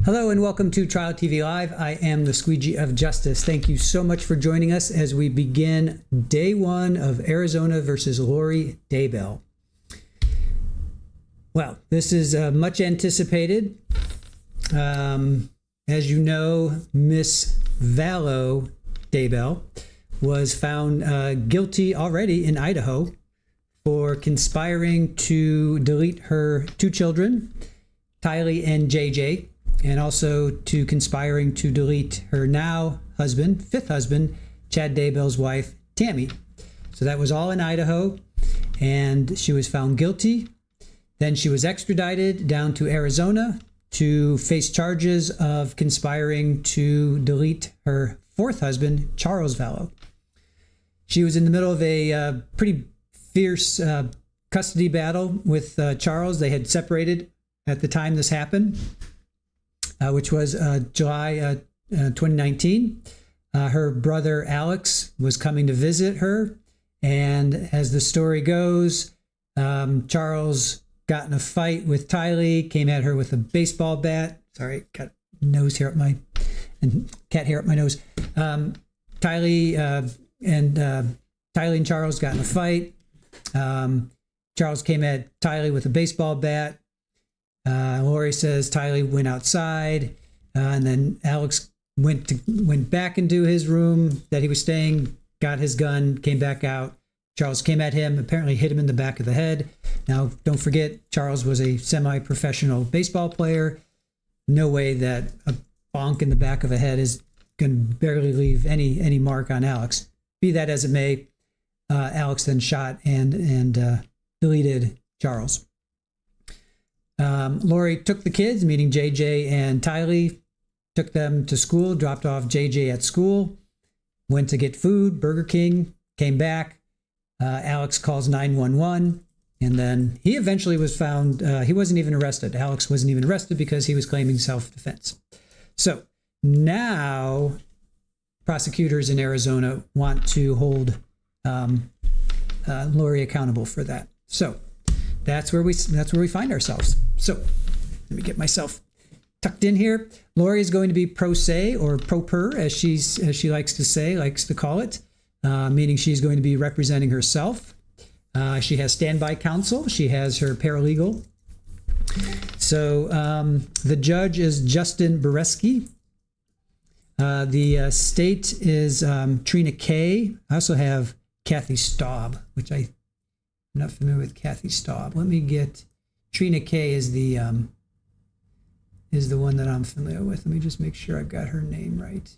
Hello and welcome to Trial TV Live. I am the Squeegee of Justice. Thank you so much for joining us as we begin day one of Arizona versus Vallow Daybell. Well, this is much anticipated. As you know, Miss Vallow Daybell was found guilty already in Idaho for conspiring to delete her two children, Tylee and JJ, and also to conspiring to delete her now husband, fifth husband, Chad Daybell's wife, Tammy. So that was all in Idaho, and she was found guilty. Then she was extradited down to Arizona to face charges of conspiring to delete her fourth husband, Charles Vallow. She was in the middle of a pretty fierce custody battle with Charles. They had separated at the time this happened, which was July 2019. Her brother Alex was coming to visit her, and as the story goes, Charles got in a fight with Tylee, came at her with a baseball bat. Sorry, got nose hair up my and cat hair up my nose. Tylee and Charles got in a fight. Charles came at Tylee with a baseball bat. Lori says Tylee went outside, and then Alex went back into his room that he was staying, got his gun, came back out. Charles came at him, apparently hit him in the back of the head. Now, don't forget, Charles was a semi-professional baseball player. No way that a bonk in the back of a head is going to barely leave any mark on Alex. Be that as it may, Alex then shot and deleted Charles. Lori took the kids, meaning JJ and Tylee, took them to school, dropped off JJ at school, went to get food, Burger King, came back. Alex calls 911, and then he eventually was found. He wasn't even arrested. Alex wasn't even arrested because he was claiming self-defense. So now prosecutors in Arizona want to hold Lori accountable for that. So that's where we find ourselves. So let me get myself tucked in here. Lori is going to be pro se, or pro per, as she likes to call it, meaning she's going to be representing herself. She has standby counsel. She has her paralegal. So the judge is Justin Bereski. The state is Trina Kay. I also have Kathy Staub, which I'm not familiar with Kathy Staub. Let me get Trina Kay is the one that I'm familiar with. Let me just make sure I've got her name right.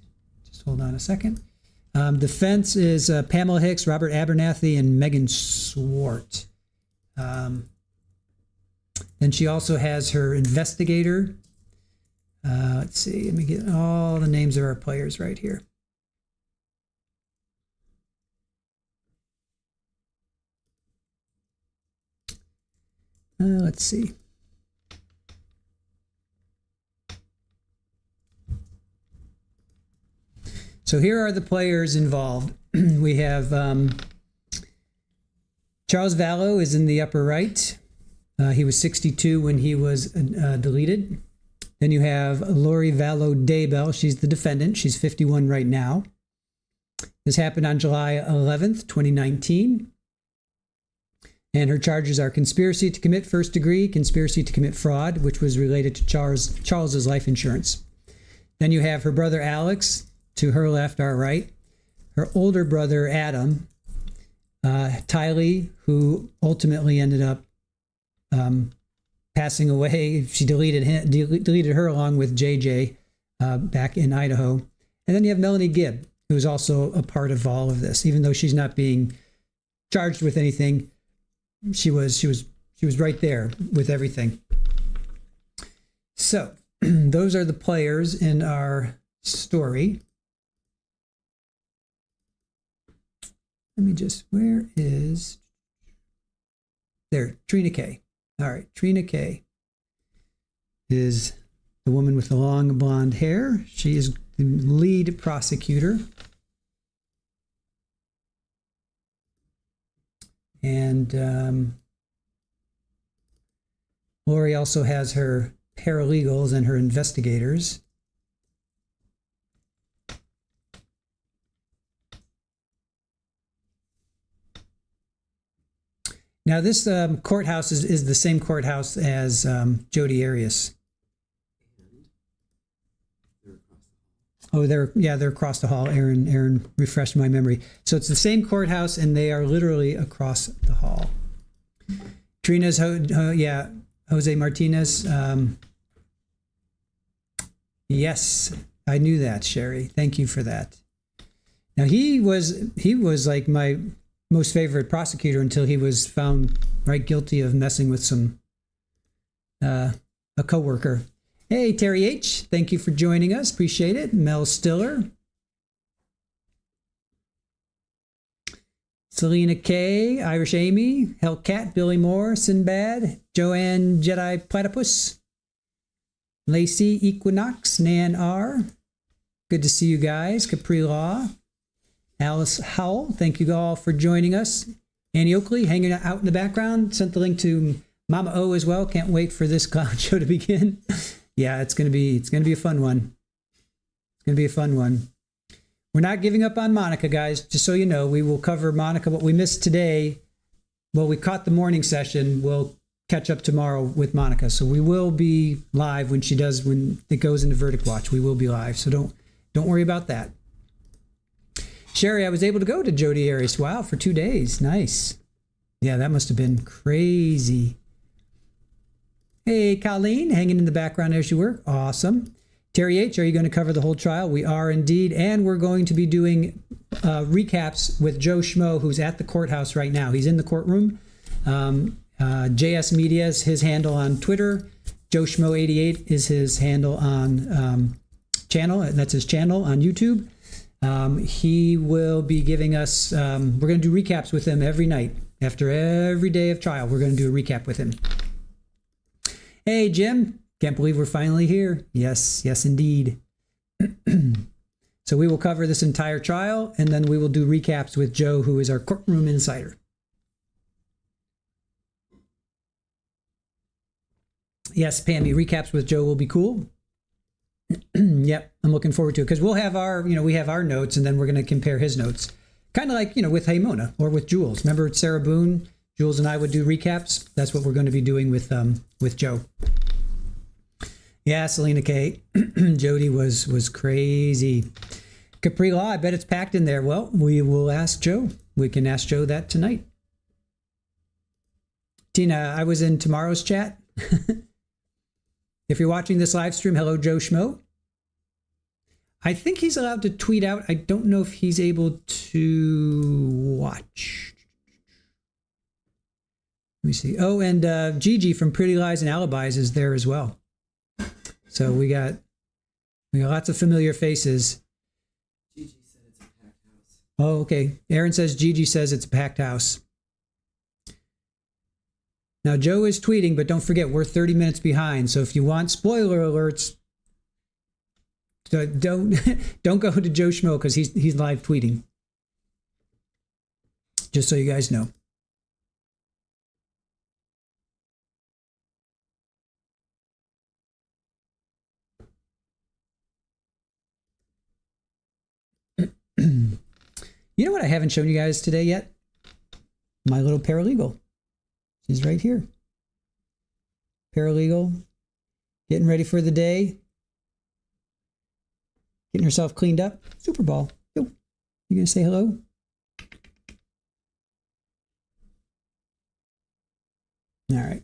Just hold on a second. Defense is Pamela Hicks, Robert Abernathy, and Megan Swart. Then she also has her investigator. Let's see. Let me get all the names of our players right here. Let's see. So here are the players involved. We have Charles Vallow is in the upper right. He was 62 when he was deleted. Then you have Vallow Daybell. She's the defendant. She's 51 right now. This happened on July 11th, 2019. And her charges are conspiracy to commit first degree, conspiracy to commit fraud, which was related to Charles's life insurance. Then you have her brother Alex, to her left, our right. Her older brother Adam, Tylee, who ultimately ended up passing away. She deleted her along with JJ back in Idaho. And then you have Melanie Gibb, who's also a part of all of this, even though she's not being charged with anything. She was right there with everything. So those are the players in our story. Let me just, where is, there, Trina Kay. All right, Trina Kay is the woman with the long blonde hair. She is the lead prosecutor. And Lori also has her paralegals and her investigators. Now, this courthouse is the same courthouse as Jodi Arias. Oh, they're across the hall. Aaron refreshed my memory. So it's the same courthouse, and they are literally across the hall. Trina's, Jose Martinez. Yes, I knew that, Sherry. Thank you for that. Now he was like my most favorite prosecutor until he was found guilty of messing with some a coworker. Hey, Terry H, thank you for joining us. Appreciate it. Mel Stiller. Selena K, Irish Amy, Hellcat, Billy Moore, Sinbad, Joanne Jedi Platypus, Lacey Equinox, Nan R. Good to see you guys. Capri Law. Alice Howell, thank you all for joining us. Annie Oakley hanging out in the background. Sent the link to Mama O as well. Can't wait for this clown show to begin. Yeah, it's gonna be a fun one. It's gonna be a fun one. We're not giving up on Monica, guys. Just so you know, we will cover Monica. What we missed today, well, we caught the morning session. We'll catch up tomorrow with Monica. So we will be live when it goes into Verdict Watch. We will be live. So don't worry about that. Sherry, I was able to go to Jodi Arias. Wow, for 2 days. Nice. Yeah, that must have been crazy. Hey, Colleen, hanging in the background as you work. Awesome. Terry H, are you going to cover the whole trial? We are indeed. And we're going to be doing recaps with Joe Schmo, who's at the courthouse right now. He's in the courtroom. JS Media is his handle on Twitter. Joe Schmo 88 is his handle on channel. That's his channel on YouTube. He will be giving us, we're going to do recaps with him every night. After every day of trial, we're going to do a recap with him. Hey, Jim. Can't believe we're finally here. Yes, indeed. So we will cover this entire trial, and then we will do recaps with Joe, who is our courtroom insider. Yes, Pammy, recaps with Joe will be cool. Yep, I'm looking forward to it because we'll have we have our notes, and then we're going to compare his notes. Kind of like, with Hey Mona or with Jules. Remember Sarah Boone? Jules and I would do recaps. That's what we're going to be doing with Joe. Yeah, Selena K. Jodi was crazy. Capri Law, I bet it's packed in there. Well, we will ask Joe. We can ask Joe that tonight. Tina, I was in tomorrow's chat. If you're watching this live stream, hello, Joe Schmo. I think he's allowed to tweet out. I don't know if he's able to watch. Let me see. Oh, and Gigi from Pretty Lies and Alibis is there as well. So we got lots of familiar faces. Gigi said it's a packed house. Oh, okay. Aaron says Gigi says it's a packed house. Now Joe is tweeting, but don't forget we're 30 minutes behind. So if you want spoiler alerts, don't go to Joe Schmo because he's live tweeting. Just so you guys know. You know what I haven't shown you guys today yet? My little paralegal. She's right here. Paralegal. Getting ready for the day. Getting herself cleaned up. Super Ball. Yo, you gonna say hello? All right.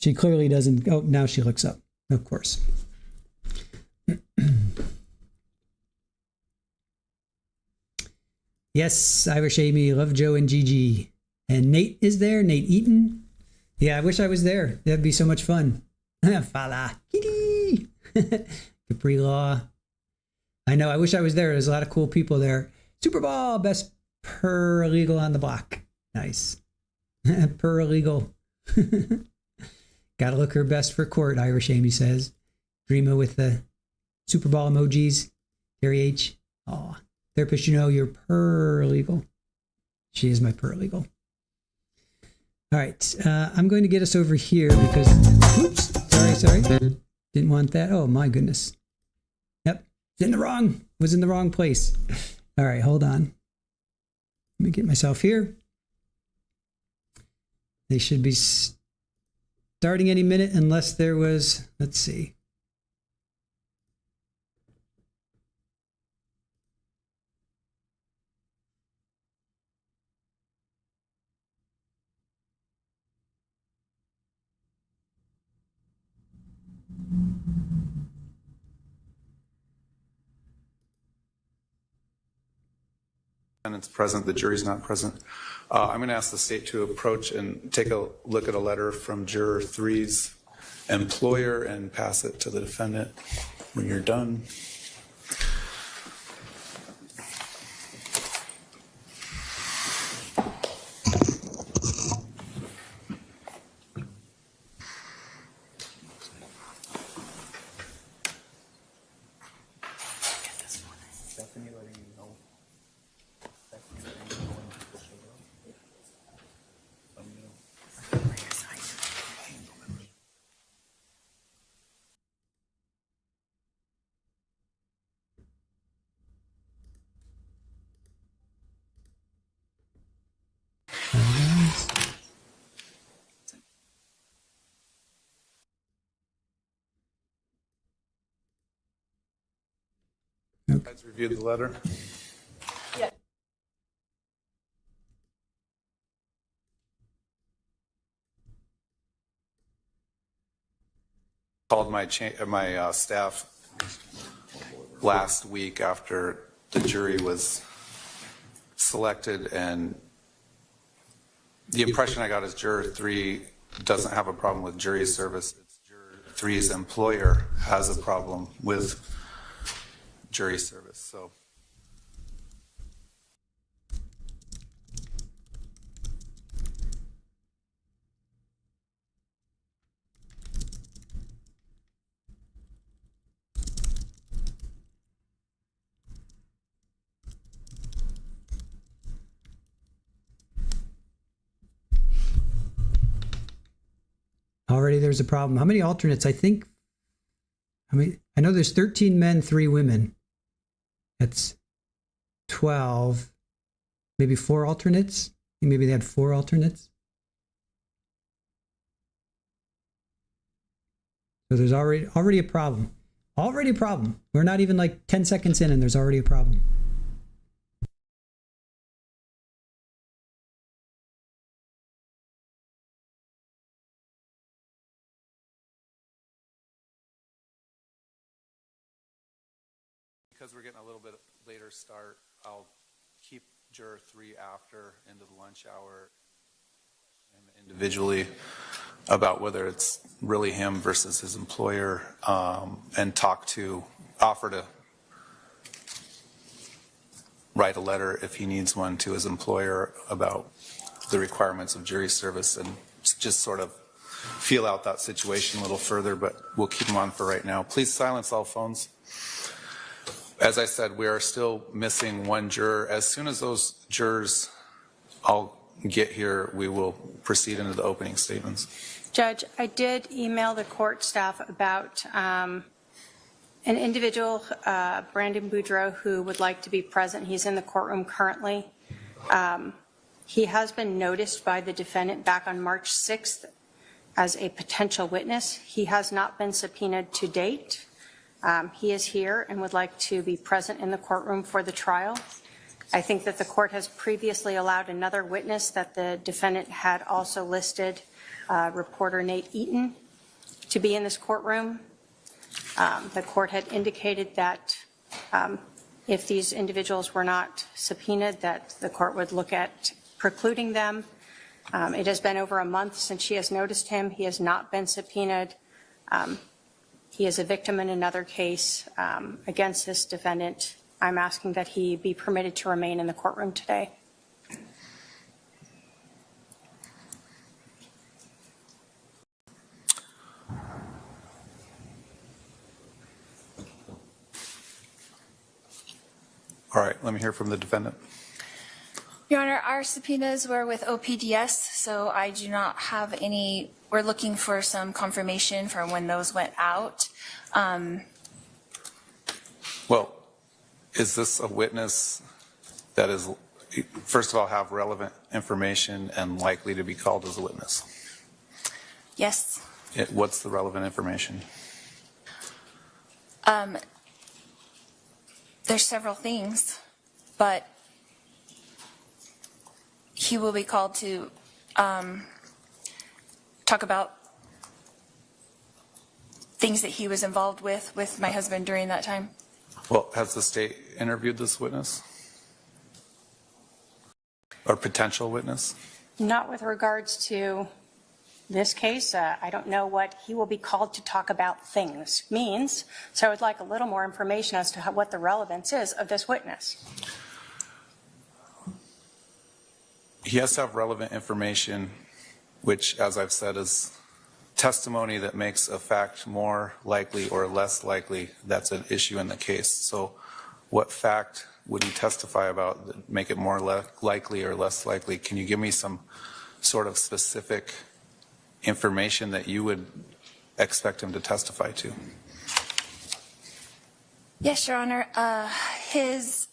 She clearly doesn't. Oh, now she looks up. Of course. Yes, Irish Amy, love Joe and Gigi. And Nate is there, Nate Eaton. Yeah, I wish I was there. That'd be so much fun. Fala. Kitty. Capri Law. I know, I wish I was there. There's a lot of cool people there. Super Ball, best paralegal on the block. Nice. Paralegal. Gotta look her best for court, Irish Amy says. Dreama with the Super Ball emojis. Terry H. Aw. Therapist, you're paralegal. She is my paralegal. All right, I'm going to get us over here because, oops, sorry. Didn't want that. Oh my goodness. Yep. Was in the wrong place. All right, hold on. Let me get myself here. They should be starting any minute unless there was, let's see. Defendant's present, the jury's not present. I'm going to ask the state to approach and take a look at a letter from Juror 3's employer and pass it to the defendant when you're done. You guys reviewed the letter? Yeah. Called my staff last week after the jury was selected, and the impression I got is Juror 3 doesn't have a problem with jury service. It's Juror 3's employer has a problem with jury service. So Already there's a problem. How many alternates? I know there's 13 men, 3 women. That's 12. Maybe 4 alternates. Maybe they had 4 alternates. So there's already a problem. Already a problem. We're not even like 10 seconds in and there's already a problem. because we're getting a little bit later start, I'll keep Juror 3 after into the lunch hour and individually about whether it's really him versus his employer, and offer to write a letter if he needs one to his employer about the requirements of jury service and just sort of feel out that situation a little further, but we'll keep him on for right now. Please silence all phones. As I said, we are still missing 1 juror. As soon as those jurors all get here, we will proceed into the opening statements. Judge, I did email the court staff about an individual, Brandon Boudreau, who would like to be present. He's in the courtroom currently. He has been noticed by the defendant back on March 6th as a potential witness. He has not been subpoenaed to date. He is here and would like to be present in the courtroom for the trial. I think that the court has previously allowed another witness that the defendant had also listed, reporter Nate Eaton, to be in this courtroom. The court had indicated that if these individuals were not subpoenaed, that the court would look at precluding them. It has been over a month since she has noticed him. He has not been subpoenaed. He is a victim in another case against this defendant. I'm asking that he be permitted to remain in the courtroom today. All right, let me hear from the defendant. Your Honor, our subpoenas were with OPDS, so I do not have any. We're looking for some confirmation for when those went out. Well, is this a witness that is, first of all, have relevant information and likely to be called as a witness? Yes. What's the relevant information? There's several things, but he will be called to talk about things that he was involved with my husband during that time. Well, has the state interviewed this witness? Or potential witness? Not with regards to this case. I don't know what he will be called to talk about things means, so I would like a little more information as to what the relevance is of this witness. He has to have relevant information, which, as I've said, is testimony that makes a fact more likely or less likely that's an issue in the case. So what fact would he testify about that make it more likely or less likely? Can you give me some sort of specific information that you would expect him to testify to? Yes, Your Honor. His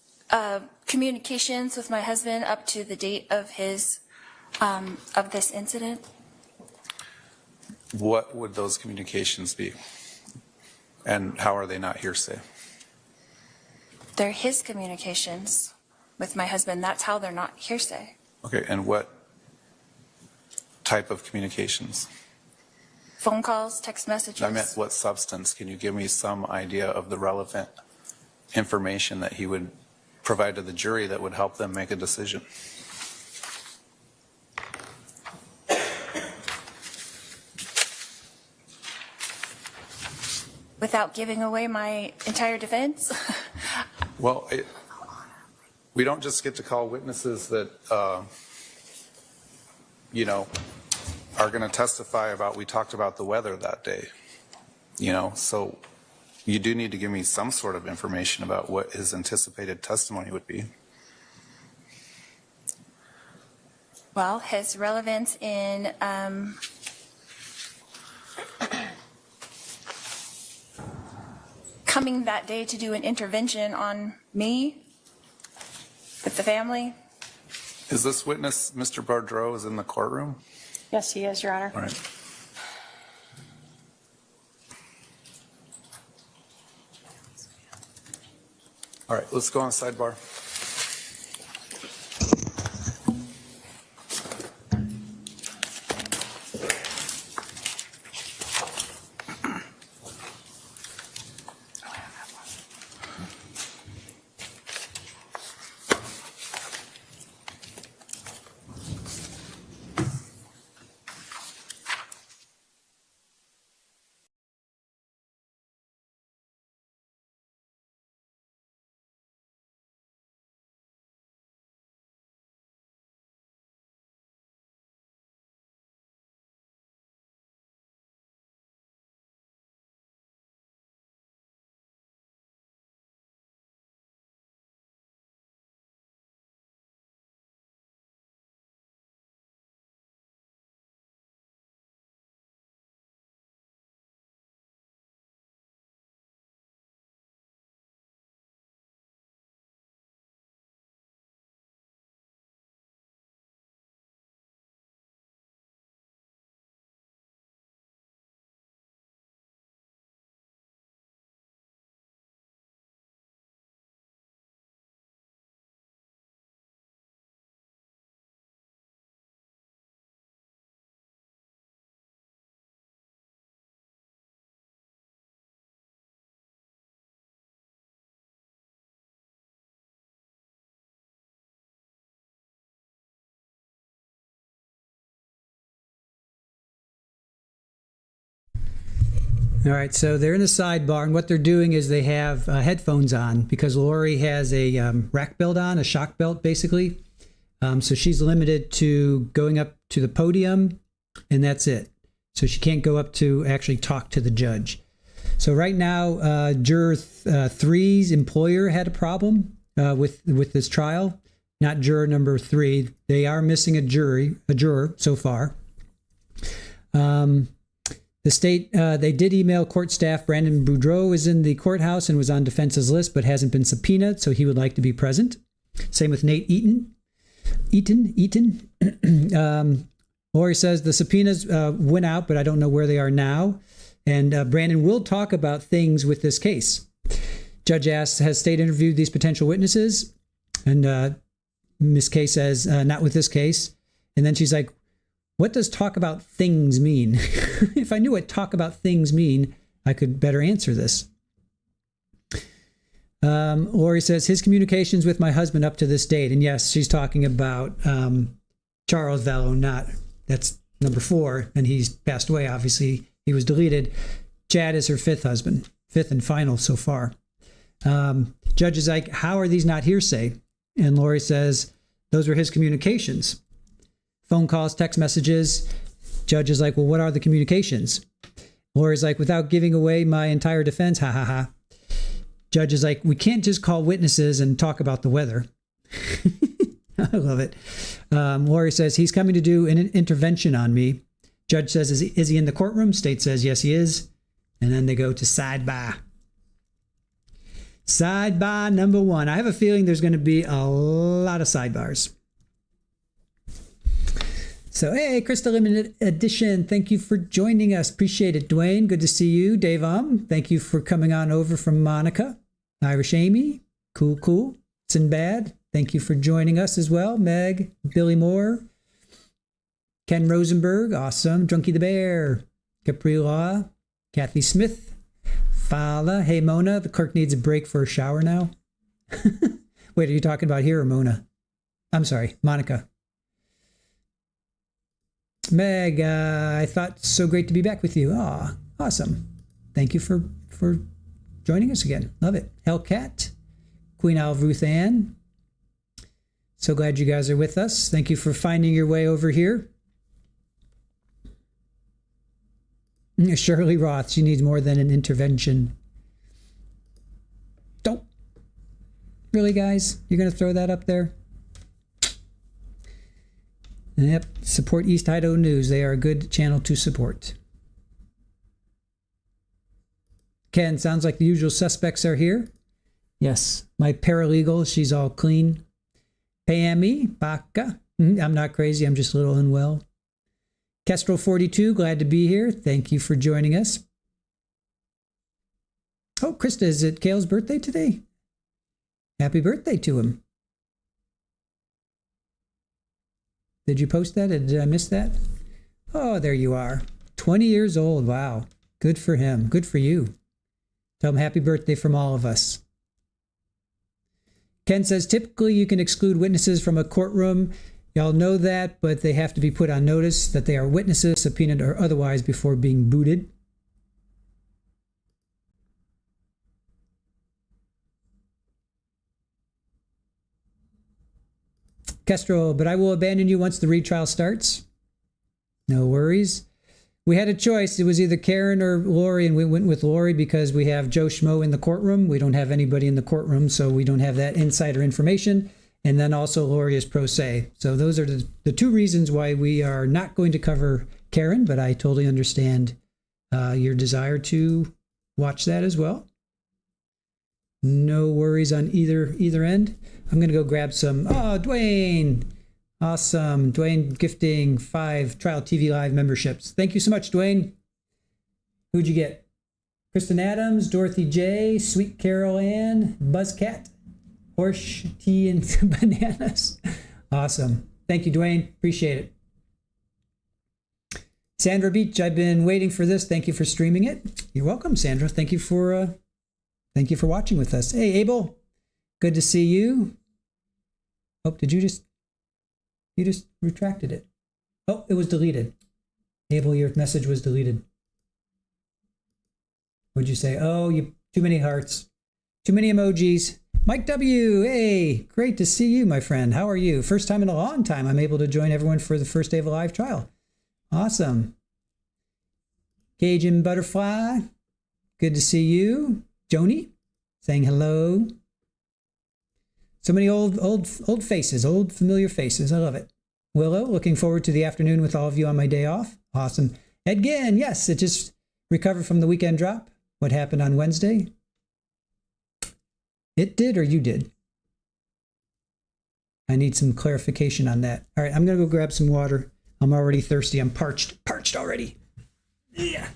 communications with my husband up to the date of his of this incident. What would those communications be? And how are they not hearsay? They're his communications with my husband. That's how they're not hearsay. Okay, and what type of communications? Phone calls, text messages. I meant what substance. Can you give me some idea of the relevant information that he would provide to the jury that would help them make a decision? Without giving away my entire defense? Well, we don't just get to call witnesses that, are going to testify about, we talked about the weather that day, so you do need to give me some sort of information about what his anticipated testimony would be. Well, his relevance in coming that day to do an intervention on me with the family. Is this witness, Mr. Bardreau, is in the courtroom? Yes, he is, Your Honor. All right. All right, let's go on sidebar. All right, so they're in the sidebar, and what they're doing is they have headphones on because Lori has a rack belt on, a shock belt, basically. So she's limited to going up to the podium, and that's it. So she can't go up to actually talk to the judge. So right now, Juror 3's employer had a problem with this trial. not juror number 3. They are missing a juror so far. The state, they did email court staff. Brandon Boudreau is in the courthouse and was on defense's list, but hasn't been subpoenaed, so he would like to be present. Same with Nate Eaton. Lori says the subpoenas went out, but I don't know where they are now. And Brandon will talk about things with this case. Judge asks, has state interviewed these potential witnesses? And Ms. K says, not with this case. And then she's like, what does talk about things mean? If I knew what talk about things mean, I could better answer this. Lori says, his communications with my husband up to this date. And yes, she's talking about Charles Vallow, that's number 4. And he's passed away, obviously. He was deleted. Chad is her 5th husband, 5th and final so far. Judge is like, how are these not hearsay? And Lori says, those were his communications. Phone calls, text messages. Judge is like, well, what are the communications? Lori's like, without giving away my entire defense, ha ha ha. Judge is like, we can't just call witnesses and talk about the weather. I love it. Lori says, he's coming to do an intervention on me. Judge says, is he in the courtroom? State says, yes, he is. And then they go to sidebar. Sidebar number 1. I have a feeling there's going to be a lot of sidebars. So, hey, Krista Limited Edition, thank you for joining us. Appreciate it, Dwayne. Good to see you. Dave, thank you for coming on over from Monica. Irish Amy, cool. Sinbad, thank you for joining us as well. Meg, Billy Moore, Ken Rosenberg, awesome. Drunky the Bear, Capri Law, Kathy Smith, Fala. Hey, Mona, the clerk needs a break for a shower now. Wait, are you talking about here or Mona? I'm sorry, Monica. Meg, I thought so great to be back with you. Aw, awesome. Thank you for joining us again. Love it. Hellcat, Queen Olive Ruth Ann. So glad you guys are with us. Thank you for finding your way over here. Shirley Roth, she needs more than an intervention. Don't. Really, guys? You're going to throw that up there? Yep. Support East Idaho News. They are a good channel to support. Ken, sounds like the usual suspects are here. Yes. My paralegal, she's all clean. Pammy, Baka. I'm not crazy. I'm just a little unwell. Kestrel 42, glad to be here. Thank you for joining us. Oh, Krista, is it Kale's birthday today? Happy birthday to him. Did you post that? Did I miss that? Oh, there you are. 20 years old. Wow. Good for him. Good for you. Tell him happy birthday from all of us. Ken says, typically you can exclude witnesses from a courtroom. Y'all know that, but they have to be put on notice that they are witnesses, subpoenaed or otherwise, before being booted. Kestrel, but I will abandon you once the retrial starts. No worries. We had a choice. It was either Karen or Lori, and we went with Lori because we have Joe Schmo in the courtroom. We don't have anybody in the courtroom, so we don't have that insider information. And then also Lori is pro se. So those are the 2 reasons why we are not going to cover Karen, but I totally understand your desire to watch that as well. No worries on either end. I'm going to go grab some. Oh, Dwayne. Awesome. Dwayne gifting 5 Trial TV Live memberships. Thank you so much, Dwayne. Who'd you get? Kristen Adams, Dorothy J, Sweet Carol Ann, Buzzcat, Horse Tea and Bananas. Awesome. Thank you, Dwayne. Appreciate it. Sandra Beach, I've been waiting for this. Thank you for streaming it. You're welcome, Sandra. Thank you for watching with us. Hey, Abel. Good to see you. Oh, did you just retracted it. Oh, it was deleted. Abel, your message was deleted. What'd you say? Oh, too many hearts. Too many emojis. Mike W. Hey, great to see you, my friend. How are you? First time in a long time I'm able to join everyone for the first day of a live trial. Awesome. Cajun Butterfly. Good to see you. Joni saying hello. So many old faces, old familiar faces. I love it. Willow, looking forward to the afternoon with all of you on my day off. Awesome. Edgin, yes, it just recovered from the weekend drop. What happened on Wednesday? It did or you did? I need some clarification on that. All right, I'm going to go grab some water. I'm already thirsty. I'm parched already. Yeah.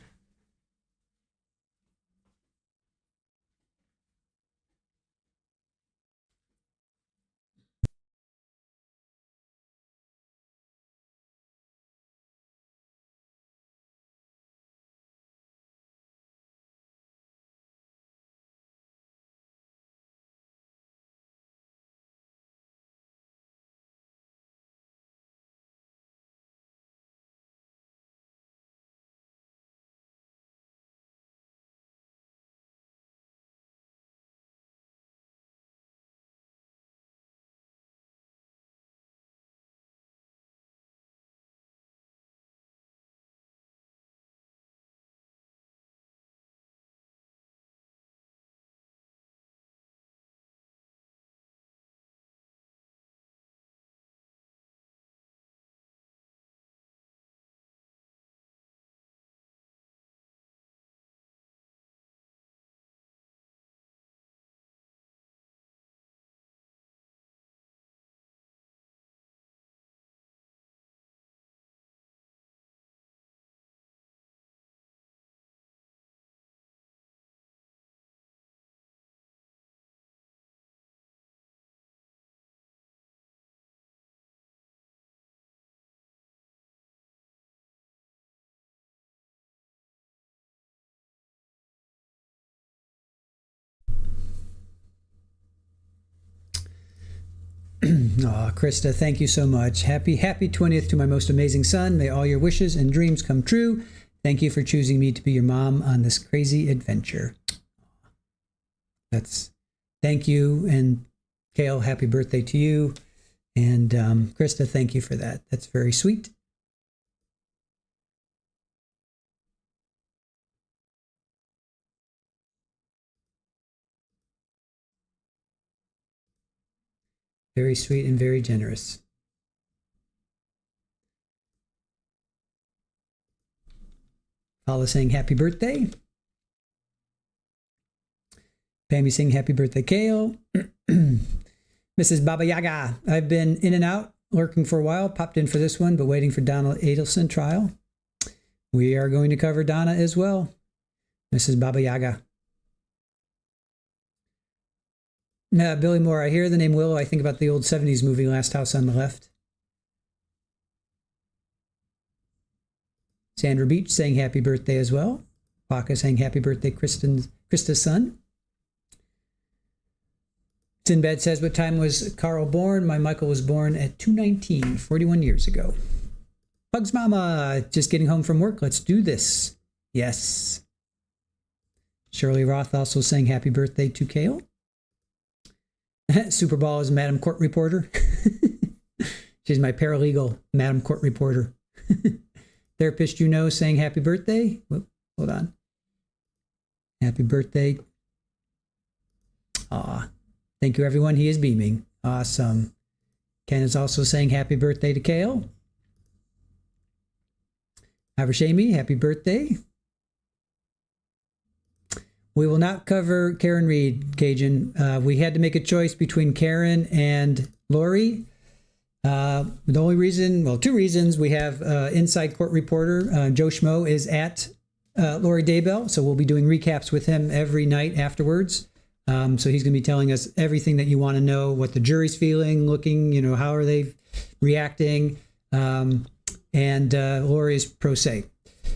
Aw, Krista, thank you so much. Happy 20th to my most amazing son. May all your wishes and dreams come true. Thank you for choosing me to be your mom on this crazy adventure. Thank you. And Kale, happy birthday to you. And Krista, thank you for that. That's very sweet. Very sweet and very generous. Paula saying happy birthday. Pammy saying happy birthday, Kale. Mrs. Baba Yaga, I've been in and out, lurking for a while, popped in for this one, but waiting for Donna Adelson trial. We are going to cover Donna as well. Mrs. Baba Yaga. Billy Moore, I hear the name Willow. I think about the old 70s movie Last House on the Left. Sandra Beach saying happy birthday as well. Waka saying happy birthday, Krista's son. Sinbad says, what time was Carl born? My Michael was born at 2:19, 41 years ago. Bugs Mama, just getting home from work. Let's do this. Yes. Shirley Roth also saying happy birthday to Kale. Super Ball is Madam Court Reporter. She's my paralegal, Madam Court Reporter. Therapist you know saying happy birthday. Whoop, hold on. Happy birthday. Aw. Thank you, everyone. He is beaming. Awesome. Ken is also saying happy birthday to Kale. Avershami, happy birthday. We will not cover Karen Reed, Cajun. We had to make a choice between Karen and Lori. The only reason, well, two reasons. We have Inside Court Reporter, Joe Schmo, is at Lori Daybell, so we'll be doing recaps with him every night afterwards. So he's going to be telling us everything that you want to know, what the jury's feeling, looking, you know, how are they reacting. And Lori is pro se.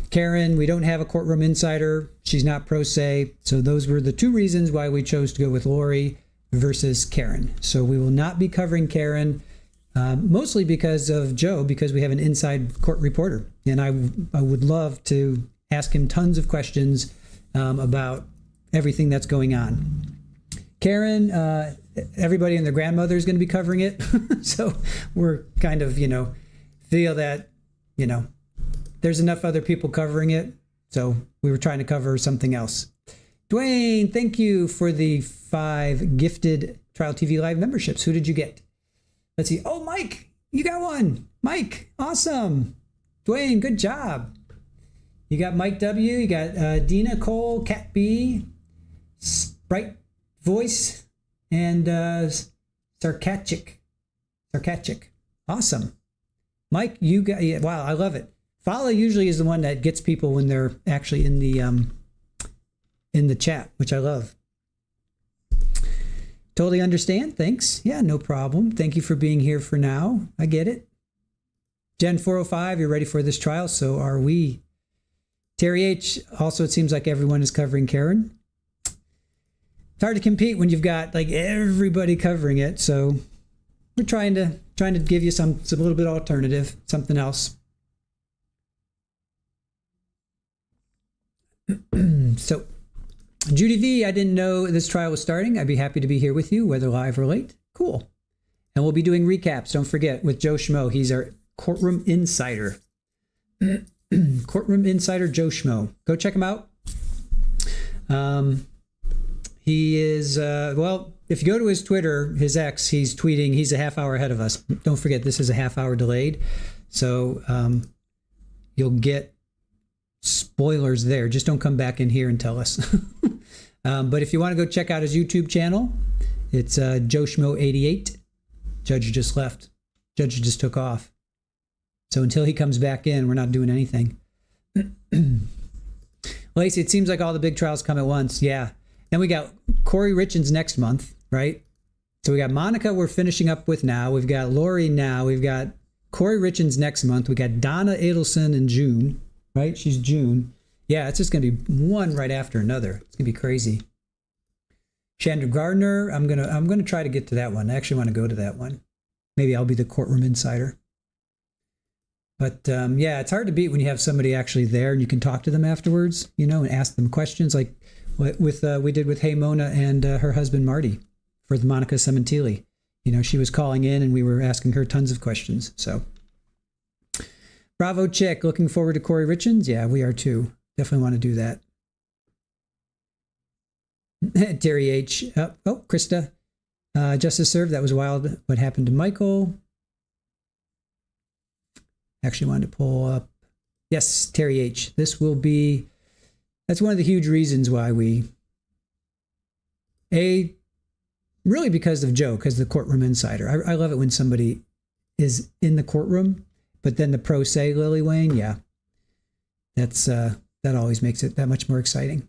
Karen, we don't have a courtroom insider. She's not pro se. So those were the two reasons why we chose to go with Lori versus Karen. So we will not be covering Karen, mostly because of Joe, because we have an inside court reporter. And I would love to ask him tons of questions about everything that's going on. Karen, everybody and their grandmother is going to be covering it. So we're kind of, feel that, there's enough other people covering it. So we were trying to cover something else. Dwayne, thank you for the 5 gifted Trial TV Live memberships. Who did you get? Let's see. Oh, Mike, you got one. Mike, awesome. Dwayne, good job. You got Mike W. You got Dina Cole, Cat B, Sprite Voice, and Sarkachic. Awesome. Mike, you got, yeah, wow, I love it. Follow usually is the one that gets people when they're actually in the chat, which I love. Totally understand. Thanks. Yeah, no problem. Thank you for being here for now. I get it. Gen 405, you're ready for this trial. So are we. Terry H, also, it seems like everyone is covering Karen. It's hard to compete when you've got like everybody covering it. So we're trying to give you some little bit alternative, something else. So Judy V, I didn't know this trial was starting. I'd be happy to be here with you, whether live or late. Cool. And we'll be doing recaps, don't forget, with Joe Schmo. He's our courtroom insider. Courtroom insider Joe Schmo. Go check him out. He is, well, if you go to his Twitter, his ex, he's tweeting, he's a half hour ahead of us. Don't forget, this is a half hour delayed. So you'll get spoilers there. Just don't come back in here and tell us. But if you want to go check out his YouTube channel, it's Joe Schmo 88. Judge just left. Judge just took off. So until he comes back in, we're not doing anything. Lacey, it seems like all the big trials come at once. Yeah. Then we got Corey Richins next month, right? So we got Monica we're finishing up with now. We've got Lori now. We've got Corey Richins next month. We got Donna Adelson in June, right? She's June. Yeah, it's just going to be one right after another. It's going to be crazy. Chandra Gardner, I'm gonna try to get to that one. I actually want to go to that one. Maybe I'll be the courtroom insider. But yeah, it's hard to beat when you have somebody actually there and you can talk to them afterwards, you know, and ask them questions like what we did with Hey Mona and her husband Marty for the Monica Cementili. You know, she was calling in and we were asking her tons of questions. So bravo chick, looking forward to Corey Richins. Yeah, we are too. Definitely want to do that. Terry H. Oh, Krista. Justice served. That was wild. What happened to Michael? Actually wanted to pull up. Yes, Terry H. This will be, that's one of the huge reasons why we, really because of Joe, because the courtroom insider. I love it when somebody is in the courtroom, but then the pro se Lily Wayne, yeah. That's, that always makes it that much more exciting.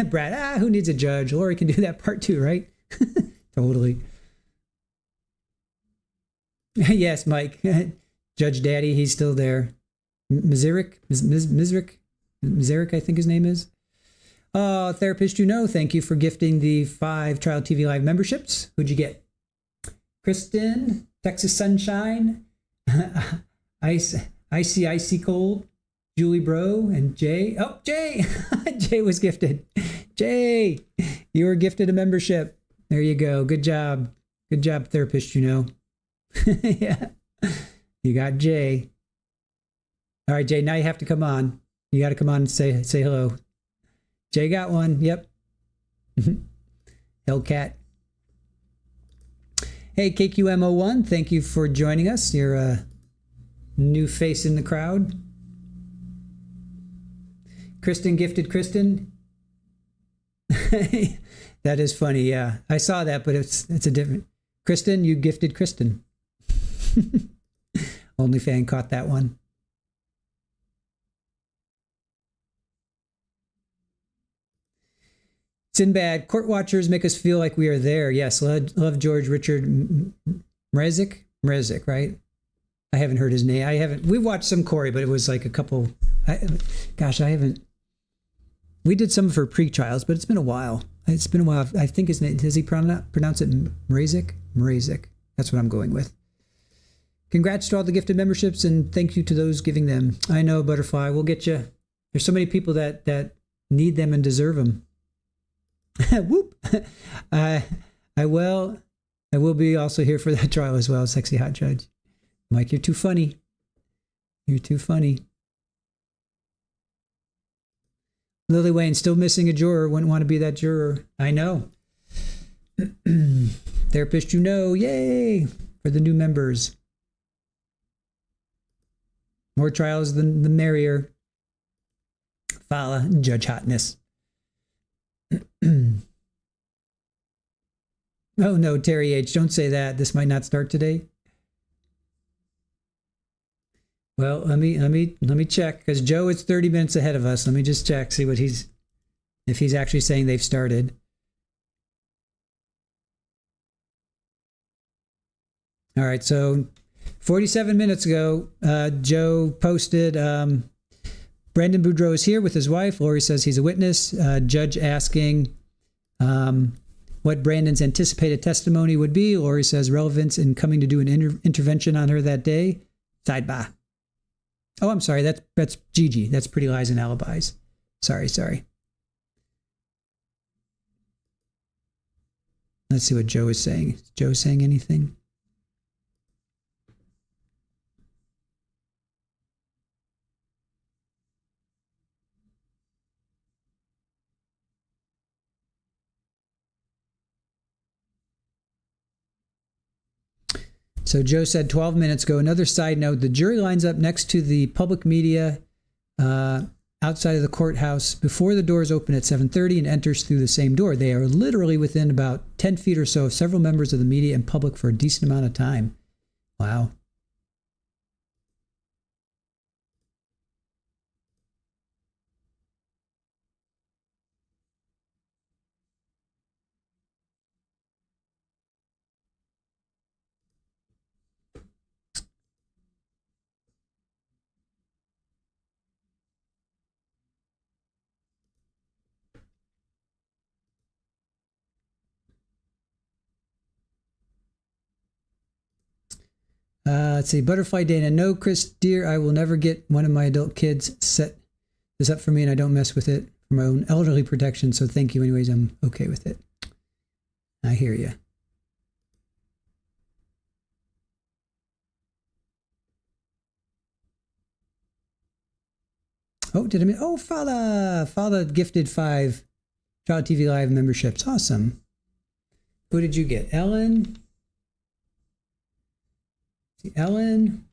Brad, who needs a judge? Lori can do that part too, right? Totally. Yes, Mike. Judge Daddy, he's still there. Mizeric, I think his name is. Oh, Therapist You Know, thank you for gifting the 5 Trial TV Live memberships. Who'd you get? Kristen, Texas Sunshine, Icy Cold, Julie Bro, and Jay. Oh, Jay! Jay was gifted. Jay, you were gifted a membership. There you go. Good job. Good job, Therapist You Know. Yeah. You got Jay. All right, Jay, now you have to come on. You got to come on and say hello. Jay got one. Yep. Hellcat. Hey, KQMO1, thank you for joining us. You're a new face in the crowd. Kristen gifted Kristen. That is funny. Yeah, I saw that, but it's a different. Kristen, you gifted Kristen. Only fan caught that one. Sinbad, court watchers make us feel like we are there. Yes, love George Richard Mrezik, right? I haven't heard his name. We've watched some Corey, but it was like a couple. I haven't. We did some of her pre-trials, but it's been a while. I think his name, does he pronounce it Mrezik? Mrezik. That's what I'm going with. Congrats to all the gifted memberships, and thank you to those giving them. I know, Butterfly, we'll get you. There's so many people that need them and deserve them. Whoop! I will be also here for that trial as well, Sexy Hot Judge. Mike, you're too funny. You're too funny. Lily Wayne, still missing a juror. Wouldn't want to be that juror. I know. Therapist, you know. Yay for the new members. More trials than the merrier. Fala, Judge Hotness. Oh no, Terry H. Don't say that. This might not start today. Well, let me check, because Joe is 30 minutes ahead of us. Let me just check, see what if he's actually saying they've started. All right, so 47 minutes ago, Joe posted, Brandon Boudreau is here with his wife. Lori says he's a witness. Judge asking what Brandon's anticipated testimony would be. Lori says relevance in coming to do an intervention on her that day. Sidebar. Oh, I'm sorry. That's Gigi. That's Pretty Lies and Alibis. Sorry. Let's see what Joe is saying. Is Joe saying anything? So Joe said 12 minutes ago. Another side note, the jury lines up next to the public media outside of the courthouse before the doors open at 7:30 and enters through the same door. They are literally within about 10 feet or so of several members of the media and public for a decent amount of time. Wow. Let's see. Butterfly Dana. No, Chris, dear, I will never get one of my adult kids set this up for me, and I don't mess with it for my own elderly protection. So thank you. Anyways, I'm okay with it. I hear you. Oh, did I mean? Oh, Fala gifted 5 Child TV Live memberships. Awesome. Who did you get? Ellen. Ellen.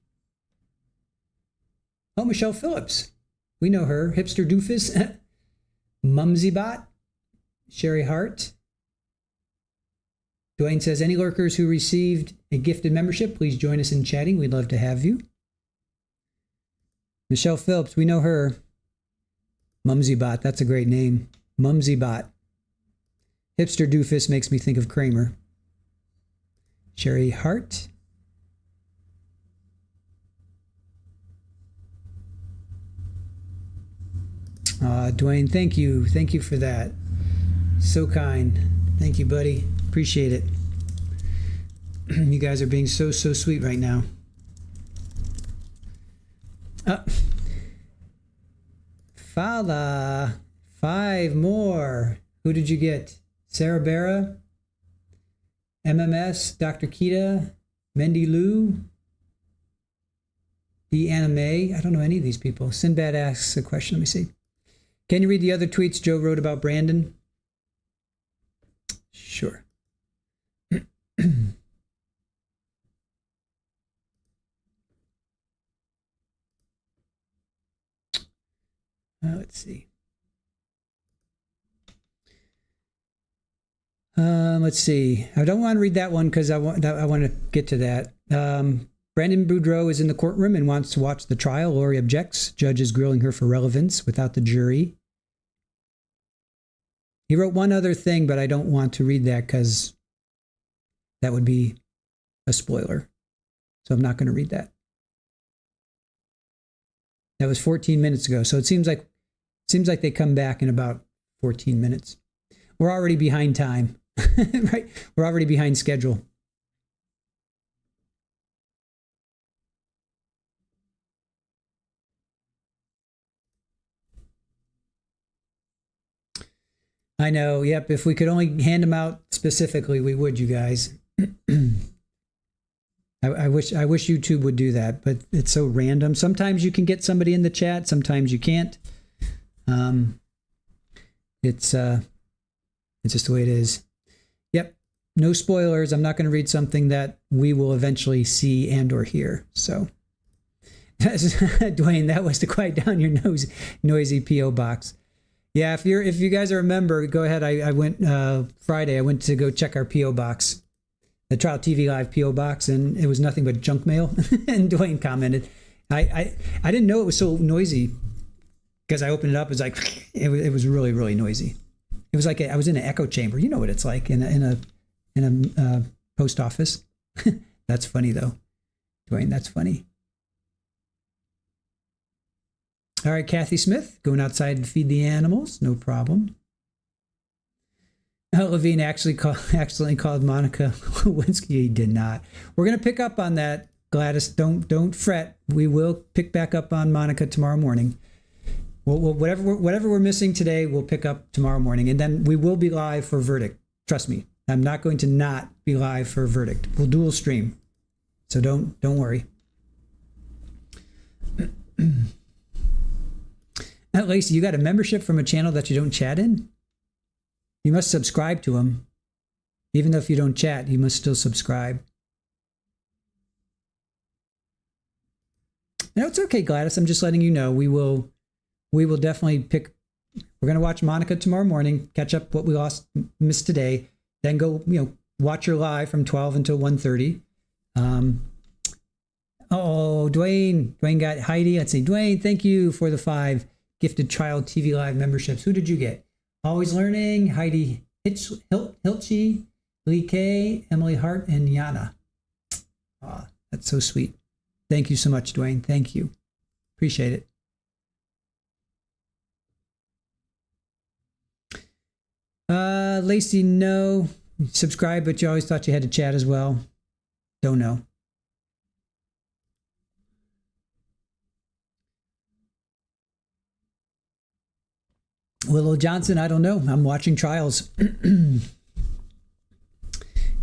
Oh, Michelle Phillips. We know her. Hipster Doofus. Mumsybot. Sherry Hart. Dwayne says, any lurkers who received a gifted membership, please join us in chatting. We'd love to have you. Michelle Phillips, we know her. Mumsybot, that's a great name. Mumsybot. Hipster Doofus makes me think of Kramer. Sherry Hart. Dwayne, thank you. Thank you for that. So kind. Thank you, buddy. Appreciate it. You guys are being so sweet right now. Fala. 5 more. Who did you get? Sarah Barra, MMS, Dr. Kita, Mendy Lou, The Anime. I don't know any of these people. Sinbad asks a question. Let me see. Can you read the other tweets Joe wrote about Brandon? Sure. Let's see. Let's see. I don't want to read that one because I want to get to that. Brandon Boudreau is in the courtroom and wants to watch the trial. Lori objects. Judge is grilling her for relevance without the jury. He wrote one other thing, but I don't want to read that because that would be a spoiler. So I'm not going to read that. That was 14 minutes ago. So it seems like they come back in about 14 minutes. We're already behind time, right? We're already behind schedule. I know. Yep. If we could only hand them out specifically, we would, you guys. I wish YouTube would do that, but it's so random. Sometimes you can get somebody in the chat. Sometimes you can't. It's just the way it is. Yep. No spoilers. I'm not going to read something that we will eventually see and or hear. So, Dwayne, that was to quiet down your noisy PO box. Yeah, if you guys remember, go ahead. I went Friday. I went to go check our PO box, the Trial TV Live PO box, and it was nothing but junk mail. And Dwayne commented, I didn't know it was so noisy because I opened it up. It was like it was really, really noisy. It was like I was in an echo chamber. You know what it's like in a post office. That's funny though, Dwayne. That's funny. All right, Kathy Smith, going outside to feed the animals, no problem. Levine accidentally called Monica Lewinsky. He did not. We're going to pick up on that, Gladys. Don't fret. We will pick back up on Monica tomorrow morning. Whatever we're missing today, we'll pick up tomorrow morning, and then we will be live for verdict. Trust me, I'm not going to not be live for verdict. We'll dual stream, so don't worry. Lacey, you got a membership from a channel that you don't chat in? You must subscribe to them. Even though if you don't chat, you must still subscribe. No, it's okay, Gladys. I'm just letting you know. We will definitely pick. We're going to watch Monica tomorrow morning, catch up what we missed today, then go, watch her live from 12 until 1:30. Dwayne got Heidi. Let's see. Dwayne, thank you for the 5 gifted Trial TV Live memberships. Who did you get? Always Learning, Heidi Hilchi, Lee K, Emily Hart, and Yana. Oh, that's so sweet. Thank you so much, Dwayne. Thank you. Appreciate it. Lacey, no. Subscribe, but you always thought you had to chat as well. Don't know. Willow Johnson, I don't know. I'm watching trials.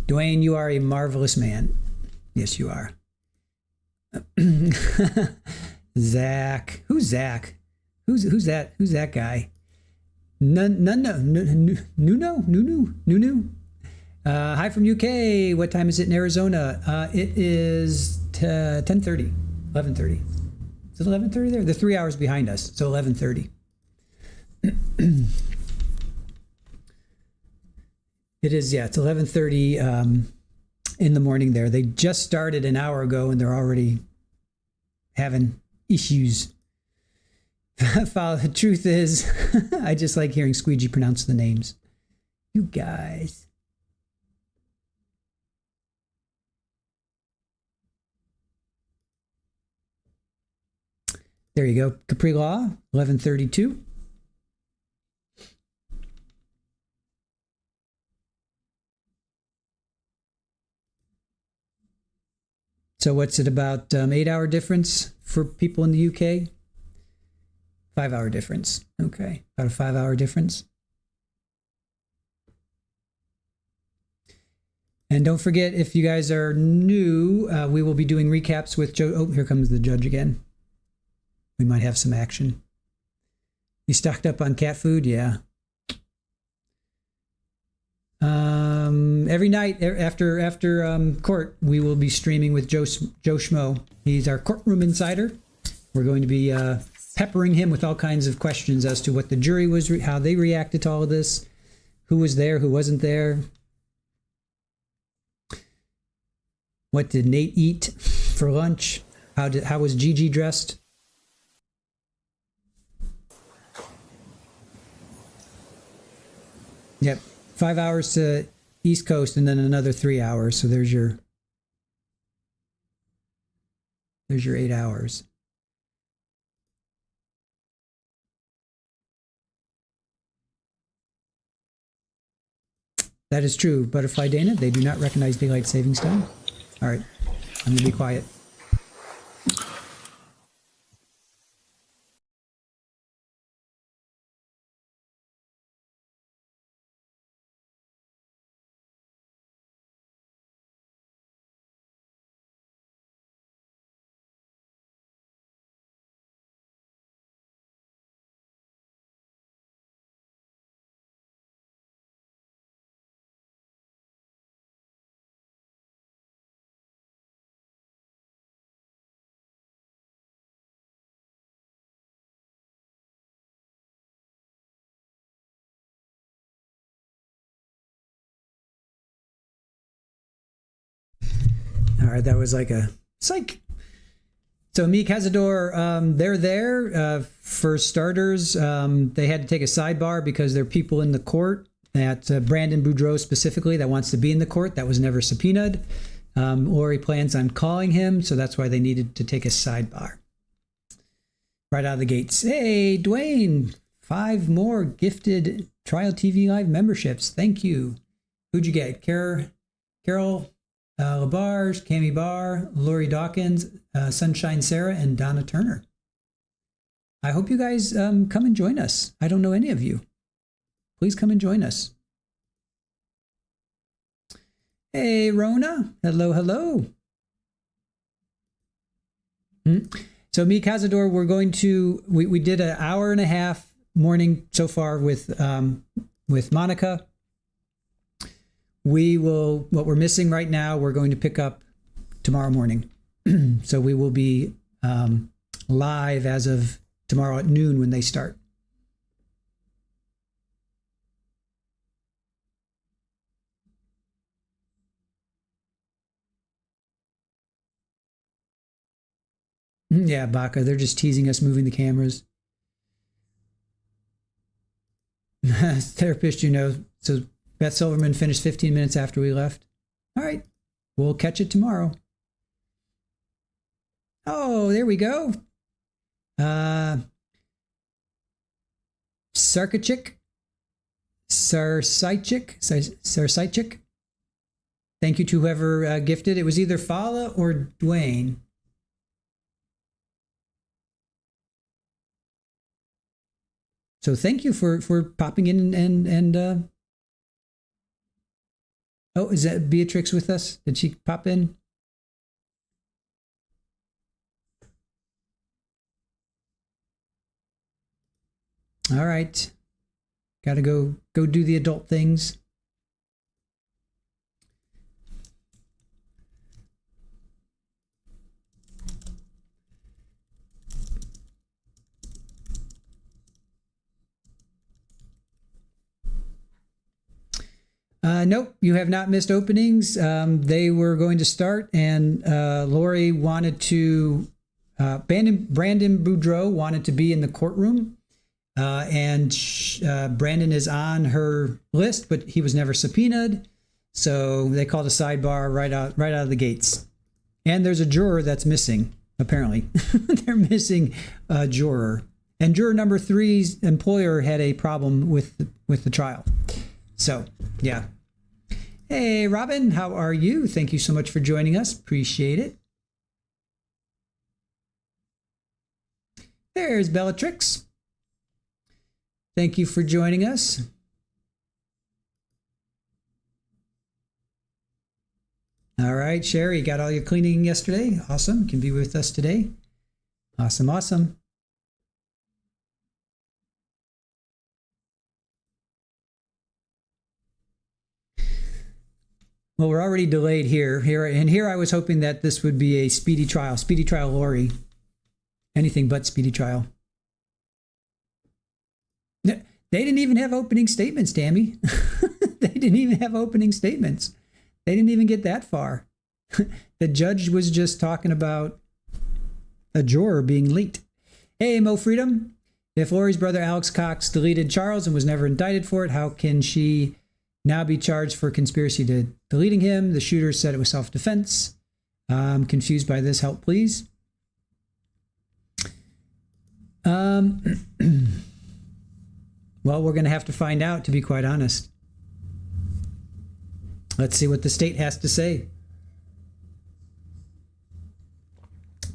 Dwayne, you are a marvelous man. Yes, you are. Zach. Who's Zach? Who's that? Who's that guy? Nuno. Hi from UK. What time is it in Arizona? It is 10:30, 11:30. Is it 11:30 there? They're 3 hours behind us, so 11:30. It is, yeah, it's 11:30 in the morning there. They just started an hour ago and they're already having issues. The truth is, I just like hearing Squeegee pronounce the names. You guys. There you go. Capri Law, 11:32. So what's it, about 8-hour difference for people in the UK? 5-hour difference. Okay, about a 5-hour difference. And don't forget, if you guys are new, we will be doing recaps with Joe. Oh, here comes the judge again. We might have some action. You stocked up on cat food? Yeah. Every night after court, we will be streaming with Joe Schmo. He's our courtroom insider. We're going to be peppering him with all kinds of questions as to what the jury was, how they reacted to all of this, who was there, who wasn't there. What did Nate eat for lunch? How was Gigi dressed? Yep, 5 hours to East Coast and then another 3 hours. So there's your 8 hours. That is true. Butterfly Dana, they do not recognize daylight savings time. All right, I'm going to be quiet. right, that was like a psych. So Mi Cazador, they're there. For starters, they had to take a sidebar because there are people in the court that Brandon Boudreaux specifically that wants to be in the court that was never subpoenaed. Or he plans on calling him, so that's why they needed to take a sidebar. Right out of the gates. Hey, Dwayne, 5 more gifted Trial TV Live memberships. Thank you. Who'd you get? Carol LaBarge, Cami Barr, Lori Dawkins, Sunshine Sarah, and Donna Turner. I hope you guys come and join us. I don't know any of you. Please come and join us. Hey, Rona. Hello, hello. So Mi Cazador, we're going to, we did an hour and a half morning so far with Monica. What we're missing right now, we're going to pick up tomorrow morning. So we will be live as of tomorrow at noon when they start. Yeah, Baca, they're just teasing us moving the cameras. Therapist, so Beth Silverman finished 15 minutes after we left. All right, we'll catch it tomorrow. Oh, there we go. Sarsichik. Thank you to whoever gifted. It was either Fala or Dwayne. So thank you for popping in and oh, is that Beatrix with us? Did she pop in? All right. Got to go do the adult things. Nope, you have not missed openings. They were going to start, and Lori wanted to, Brandon Boudreaux wanted to be in the courtroom, and Brandon is on her list, but he was never subpoenaed, so they called a sidebar right out of the gates. And there's a juror that's missing, apparently. They're missing a juror. And juror number 3's employer had a problem with the trial. So, yeah. Hey, Robin, how are you? Thank you so much for joining us. Appreciate it. There's Bellatrix. Thank you for joining us. All right, Sherry, got all your cleaning yesterday? Awesome. Can be with us today. Awesome, awesome. Well, we're already delayed here. Here I was hoping that this would be a speedy trial Lori. Anything but speedy trial. They didn't even have opening statements, Tammy. They didn't even have opening statements. They didn't even get that far. The judge was just talking about a juror being leaked. Hey, Mo Freedom. If Lori's brother Alex Cox deleted Charles and was never indicted for it, how can she now be charged for conspiracy to deleting him? The shooter said it was self-defense. I'm confused by this. Help, please. Well, we're going to have to find out, to be quite honest. Let's see what the state has to say.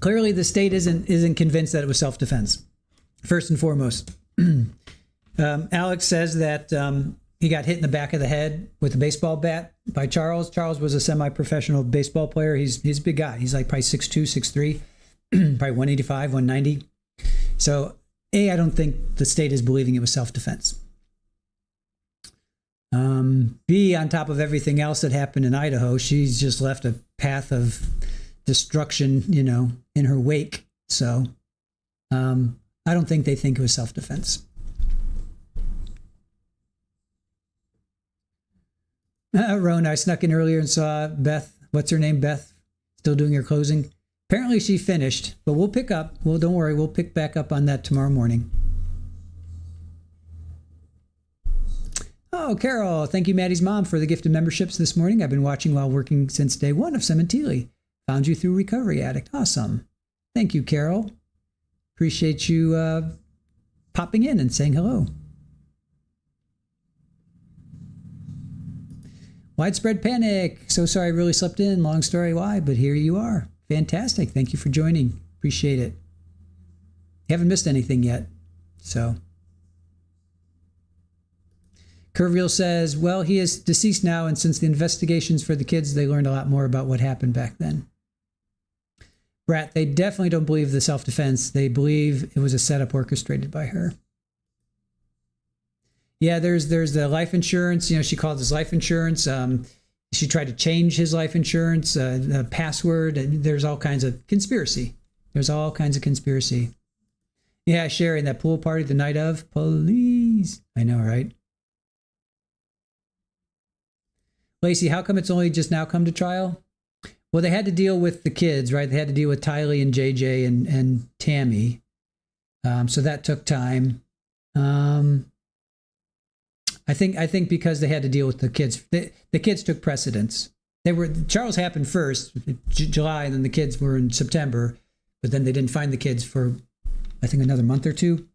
Clearly, the state isn't convinced that it was self-defense. First and foremost, Alex says that he got hit in the back of the head with a baseball bat by Charles. Charles was a semi-professional baseball player. He's a big guy. He's like probably 6'2", 6'3", probably 185, 190. So, I don't think the state is believing it was self-defense. B, on top of everything else that happened in Idaho, she's just left a path of destruction, in her wake. So, I don't think they think it was self-defense. Roan, I snuck in earlier and saw Beth, what's her name? Beth still doing her closing. Apparently she finished, but we'll pick up. Well, don't worry, we'll pick back up on that tomorrow morning. Oh, Carol, thank you, Maddie's mom, for the gift of memberships this morning. I've been watching while working since day one of Sim and Tylee. Found you through Recovery Addict. Awesome. Thank you, Carol. Appreciate you popping in and saying hello. Widespread panic. So sorry I really slept in. Long story why, but here you are. Fantastic. Thank you for joining. Appreciate it. Haven't missed anything yet. So. Curveel says, well, he is deceased now, and since the investigations for the kids, they learned a lot more about what happened back then. Brat, they definitely don't believe the self-defense. They believe it was a setup orchestrated by her. Yeah, there's the life insurance. You know, she called his life insurance. She tried to change his life insurance, the password. And there's all kinds of conspiracy. There's all kinds of conspiracy. Yeah, Sherry, in that pool party the night of, police. I know, right? Lacey, how come it's only just now come to trial? Well, they had to deal with the kids, right? They had to deal with Tylee and JJ and Tammy. So that took time. I think because they had to deal with the kids, the kids took precedence. Charles happened first, July, and then the kids were in September, but then they didn't find the kids for, I think, another month or two.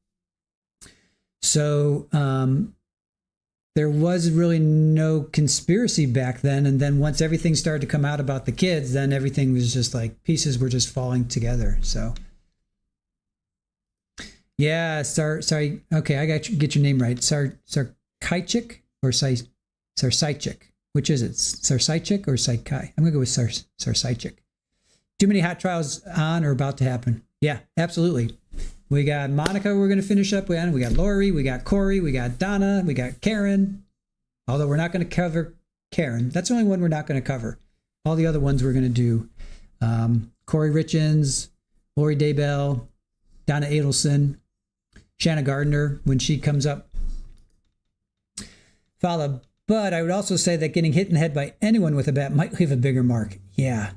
So there was really no conspiracy back then. And then once everything started to come out about the kids, then everything was just like pieces were just falling together. So yeah, sorry. Okay, I got get your name right. Sarkaichik or Sarsychik? Which is it? Sarsychik or Psychi? I'm gonna go with Sarsychik. Too many hot trials on or about to happen. Yeah, absolutely. We got Monica we're going to finish up with. We got Lori, we got Corey, we got Donna, we got Karen. Although we're not going to cover Karen. That's the only one we're not going to cover. All the other ones we're going to do. Corey Richens, Lori Daybell, Donna Adelson, Shanna Gardner when she comes up. Follow. But I would also say that getting hit in the head by anyone with a bat might leave a bigger mark. Yeah.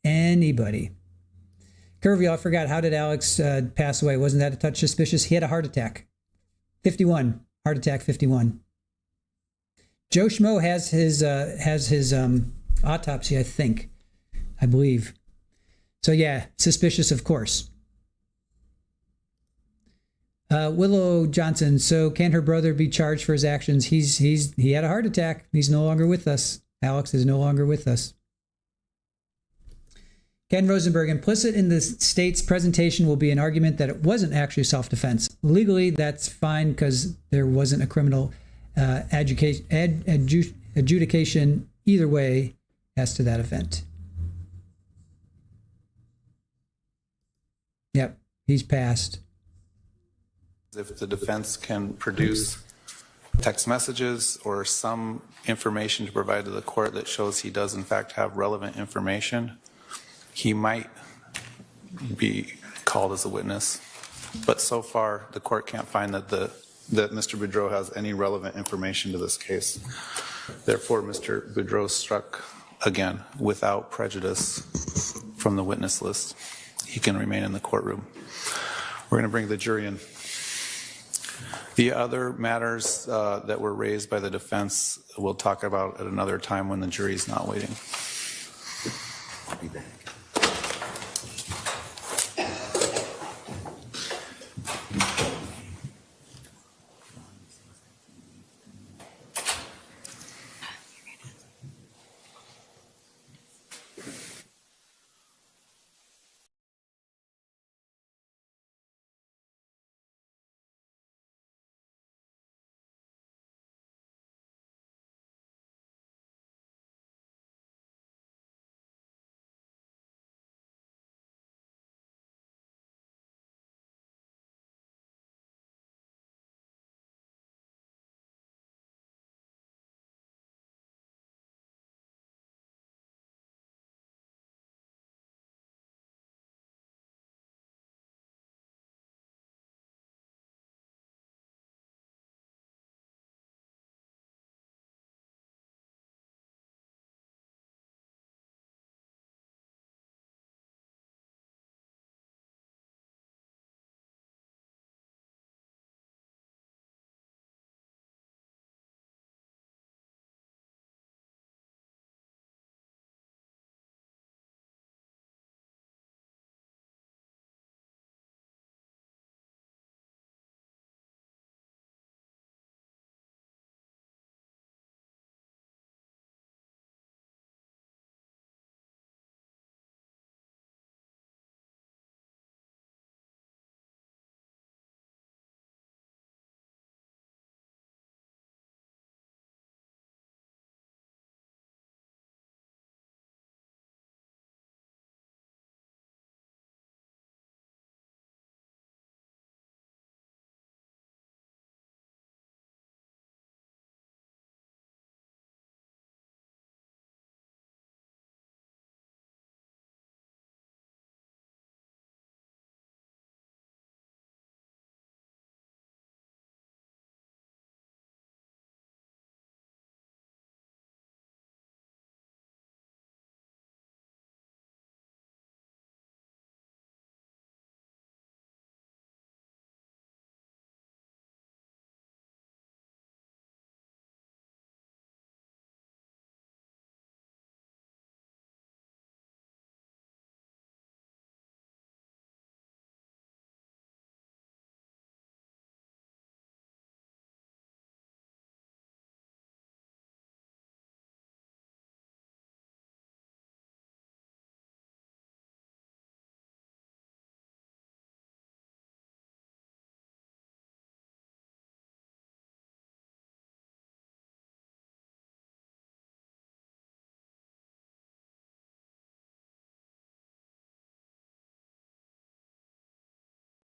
Anybody. Curvy, I forgot. How did Alex pass away? Wasn't that a touch suspicious? He had a heart attack. 51. Heart attack 51. Joe Schmo has his autopsy, I believe. So yeah, suspicious, of course. Willow Johnson. So can her brother be charged for his actions? He had a heart attack. He's no longer with us. Alex is no longer with us. Ken Rosenberg, implicit in the state's presentation will be an argument that it wasn't actually self-defense. Legally, that's fine because there wasn't a criminal adjudication either way as to that event. Yep, he's passed. If the defense can produce text messages or some information to provide to the court that shows he does in fact have relevant information, he might be called as a witness. But so far, the court can't find that Mr. Boudreau has any relevant information to this case. Therefore, Mr. Boudreau struck again without prejudice from the witness list. He can remain in the courtroom. We're going to bring the jury in. The other matters that were raised by the defense we'll talk about at another time when the jury's not waiting. I'll be back.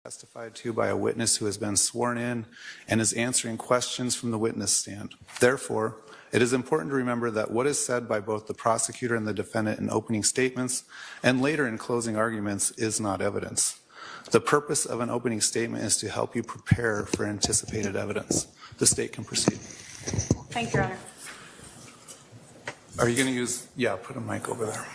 testified to by a witness who has been sworn in and is answering questions from the witness stand. Therefore, it is important to remember that what is said by both the prosecutor and the defendant in opening statements and later in closing arguments is not evidence. The purpose of an opening statement is to help you prepare for anticipated evidence. The state can proceed. Thank you, Your Honor. Are you going to use, yeah, put a mic over there.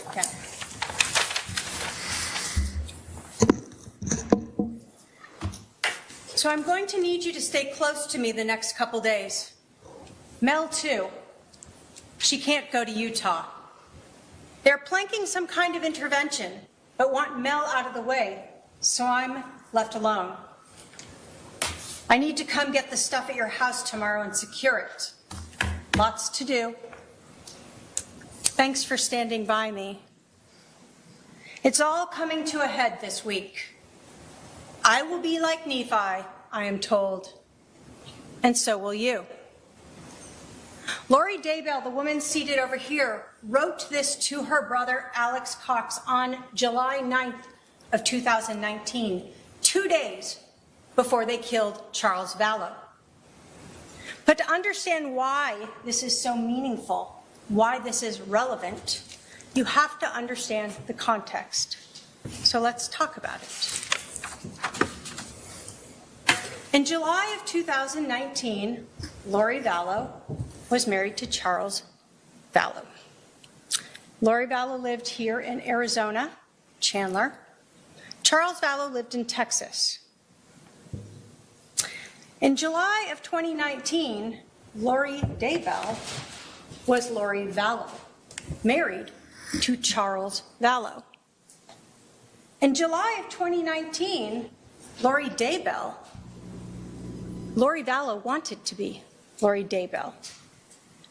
Okay. So I'm going to need you to stay close to me the next couple days. Mel, too. She can't go to Utah. They're planking some kind of intervention, but want Mel out of the way, so I'm left alone. I need to come get the stuff at your house tomorrow and secure it. Lots to do. Thanks for standing by me. It's all coming to a head this week. I will be like Nephi, I am told, and so will you. Lori Daybell, the woman seated over here, wrote this to her brother Alex Cox on July 9th of 2019, 2 days before they killed Charles Vallow. But to understand why this is so meaningful, why this is relevant, you have to understand the context. So let's talk about it. In July of 2019, Lori Vallow was married to Charles Vallow. Lori Vallow lived here in Arizona, Chandler. Charles Vallow lived in Texas. In July of 2019, Lori Daybell was Lori Vallow, married to Charles Vallow. In July of 2019, Lori Vallow wanted to be Lori Daybell,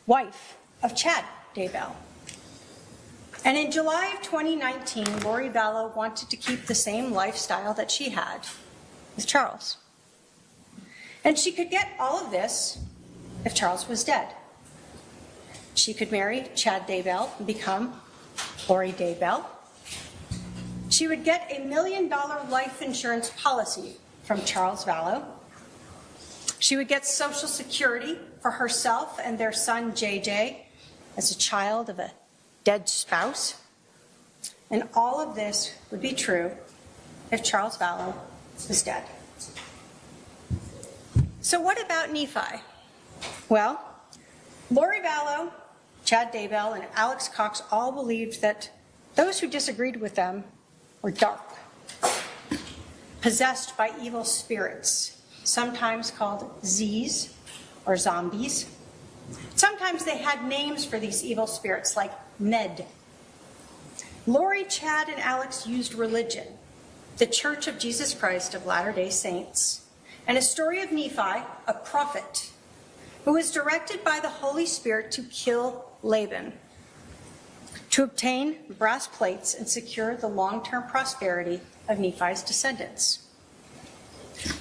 wife of Chad Daybell. And in July of 2019, Lori Vallow wanted to keep the same lifestyle that she had with Charles. And she could get all of this if Charles was dead. She could marry Chad Daybell and become Lori Daybell. She would get a $1 million life insurance policy from Charles Vallow. She would get Social Security for herself and their son, JJ, as a child of a dead spouse. And all of this would be true if Charles Vallow was dead. So what about Nephi? Well, Lori Vallow, Chad Daybell, and Alex Cox all believed that those who disagreed with them were dark, possessed by evil spirits, sometimes called Z's or zombies. Sometimes they had names for these evil spirits like Ned. Lori, Chad, and Alex used religion, the Church of Jesus Christ of Latter-day Saints, and a story of Nephi, a prophet, who was directed by the Holy Spirit to kill Laban, to obtain brass plates and secure the long-term prosperity of Nephi's descendants.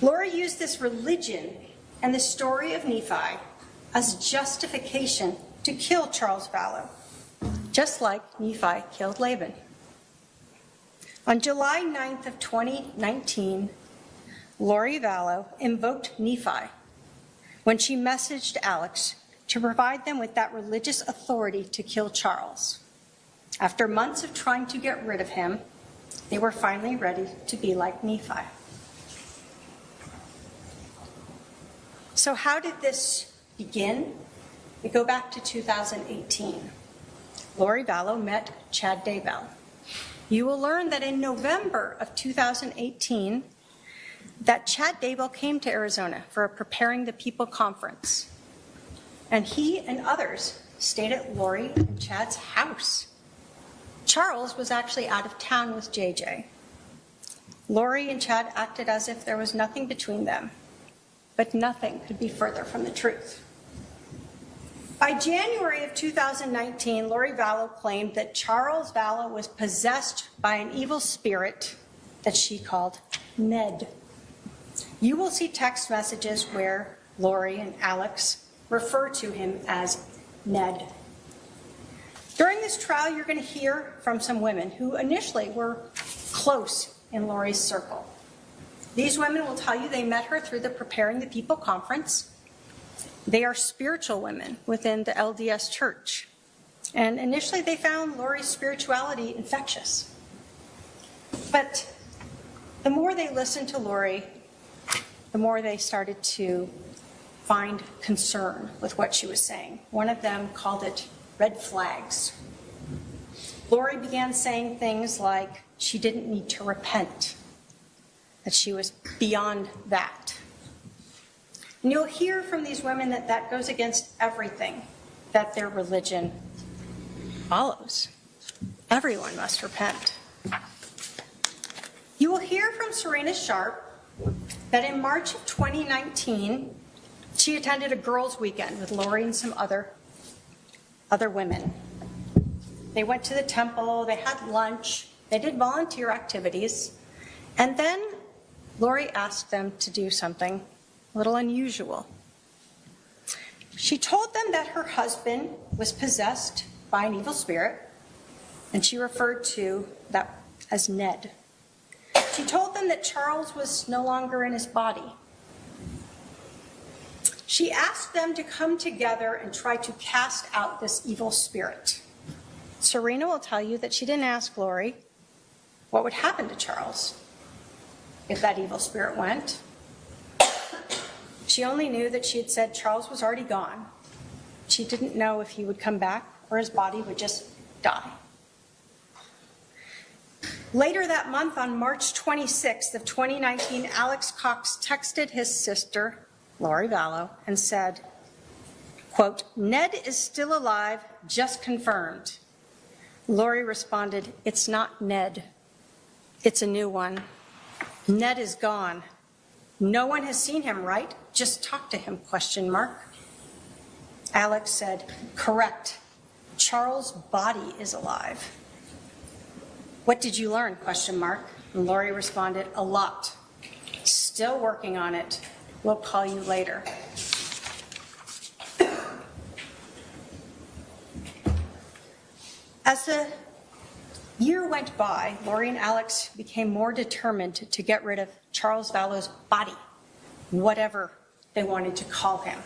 Lori used this religion and the story of Nephi as justification to kill Charles Vallow, just like Nephi killed Laban. On July 9th of 2019, Lori Vallow invoked Nephi when she messaged Alex to provide them with that religious authority to kill Charles. After months of trying to get rid of him, they were finally ready to be like Nephi. So how did this begin? We go back to 2018. Lori Vallow met Chad Daybell. You will learn that in November of 2018, that Chad Daybell came to Arizona for a Preparing the People conference. And he and others stayed at Lori and Chad's house. Charles was actually out of town with JJ. Lori and Chad acted as if there was nothing between them, but nothing could be further from the truth. By January of 2019, Lori Vallow claimed that Charles Vallow was possessed by an evil spirit that she called Ned. You will see text messages where Lori and Alex refer to him as Ned. During this trial, you're going to hear from some women who initially were close in Lori's circle. These women will tell you they met her through the Preparing the People conference. They are spiritual women within the LDS Church. And initially they found Lori's spirituality infectious. But the more they listened to Lori, the more they started to find concern with what she was saying. One of them called it red flags. Lori began saying things like she didn't need to repent, that she was beyond that. And you'll hear from these women that that goes against everything that their religion follows. Everyone must repent. You will hear from Serena Sharp that in March of 2019, she attended a girls' weekend with Lori and some other women. They went to the temple, they had lunch, they did volunteer activities, and then Lori asked them to do something a little unusual. She told them that her husband was possessed by an evil spirit, and she referred to that as Ned. She told them that Charles was no longer in his body. She asked them to come together and try to cast out this evil spirit. Serena will tell you that she didn't ask Lori what would happen to Charles if that evil spirit went. She only knew that she had said Charles was already gone. She didn't know if he would come back or his body would just die. Later that month, on March 26th of 2019, Alex Cox texted his sister, Lori Vallow, and said, quote, "Ned is still alive, just confirmed." Lori responded, "It's not Ned. It's a new one. Ned is gone. No one has seen him, right? Just talk to him, question mark." Alex said, "Correct. Charles' body is alive." "What did you learn, question mark?" And Lori responded, "A lot. Still working on it. We'll call you later." As the year went by, Lori and Alex became more determined to get rid of Charles Vallow's body, whatever they wanted to call him.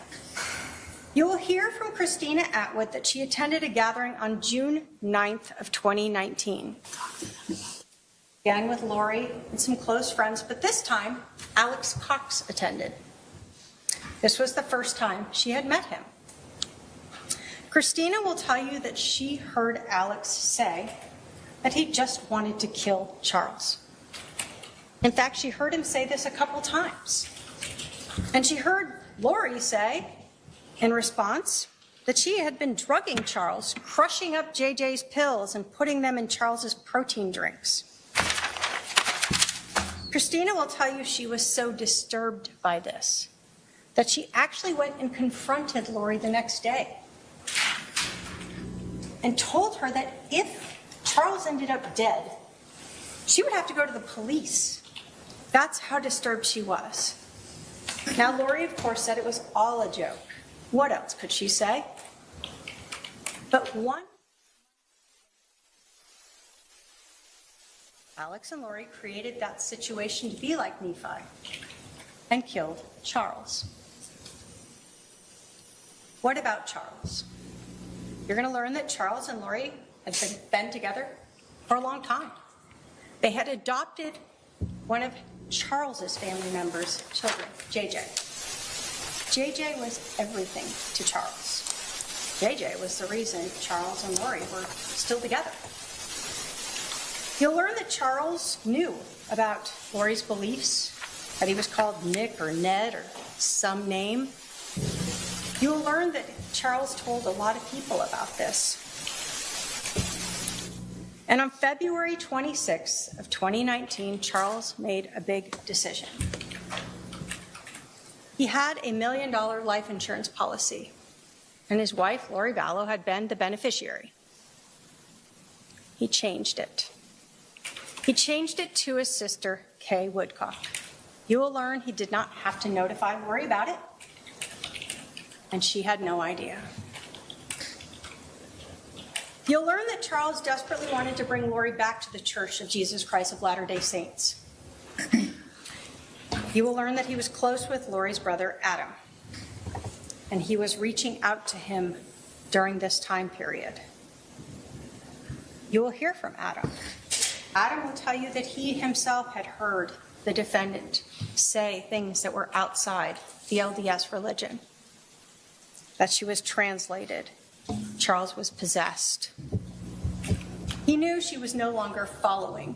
You will hear from Christina Atwood that she attended a gathering on June 9th of 2019. Again with Lori and some close friends, but this time Alex Cox attended. This was the first time she had met him. Christina will tell you that she heard Alex say that he just wanted to kill Charles. In fact, she heard him say this a couple times. And she heard Lori say, in response, that she had been drugging Charles, crushing up JJ's pills and putting them in Charles's protein drinks. Christina will tell you she was so disturbed by this that she actually went and confronted Lori the next day and told her that if Charles ended up dead, she would have to go to the police. That's how disturbed she was. Now, Lori, of course, said it was all a joke. What else could she say? But one, Alex and Lori created that situation to be like Nephi and killed Charles. What about Charles? You're going to learn that Charles and Lori had been together for a long time. They had adopted one of Charles's family members' children, JJ. JJ was everything to Charles. JJ was the reason Charles and Lori were still together. You'll learn that Charles knew about Lori's beliefs, that he was called Nick or Ned or some name. You'll learn that Charles told a lot of people about this. And on February 26th of 2019, Charles made a big decision. He had $1 million life insurance policy, and his wife, Lori Vallow, had been the beneficiary. He changed it. He changed it to his sister, Kay Woodcock. You will learn he did not have to notify Lori about it, and she had no idea. You'll learn that Charles desperately wanted to bring Lori back to the Church of Jesus Christ of Latter-day Saints. You will learn that he was close with Lori's brother, Adam, and he was reaching out to him during this time period. You will hear from Adam. Adam will tell you that he himself had heard the defendant say things that were outside the LDS religion, that she was translated. Charles was possessed. He knew she was no longer following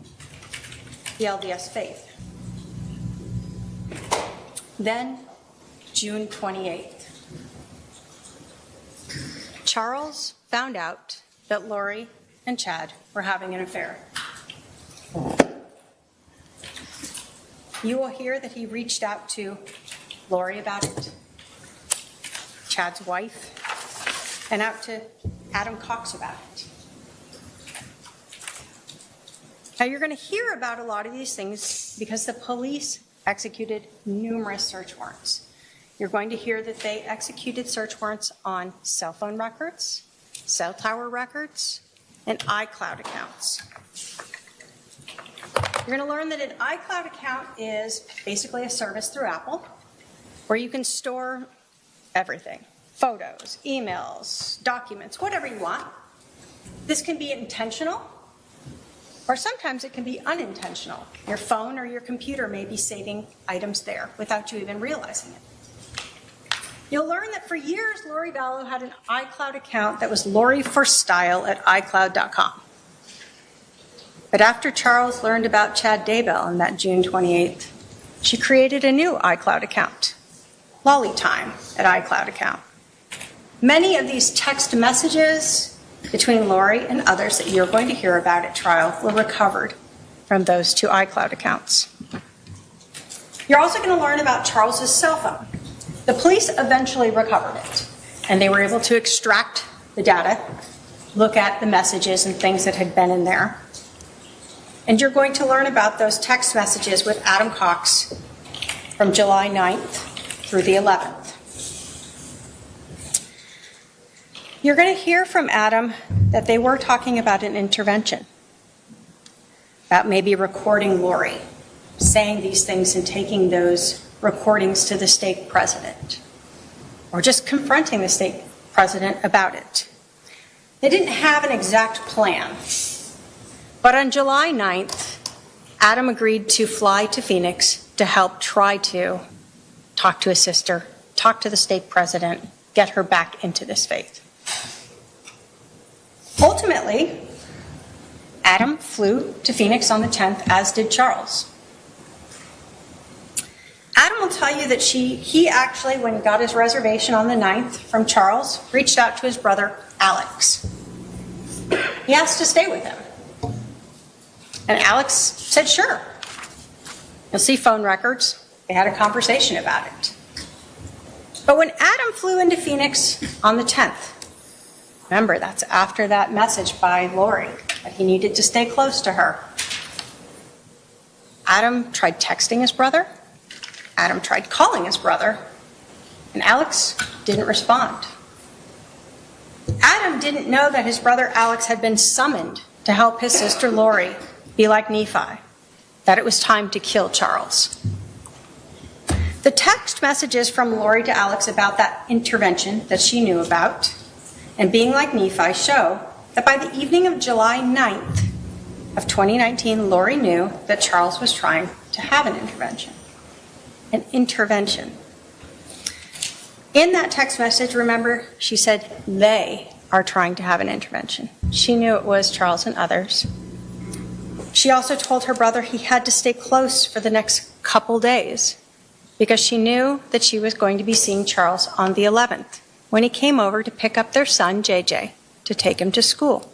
the LDS faith. Then, June 28th, Charles found out that Lori and Chad were having an affair. You will hear that he reached out to Lori about it, Chad's wife, and out to Adam Cox about it. Now, you're going to hear about a lot of these things because the police executed numerous search warrants. You're going to hear that they executed search warrants on cell phone records, cell tower records, and iCloud accounts. You're going to learn that an iCloud account is basically a service through Apple where you can store everything. Photos, emails, documents, whatever you want. This can be intentional, or sometimes it can be unintentional. Your phone or your computer may be saving items there without you even realizing it. You'll learn that for years, Lori Vallow had an iCloud account that was loriforstyle@icloud.com. But after Charles learned about Chad Daybell on that June 28th, she created a new iCloud account, lollytime@icloud account. Many of these text messages between Lori and others that you're going to hear about at trial were recovered from those two iCloud accounts. You're also going to learn about Charles's cell phone. The police eventually recovered it, and they were able to extract the data, look at the messages and things that had been in there. And you're going to learn about those text messages with Adam Cox from July 9th through the 11th. You're going to hear from Adam that they were talking about an intervention, about maybe recording Lori, saying these things and taking those recordings to the stake president, or just confronting the stake president about it. They didn't have an exact plan, but on July 9th, Adam agreed to fly to Phoenix to help try to talk to his sister, talk to the stake president, get her back into this faith. Ultimately, Adam flew to Phoenix on the 10th, as did Charles. Adam will tell you that he actually, when he got his reservation on the 9th from Charles, reached out to his brother, Alex. He asked to stay with him. And Alex said, sure. You'll see phone records. They had a conversation about it. But when Adam flew into Phoenix on the 10th, remember, that's after that message by Lori that he needed to stay close to her. Adam tried texting his brother. Adam tried calling his brother. And Alex didn't respond. Adam didn't know that his brother Alex had been summoned to help his sister Lori be like Nephi, that it was time to kill Charles. The text messages from Lori to Alex about that intervention that she knew about and being like Nephi show that by the evening of July 9th of 2019, Lori knew that Charles was trying to have an intervention. An intervention. In that text message, remember, she said they are trying to have an intervention. She knew it was Charles and others. She also told her brother he had to stay close for the next couple days because she knew that she was going to be seeing Charles on the 11th when he came over to pick up their son, JJ, to take him to school.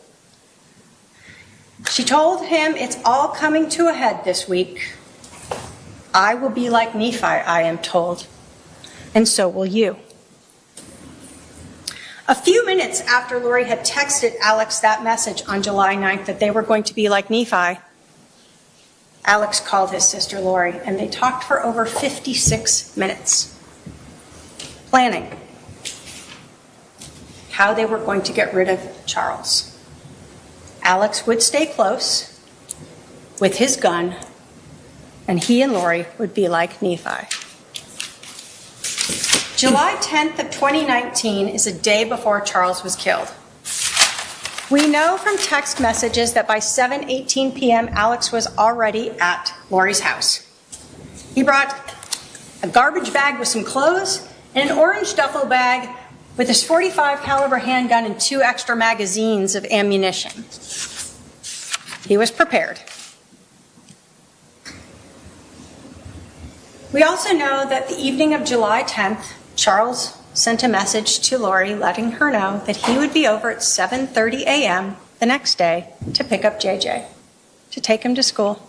She told him, it's all coming to a head this week. I will be like Nephi, I am told, and so will you. A few minutes after Lori had texted Alex that message on July 9th that they were going to be like Nephi, Alex called his sister Lori, and they talked for over 56 minutes, planning how they were going to get rid of Charles. Alex would stay close with his gun, and he and Lori would be like Nephi. July 10th of 2019 is a day before Charles was killed. We know from text messages that by 7:18 p.m., Alex was already at Lori's house. He brought a garbage bag with some clothes and an orange duffel bag with his .45 caliber handgun and 2 extra magazines of ammunition. He was prepared. We also know that the evening of July 10th, Charles sent a message to Lori letting her know that he would be over at 7:30 a.m. the next day to pick up JJ, to take him to school.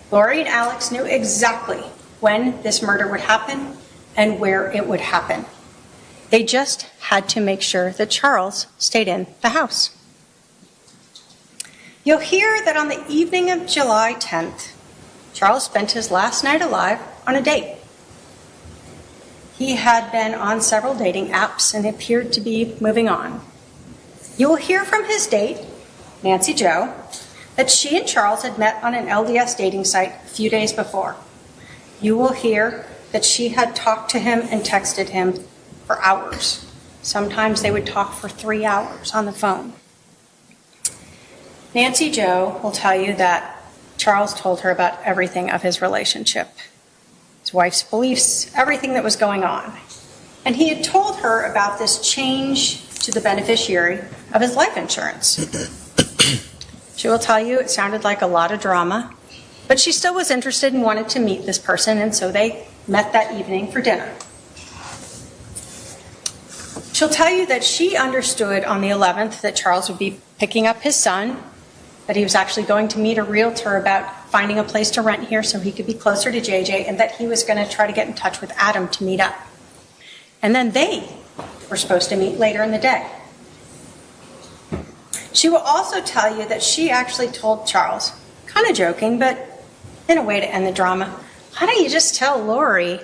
Lori and Alex knew exactly when this murder would happen and where it would happen. They just had to make sure that Charles stayed in the house. You'll hear that on the evening of July 10th, Charles spent his last night alive on a date. He had been on several dating apps and appeared to be moving on. You will hear from his date, Nancy Jo, that she and Charles had met on an LDS dating site a few days before. You will hear that she had talked to him and texted him for hours. Sometimes they would talk for 3 hours on the phone. Nancy Jo will tell you that Charles told her about everything of his relationship, his wife's beliefs, everything that was going on. And he had told her about this change to the beneficiary of his life insurance. She will tell you it sounded like a lot of drama, but she still was interested and wanted to meet this person, and so they met that evening for dinner. She'll tell you that she understood on the 11th that Charles would be picking up his son, that he was actually going to meet a realtor about finding a place to rent here so he could be closer to JJ, and that he was going to try to get in touch with Adam to meet up. And then they were supposed to meet later in the day. She will also tell you that she actually told Charles, kind of joking, but in a way to end the drama, why don't you just tell Lori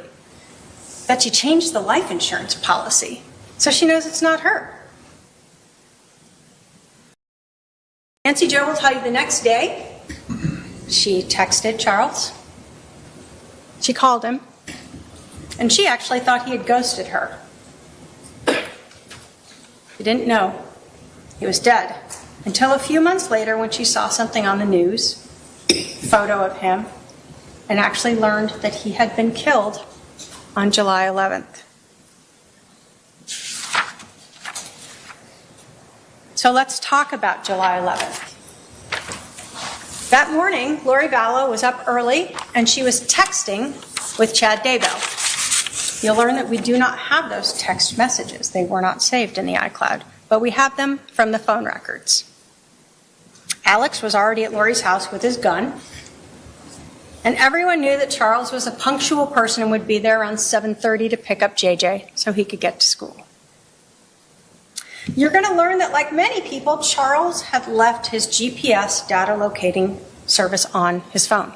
that you changed the life insurance policy so she knows it's not her? Nancy Jo will tell you the next day, she texted Charles, she called him, and she actually thought he had ghosted her. She didn't know he was dead until a few months later when she saw something on the news, photo of him, and actually learned that he had been killed on July 11th. So let's talk about July 11th. That morning, Lori Vallow was up early and she was texting with Chad Daybell. You'll learn that we do not have those text messages. They were not saved in the iCloud, but we have them from the phone records. Alex was already at Lori's house with his gun, and everyone knew that Charles was a punctual person and would be there around 7:30 to pick up JJ so he could get to school. You're going to learn that, like many people, Charles had left his GPS data locating service on his phone.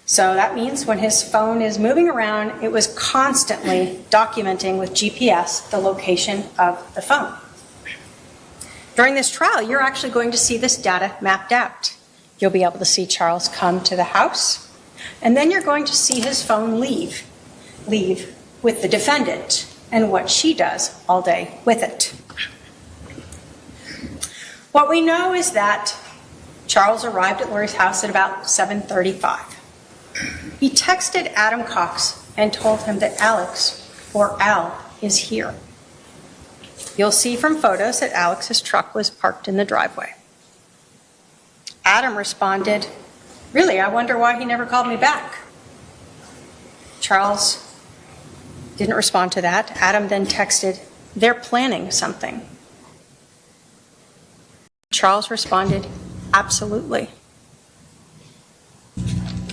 So that means when his phone is moving around, it was constantly documenting with GPS the location of the phone. During this trial, you're actually going to see this data mapped out. You'll be able to see Charles come to the house, and then you're going to see his phone leave with the defendant and what she does all day with it. What we know is that Charles arrived at Lori's house at about 7:35. He texted Adam Cox and told him that Alex, or Al, is here. You'll see from photos that Alex's truck was parked in the driveway. Adam responded, "Really, I wonder why he never called me back." Charles didn't respond to that. Adam then texted, "They're planning something." Charles responded, "Absolutely."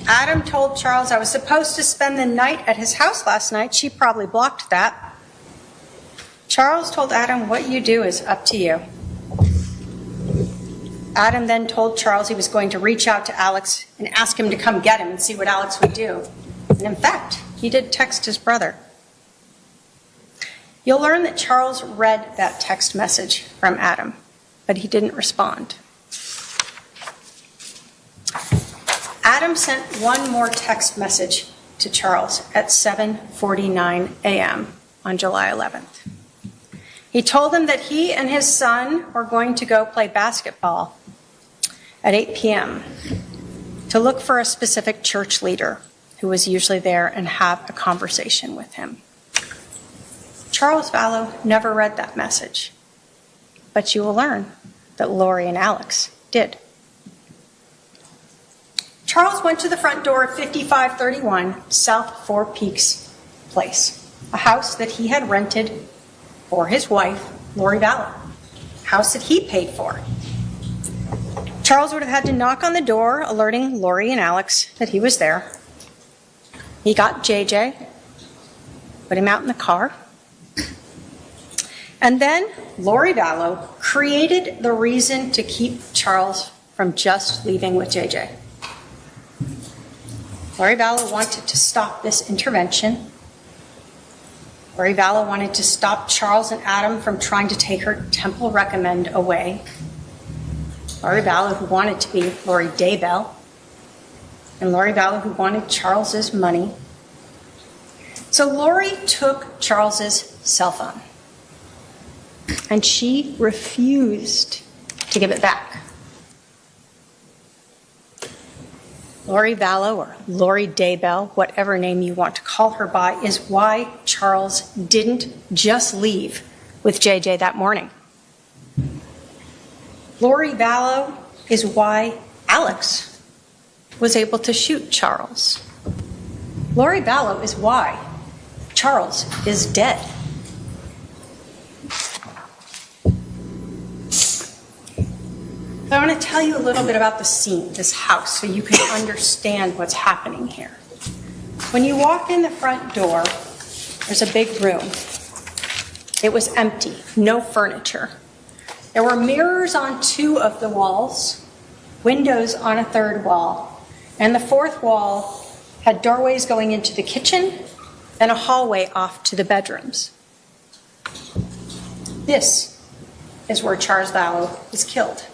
Adam told Charles, "I was supposed to spend the night at his house last night. She probably blocked that." Charles told Adam, "What you do is up to you." Adam then told Charles he was going to reach out to Alex and ask him to come get him and see what Alex would do. And in fact, he did text his brother. You'll learn that Charles read that text message from Adam, but he didn't respond. Adam sent one more text message to Charles at 7:49 a.m. on July 11th. He told him that he and his son were going to go play basketball at 8 p.m. to look for a specific church leader who was usually there and have a conversation with him. Charles Vallow never read that message, but you will learn that Lori and Alex did. Charles went to the front door of 5531 South Four Peaks Place, a house that he had rented for his wife, Lori Vallow, a house that he paid for. Charles would have had to knock on the door, alerting Lori and Alex that he was there. He got JJ, put him out in the car, and then Lori Vallow created the reason to keep Charles from just leaving with JJ. Lori Vallow wanted to stop this intervention. Lori Vallow wanted to stop Charles and Adam from trying to take her temple recommend away. Lori Vallow, who wanted to be Lori Daybell, and Lori Vallow, who wanted Charles's money. So Lori took Charles's cell phone, and she refused to give it back. Lori Vallow, or Lori Daybell, whatever name you want to call her by, is why Charles didn't just leave with JJ that morning. Lori Vallow is why Alex was able to shoot Charles. Lori Vallow is why Charles is dead. I want to tell you a little bit about the scene, this house, so you can understand what's happening here. When you walk in the front door, there's a big room. It was empty, no furniture. There were mirrors on 2 of the walls, windows on a 3rd wall, and the 4th wall had doorways going into the kitchen and a hallway off to the bedrooms. This is where Charles Vallow was killed.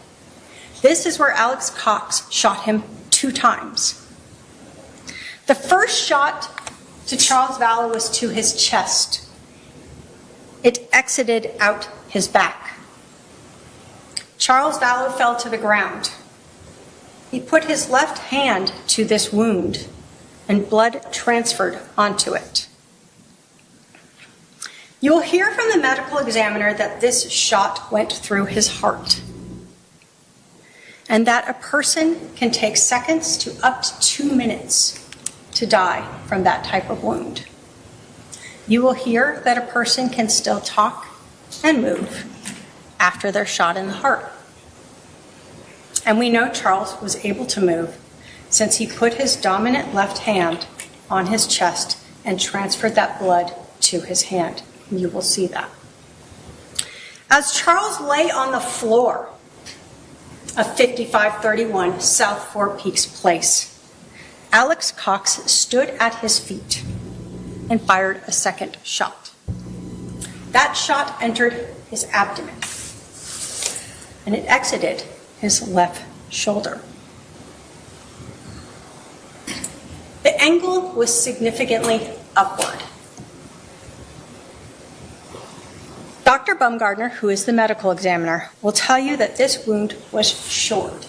This is where Alex Cox shot him 2 times. The first shot to Charles Vallow was to his chest. It exited out his back. Charles Vallow fell to the ground. He put his left hand to this wound, and blood transferred onto it. You will hear from the medical examiner that this shot went through his heart, and that a person can take seconds to up to 2 minutes to die from that type of wound. You will hear that a person can still talk and move after they're shot in the heart. And we know Charles was able to move since he put his dominant left hand on his chest and transferred that blood to his hand. You will see that. As Charles lay on the floor of 5531 South Four Peaks Place, Alex Cox stood at his feet and fired a second shot. That shot entered his abdomen, and it exited his left shoulder. The angle was significantly upward. Dr. Baumgartner, who is the medical examiner, will tell you that this wound was shored.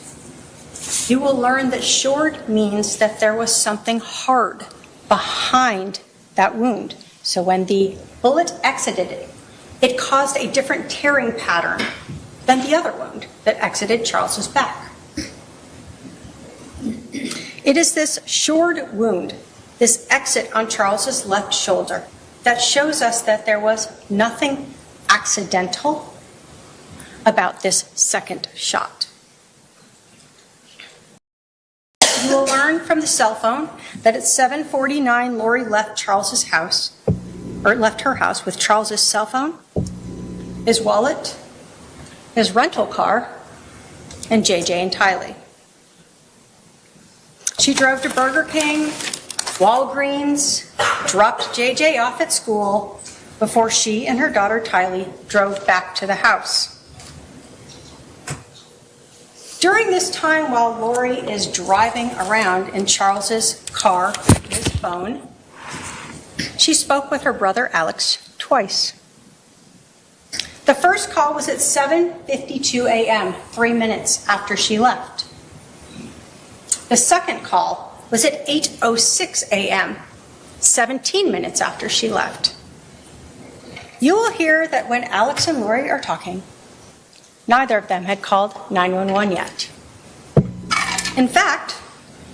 You will learn that shored means that there was something hard behind that wound. So when the bullet exited it, it caused a different tearing pattern than the other wound that exited Charles's back. It is this shored wound, this exit on Charles's left shoulder, that shows us that there was nothing accidental about this second shot. You will learn from the cell phone that at 7:49, Lori left Charles's house, or left her house with Charles's cell phone, his wallet, his rental car, and JJ and Tylee. She drove to Burger King, Walgreens, dropped JJ off at school before she and her daughter Tylee drove back to the house. During this time, while Lori is driving around in Charles's car with his phone, she spoke with her brother Alex twice. The first call was at 7:52 a.m., 3 minutes after she left. The second call was at 8:06 a.m., 17 minutes after she left. You will hear that when Alex and Lori are talking, neither of them had called 911 yet. In fact,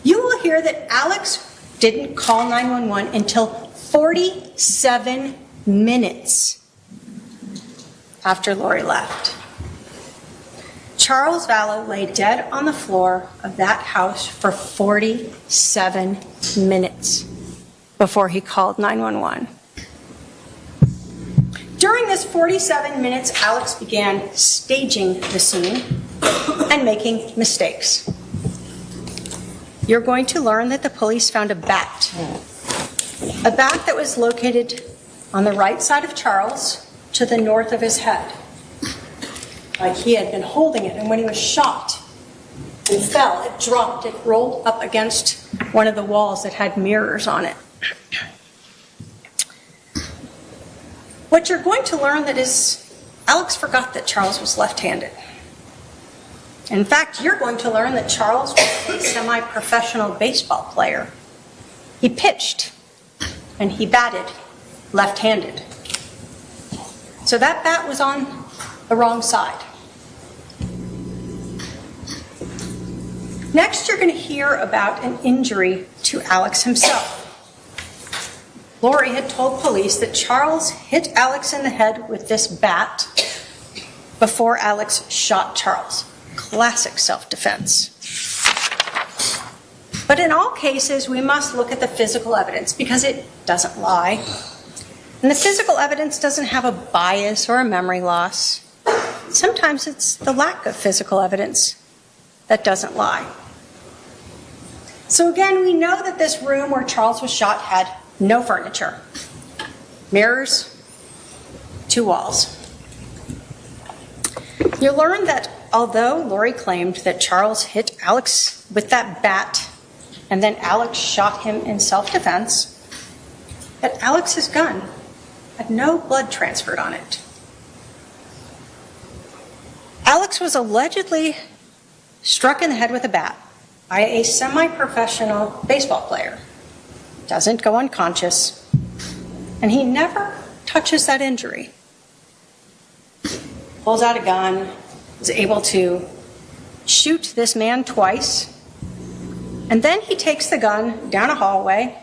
you will hear that Alex didn't call 911 until 47 minutes after Lori left. Charles Vallow lay dead on the floor of that house for 47 minutes before he called 911. During this 47 minutes, Alex began staging the scene and making mistakes. You're going to learn that the police found a bat that was located on the right side of Charles to the north of his head. Like he had been holding it, and when he was shot and fell, it dropped, it rolled up against one of the walls that had mirrors on it. What you're going to learn that is, Alex forgot that Charles was left-handed. In fact, you're going to learn that Charles was a semi-professional baseball player. He pitched and he batted left-handed. So that bat was on the wrong side. Next, you're going to hear about an injury to Alex himself. Lori had told police that Charles hit Alex in the head with this bat before Alex shot Charles. Classic self-defense. But in all cases, we must look at the physical evidence because it doesn't lie. And the physical evidence doesn't have a bias or a memory loss. Sometimes it's the lack of physical evidence that doesn't lie. So again, we know that this room where Charles was shot had no furniture, mirrors, 2 walls. You'll learn that although Lori claimed that Charles hit Alex with that bat and then Alex shot him in self-defense, that Alex's gun had no blood transferred on it. Alex was allegedly struck in the head with a bat by a semi-professional baseball player. Doesn't go unconscious, and he never touches that injury. Pulls out a gun, is able to shoot this man twice, and then he takes the gun down a hallway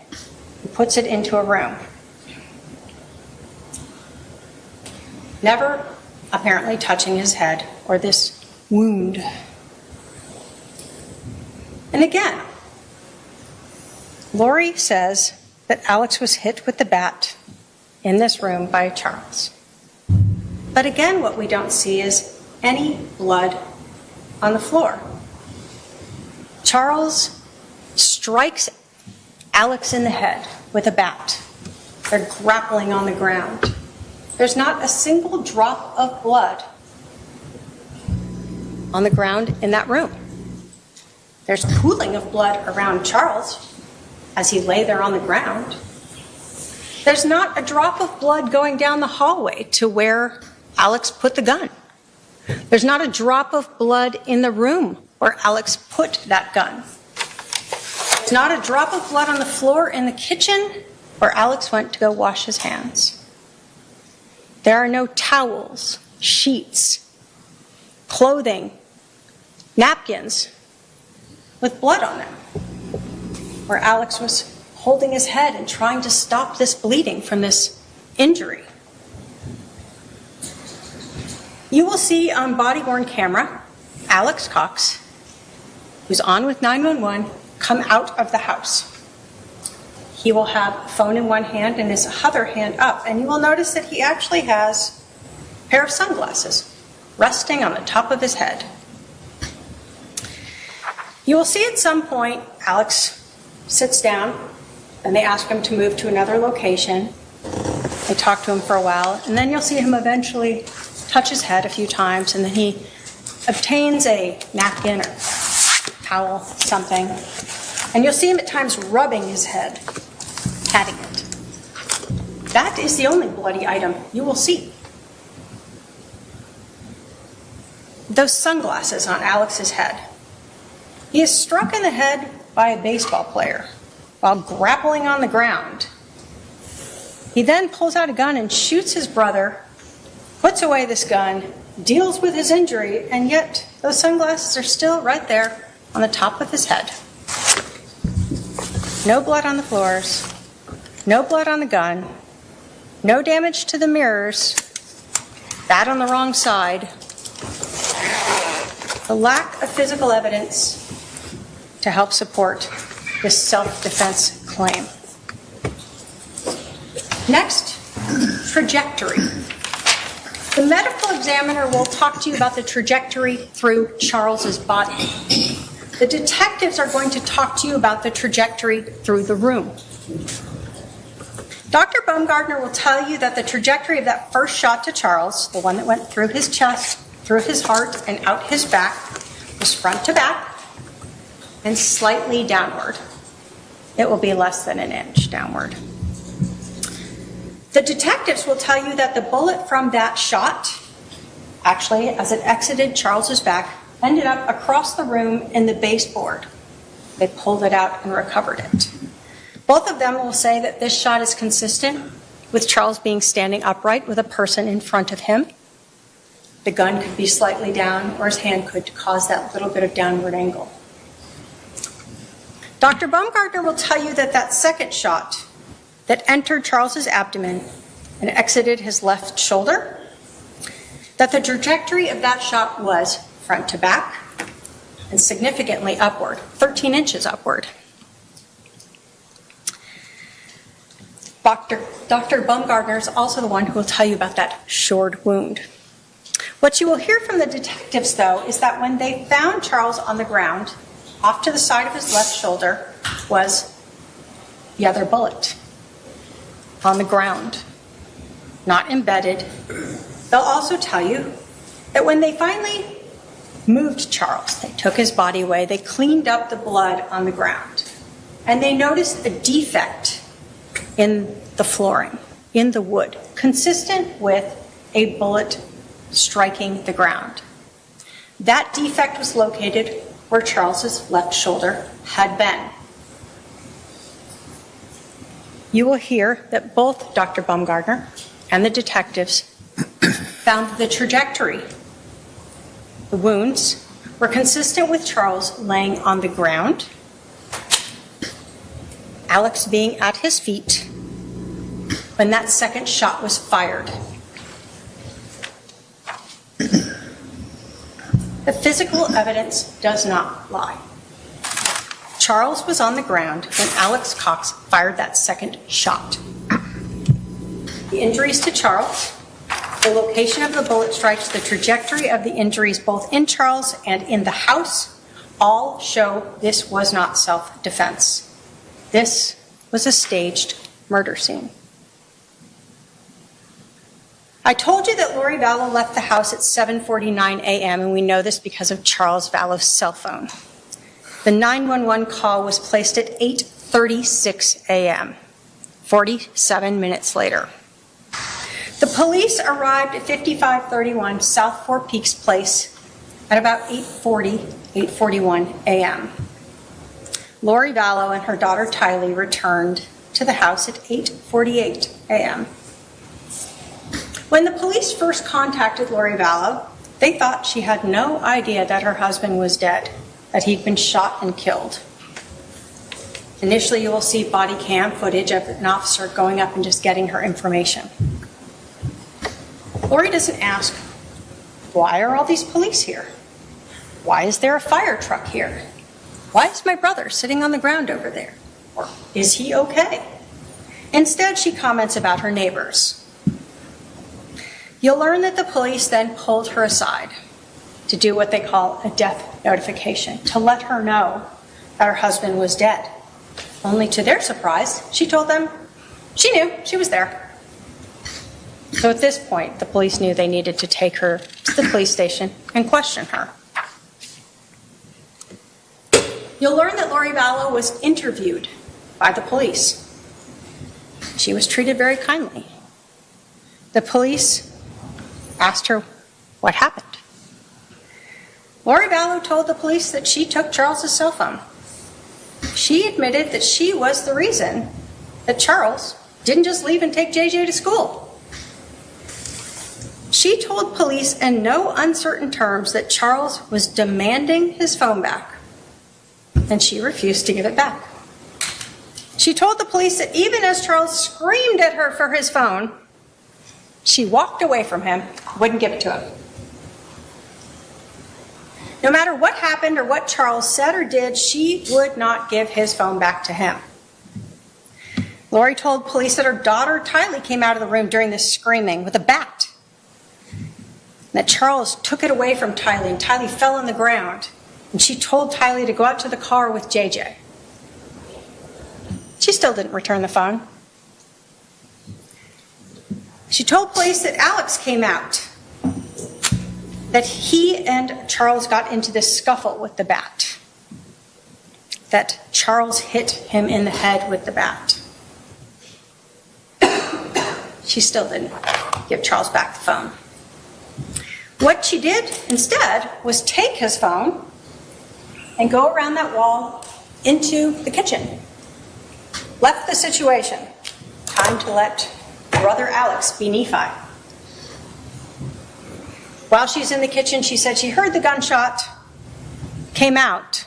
and puts it into a room. Never apparently touching his head or this wound. And again, Lori says that Alex was hit with the bat in this room by Charles. But again, what we don't see is any blood on the floor. Charles strikes Alex in the head with a bat. They're grappling on the ground. There's not a single drop of blood on the ground in that room. There's pooling of blood around Charles as he lay there on the ground. There's not a drop of blood going down the hallway to where Alex put the gun. There's not a drop of blood in the room where Alex put that gun. There's not a drop of blood on the floor in the kitchen where Alex went to go wash his hands. There are no towels, sheets, clothing, napkins with blood on them, where Alex was holding his head and trying to stop this bleeding from this injury. You will see on body-worn camera Alex Cox, who's on with 911, come out of the house. He will have a phone in one hand and his other hand up, and you will notice that he actually has a pair of sunglasses resting on the top of his head. You will see at some point Alex sits down and they ask him to move to another location. They talk to him for a while, and then you'll see him eventually touch his head a few times, and then he obtains a napkin or towel, something, and you'll see him at times rubbing his head, patting it. That is the only bloody item you will see. Those sunglasses on Alex's head. He is struck in the head by a baseball player while grappling on the ground. He then pulls out a gun and shoots his brother, puts away this gun, deals with his injury, and yet those sunglasses are still right there on the top of his head. No blood on the floors, no blood on the gun, no damage to the mirrors, that on the wrong side. The lack of physical evidence to help support this self-defense claim. Next, trajectory. The medical examiner will talk to you about the trajectory through Charles's body. The detectives are going to talk to you about the trajectory through the room. Dr. Baumgartner will tell you that the trajectory of that first shot to Charles, the one that went through his chest, through his heart, and out his back, was front to back and slightly downward. It will be less than an inch downward. The detectives will tell you that the bullet from that shot, actually, as it exited Charles's back, ended up across the room in the baseboard. They pulled it out and recovered it. Both of them will say that this shot is consistent with Charles being standing upright with a person in front of him. The gun could be slightly down, or his hand could cause that little bit of downward angle. Dr. Baumgartner will tell you that that second shot that entered Charles's abdomen and exited his left shoulder, that the trajectory of that shot was front to back and significantly upward, 13 inches upward. Dr. Baumgartner is also the one who will tell you about that shored wound. What you will hear from the detectives, though, is that when they found Charles on the ground, off to the side of his left shoulder was the other bullet on the ground, not embedded. They'll also tell you that when they finally moved Charles, they took his body away, they cleaned up the blood on the ground, and they noticed a defect in the flooring, in the wood, consistent with a bullet striking the ground. That defect was located where Charles's left shoulder had been. You will hear that both Dr. Baumgartner and the detectives found the trajectory. The wounds were consistent with Charles laying on the ground, Alex being at his feet when that second shot was fired. The physical evidence does not lie. Charles was on the ground when Alex Cox fired that second shot. The injuries to Charles, the location of the bullet strikes, the trajectory of the injuries both in Charles and in the house, all show this was not self-defense. This was a staged murder scene. I told you that Lori Vallow left the house at 7:49 a.m., and we know this because of Charles Vallow's cell phone. The 911 call was placed at 8:36 a.m., 47 minutes later. The police arrived at 5531 South Four Peaks Place at about 8:41 a.m. Lori Vallow and her daughter Tylee returned to the house at 8:48 a.m. When the police first contacted Lori Vallow, they thought she had no idea that her husband was dead, that he'd been shot and killed. Initially, you will see body cam footage of an officer going up and just getting her information. Lori doesn't ask, why are all these police here? Why is there a fire truck here? Why is my brother sitting on the ground over there? Or is he okay? Instead, she comments about her neighbors. You'll learn that the police then pulled her aside to do what they call a death notification to let her know that her husband was dead. Only to their surprise, she told them she knew she was there. So at this point, the police knew they needed to take her to the police station and question her. You'll learn that Lori Vallow was interviewed by the police. She was treated very kindly. The police asked her what happened. Lori Vallow told the police that she took Charles's cell phone. She admitted that she was the reason that Charles didn't just leave and take JJ to school. She told police in no uncertain terms that Charles was demanding his phone back, and she refused to give it back. She told the police that even as Charles screamed at her for his phone, she walked away from him, wouldn't give it to him. No matter what happened or what Charles said or did, she would not give his phone back to him. Lori told police that her daughter Tylee came out of the room during this screaming with a bat, that Charles took it away from Tylee and Tylee fell on the ground, and she told Tylee to go out to the car with JJ. She still didn't return the phone. She told police that Alex came out, that he and Charles got into this scuffle with the bat, that Charles hit him in the head with the bat. She still didn't give Charles back the phone. What she did instead was take his phone and go around that wall into the kitchen. Left the situation. Time to let brother Alex be Nephi. While she's in the kitchen, she said she heard the gunshot, came out,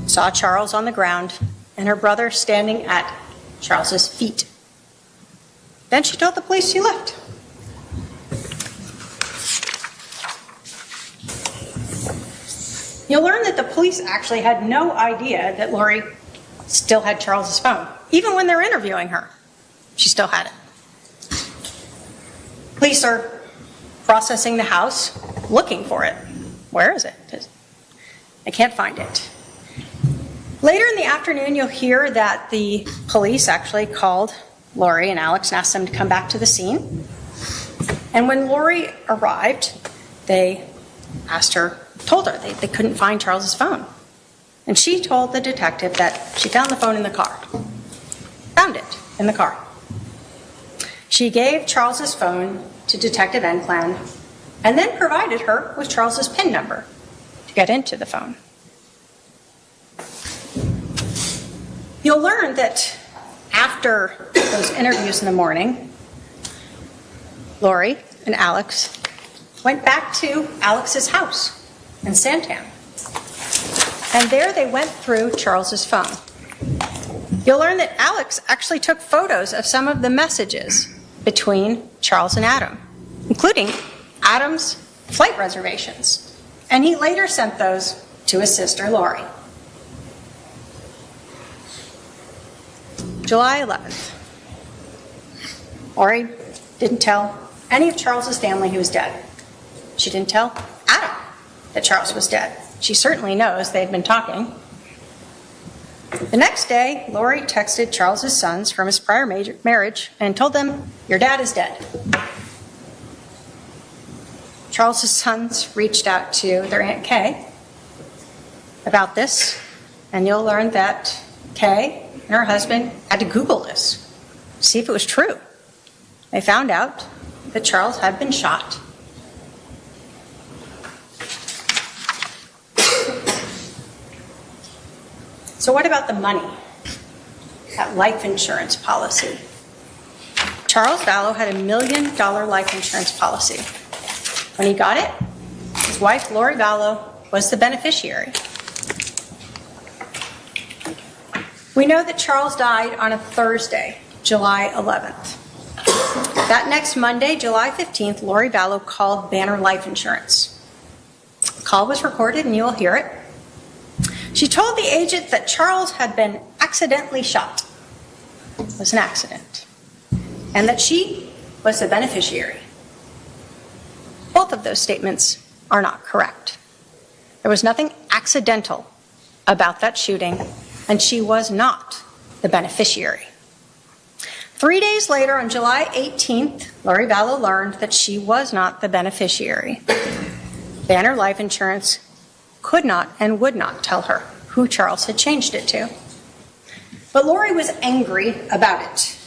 saw Charles on the ground, and her brother standing at Charles's feet. Then she told the police she left. You'll learn that the police actually had no idea that Lori still had Charles's phone. Even when they're interviewing her, she still had it. Police are processing the house, looking for it. Where is it? I can't find it. Later in the afternoon, you'll hear that the police actually called Lori and Alex and asked them to come back to the scene. And when Lori arrived, they told her they couldn't find Charles's phone. And she told the detective that she found the phone in the car. Found it in the car. She gave Charles's phone to Detective Enclan and then provided her with Charles's PIN number to get into the phone. You'll learn that after those interviews in the morning, Lori and Alex went back to Alex's house in Santan. And there they went through Charles's phone. You'll learn that Alex actually took photos of some of the messages between Charles and Adam, including Adam's flight reservations. And he later sent those to his sister, Lori. July 11th. Lori didn't tell any of Charles's family he was dead. She didn't tell Adam that Charles was dead. She certainly knows they'd been talking. The next day, Lori texted Charles's sons from his prior marriage and told them, "Your dad is dead." Charles's sons reached out to their Aunt Kay about this, and you'll learn that Kay and her husband had to Google this, see if it was true. They found out that Charles had been shot. So what about the money? That life insurance policy. Charles Vallow had $1 million life insurance policy. When he got it, his wife, Lori Vallow, was the beneficiary. We know that Charles died on a Thursday, July 11th. That next Monday, July 15th, Lori Vallow called Banner Life Insurance. The call was recorded, and you will hear it. She told the agent that Charles had been accidentally shot. It was an accident. And that she was the beneficiary. Both of those statements are not correct. There was nothing accidental about that shooting, and she was not the beneficiary. 3 days later, on July 18th, Lori Vallow learned that she was not the beneficiary. Banner Life Insurance could not and would not tell her who Charles had changed it to. But Lori was angry about it.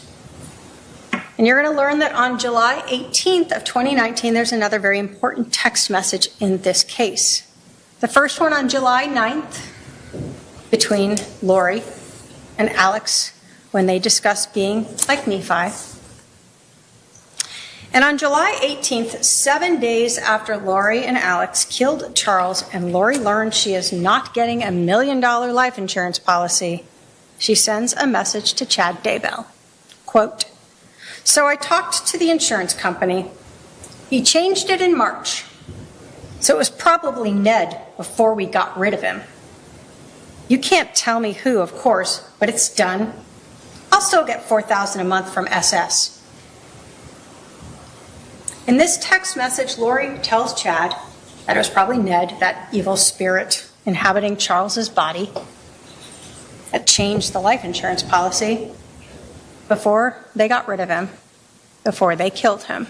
And you're going to learn that on July 18th of 2019, there's another very important text message in this case. The first one on July 9th between Lori and Alex when they discussed being like Nephi. And on July 18th, 7 days after Lori and Alex killed Charles and Lori learned she is not getting $1 million life insurance policy, she sends a message to Chad Daybell. Quote, "So I talked to the insurance company. He changed it in March. So it was probably Ned before we got rid of him. You can't tell me who, of course, but it's done. I'll still get $4,000 a month from SS." In this text message, Lori tells Chad that it was probably Ned, that evil spirit inhabiting Charles's body, that changed the life insurance policy before they got rid of him, before they killed him.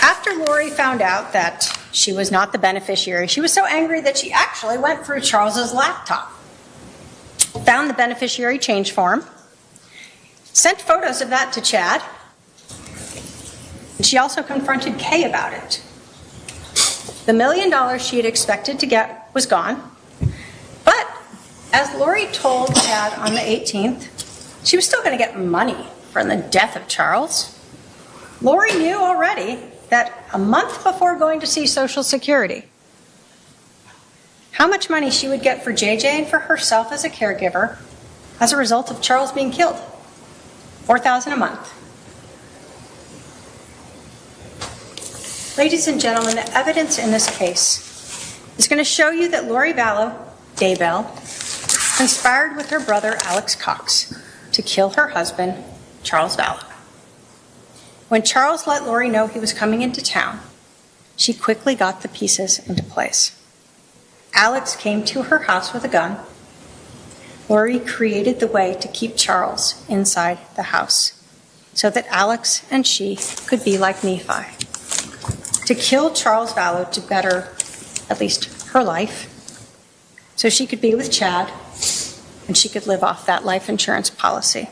After Lori found out that she was not the beneficiary, she was so angry that she actually went through Charles's laptop, found the beneficiary change form, sent photos of that to Chad, and she also confronted Kay about it. The $1 million she had expected to get was gone, but as Lori told Chad on the 18th, she was still going to get money from the death of Charles. Lori knew already that a month before going to see Social Security, how much money she would get for JJ and for herself as a caregiver as a result of Charles being killed. $4,000 a month. Ladies and gentlemen, the evidence in this case is going to show you that Lori Vallow Daybell conspired with her brother Alex Cox to kill her husband, Charles Vallow. When Charles let Lori know he was coming into town, she quickly got the pieces into place. Alex came to her house with a gun. Lori created the way to keep Charles inside the house so that Alex and she could be like Nephi. To kill Charles Vallow to better at least her life so she could be with Chad and she could live off that life insurance policy.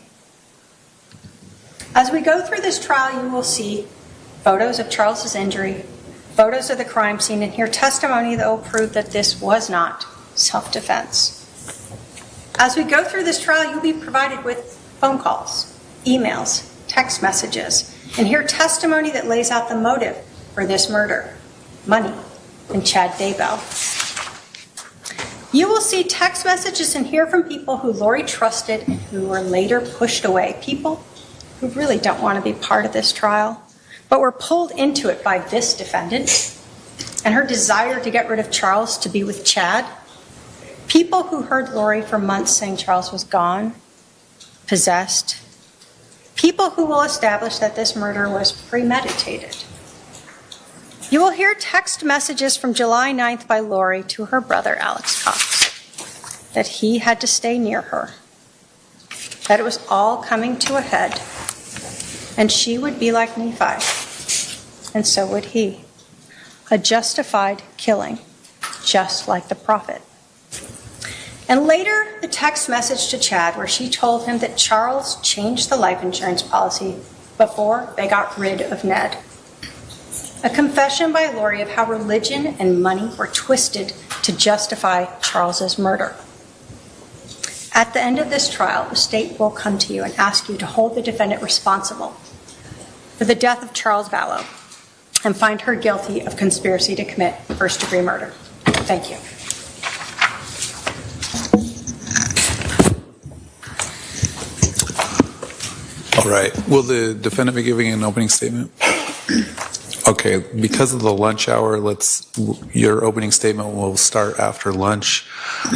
As we go through this trial, you will see photos of Charles's injury, photos of the crime scene, and hear testimony that will prove that this was not self-defense. As we go through this trial, you'll be provided with phone calls, emails, text messages, and hear testimony that lays out the motive for this murder, money, and Chad Daybell. You will see text messages and hear from people who Lori trusted and who were later pushed away, people who really don't want to be part of this trial, but were pulled into it by this defendant and her desire to get rid of Charles to be with Chad. People who heard Lori for months saying Charles was gone, possessed. People who will establish that this murder was premeditated. You will hear text messages from July 9th by Lori to her brother Alex Cox that he had to stay near her, that it was all coming to a head, and she would be like Nephi, and so would he. A justified killing, just like the prophet. And later, the text message to Chad where she told him that Charles changed the life insurance policy before they got rid of Ned. A confession by Lori of how religion and money were twisted to justify Charles's murder. At the end of this trial, the state will come to you and ask you to hold the defendant responsible for the death of Charles Vallow and find her guilty of conspiracy to commit first-degree murder. Thank you. All right. Will the defendant be giving an opening statement? Okay. Because of the lunch hour, your opening statement will start after lunch.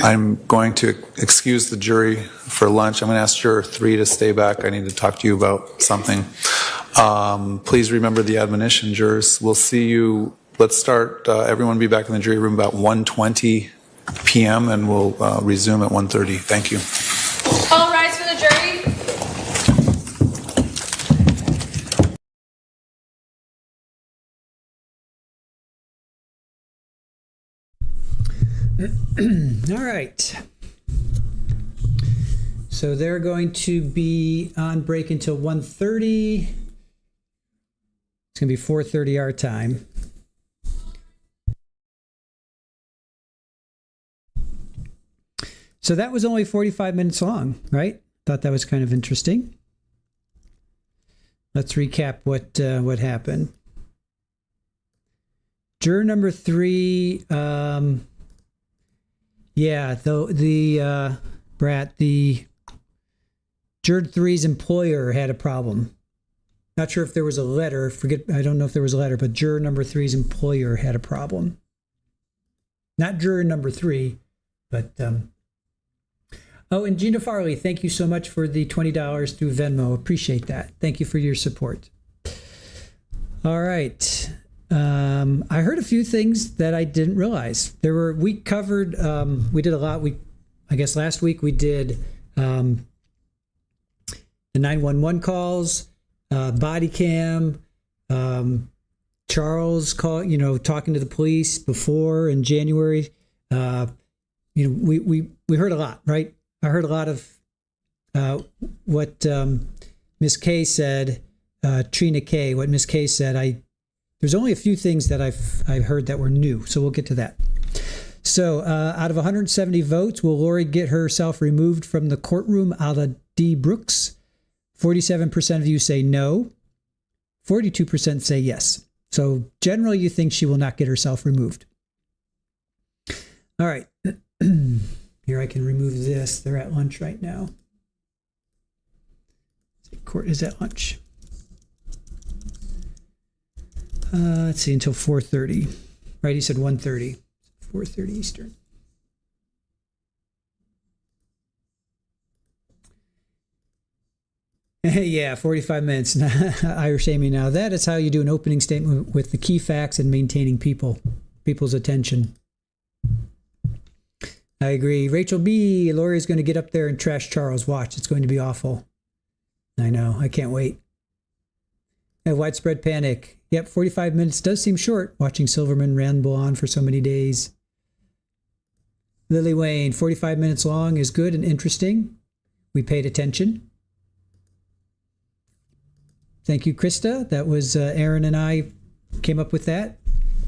I'm going to excuse the jury for lunch. I'm going to ask juror 3 to stay back. I need to talk to you about something. Please remember the admonition, jurors. We'll see you let's start, everyone be back in the jury room about 1:20 p.m. and we'll resume at 1:30. Thank you. All rise for the jury. All right. So they're going to be on break until 1:30. It's going to be 4:30 our time. So that was only 45 minutes long, right? Thought that was kind of interesting. Let's recap what happened. Juror number 3, Brat, the juror 3's employer had a problem. Not sure if there was a letter. I don't know if there was a letter, but juror number 3's employer had a problem. Not juror number 3, but oh, and Gina Farley, thank you so much for the $20 through Venmo. Appreciate that. Thank you for your support. All right. I heard a few things that I didn't realize. We covered, we did a lot. I guess last week we did the 911 calls, body cam, Charles talking to the police before in January. We heard a lot, right? I heard a lot of what Miss Kay said, Trina Kay, what Miss Kay said. There's only a few things that I've heard that were new, so we'll get to that. So out of 170 votes, will Lori get herself removed from the courtroom a la D. Brooks? 47% of you say no. 42% say yes. So generally you think she will not get herself removed. All right. Here I can remove this. They're at lunch right now. Court is at lunch. Let's see, until 4:30. Right, he said 1:30. 4:30 Eastern. Yeah, 45 minutes. Irish Amy now. That is how you do an opening statement with the key facts and maintaining people's attention. I agree. Rachel B. Lori's going to get up there and trash Charles. Watch. It's going to be awful. I know. I can't wait. Widespread panic. Yep, 45 minutes does seem short, watching Silverman ramble on for so many days. Lily Wayne, 45 minutes long is good and interesting. We paid attention. Thank you, Krista. That was Aaron and I came up with that.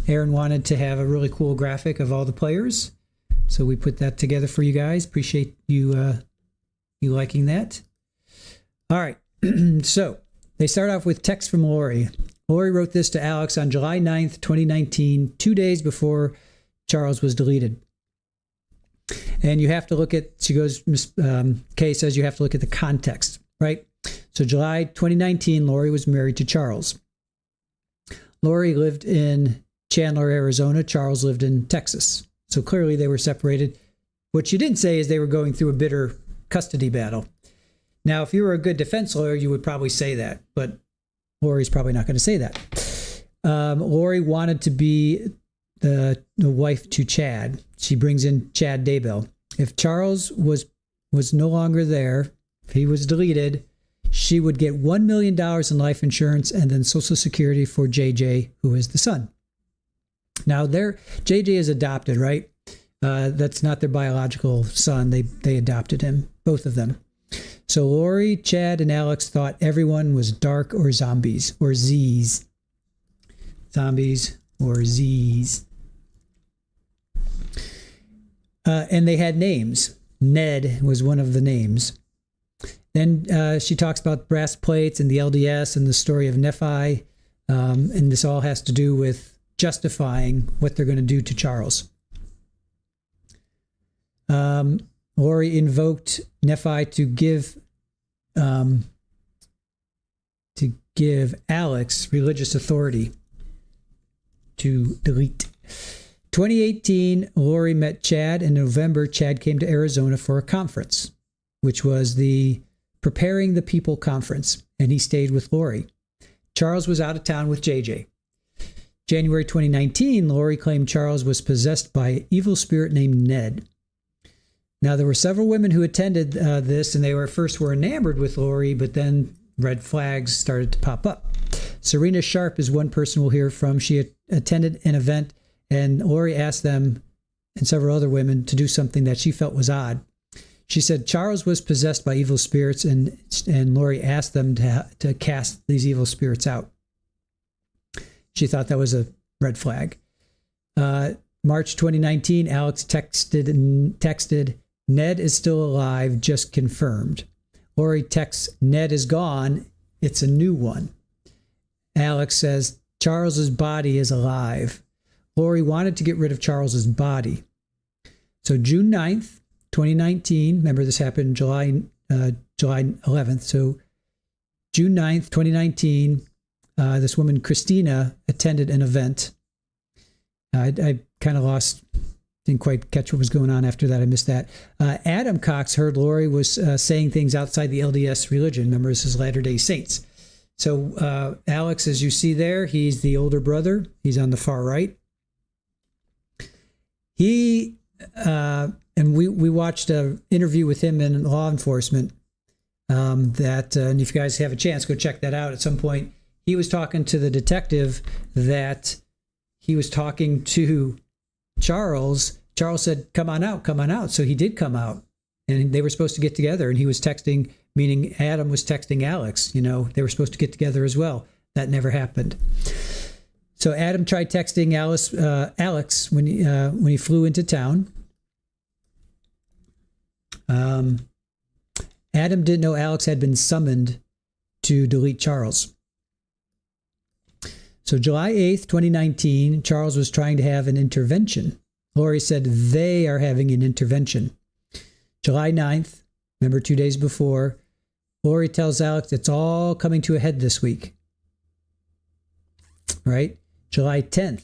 Aaron wanted to have a really cool graphic of all the players, so we put that together for you guys. Appreciate you liking that. All right, so they start off with text from Lori. Lori wrote this to Alex on July 9th, 2019, 2 days before Charles was deleted. And you have to look at, she goes, Ms. Kay says you have to look at the context, right? So July 2019, Lori was married to Charles. Lori lived in Chandler, Arizona. Charles lived in Texas. So clearly they were separated. What she didn't say is they were going through a bitter custody battle. Now, if you were a good defense lawyer, you would probably say that, but Lori's probably not going to say that. Lori wanted to be the wife to Chad. She brings in Chad Daybell. If Charles was no longer there, if he was deleted, she would get $1 million in life insurance and then Social Security for JJ, who is the son. Now, JJ is adopted, right? That's not their biological son. They adopted him, both of them. So Lori, Chad, and Alex thought everyone was dark or zombies or Z's. Zombies or Z's. And they had names. Ned was one of the names. Then she talks about brass plates and the LDS and the story of Nephi. And this all has to do with justifying what they're going to do to Charles. Lori invoked Nephi to give Alex religious authority to delete. 2018, Lori met Chad. In November, Chad came to Arizona for a conference, which was the Preparing the People conference, and he stayed with Lori. Charles was out of town with JJ. January 2019, Lori claimed Charles was possessed by an evil spirit named Ned. Now, there were several women who attended this, and they were enamored with Lori, but then red flags started to pop up. Serena Sharp is one person we'll hear from. She attended an event, and Lori asked them and several other women to do something that she felt was odd. She said Charles was possessed by evil spirits, and Lori asked them to cast these evil spirits out. She thought that was a red flag. March 2019, Alex texted, Ned is still alive, just confirmed. Lori texts, Ned is gone, it's a new one. Alex says, Charles's body is alive. Lori wanted to get rid of Charles's body. So June 9th, 2019, remember this happened July 11th. So June 9th, 2019, this woman, Christina, attended an event. I kind of didn't quite catch what was going on after that. I missed that. Adam Cox heard Lori was saying things outside the LDS religion. Remember, this is Latter-day Saints. So Alex, as you see there, he's the older brother. He's on the far right. He, and we watched an interview with him in law enforcement and if you guys have a chance, go check that out at some point. He was talking to the detective that he was talking to Charles. Charles said, come on out. So he did come out, and they were supposed to get together, and he was texting, meaning Adam was texting Alex. They were supposed to get together as well. That never happened. So Adam tried texting Alex when he flew into town. Adam didn't know Alex had been summoned to delete Charles. So July 8th, 2019, Charles was trying to have an intervention. Lori said they are having an intervention. July 9th, remember 2 days before, Lori tells Alex it's all coming to a head this week. Right? July 10th,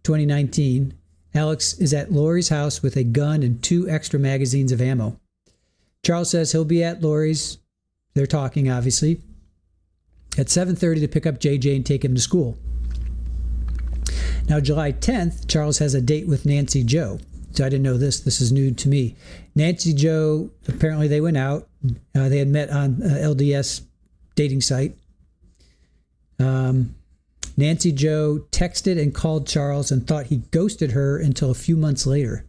2019, Alex is at Lori's house with a gun and 2 extra magazines of ammo. Charles says he'll be at Lori's. They're talking, obviously, at 7:30 to pick up JJ and take him to school. Now, July 10th, Charles has a date with Nancy Joe. So I didn't know this. This is new to me. Nancy Joe, apparently they went out. They had met on LDS dating site. Nancy Joe texted and called Charles and thought he ghosted her until a few months later.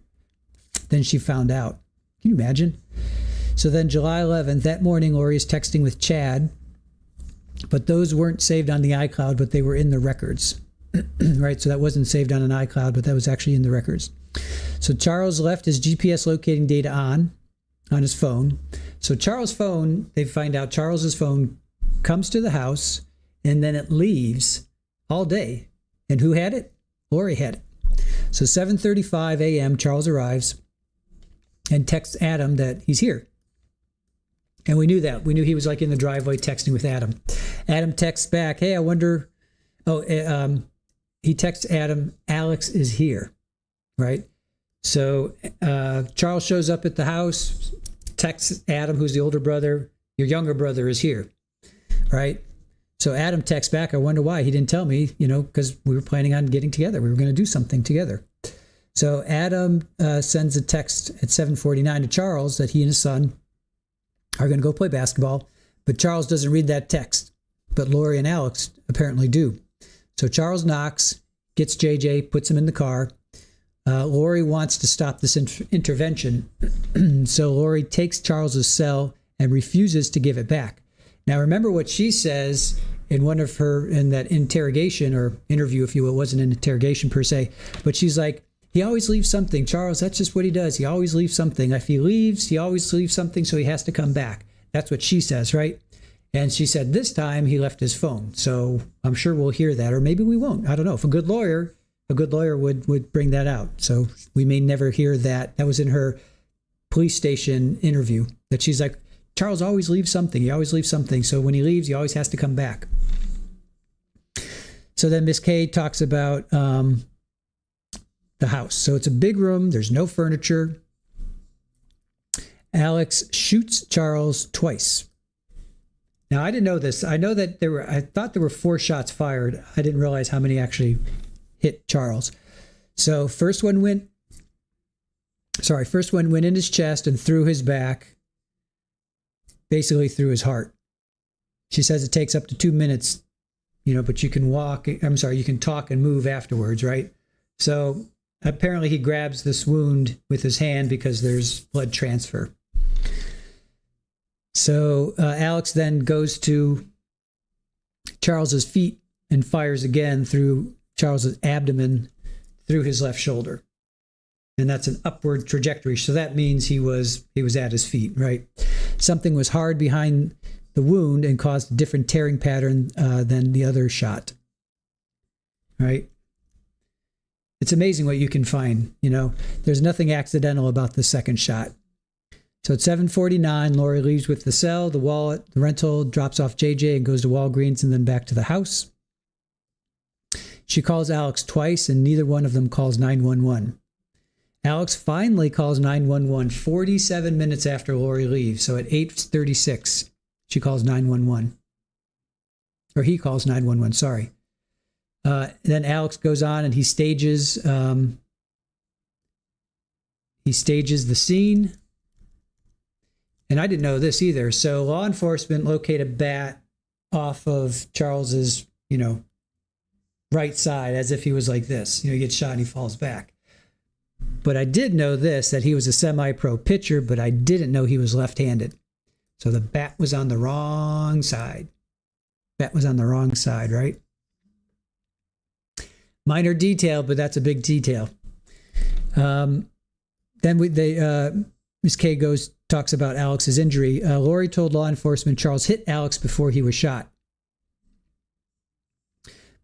Then she found out. Can you imagine? So then July 11th, that morning, Lori is texting with Chad, but those weren't saved on the iCloud, but they were in the records. Right? So that wasn't saved on an iCloud, but that was actually in the records. So Charles left his GPS locating data on his phone. So Charles' phone, they find out Charles's phone comes to the house and then it leaves all day. And who had it? Lori had it. So 7:35 a.m., Charles arrives and texts Adam that he's here. And we knew that. We knew he was like in the driveway texting with Adam. Adam texts back, hey, I wonder, he texts Adam, Alex is here, right? So Charles shows up at the house, texts Adam, who's the older brother, your younger brother is here, right? So Adam texts back, I wonder why. He didn't tell me, because we were planning on getting together. We were going to do something together. So Adam sends a text at 7:49 to Charles that he and his son are going to go play basketball, but Charles doesn't read that text, but Lori and Alex apparently do. So Charles knocks, gets JJ, puts him in the car. Lori wants to stop this intervention. So Lori takes Charles's cell and refuses to give it back. Now remember what she says in that interrogation or interview, if you will. It wasn't an interrogation per se, but she's like, he always leaves something. Charles, that's just what he does. He always leaves something. If he leaves, he always leaves something, so he has to come back. That's what she says, right? And she said this time he left his phone. So I'm sure we'll hear that, or maybe we won't. I don't know. If a good lawyer would bring that out. So we may never hear that. That was in her police station interview, that she's like, Charles always leaves something. He always leaves something. So when he leaves, he always has to come back. So then Miss K talks about the house. So it's a big room. There's no furniture. Alex shoots Charles twice. Now, I didn't know this. I know that I thought there were 4 shots fired. I didn't realize how many actually hit Charles. So first one went in his chest and through his back, basically through his heart. She says it takes up to 2 minutes, but you can you can talk and move afterwards, right? So apparently he grabs this wound with his hand because there's blood transfer. So Alex then goes to Charles's feet and fires again through Charles's abdomen, through his left shoulder. And that's an upward trajectory. So that means he was at his feet, right? Something was hard behind the wound and caused a different tearing pattern than the other shot, right? It's amazing what you can find, There's nothing accidental about the second shot. So at 7:49, Lori leaves with the cell, the wallet, the rental, drops off JJ and goes to Walgreens and then back to the house. She calls Alex twice and neither one of them calls 911. Alex finally calls 911 47 minutes after Lori leaves. So at 8:36, she calls 911. Or he calls 911, sorry. Then Alex goes on and he stages the scene. And I didn't know this either. So law enforcement locate a bat off of Charles's, right side as if he was like this. He gets shot and he falls back. But I did know this, that he was a semi-pro pitcher, but I didn't know he was left-handed. So the bat was on the wrong side. Bat was on the wrong side, right? Minor detail, but that's a big detail. Then Ms. K talks about Alex's injury. Lori told law enforcement Charles hit Alex before he was shot.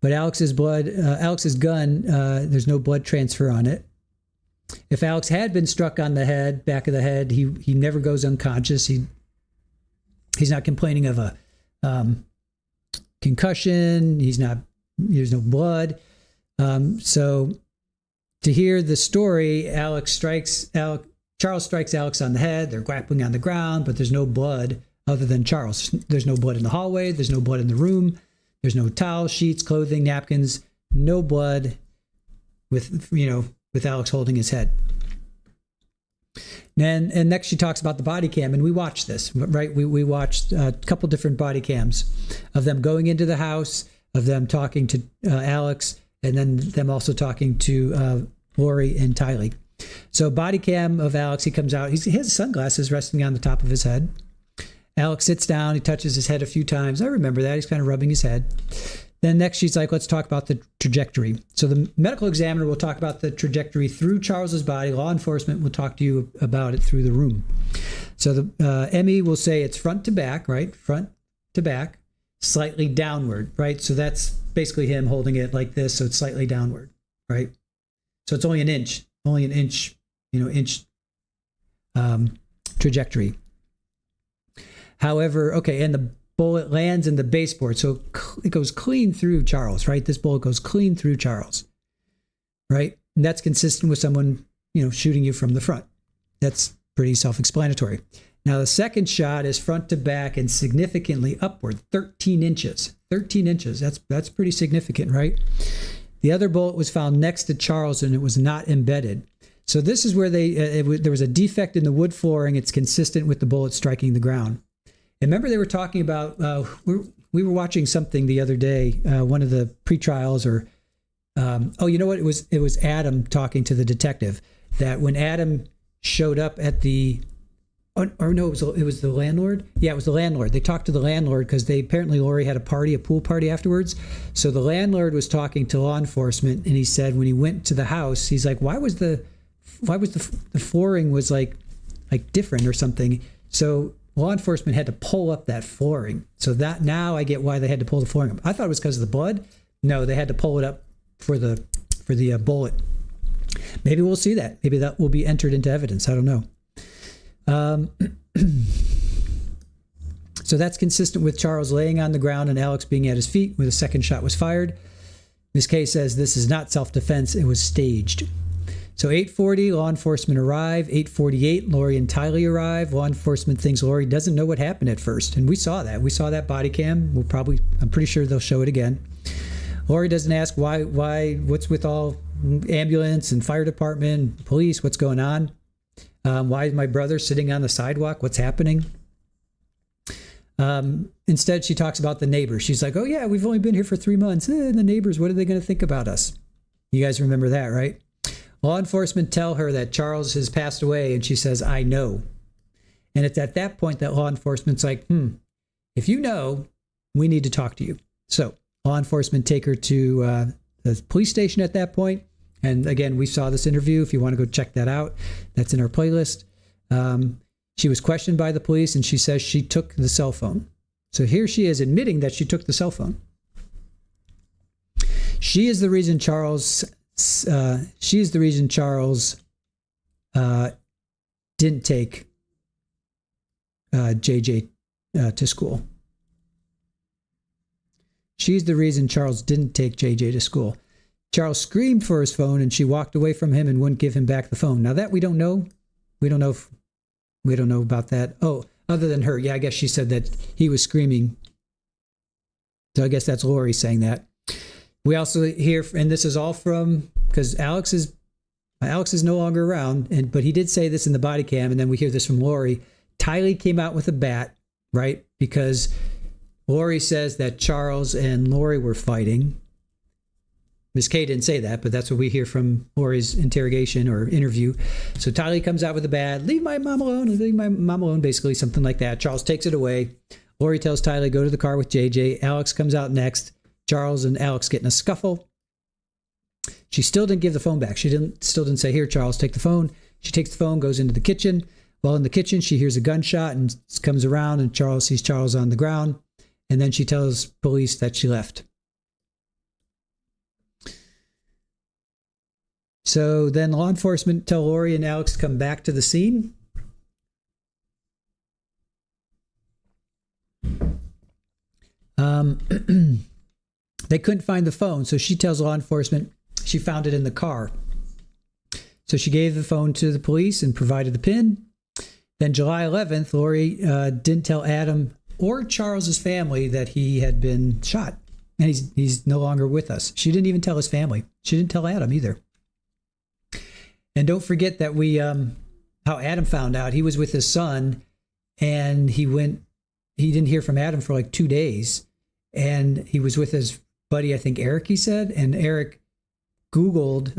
But Alex's gun, there's no blood transfer on it. If Alex had been struck on the head, back of the head, he never goes unconscious. He's not complaining of a concussion. There's no blood. So to hear the story, Charles strikes Alex on the head. They're grappling on the ground, but there's no blood other than Charles. There's no blood in the hallway. There's no blood in the room. There's no towels, sheets, clothing, napkins. No blood with Alex holding his head. And next she talks about the body cam, and we watched this, right? We watched a couple different body cams of them going into the house, of them talking to Alex, and then them also talking to Lori and Tylee. So body cam of Alex, he comes out. He has sunglasses resting on the top of his head. Alex sits down. He touches his head a few times. I remember that. He's kind of rubbing his head. Then next she's like, let's talk about the trajectory. So the medical examiner will talk about the trajectory through Charles's body. Law enforcement will talk to you about it through the room. So the Emmy will say it's front to back, right? Front to back, slightly downward, right? So that's basically him holding it like this. So it's slightly downward, right? So it's only an inch trajectory. However, okay, and the bullet lands in the baseboard, so it goes clean through Charles, right? This bullet goes clean through Charles, right? And that's consistent with someone, shooting you from the front. That's pretty self-explanatory. Now, the second shot is front to back and significantly upward, 13 inches. 13 inches, that's pretty significant, right? The other bullet was found next to Charles, and it was not embedded. So this is where there was a defect in the wood flooring. It's consistent with the bullet striking the ground. And remember, they were talking about, we were watching something the other day, one of the pre-trials, or, you know what? It was Adam talking to the detective, that when Adam showed up at it was the landlord. Yeah, it was the landlord. They talked to the landlord because apparently Lori had a pool party afterwards. So the landlord was talking to law enforcement, and he said when he went to the house, he's like, why was the flooring was like different or something. So law enforcement had to pull up that flooring. So that now I get why they had to pull the flooring up. I thought it was because of the blood. No, they had to pull it up for the bullet. Maybe we'll see that. Maybe that will be entered into evidence. I don't know. So that's consistent with Charles laying on the ground and Alex being at his feet where the second shot was fired. Ms. K says this is not self-defense. It was staged. So 8:40, law enforcement arrive. 8:48, Lori and Tylee arrive. Law enforcement thinks Lori doesn't know what happened at first. And we saw that. We saw that body cam. I'm pretty sure they'll show it again. Lori doesn't ask why, what's with all ambulance and fire department, police, what's going on? Why is my brother sitting on the sidewalk? What's happening? Instead, she talks about the neighbors. She's like, oh yeah, we've only been here for 3 months. The neighbors, what are they going to think about us? You guys remember that, right? Law enforcement tell her that Charles has passed away, and she says, I know. And it's at that point that law enforcement's like, if you know, we need to talk to you. So law enforcement take her to the police station at that point. And again, we saw this interview. If you want to go check that out, that's in our playlist. She was questioned by the police, and she says she took the cell phone. So here she is admitting that she took the cell phone. She is the reason Charles didn't take JJ to school. She's the reason Charles didn't take JJ to school. Charles screamed for his phone, and she walked away from him and wouldn't give him back the phone. Now that we don't know about that. Oh, other than her. Yeah, I guess she said that he was screaming. So I guess that's Lori saying that. We also hear, and this is all from, because Alex is no longer around, but he did say this in the body cam, and then we hear this from Lori. Tylee came out with a bat, right? Because Lori says that Charles and Lori were fighting. Miss K didn't say that, but that's what we hear from Lori's interrogation or interview. So Tylee comes out with a bat, leave my mom alone, basically something like that. Charles takes it away. Lori tells Tylee, go to the car with JJ. Alex comes out next. Charles and Alex get in a scuffle. She still didn't give the phone back. She still didn't say, here, Charles, take the phone. She takes the phone, goes into the kitchen. While in the kitchen, she hears a gunshot and comes around, and Charles sees Charles on the ground. And then she tells police that she left. So then law enforcement tell Lori and Alex to come back to the scene. They couldn't find the phone, so she tells law enforcement she found it in the car. So she gave the phone to the police and provided the PIN. Then July 11th, Lori didn't tell Adam or Charles's family that he had been shot, and he's no longer with us. She didn't even tell his family. She didn't tell Adam either. And don't forget that how Adam found out. He was with his son, and he didn't hear from Adam for like 2 days, and he was with his buddy, I think Eric, he said, and Eric Googled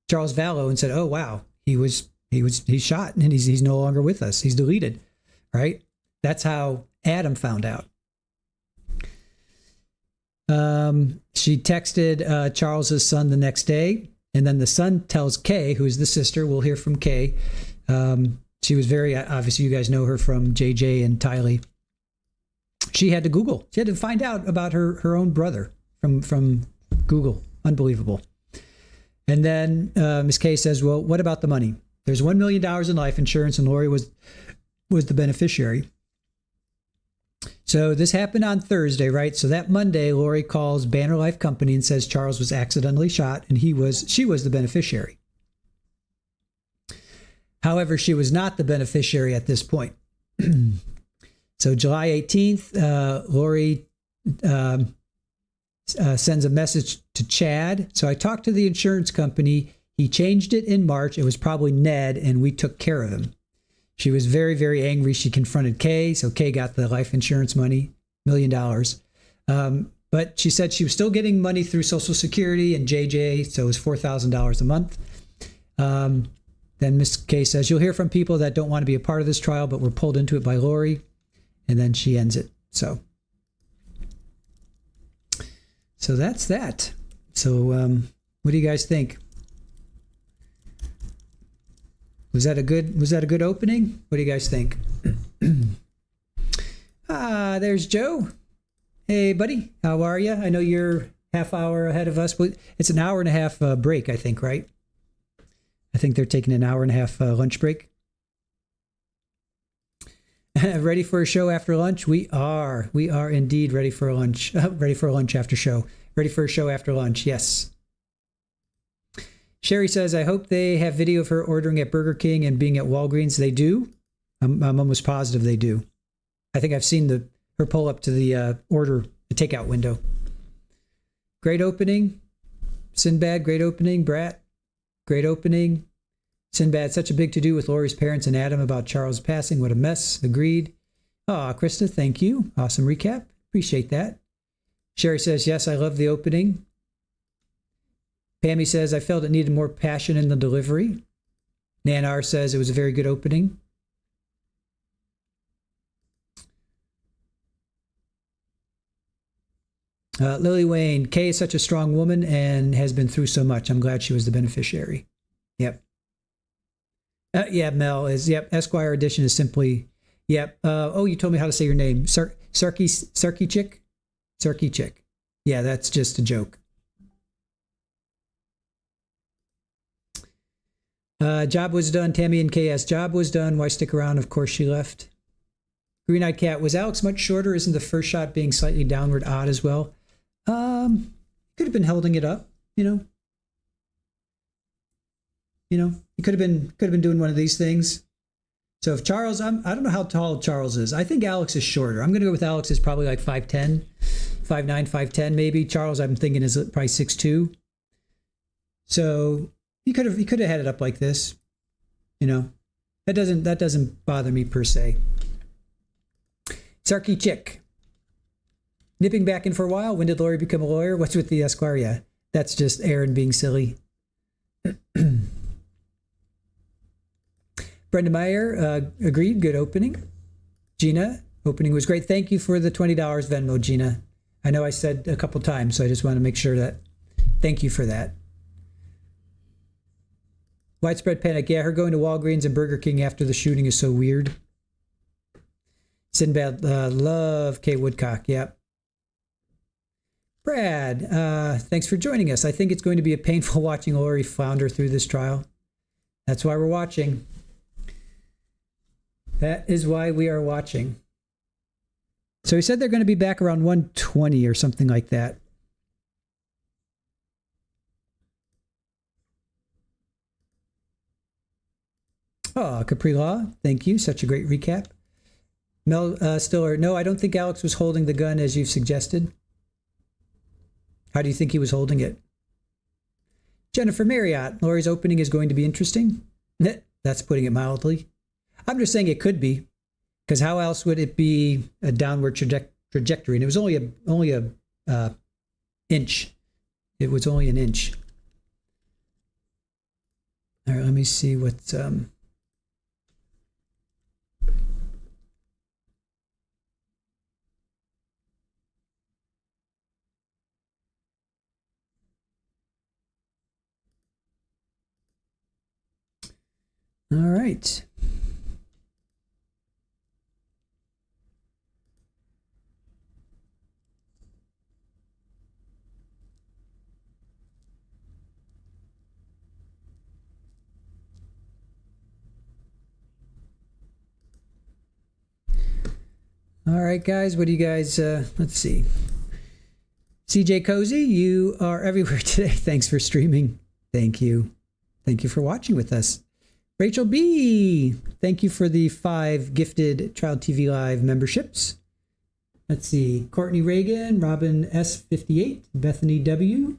Charles Vallow and said, oh wow, he's shot and he's no longer with us. He's deleted, right? That's how Adam found out. She texted Charles's son the next day, and then the son tells Kay, who's the sister. We'll hear from Kay. She was very, obviously you guys know her from JJ and Tylee. She had to Google. She had to find out about her own brother from Google. Unbelievable. And then Miss Kay says, well, what about the money? There's $1 million in life insurance, and Lori was the beneficiary. So this happened on Thursday, right? So that Monday, Lori calls Banner Life Company and says Charles was accidentally shot, and she was the beneficiary. However, she was not the beneficiary at this point. So July 18th, Lori sends a message to Chad. So I talked to the insurance company. He changed it in March. It was probably Ned, and we took care of him. She was very, very angry. She confronted Kay. So Kay got the life insurance money, $1 million. But she said she was still getting money through Social Security and JJ. So it was $4,000 a month. Then Miss Kay says, you'll hear from people that don't want to be a part of this trial, but were pulled into it by Lori. And then she ends it. So that's that. So what do you guys think? Was that a good opening? What do you guys think? There's Joe. Hey, buddy. How are you? I know you're half hour ahead of us, but it's an hour and a half break, I think, right? I think they're taking an hour and a half lunch break. Ready for a show after lunch? We are indeed ready for a lunch. Ready for a lunch after show. Ready for a show after lunch. Yes. Sherry says, I hope they have video of her ordering at Burger King and being at Walgreens. They do. I'm almost positive they do. I think I've seen her pull up to the takeout window. great opening. Sinbad, great opening. Brat, great opening. Sinbad, such a big to-do with Lori's parents and Adam about Charles' passing. What a mess. Agreed. Aw, Krista, thank you. Awesome recap. Appreciate that. Sherry says, yes, I love the opening. Pammy says, I felt it needed more passion in the delivery. Nanar says it was a very good opening. Lily Wayne, Kay is such a strong woman and has been through so much. I'm glad she was the beneficiary. Yep. Yeah, Mel is, yep. Esquire edition is simply, yep. Oh, you told me how to say your name. Sarky Chick? Sarky Chick. Yeah, that's just a joke. Job was done. Tammy and KS. Job was done. Why stick around? Of course she left. Green-eyed cat. Was Alex much shorter? Isn't the first shot being slightly downward odd as well? Could have been holding it up, you know. He could have been doing one of these things. So if Charles, I don't know how tall Charles is. I think Alex is shorter. I'm going to go with Alex is probably like 5'10", 5'9", 5'10" maybe. Charles, I'm thinking is probably 6'2". So he could have had it up like this. That doesn't bother me per se. Sarky Chick. Nipping back in for a while. When did Lori become a lawyer? What's with the Esquire? Yeah, that's just Aaron being silly. Brenda Meyer, agreed. Good opening. Gina, opening was great. Thank you for the $20 Venmo, Gina. I know I said a couple times, so I just want to make sure that. Thank you for that. Widespread panic. Yeah, her going to Walgreens and Burger King after the shooting is so weird. Sinbad, love Kay Woodcock. Yep. Brad, thanks for joining us. I think it's going to be a painful watching Lori flounder through this trial. That's why we're watching. That is why we are watching. So he said they're going to be back around 120 or something like that. Oh, Capri Law, thank you. Such a great recap. Mel Stiller, no, I don't think Alex was holding the gun as you've suggested. How do you think he was holding it? Jennifer Marriott, Lori's opening is going to be interesting. That's putting it mildly. I'm just saying it could be, because how else would it be a downward trajectory? And it was only a inch. It was only an inch. All right, let me see what's all right. All right, guys, what do you guys, let's see. CJ Cozy, you are everywhere today. Thanks for streaming. Thank you. Thank you for watching with us. Rachel B, thank you for the 5 gifted Child TV Live memberships. Let's see. Courtney Reagan, Robin S58, Bethany W,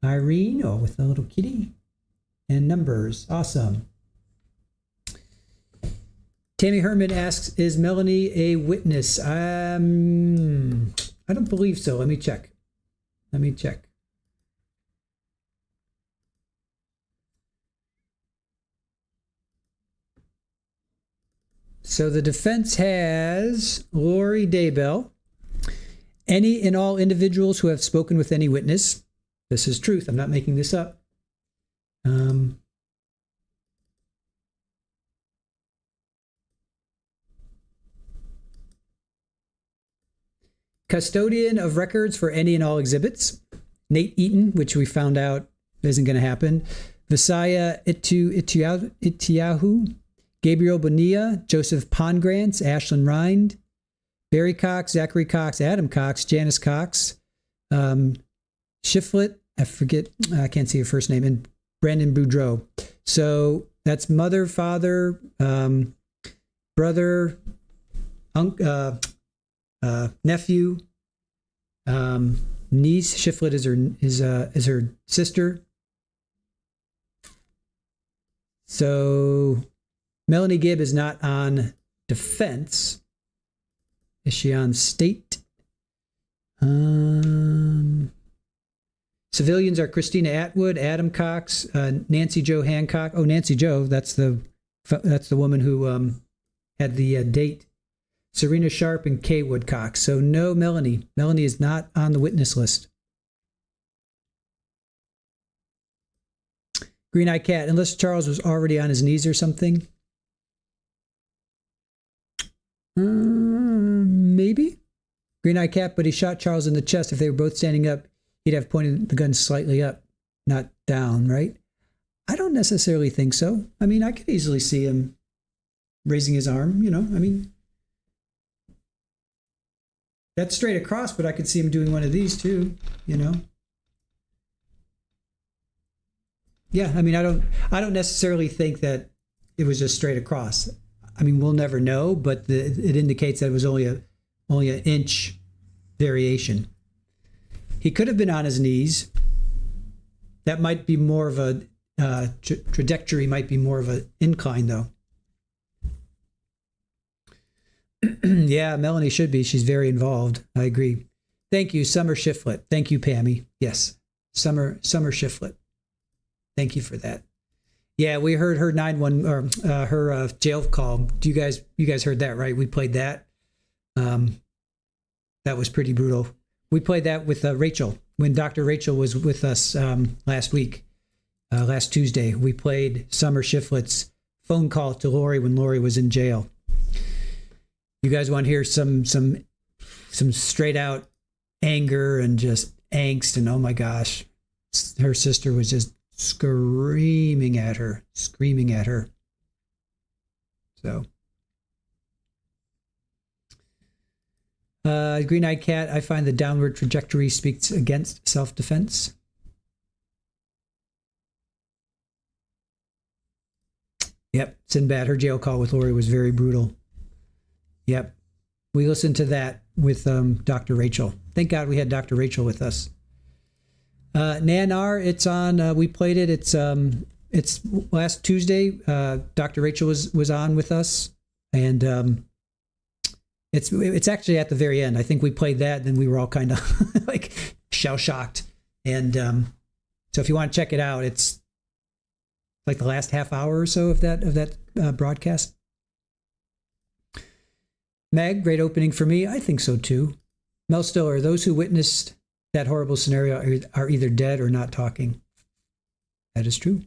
Irene, oh, with a little kitty, and numbers. Awesome. Tammy Herman asks, is Melanie a witness? I don't believe so. Let me check. So the defense has Lori Daybell. Any and all individuals who have spoken with any witness. This is truth. I'm not making this up. Custodian of records for any and all exhibits. Nate Eaton, which we found out isn't going to happen. Visaya Itiahu. Gabriel Bonilla, Joseph Pongrantz, Ashlyn Rind, Barry Cox, Zachary Cox, Adam Cox, Janice Cox, Shiflet, I can't see her first name, and Brandon Boudreau. So that's mother, father, brother, nephew, niece. Shiflett is her sister. So Melanie Gibb is not on defense. Is she on state? Civilians are Christina Atwood, Adam Cox, Nancy Jo Hancock. Oh, Nancy Jo, that's the woman who had the date. Serena Sharp and Kay Woodcock. So no Melanie. Melanie is not on the witness list. Green Eye Cat, unless Charles was already on his knees or something. Maybe. Green Eye Cat, but he shot Charles in the chest. If they were both standing up, he'd have pointed the gun slightly up, not down, right? I don't necessarily think so. I mean, I could easily see him raising his arm, I mean, that's straight across, but I could see him doing one of these too, Yeah, I mean, I don't necessarily think that it was just straight across. I mean, we'll never know, but it indicates that it was only an inch variation. He could have been on his knees. That might be more of a trajectory, might be more of an incline, though. Yeah, Melanie should be. She's very involved. I agree. Thank you, Summer Shiflett. Thank you, Pammy. Yes, Summer Shiflett. Thank you for that. Yeah, we heard her her jail call. You guys heard that, right? We played that. That was pretty brutal. We played that with Rachel when Dr. Rachel was with us last week, last Tuesday. We played Summer Shiflett's phone call to Lori when Lori was in jail. You guys want to hear some straight out anger and just angst, and oh my gosh, her sister was just screaming at her. So, Green Eyed Cat, I find the downward trajectory speaks against self-defense. Yep, Sinbad, her jail call with Lori was very brutal. Yep, we listened to that with Dr. Rachel. Thank God we had Dr. Rachel with us. Nanar, it's on. We played it. It's last Tuesday. Dr. Rachel was on with us, and it's actually at the very end. I think we played that, and then we were all kind of like shell shocked. And so if you want to check it out, it's like the last half hour or so of that broadcast. Meg, great opening for me. I think so too. Mel Stiller, those who witnessed that horrible scenario are either dead or not talking. That is true.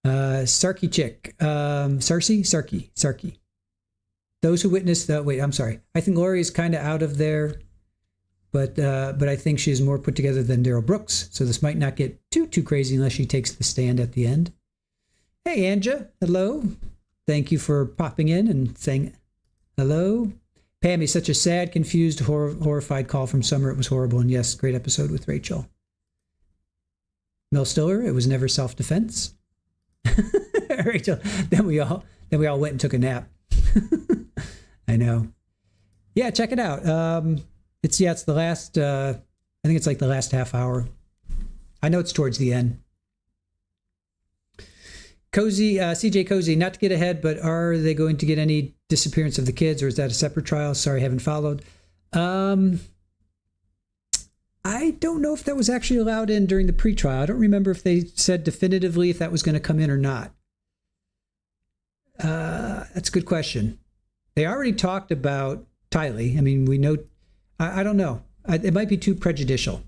Sarky chick. Sarky. Those who witnessed the, wait, I'm sorry. I think Lori is kind of out of there, but I think she is more put together than Daryl Brooks. So this might not get too crazy unless she takes the stand at the end. Hey, Anja. Hello. Thank you for popping in and saying hello. Pammy, such a sad, confused, horrified call from Summer. It was horrible. And yes, great episode with Rachel. Mel Stiller, it was never self-defense. Rachel, then we all went and took a nap. I know. Yeah, check it out. It's the last, I think it's like the last half hour. I know it's towards the end. Cozy, CJ Cozy, not to get ahead, but are they going to get any disappearance of the kids, or is that a separate trial? Sorry, I haven't followed. I don't know if that was actually allowed in during the pre-trial. I don't remember if they said definitively if that was going to come in or not. That's a good question. They already talked about Tylee. I mean, we know, I don't know. It might be too prejudicial.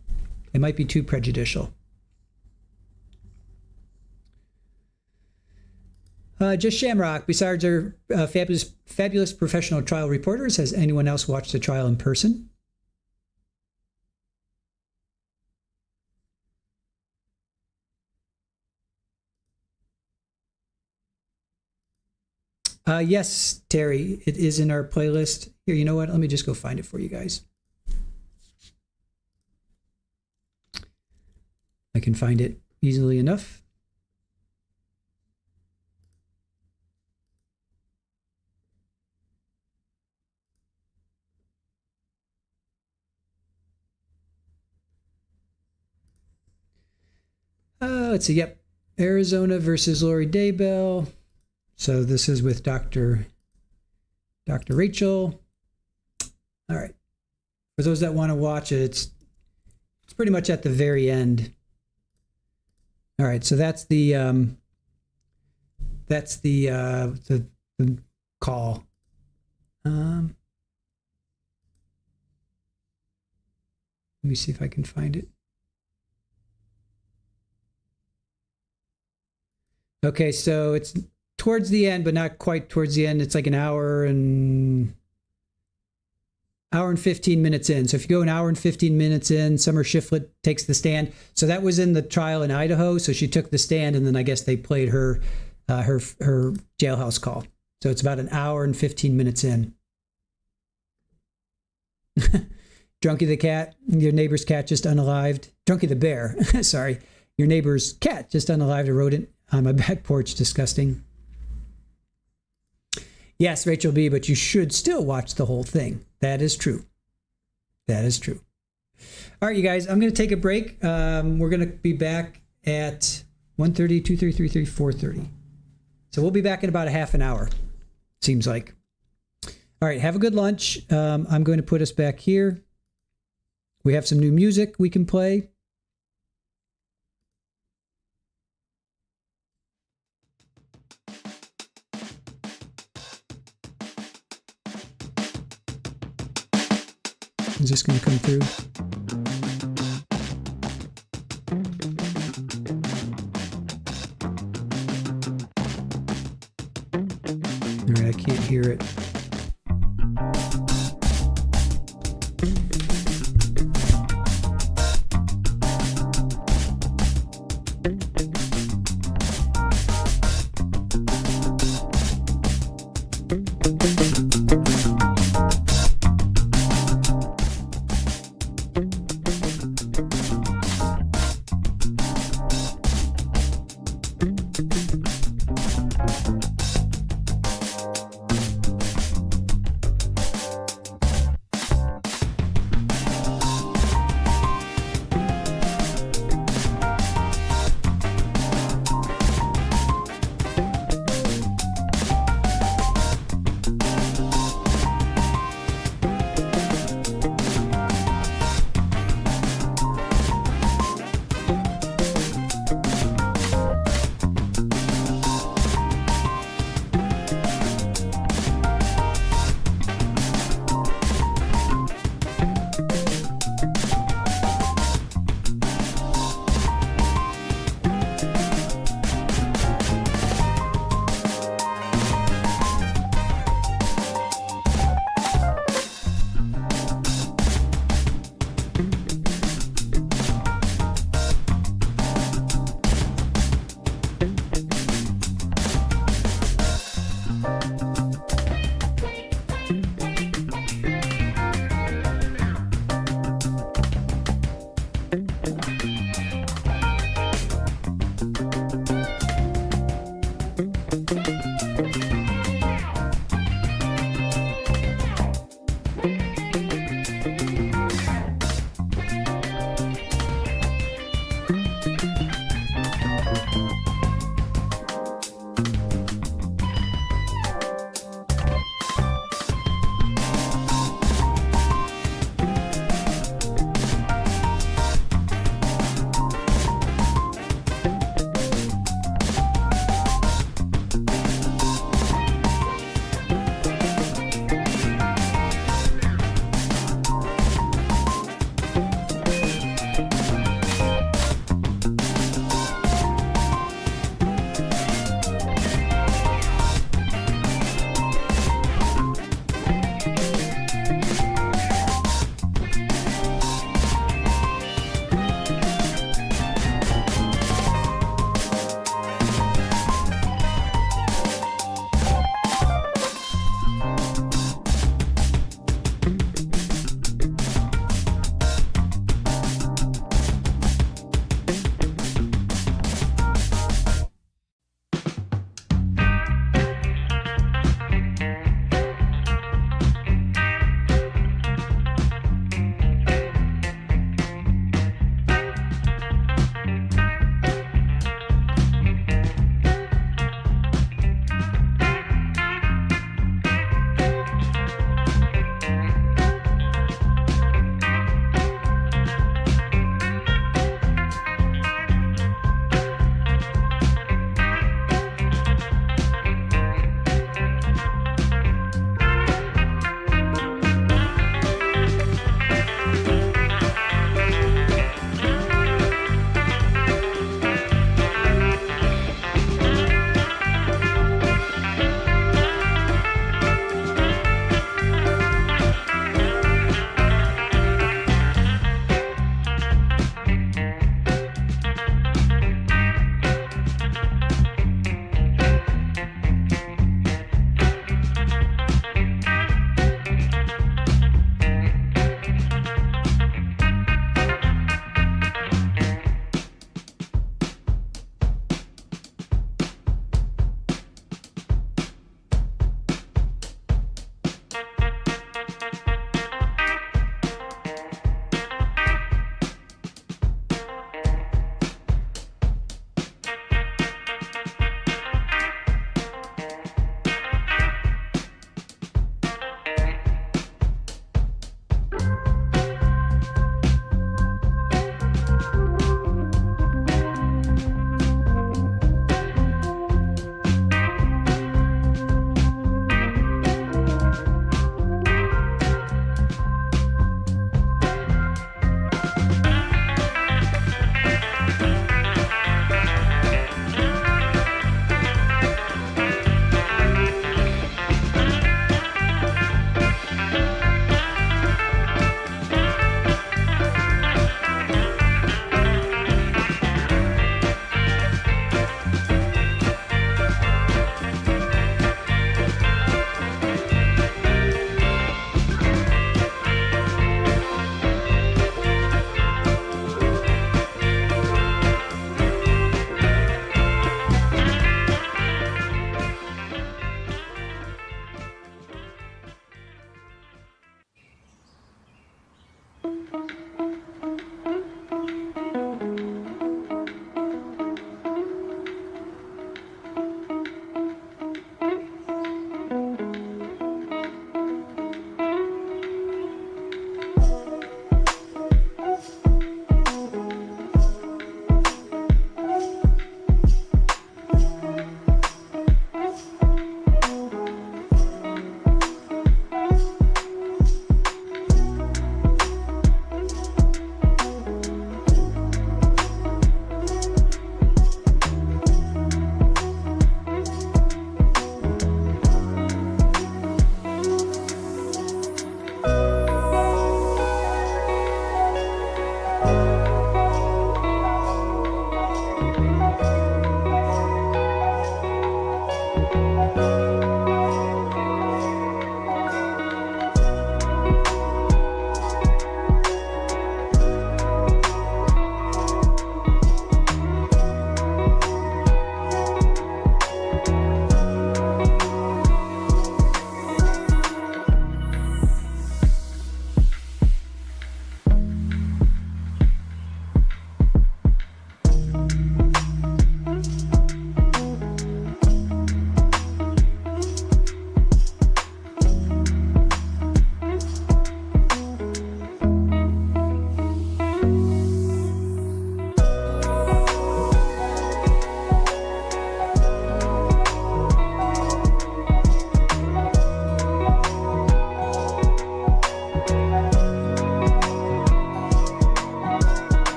Just Shamrock, besides our fabulous professional trial reporters, has anyone else watched the trial in person? Yes, Terry, it is in our playlist. Here, you know what? Let me just go find it for you guys. I can find it easily enough. Let's see. Yep. Arizona versus Lori Daybell. So this is with Dr. Rachel. All right. For those that want to watch it, it's pretty much at the very end. All right. So that's the call. Let me see if I can find it. Okay, so it's towards the end, but not quite towards the end. It's like an hour and 15 minutes in. So if you go an hour and 15 minutes in, Summer Shiflett takes the stand. So that was in the trial in Idaho. So she took the stand, and then I guess they played her jailhouse call. So it's about an hour and 15 minutes in. Drunky the cat, your neighbor's cat just unalived. Drunky the bear, sorry. Your neighbor's cat just unalived a rodent on my back porch. Disgusting. Yes, Rachel B., but you should still watch the whole thing. That is true. That is true. All right, you guys, I'm going to take a break. We're going to be back at 1:30, 2:30, 3:30, 4:30. So we'll be back in about a half an hour, seems like. All right, have a good lunch. I'm going to put us back here. We have some new music we can play. Is this going to come through? All right, I can't hear it.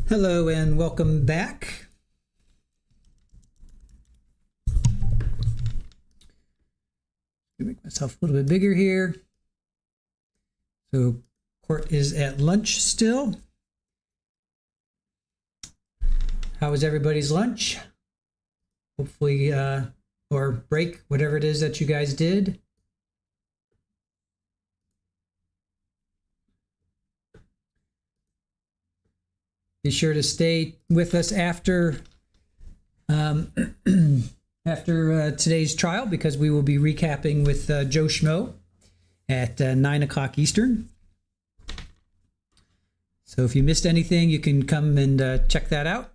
Hello and welcome back. Make myself a little bit bigger here. So court is at lunch still. How was everybody's lunch? Hopefully, or break, whatever it is that you guys did. Be sure to stay with us after after today's trial, because we will be recapping with Joe Schmo at 9 o'clock Eastern. So if you missed anything, you can come and check that out.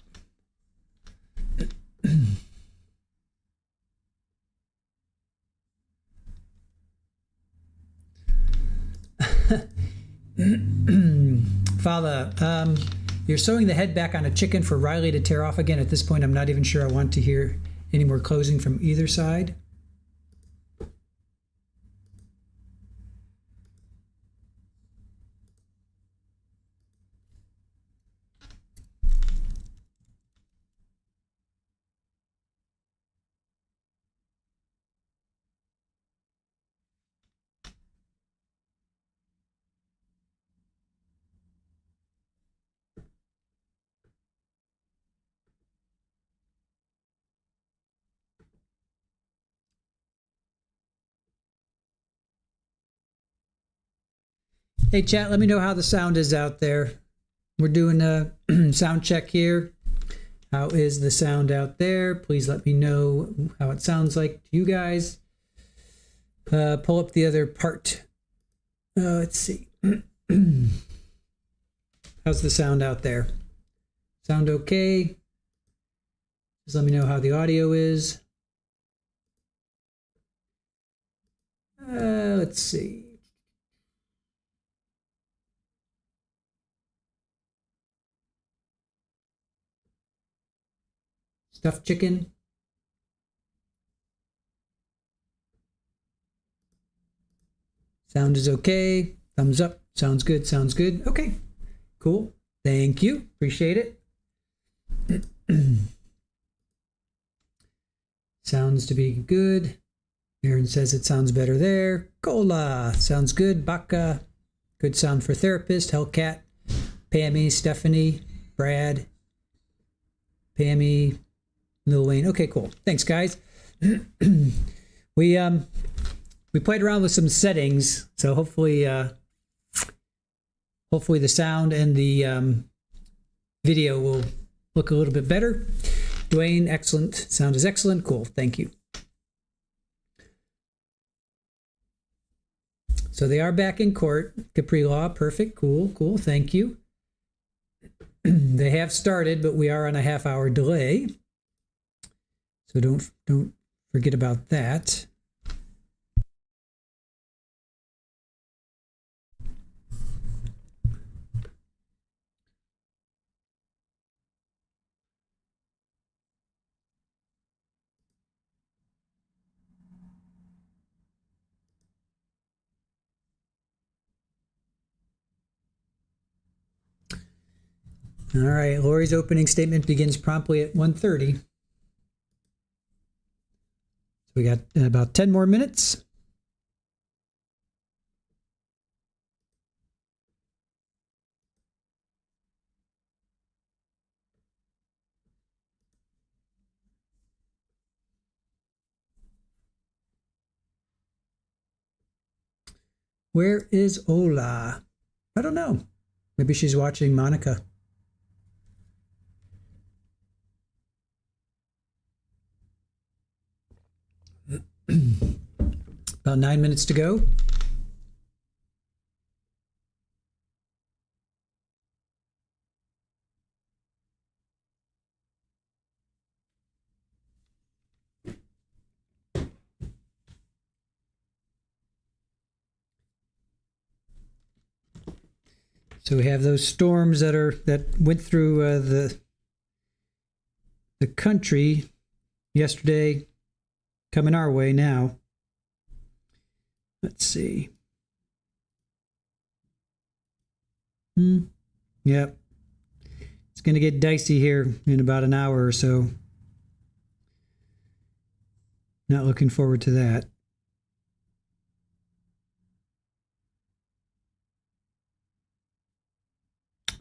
Fala, you're sewing the head back on a chicken for Riley to tear off again. At this point, I'm not even sure I want to hear any more closing from either side. Hey, chat, let me know how the sound is out there. We're doing a sound check here. How is the sound out there? Please let me know how it sounds like to you guys. Pull up the other part. Let's see. How's the sound out there? Sound okay? Just let me know how the audio is. Let's see. Stuffed chicken. Sound is okay. Thumbs up. Sounds good. Sounds good. Okay. Cool. Thank you. Appreciate it. Sounds to be good. Aaron says it sounds better there. Cola. Sounds good. Baka. Good sound for therapist. Hellcat. Pammy. Stephanie. Brad. Pammy. Lil Wayne. Okay, cool. Thanks, guys. We played around with some settings, so hopefully the sound and the video will look a little bit better. Dwayne, excellent. Sound is excellent. Cool. Thank you. So they are back in court. Capri Law. Perfect. Cool. Cool. Thank you. They have started, but we are on a half-hour delay. So don't forget about that. All right, Lori's opening statement begins promptly at 1:30. We got about 10 more minutes. Where is Ola? I don't know. Maybe she's watching Monica. About 9 minutes to go. So we have those storms that went through the country yesterday, coming our way now. Let's see. Yep. It's going to get dicey here in about an hour or so. Not looking forward to that.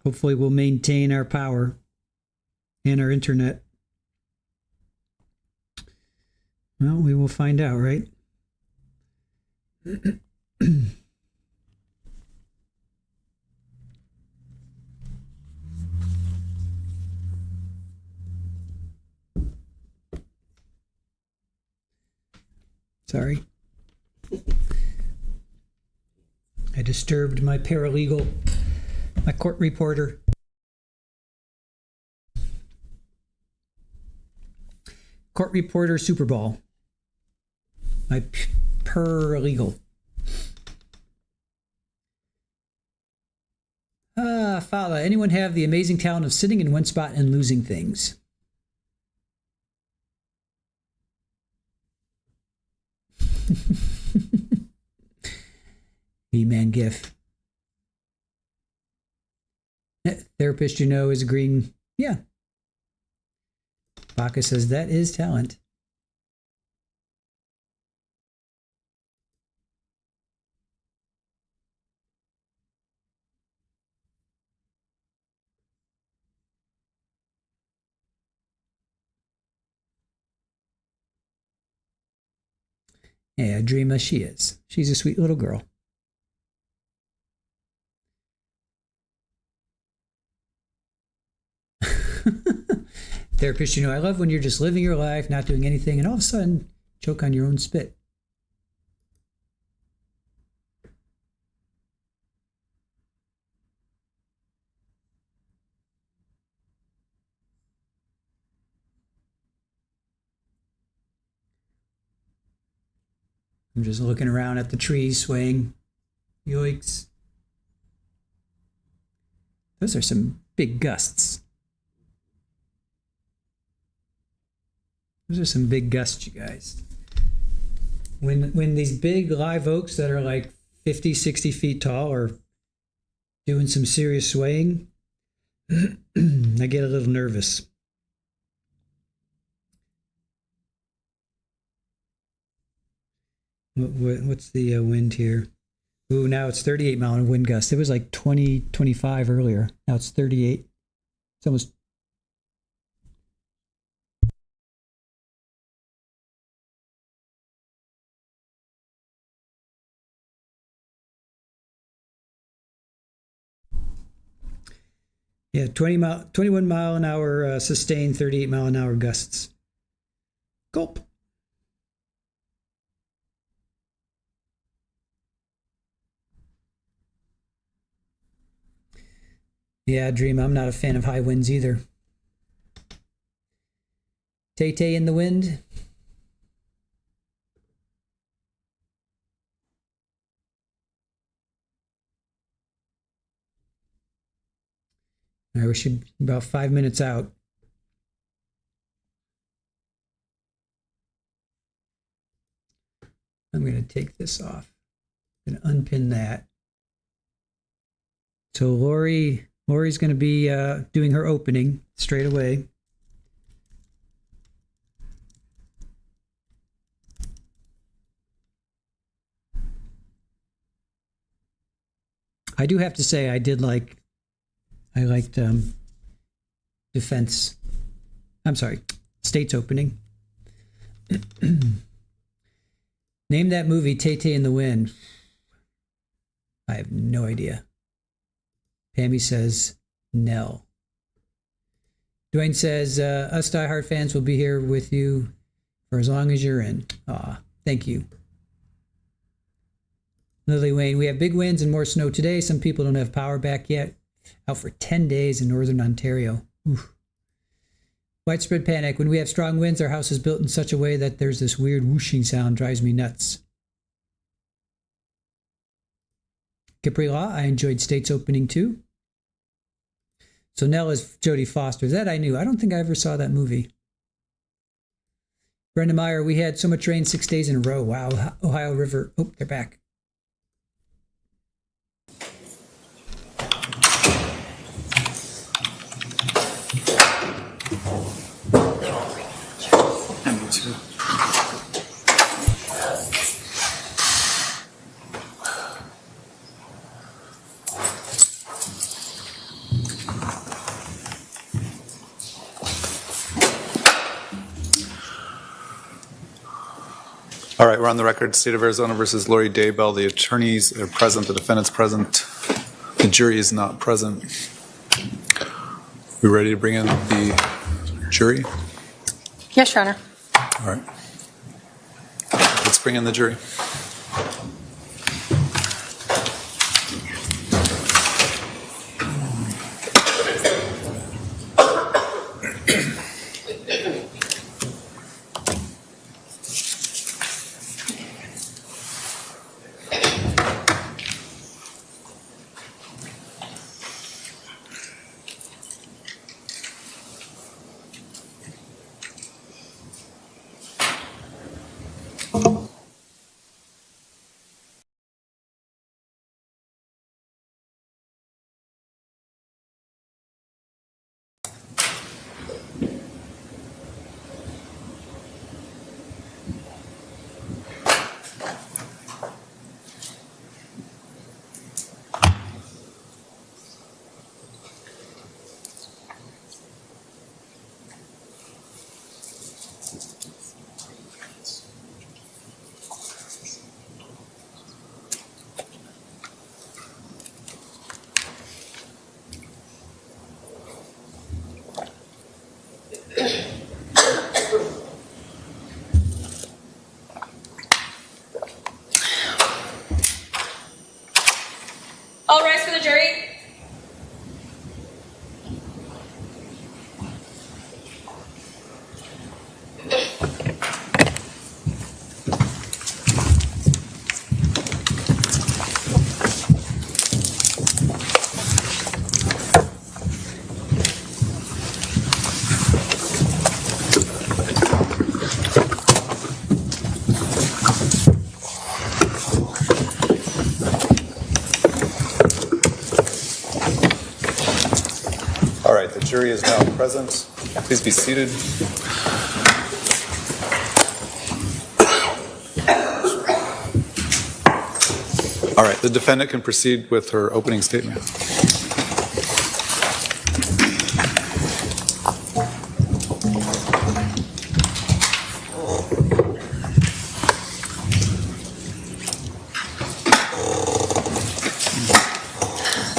Hopefully we'll maintain our power and our internet. Well, we will find out, right? Sorry. I disturbed my paralegal, my court reporter. Court reporter Super Bowl. My paralegal. Fala, anyone have the amazing talent of sitting in one spot and losing things? E-man gif. Therapist you know is agreeing. Yeah. Baka says that is talent. Yeah, Dreama, she is. She's a sweet little girl. Therapist, you know, I love when you're just living your life, not doing anything, and all of a sudden choke on your own spit. I'm just looking around at the trees swaying. Yoicks. Those are some big gusts. Those are some big gusts, you guys. When these big live oaks that are like 50, 60 feet tall are doing some serious swaying, I get a little nervous. What's the wind here? Ooh, now it's 38 mile wind gust. It was like 20, 25 earlier. Now it's 38. It's almost. Yeah, 21 mile an hour sustained, 38 mile an hour gusts. Gulp. Yeah, Dream, I'm not a fan of high winds either. Tay-Tay in the wind. All right, we should be about 5 minutes out. I'm going to take this off. I'm going to unpin that. So Lori's going to be doing her opening straight away. I do have to say I liked defense. I'm sorry, state's opening. Name that movie, Tay-Tay in the Wind. I have no idea. Pammy says, Nell. Dwayne says, us diehard fans will be here with you for as long as you're in. Aw, thank you. Lily Wayne, we have big winds and more snow today. Some people don't have power back yet. Out for 10 days in northern Ontario. Oof. Widespread panic. When we have strong winds, our house is built in such a way that there's this weird whooshing sound. Drives me nuts. Capri Law, I enjoyed State's opening too. So Nell is Jodie Foster. That I knew. I don't think I ever saw that movie. Brenda Meyer, we had so much rain 6 days in a row. Wow. Ohio River. Oh, they're back. All right, we're on the record. State of Arizona versus Lori Daybell. The attorneys are present. The defendant's present. The jury is not present. We ready to bring in the jury? Yes, Your Honor. All right. Let's bring in the jury. All rise for the jury. All right, the jury is now present. Please be seated. All right, the defendant can proceed with her opening statement.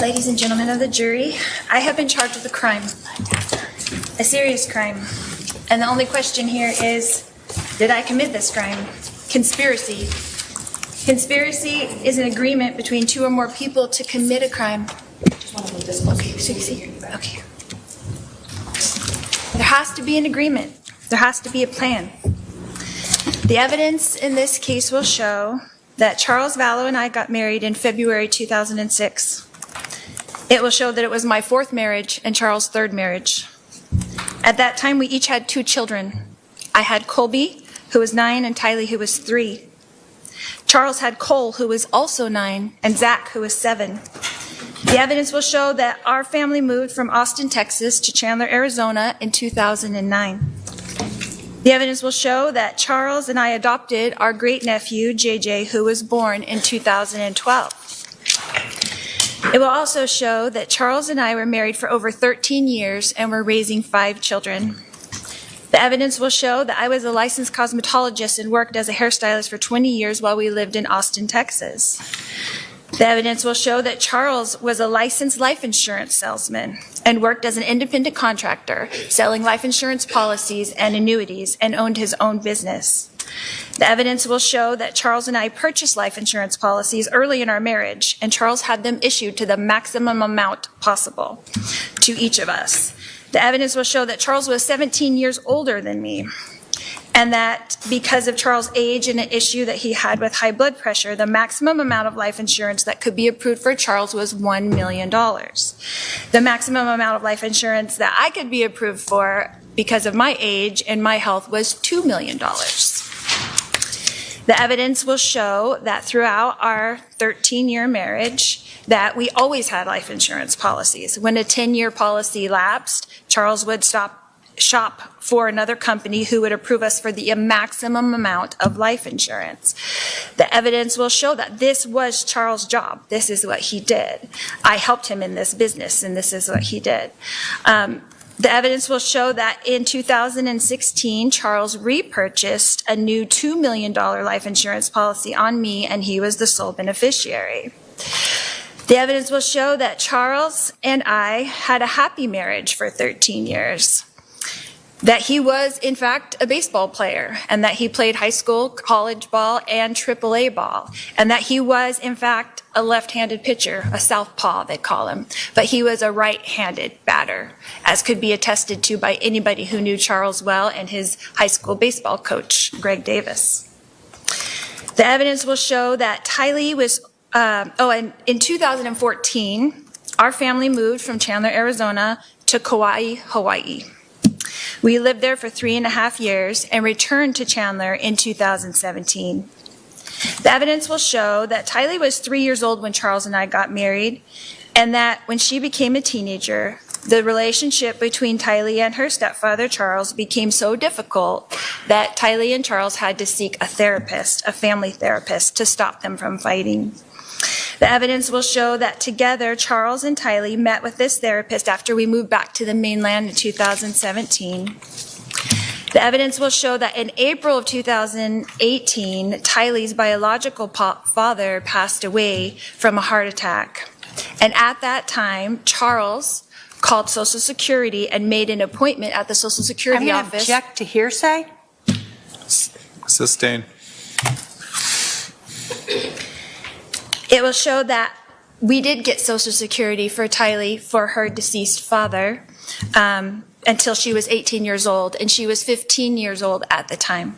Ladies and gentlemen of the jury, I have been charged with a crime, a serious crime. And the only question here is, did I commit this crime? Conspiracy. Conspiracy is an agreement between two or more people to commit a crime. Okay, so you see, okay. There has to be an agreement. There has to be a plan. The evidence in this case will show that Charles Vallow and I got married in February 2006. It will show that it was my fourth marriage and Charles' third marriage. At that time, we each had 2 children. I had Colby, who was 9, and Tylee, who was 3. Charles had Cole, who was also 9, and Zach, who was 7. The evidence will show that our family moved from Austin, Texas to Chandler, Arizona in 2009. The evidence will show that Charles and I adopted our great-nephew, JJ, who was born in 2012. It will also show that Charles and I were married for over 13 years and were raising 5 children. The evidence will show that I was a licensed cosmetologist and worked as a hairstylist for 20 years while we lived in Austin, Texas. The evidence will show that Charles was a licensed life insurance salesman and worked as an independent contractor, selling life insurance policies and annuities, and owned his own business. The evidence will show that Charles and I purchased life insurance policies early in our marriage, and Charles had them issued to the maximum amount possible to each of us. The evidence will show that Charles was 17 years older than me, and that because of Charles' age and an issue that he had with high blood pressure, the maximum amount of life insurance that could be approved for Charles was $1 million. The maximum amount of life insurance that I could be approved for because of my age and my health was $2 million. The evidence will show that throughout our 13-year marriage that we always had life insurance policies. When a 10-year policy lapsed, Charles would shop for another company who would approve us for the maximum amount of life insurance. The evidence will show that this was Charles' job. This is what he did. I helped him in this business, and this is what he did. The evidence will show that in 2016, Charles repurchased a new $2 million life insurance policy on me, and he was the sole beneficiary. The evidence will show that Charles and I had a happy marriage for 13 years. That he was, in fact, a baseball player, and that he played high school, college ball, and AAA ball, and that he was, in fact, a left-handed pitcher, a southpaw, they call him, but he was a right-handed batter, as could be attested to by anybody who knew Charles well and his high school baseball coach, Greg Davis. The evidence will show that Tylee was, and in 2014, our family moved from Chandler, Arizona to Kauai, Hawaii. We lived there for 3.5 years and returned to Chandler in 2017. The evidence will show that Tylee was 3 years old when Charles and I got married, and that when she became a teenager, the relationship between Tylee and her stepfather, Charles, became so difficult that Tylee and Charles had to seek a therapist, a family therapist, to stop them from fighting. The evidence will show that together, Charles and Tylee met with this therapist after we moved back to the mainland in 2017. The evidence will show that in April of 2018, Tylee's biological father passed away from a heart attack. And at that time, Charles called Social Security and made an appointment at the Social Security I'm going to office. object to hearsay. Sustained. It will show that we did get Social Security for Tylee for her deceased father until she was 18 years old, and she was 15 years old at the time.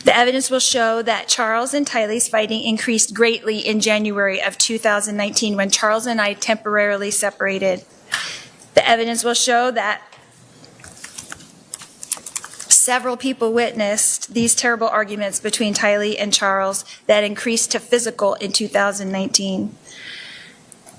The evidence will show that Charles and Tylee's fighting increased greatly in January of 2019 when Charles and I temporarily separated. The evidence will show that several people witnessed these terrible arguments between Tylee and Charles that increased to physical in 2019.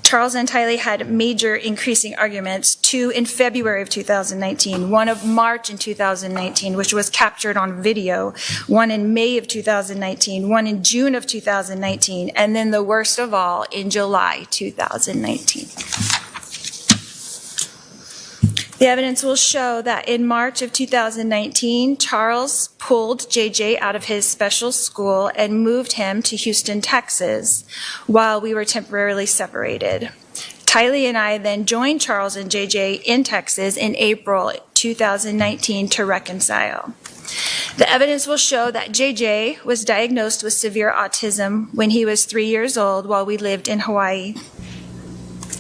Charles and Tylee had major increasing arguments, 2 in February of 2019, 1 of March in 2019, which was captured on video, 1 in May of 2019, 1 in June of 2019, and then the worst of all in July 2019. The evidence will show that in March of 2019, Charles pulled JJ out of his special school and moved him to Houston, Texas, while we were temporarily separated. Tylee and I then joined Charles and JJ in Texas in April 2019 to reconcile. The evidence will show that JJ was diagnosed with severe autism when he was 3 years old while we lived in Hawaii.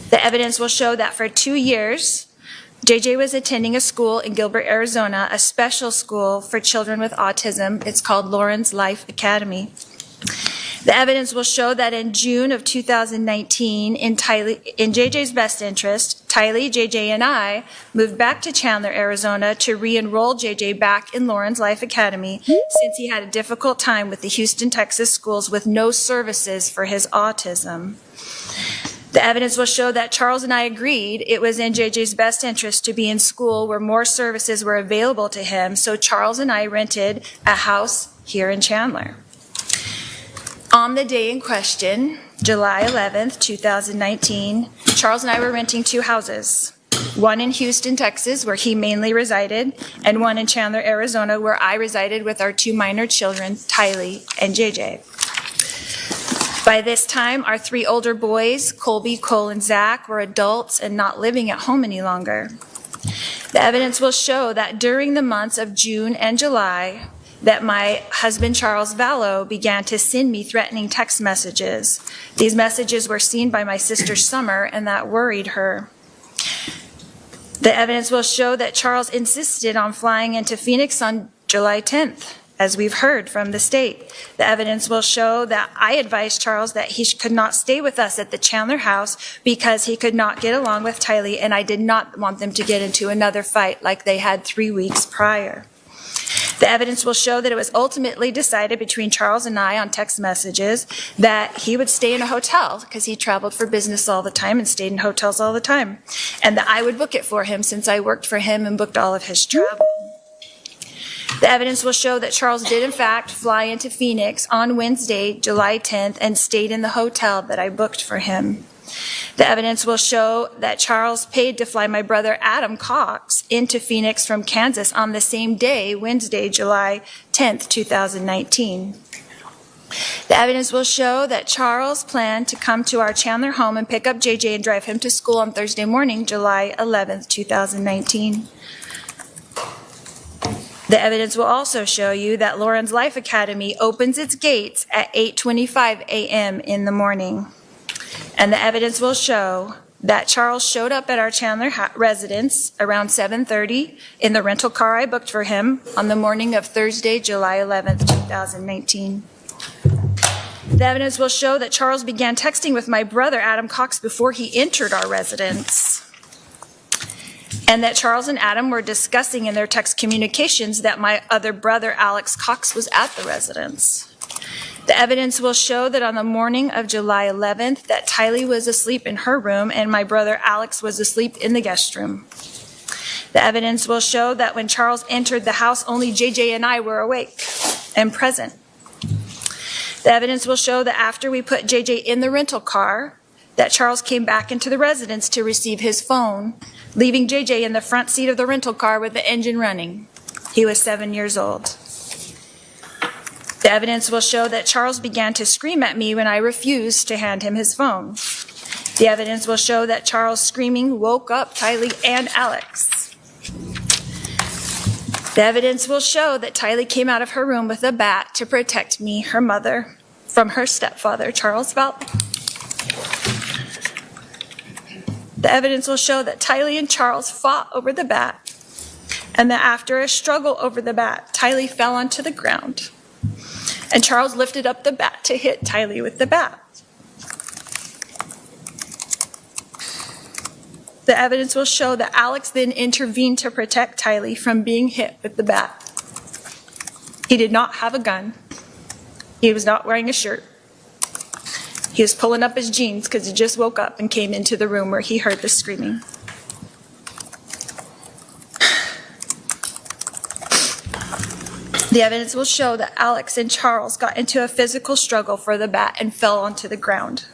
The evidence will show that for 2 years, JJ was attending a school in Gilbert, Arizona, a special school for children with autism. It's called Lawrence Life Academy. The evidence will show that in June of 2019, in JJ's best interest, Tylee, JJ, and I moved back to Chandler, Arizona to re-enroll JJ back in Lawrence Life Academy since he had a difficult time with the Houston, Texas schools with no services for his autism. The evidence will show that Charles and I agreed it was in JJ's best interest to be in school where more services were available to him, so Charles and I rented a house here in Chandler. On the day in question, July 11th, 2019, Charles and I were renting 2 houses, one in Houston, Texas, where he mainly resided, and one in Chandler, Arizona, where I resided with our 2 minor children, Tylee and JJ. By this time, our 3 older boys, Colby, Cole, and Zach, were adults and not living at home any longer. The evidence will show that during the months of June and July, that my husband, Charles Vallow, began to send me threatening text messages. These messages were seen by my sister Summer, and that worried her. The evidence will show that Charles insisted on flying into Phoenix on July 10th. As we've heard from the state. The evidence will show that I advised Charles that he could not stay with us at the Chandler house because he could not get along with Tylee, and I did not want them to get into another fight like they had 3 weeks prior. The evidence will show that it was ultimately decided between Charles and I on text messages that he would stay in a hotel because he traveled for business all the time and stayed in hotels all the time, and that I would book it for him since I worked for him and booked all of his travel. The evidence will show that Charles did, in fact, fly into Phoenix on Wednesday, July 10th, and stayed in the hotel that I booked for him. The evidence will show that Charles paid to fly my brother Adam Cox into Phoenix from Kansas on the same day, Wednesday, July 10th, 2019. The evidence will show that Charles planned to come to our Chandler home and pick up JJ and drive him to school on Thursday morning, July 11th, 2019. The evidence will also show you that Lauren's Life Academy opens its gates at 8:25 a.m. in the morning. And the evidence will show that Charles showed up at our Chandler residence around 7:30 in the rental car I booked for him on the morning of Thursday, July 11th, 2019. The evidence will show that Charles began texting with my brother Adam Cox before he entered our residence, and that Charles and Adam were discussing in their text communications that my other brother Alex Cox was at the residence. The evidence will show that on the morning of July 11th that Tylee was asleep in her room and my brother Alex was asleep in the guest room. The evidence will show that when Charles entered the house, only JJ and I were awake and present. The evidence will show that after we put JJ in the rental car, that Charles came back into the residence to receive his phone, leaving JJ in the front seat of the rental car with the engine running. He was 7 years old. The evidence will show that Charles began to scream at me when I refused to hand him his phone. The evidence will show that Charles' screaming woke up Tylee and Alex. The evidence will show that Tylee came out of her room with a bat to protect me, her mother, from her stepfather, Charles Vallow. The evidence will show that Tylee and Charles fought over the bat, and that after a struggle over the bat, Tylee fell onto the ground, and Charles lifted up the bat to hit Tylee with the bat. The evidence will show that Alex then intervened to protect Tylee from being hit with the bat. He did not have a gun. He was not wearing a shirt. He was pulling up his jeans because he just woke up and came into the room where he heard the screaming. The evidence will show that Alex and Charles got into a physical struggle for the bat and fell onto the ground.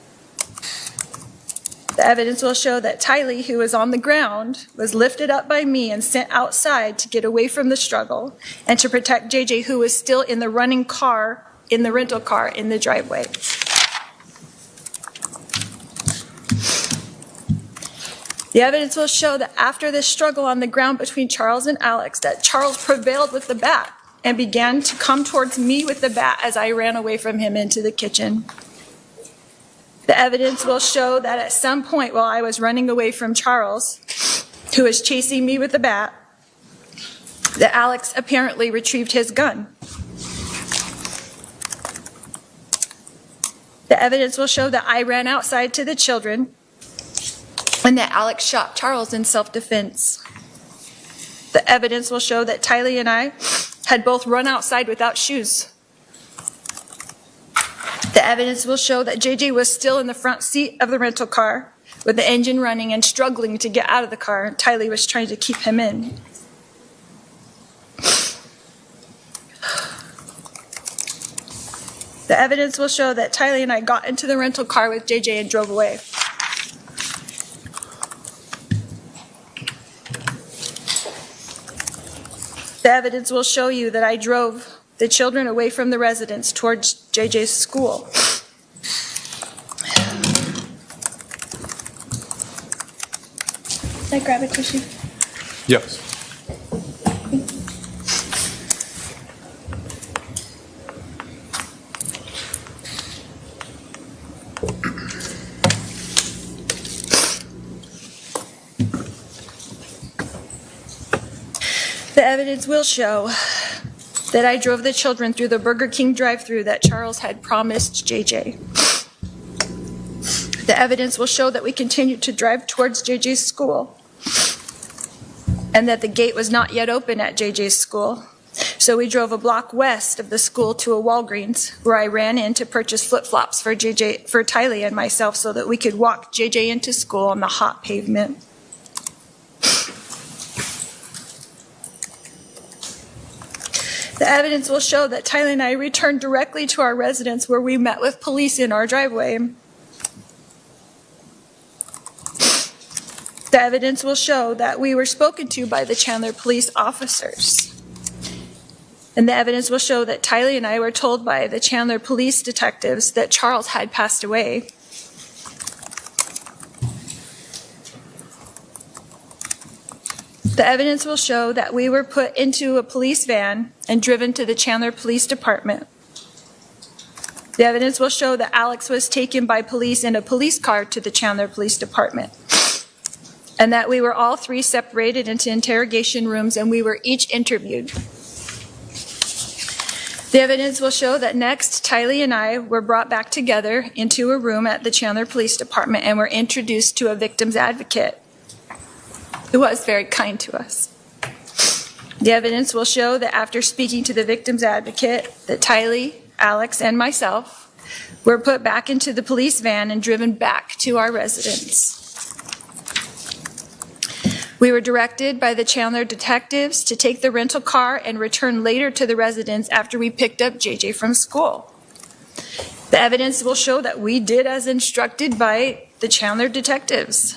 The evidence will show that Tylee, who was on the ground, was lifted up by me and sent outside to get away from the struggle and to protect JJ, who was still in the running car, in the rental car in the driveway. The evidence will show that after this struggle on the ground between Charles and Alex, that Charles prevailed with the bat and began to come towards me with the bat as I ran away from him into the kitchen. The evidence will show that at some point while I was running away from Charles, who was chasing me with the bat, that Alex apparently retrieved his gun. The evidence will show that I ran outside to the children and that Alex shot Charles in self-defense. The evidence will show that Tylee and I had both run outside without shoes. The evidence will show that JJ was still in the front seat of the rental car with the engine running and struggling to get out of the car, and Tylee was trying to keep him in. The evidence will show that Tylee and I got into the rental car with JJ and drove away. The evidence will show you that I drove the children away from the residence towards JJ's school. Can I grab a tissue? Yes. The evidence will show that I drove the children through the Burger King drive-thru that Charles had promised JJ. The evidence will show that we continued to drive towards JJ's school and that the gate was not yet open at JJ's school. So we drove a block west of the school to a Walgreens where I ran in to purchase flip-flops for Tylee and myself so that we could walk JJ into school on the hot pavement. The evidence will show that Tylee and I returned directly to our residence where we met with police in our driveway. The evidence will show that we were spoken to by the Chandler police officers. And the evidence will show that Tylee and I were told by the Chandler police detectives that Charles had passed away. The evidence will show that we were put into a police van and driven to the Chandler Police Department. The evidence will show that Alex was taken by police in a police car to the Chandler Police Department, and that we were all three separated into interrogation rooms and we were each interviewed. The evidence will show that next, Tylee and I were brought back together into a room at the Chandler Police Department and were introduced to a victim's advocate who was very kind to us. The evidence will show that after speaking to the victim's advocate, that Tylee, Alex, and myself were put back into the police van and driven back to our residence. We were directed by the Chandler detectives to take the rental car and return later to the residence after we picked up JJ from school. The evidence will show that we did as instructed by the Chandler detectives.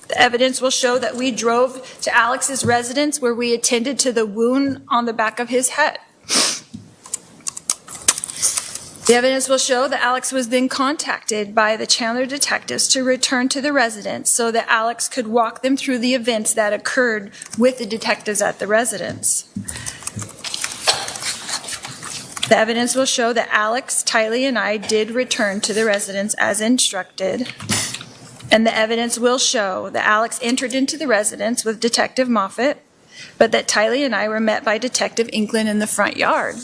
The evidence will show that we drove to Alex's residence where we attended to the wound on the back of his head. The evidence will show that Alex was then contacted by the Chandler detectives to return to the residence so that Alex could walk them through the events that occurred with the detectives at the residence. The evidence will show that Alex, Tylee, and I did return to the residence as instructed. And the evidence will show that Alex entered into the residence with Detective Moffitt, but that Tylee and I were met by Detective Inkland in the front yard.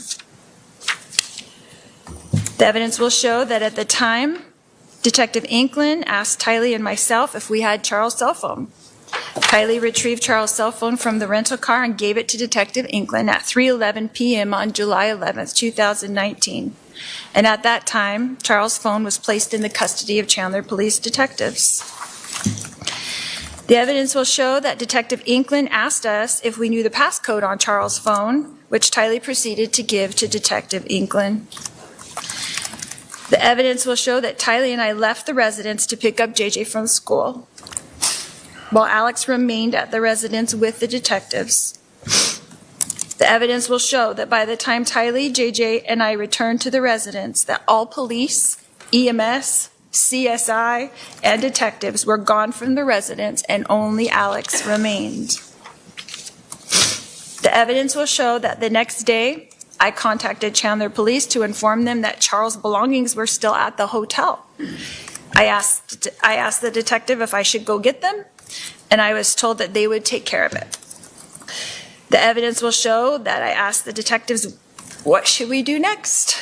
The evidence will show that at the time, Detective Inkland asked Tylee and myself if we had Charles' cell phone. Tylee retrieved Charles' cell phone from the rental car and gave it to Detective Inkland at 3:11 p.m. on July 11th, 2019. And at that time, Charles' phone was placed in the custody of Chandler police detectives. The evidence will show that Detective Inkland asked us if we knew the passcode on Charles' phone, which Tylee proceeded to give to Detective Inkland. The evidence will show that Tylee and I left the residence to pick up JJ from school, while Alex remained at the residence with the detectives. The evidence will show that by the time Tylee, JJ, and I returned to the residence, that all police, EMS, CSI, and detectives were gone from the residence and only Alex remained. The evidence will show that the next day, I contacted Chandler Police to inform them that Charles' belongings were still at the hotel. I asked the detective if I should go get them, and I was told that they would take care of it. The evidence will show that I asked the detectives, what should we do next?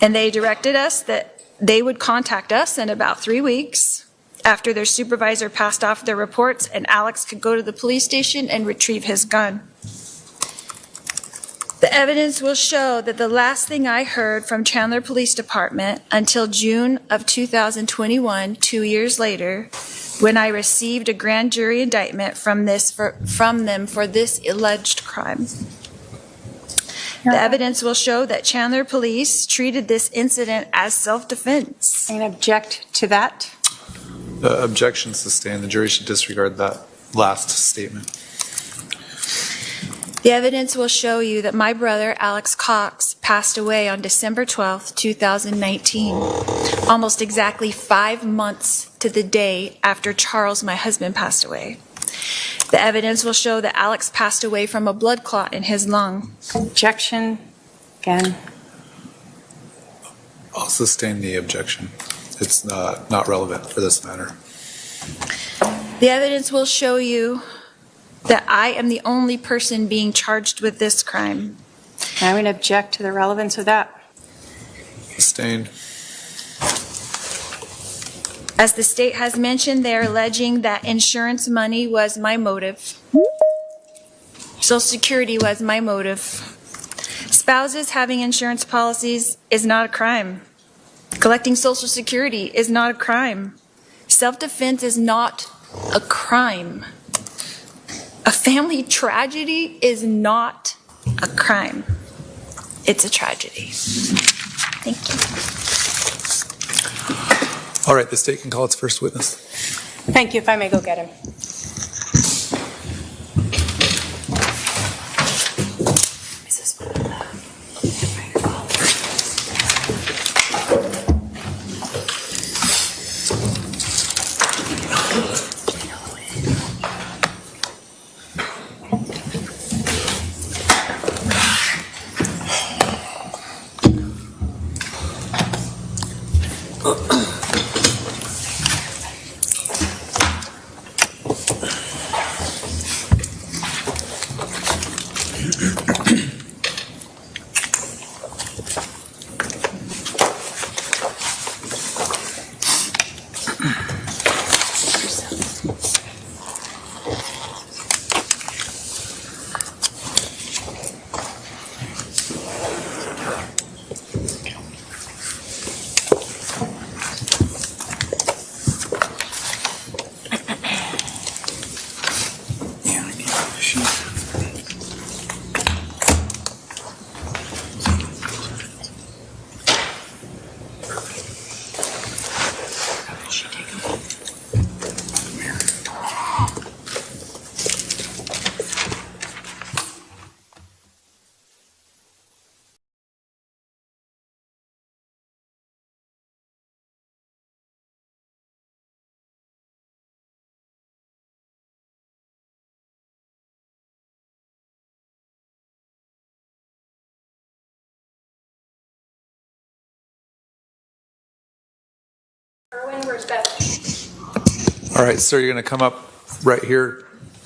And they directed us that they would contact us in about 3 weeks after their supervisor passed off their reports and Alex could go to the police station and retrieve his gun. The evidence will show that the last thing I heard from Chandler Police Department until June of 2021, 2 years later, when I received a grand jury indictment from them for this alleged crime. The evidence will show that Chandler Police treated this incident as self-defense. I'm going to object to that. Objection sustained. The jury should disregard that last statement. The evidence will show you that my brother, Alex Cox, passed away on December 12th, 2019, almost exactly 5 months to the day after Charles, my husband, passed away. The evidence will show that Alex passed away from a blood clot in his lung. Objection again. I'll sustain the objection. It's not relevant for this matter. The evidence will show you that I am the only person being charged with this crime. I'm going to object to the relevance of that. Sustained. As the state has mentioned, they're alleging that insurance money was my motive. Social Security was my motive. Spouses having insurance policies is not a crime. Collecting Social Security is not a crime. Self-defense is not a crime. A family tragedy is not a crime. It's a tragedy. Thank you. All right, the state can call its first witness. Thank you. If I may go get him. Erwin, where's Beth? All right, sir, you're going to come up right here.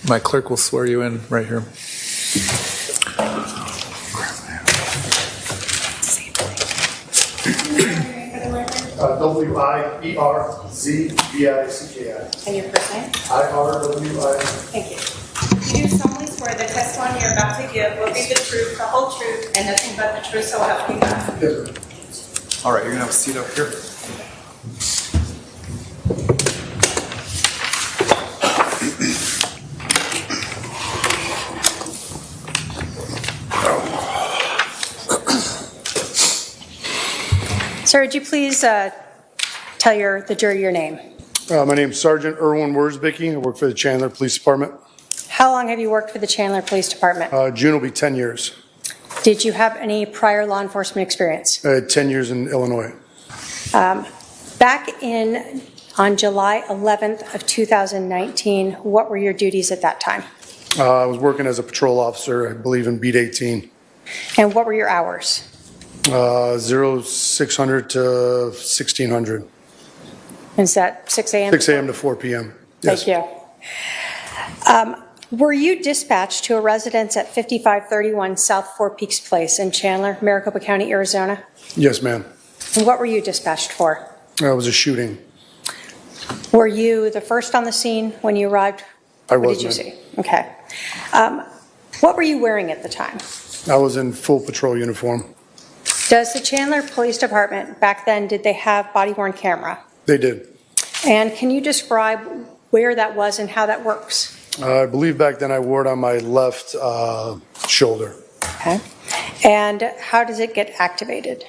My clerk will swear you in right here. W-I-E-R-Z-B-I-C-K-I. And your first name? I-R-W-I. Thank you. Do you solemnly swear the testimony you're about to give will be the truth, the whole truth, and nothing but the truth, so help you God? Yes, sir. All right, you're going to have a seat up here. Sir, would you please tell the jury your name? My name's Sergeant Erwin Worsbicky. I work for the Chandler Police Department. How long have you worked for the Chandler Police Department? June will be 10 years. Did you have any prior law enforcement experience? 10 years in Illinois. Back on July 11th of 2019, what were your duties at that time? I was working as a patrol officer, I believe in Beat 18. And what were your hours? 0600 to 1600. Is that 6 a.m.? 6 a.m. to 4 p.m. Yes. Thank you. Were you dispatched to a residence at 5531 South Four Peaks Place in Chandler, Maricopa County, Arizona? Yes, ma'am. And what were you dispatched for? It was a shooting. Were you the first on the scene when you arrived? I What was, did you ma'am. see? Okay. What were you wearing at the time? I was in full patrol uniform. Does the Chandler Police Department, back then, did they have body-worn camera? They did. And can you describe where that was and how that works? I believe back then I wore it on my left shoulder. Okay. And how does it get activated?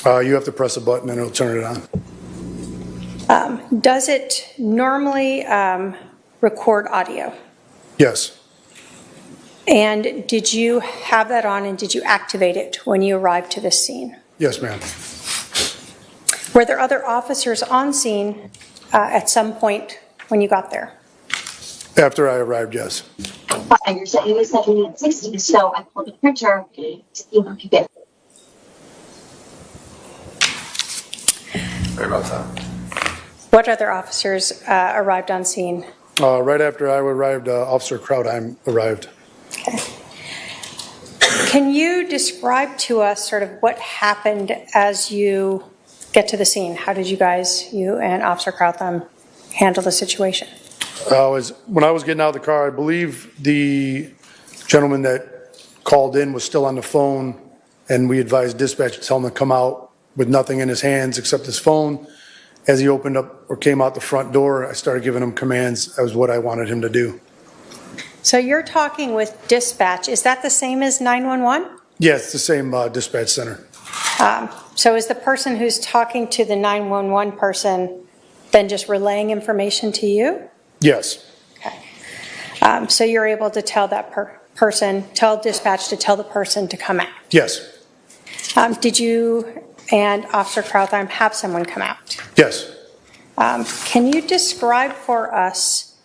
You have to press a button and it'll turn it on. Does it normally record audio? Yes. And did you have that on and did you activate it when you arrived to this scene? Yes, ma'am. Were there other officers on scene at some point when you got there? After I arrived, yes. You're saying it was 760, so I pulled a printer to see if I could get. Sorry about that. What other officers arrived on scene? Right after I arrived, Officer Krautheim arrived. Okay. Can you describe to us sort of what happened as you get to the scene? How did you and Officer Krautheim handle the situation? When I was getting out of the car, I believe the gentleman that called in was still on the phone, and we advised dispatch to tell him to come out with nothing in his hands except his phone. As he opened up or came out the front door, I started giving him commands as what I wanted him to do. So you're talking with dispatch. Is that the same as 911? Yeah, it's the same dispatch center. So is the person who's talking to the 911 person then just relaying information to you? Yes. Okay. So you're able to tell that tell dispatch to tell the person to come out? Yes. Did you and Officer Krautheim have someone come out? Yes. Can you describe for us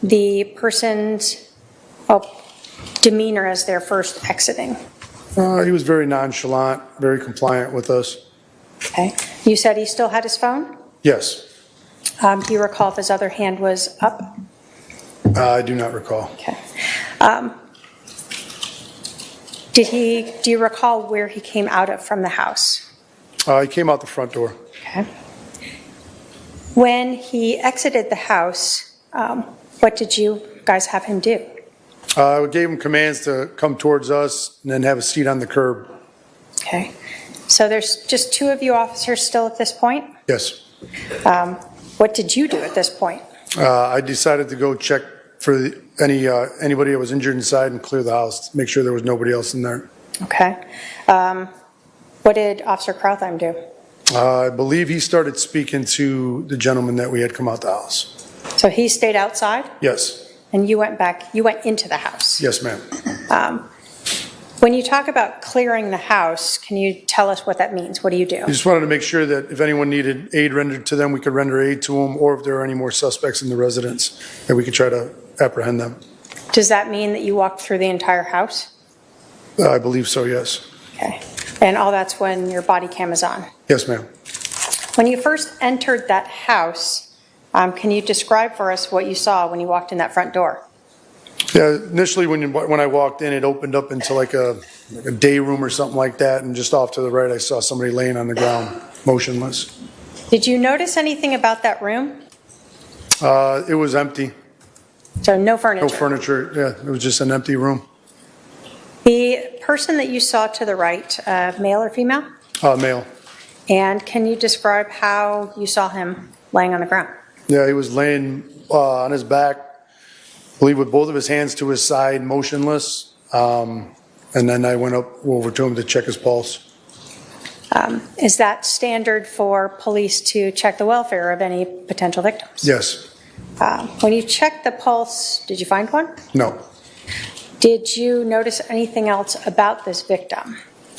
the person's demeanor as they're first exiting? He was very nonchalant, very compliant with us. Okay. You said he still had his phone? Yes. Do you recall if his other hand was up? I do not recall. Okay. Do you recall where he came out of from the house? He came out the front door. Okay. When he exited the house, what did you guys have him do? We gave him commands to come towards us and then have a seat on the curb. Okay. So there's just two of you officers still at this point? Yes. What did you do at this point? I decided to go check for anybody that was injured inside and clear the house, make sure there was nobody else in there. Okay. What did Officer Krautheim do? I believe he started speaking to the gentleman that we had come out the house. So he stayed outside? Yes. And you went into the house? Yes, ma'am. When you talk about clearing the house, can you tell us what that means? What do you do? We just wanted to make sure that if anyone needed aid rendered to them, we could render aid to them, or if there are any more suspects in the residence, that we could try to apprehend them. Does that mean that you walked through the entire house? I believe so, yes. Okay. And all that's when your body cam is on? Yes, ma'am. When you first entered that house, can you describe for us what you saw when you walked in that front door? Yeah, initially when I walked in, it opened up into like a day room or something like that, and just off to the right, I saw somebody laying on the ground, motionless. Did you notice anything about that room? It was empty. So no furniture? No furniture, yeah, it was just an empty room. The person that you saw to the right, male or female? Male. And can you describe how you saw him laying on the ground? Yeah, he was laying on his back, I believe with both of his hands to his side, motionless. And then I went over to him to check his pulse. Is that standard for police to check the welfare of any potential victims? Yes. When you checked the pulse, did you find one? No. Did you notice anything else about this victim?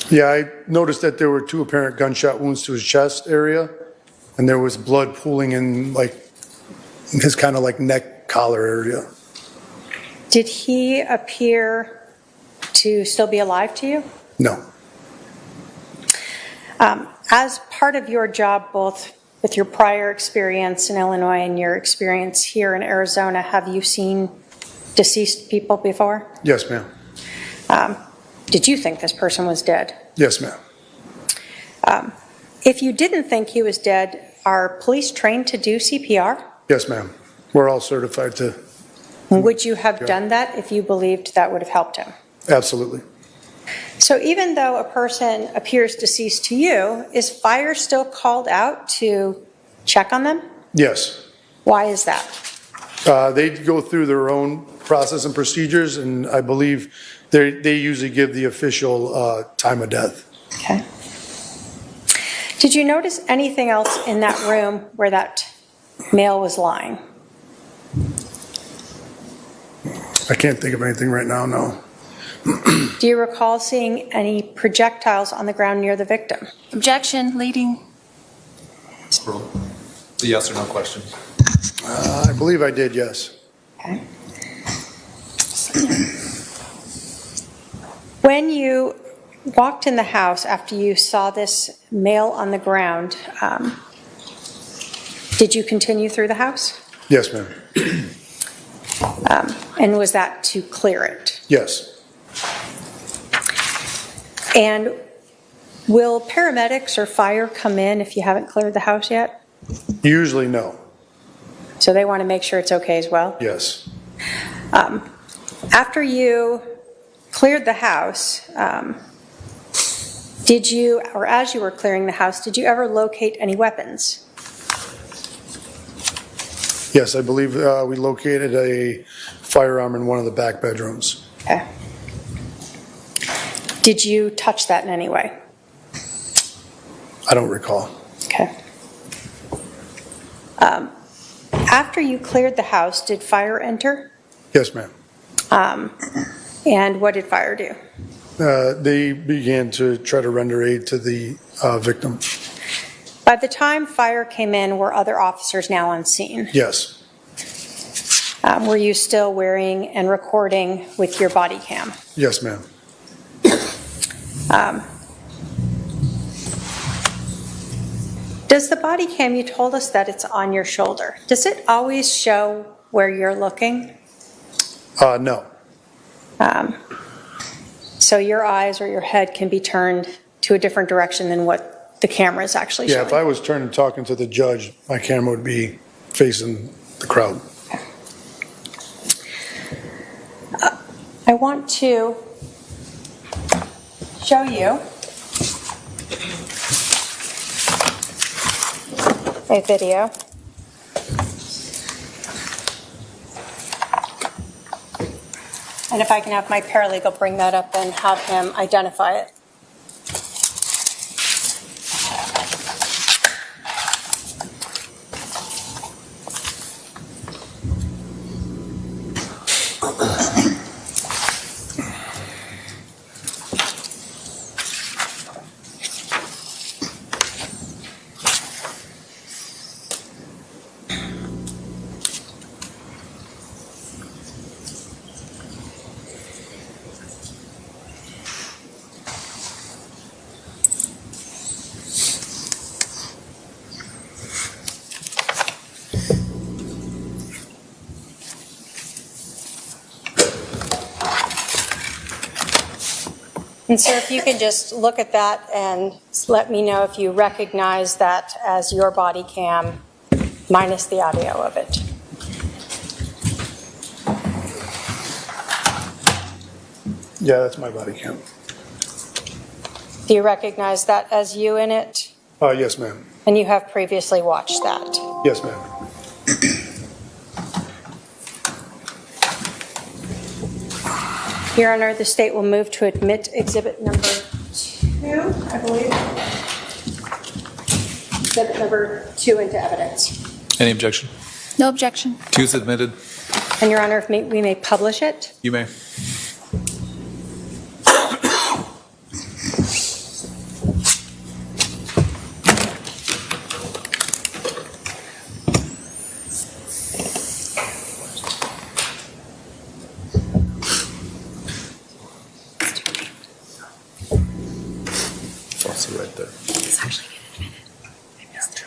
Yeah, I noticed that there were 2 apparent gunshot wounds to his chest area, and there was blood pooling in like his kind of like neck collar area. Did he appear to still be alive to you? No. As part of your job, both with your prior experience in Illinois and your experience here in Arizona, have you seen deceased people before? Yes, ma'am. Did you think this person was dead? Yes, ma'am. If you didn't think he was dead, are police trained to do CPR? Yes, ma'am. We're all certified to. Would you have done that if you believed that would have helped him? Absolutely. So even though a person appears deceased to you, is fire still called out to check on them? Yes. Why is that? They go through their own process and procedures, and I believe they usually give the official time of death. Okay. Did you notice anything else in that room where that male was lying? I can't think of anything right now, no. Do you recall seeing any projectiles on the ground near the victim? Objection, leading. It's a yes or no question. I believe I did, yes. Okay. When you walked in the house after you saw this male on the ground, did you continue through the house? Yes, ma'am. And was that to clear it? Yes. And will paramedics or fire come in if you haven't cleared the house yet? Usually no. So they want to make sure it's okay as well? Yes. After you cleared the house, did you, or as you were clearing the house, did you ever locate any weapons? Yes, I believe we located a firearm in one of the back bedrooms. Okay. Did you touch that in any way? I don't recall. Okay. After you cleared the house, did fire enter? Yes, ma'am. And what did fire do? They began to try to render aid to the victim. By the time fire came in, were other officers now on scene? Yes. Were you still wearing and recording with your body cam? Yes, ma'am. Does the body cam, you told us that it's on your shoulder. Does it always show where you're looking? No. So your eyes or your head can be turned to a different direction than what the camera is actually showing? Yeah, if I was turning and talking to the judge, my camera would be facing the crowd. I want to show you a video. And if I can have my paralegal bring that up and have him identify it. And sir, if you could just look at that and let me know if you recognize that as your body cam minus the audio of it. Yeah, that's my body cam. Do you recognize that as you in it? Yes, ma'am. And you have previously watched that? Yes, ma'am. Your Honor, the state will move to admit exhibit number 2, I believe. Exhibit number 2 into evidence. Any objection? No objection. 2 is admitted. And Your Honor, if we may publish it. You may. Also right there. It's actually been admitted. I missed it.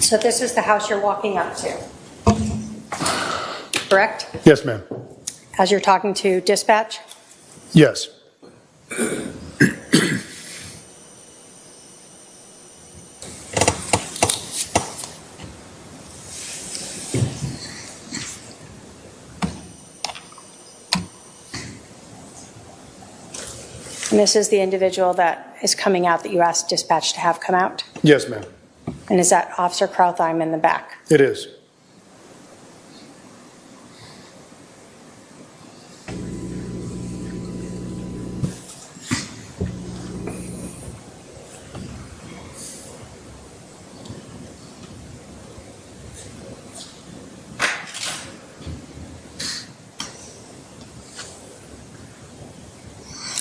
So this is the house you're walking up to, correct? Yes, ma'am. As you're talking to dispatch? Yes. And this is the individual that is coming out that you asked dispatch to have come out? Yes, ma'am. And is that Officer Krautheim in the back? It is.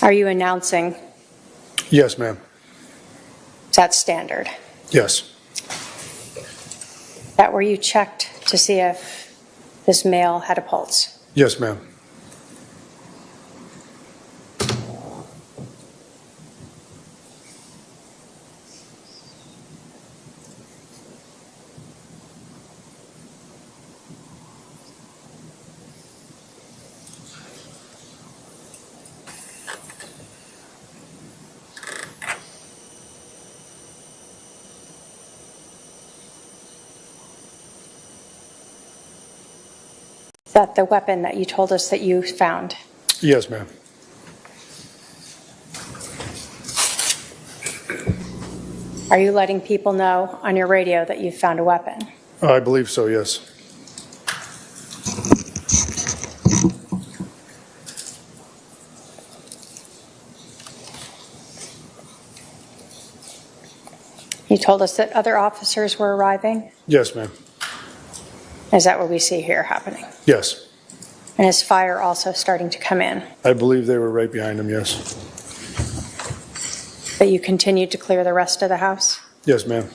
Are you announcing? Yes, ma'am. Is that standard? Yes. That where you checked to see if this male had a pulse? Yes, ma'am. Is that the weapon that you told us that you found? Yes, ma'am. Are you letting people know on your radio that you found a weapon? I believe so, yes. You told us that other officers were arriving. Yes, ma'am. Is that what we see here happening? Yes. And is fire also starting to come in? I believe they were right behind him, yes. But you continued to clear the rest of the house? Yes, ma'am.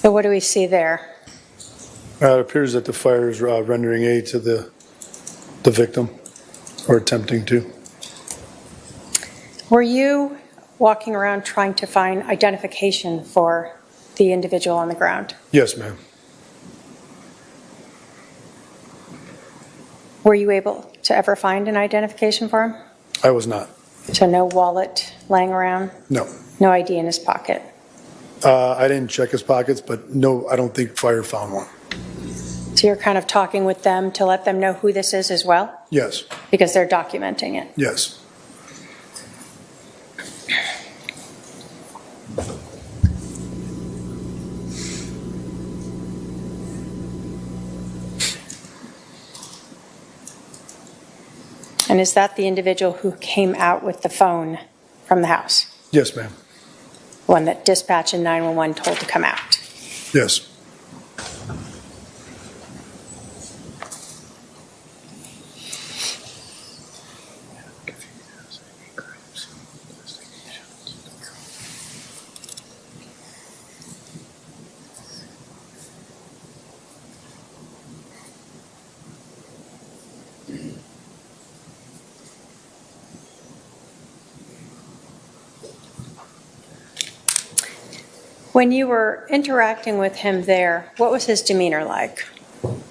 So what do we see there? It appears that the fire is rendering aid to the victim, or attempting to. Were you walking around trying to find identification for the individual on the ground? Yes, ma'am. Were you able to ever find an identification for him? I was not. So no wallet laying around? No. No ID in his pocket? I didn't check his pockets, but no, I don't think fire found one. So you're kind of talking with them to let them know who this is as well? Yes. Because they're documenting it. Yes. And is that the individual who came out with the phone from the house? Yes, ma'am. One that dispatch and 911 told to come out? Yes. When you were interacting with him there, what was his demeanor like?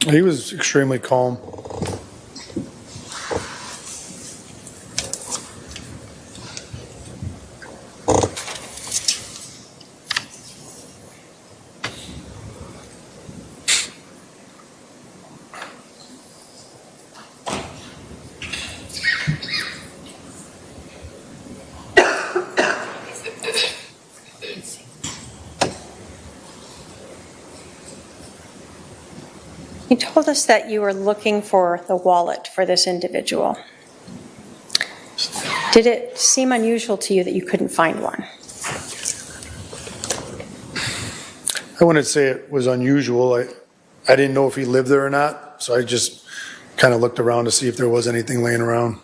He was extremely calm. You told us that you were looking for the wallet for this individual. Did it seem unusual to you that you couldn't find one? I wouldn't say it was unusual. I didn't know if he lived there or not, so I just kind of looked around to see if there was anything laying around.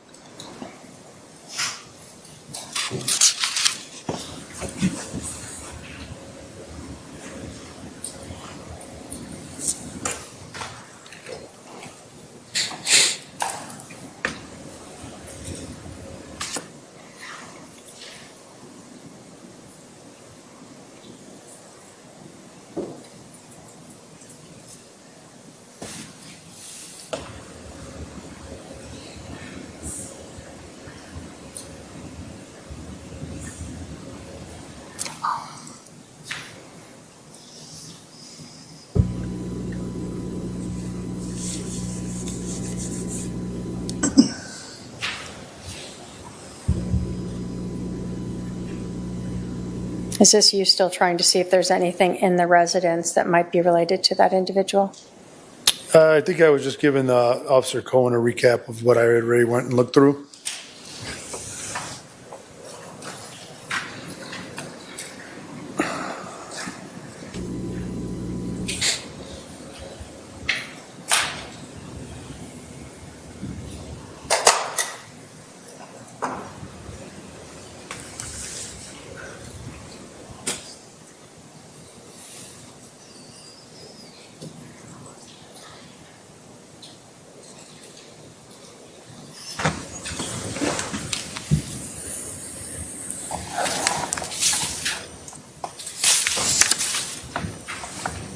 Is this you still trying to see if there's anything in the residence that might be related to that individual? I think I was just giving Officer Cohen a recap of what I already went and looked through.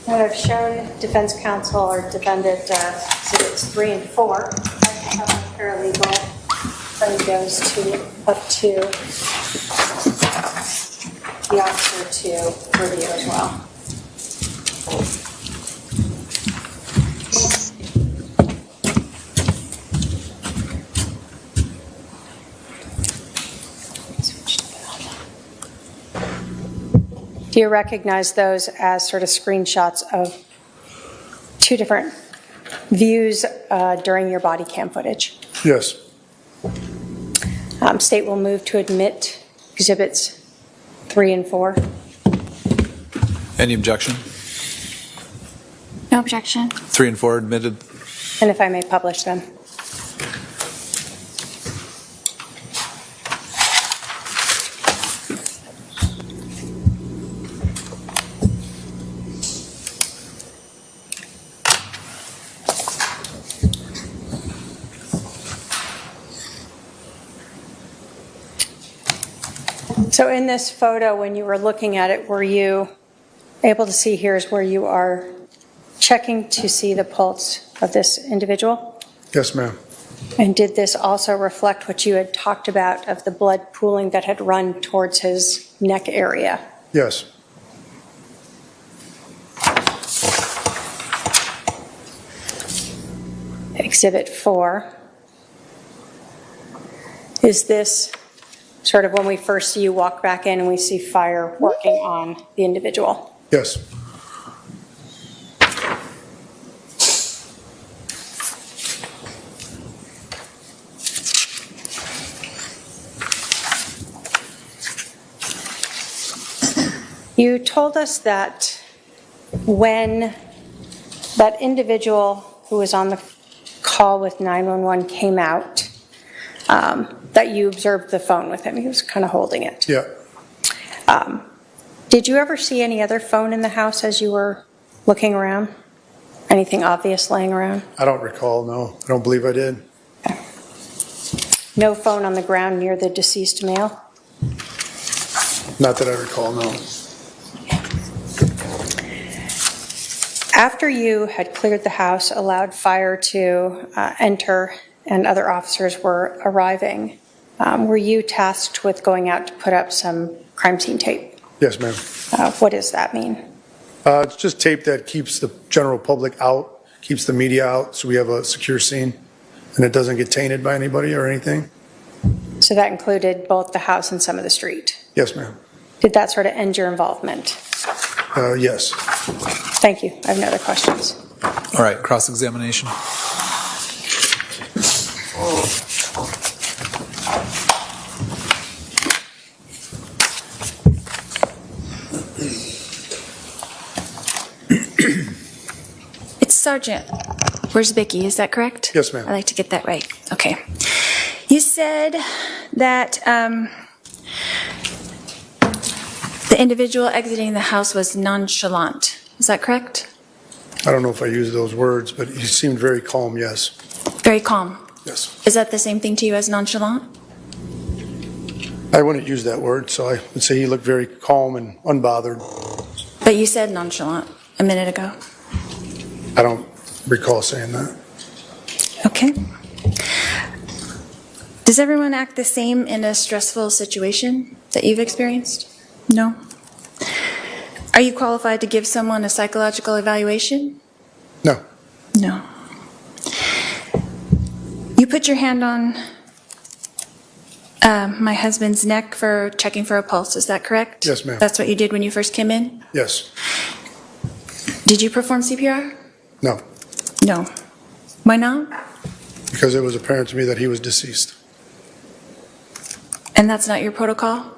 And I've shown defense counsel or defendant exhibits 3 and 4. I have a paralegal, but it goes to up to the officer to review as well. Do you recognize those as sort of screenshots of two different views during your body cam footage? Yes. State will move to admit exhibits 3 and 4. Any objection? No objection. 3 and 4 admitted. And if I may publish them. So in this photo, when you were looking at it, were you able to see here's where you are checking to see the pulse of this individual? Yes, ma'am. And did this also reflect what you had talked about of the blood pooling that had run towards his neck area? Yes. Exhibit 4. Is this sort of when we first see you walk back in and we see fire working on the individual? Yes. You told us that when that individual who was on the call with 911 came out, that you observed the phone with him. He was kind of holding it. Yeah. Did you ever see any other phone in the house as you were looking around? Anything obvious laying around? I don't recall, no. I don't believe I did. No phone on the ground near the deceased male? Not that I recall, no. After you had cleared the house, allowed fire to enter, and other officers were arriving, were you tasked with going out to put up some crime scene tape? Yes, ma'am. What does that mean? It's just tape that keeps the general public out, keeps the media out, so we have a secure scene, and it doesn't get tainted by anybody or anything. So that included both the house and some of the street. Yes, ma'am. Did that sort of end your involvement? Yes. Thank you. I have no other questions. All right, cross-examination. It's Sergeant. Where's Vicky? Is that correct? Yes, ma'am. I'd like to get that right. Okay. You said that the individual exiting the house was nonchalant. Is that correct? I don't know if I used those words, but he seemed very calm, yes. Very calm. Yes. Is that the same thing to you as nonchalant? I wouldn't use that word, so I would say he looked very calm and unbothered. But you said nonchalant a minute ago. I don't recall saying that. Okay. Does everyone act the same in a stressful situation that you've experienced? No? Are you qualified to give someone a psychological evaluation? No. No. You put your hand on my husband's neck for checking for a pulse, is that correct? Yes, ma'am. That's what you did when you first came in? Yes. Did you perform CPR? No. No. Why not? Because it was apparent to me that he was deceased. And that's not your protocol?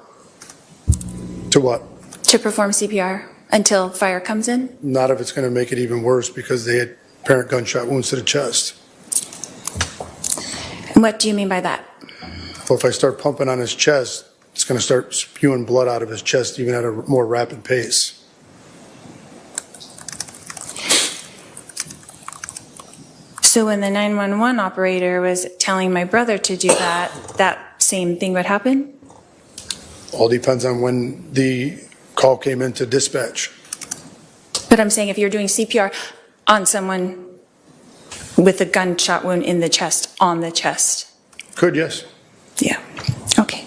To what? To perform CPR until fire comes in? Not if it's going to make it even worse because they had apparent gunshot wounds to the chest. And what do you mean by that? Well, if I start pumping on his chest, it's going to start spewing blood out of his chest even at a more rapid pace. So when the 911 operator was telling my brother to do that, that same thing would happen? All depends on when the call came into dispatch. But I'm saying if you're doing CPR on someone with a gunshot wound in the chest, on the chest. Could, yes. Yeah, okay.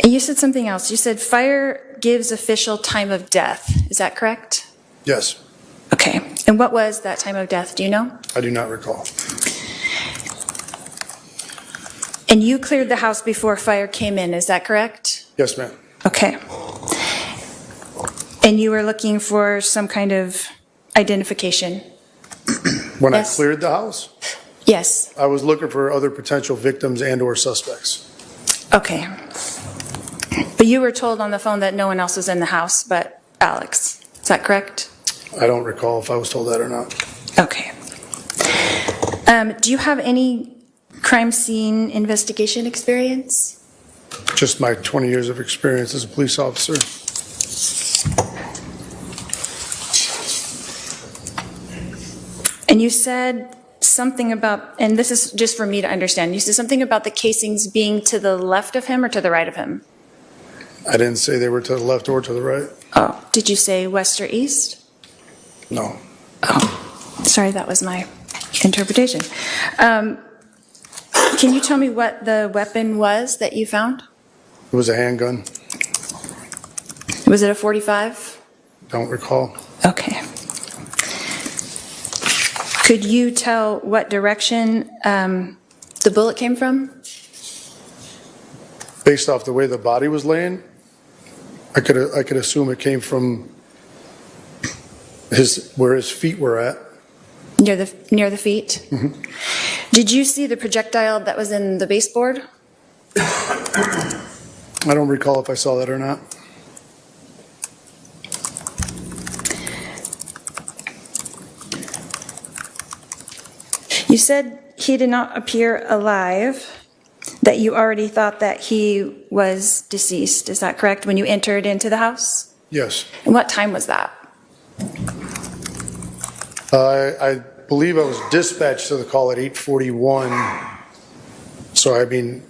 And you said something else. You said fire gives official time of death. Is that correct? Yes. Okay. And what was that time of death? Do you know? I do not recall. And you cleared the house before fire came in, is that correct? Yes, ma'am. Okay. And you were looking for some kind of identification? When Yes. I cleared the house, Yes. I was looking for other potential victims and/or suspects. Okay. But you were told on the phone that no one else was in the house but Alex. Is that correct? I don't recall if I was told that or not. Okay. Do you have any crime scene investigation experience? Just my 20 years of experience as a police officer. And you said something about, and this is just for me to understand, you said something about the casings being to the left of him or to the right of him? I didn't say they were to the left or to the right. Oh, did you say west or east? No. Sorry, that was my interpretation. Can you tell me what the weapon was that you found? It was a handgun. Was it a .45? Don't recall. Okay. Could you tell what direction the bullet came from? Based off the way the body was laying, I could assume it came from where his feet were at. Near the feet? Mm-hmm. Did you see the projectile that was in the baseboard? I don't recall if I saw that or not. You said he did not appear alive, that you already thought that he was deceased. Is that correct, when you entered into the house? Yes. And what time was that? I believe I was dispatched to the call at 8:41. So, I mean,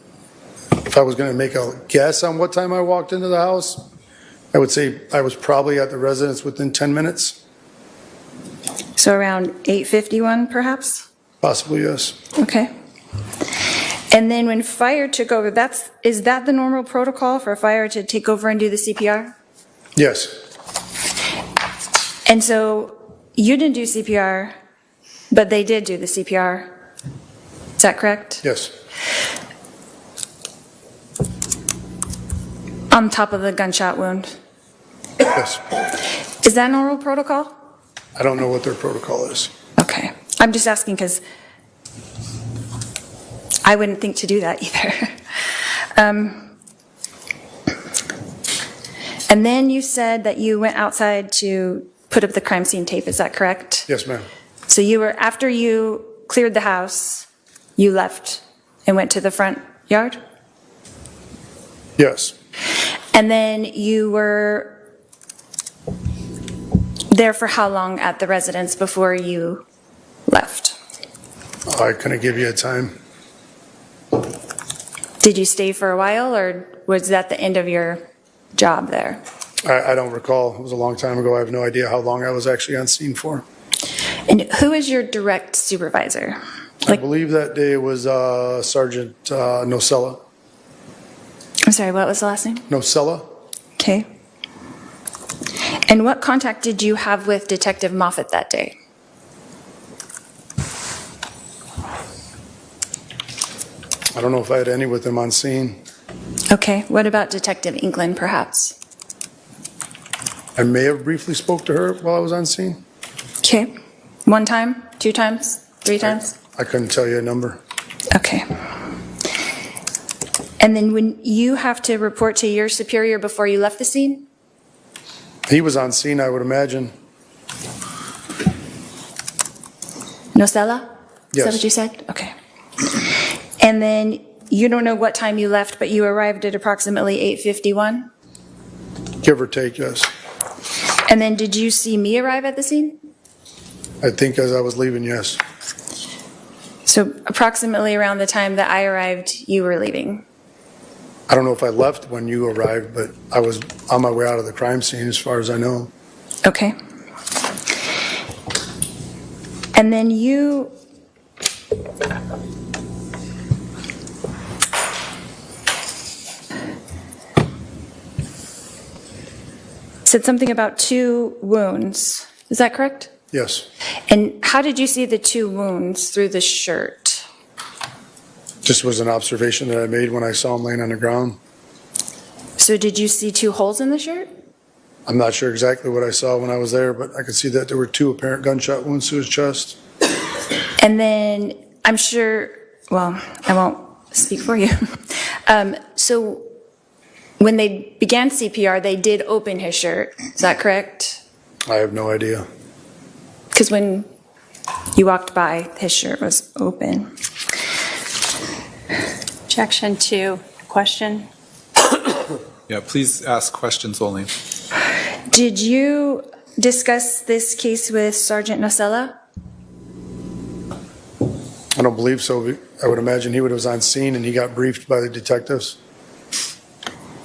if I was going to make a guess on what time I walked into the house, I would say I was probably at the residence within 10 minutes. So around 8:51, perhaps? Possibly, yes. Okay. And then when fire took over, is that the normal protocol for a fire to take over and do the CPR? Yes. And so you didn't do CPR, but they did do the CPR. Is that correct? Yes. On top of the gunshot wound. Yes. Is that normal protocol? I don't know what their protocol is. Okay. I'm just asking because I wouldn't think to do that either. And then you said that you went outside to put up the crime scene tape. Is that correct? Yes, ma'am. So after you cleared the house, you left and went to the front yard? Yes. And then you were there for how long at the residence before you left? I couldn't give you a time. Did you stay for a while, or was that the end of your job there? I don't recall. It was a long time ago. I have no idea how long I was actually on scene for. And who is your direct supervisor? I believe that day was Sergeant Nocella. I'm sorry, what was the last name? Nocella? Okay. And what contact did you have with Detective Moffat that day? I don't know if I had any with him on scene. Okay. What about Detective England, perhaps? I may have briefly spoke to her while I was on scene. Okay. 1 time, 2 times, 3 times? I couldn't tell you a number. Okay. And then when you have to report to your superior before you left the scene? He was on scene, I would imagine. Nocella? Is Yes. that what you said? Okay. And then you don't know what time you left, but you arrived at approximately 8:51? Give or take, yes. And then did you see me arrive at the scene? I think as I was leaving, yes. So approximately around the time that I arrived, you were leaving? I don't know if I left when you arrived, but I was on my way out of the crime scene as far as I know. Okay. And then you said something about 2 wounds. Is that correct? Yes. And how did you see the 2 wounds through the shirt? Just was an observation that I made when I saw him laying on the ground. So did you see 2 holes in the shirt? I'm not sure exactly what I saw when I was there, but I could see that there were 2 apparent gunshot wounds to his chest. And then I'm sure, well, I won't speak for you. So when they began CPR, they did open his shirt. Is that correct? I have no idea. Because when you walked by, his shirt was open. Objection to question. Yeah, please ask questions only. Did you discuss this case with Sergeant Nocella? I don't believe so. I would imagine he was on scene and he got briefed by the detectives.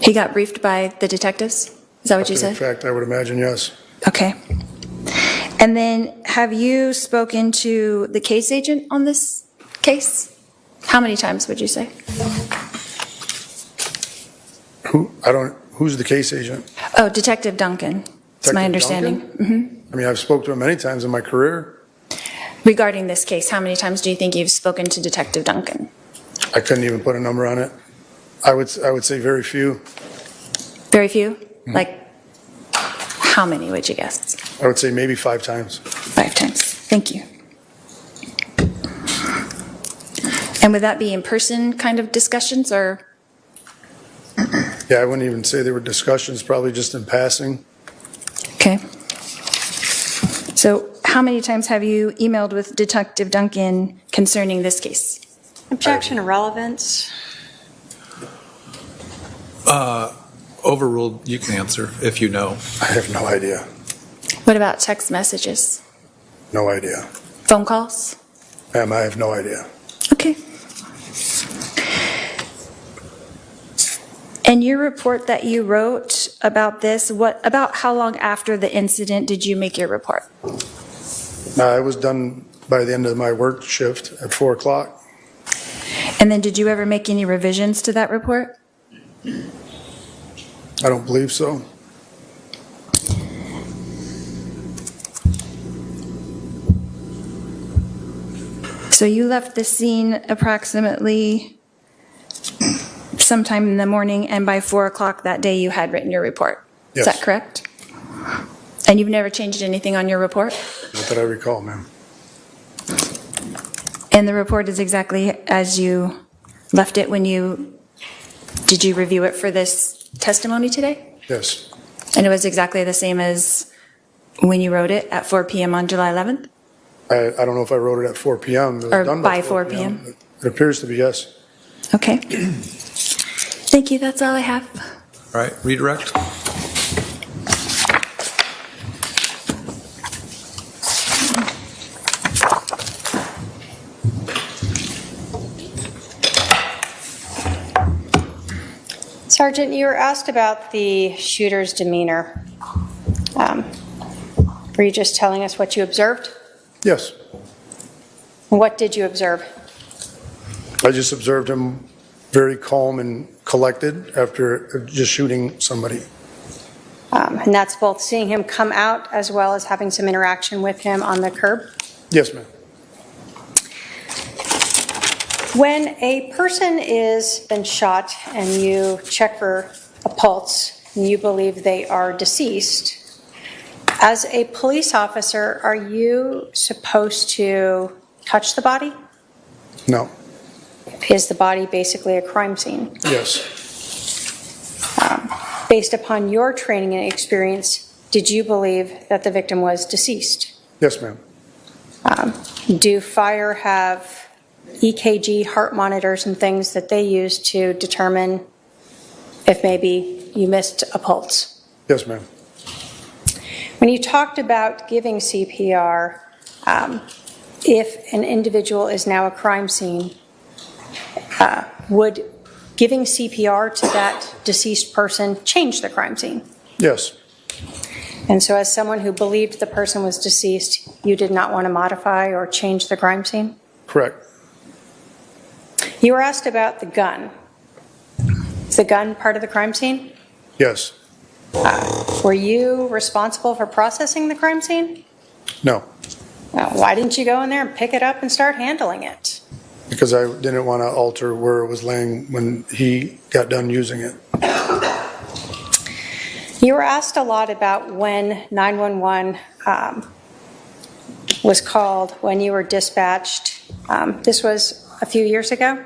He got briefed by the detectives? Is that what you In said? fact, I would imagine yes. Okay. And then have you spoken to the case agent on this case? How many times would you say? Who's the case agent? Oh, Detective Duncan. That's my understanding. Duncan? I mean, I've spoken to him many times in my career. Regarding this case, how many times do you think you've spoken to Detective Duncan? I couldn't even put a number on it. I would say very few. Very few? Like, how many would you guess? I would say maybe 5 times. 5 times. Thank you. And would that be in-person kind of discussions, or? Yeah, I wouldn't even say they were discussions, probably just in passing. Okay. So how many times have you emailed with Detective Duncan concerning this case? Objection to relevance. Overruled, you can answer if you know. I have no idea. What about text messages? No idea. Phone calls? Ma'am, I have no idea. Okay. And your report that you wrote about this, about how long after the incident did you make your report? It was done by the end of my work shift at 4 o'clock. And then did you ever make any revisions to that report? I don't believe so. So you left the scene approximately sometime in the morning, and by 4 o'clock that day you had written your report. Is Yes. that correct? And you've never changed anything on your report? Not that I recall, ma'am. And the report is exactly as you left it when did you review it for this testimony today? Yes. And it was exactly the same as when you wrote it at 4 p.m. on July 11th? I don't know if I wrote it at 4 p.m. It was Or done by 4 p.m.? It appears to be, yes. Okay. Thank you, that's all I have. All right, redirect. Sergeant, you were asked about the shooter's demeanor. Were you just telling us what you observed? Yes. What did you observe? I just observed him very calm and collected after just shooting somebody. And that's both seeing him come out as well as having some interaction with him on the curb? Yes, ma'am. When a person is been shot and you check for a pulse and you believe they are deceased, as a police officer, are you supposed to touch the body? No. Is the body basically a crime scene? Yes. Based upon your training and experience, did you believe that the victim was deceased? Yes, ma'am. Do fire have EKG, heart monitors, and things that they use to determine if maybe you missed a pulse? Yes, ma'am. When you talked about giving CPR, if an individual is now a crime scene, would giving CPR to that deceased person change the crime scene? Yes. And so as someone who believed the person was deceased, you did not want to modify or change the crime scene? Correct. You were asked about the gun. Is the gun part of the crime scene? Yes. Were you responsible for processing the crime scene? No. Why didn't you go in there and pick it up and start handling it? because I didn't want to alter where it was laying when he got done using it. You were asked a lot about when 911 was called, when you were dispatched. This was a few years ago,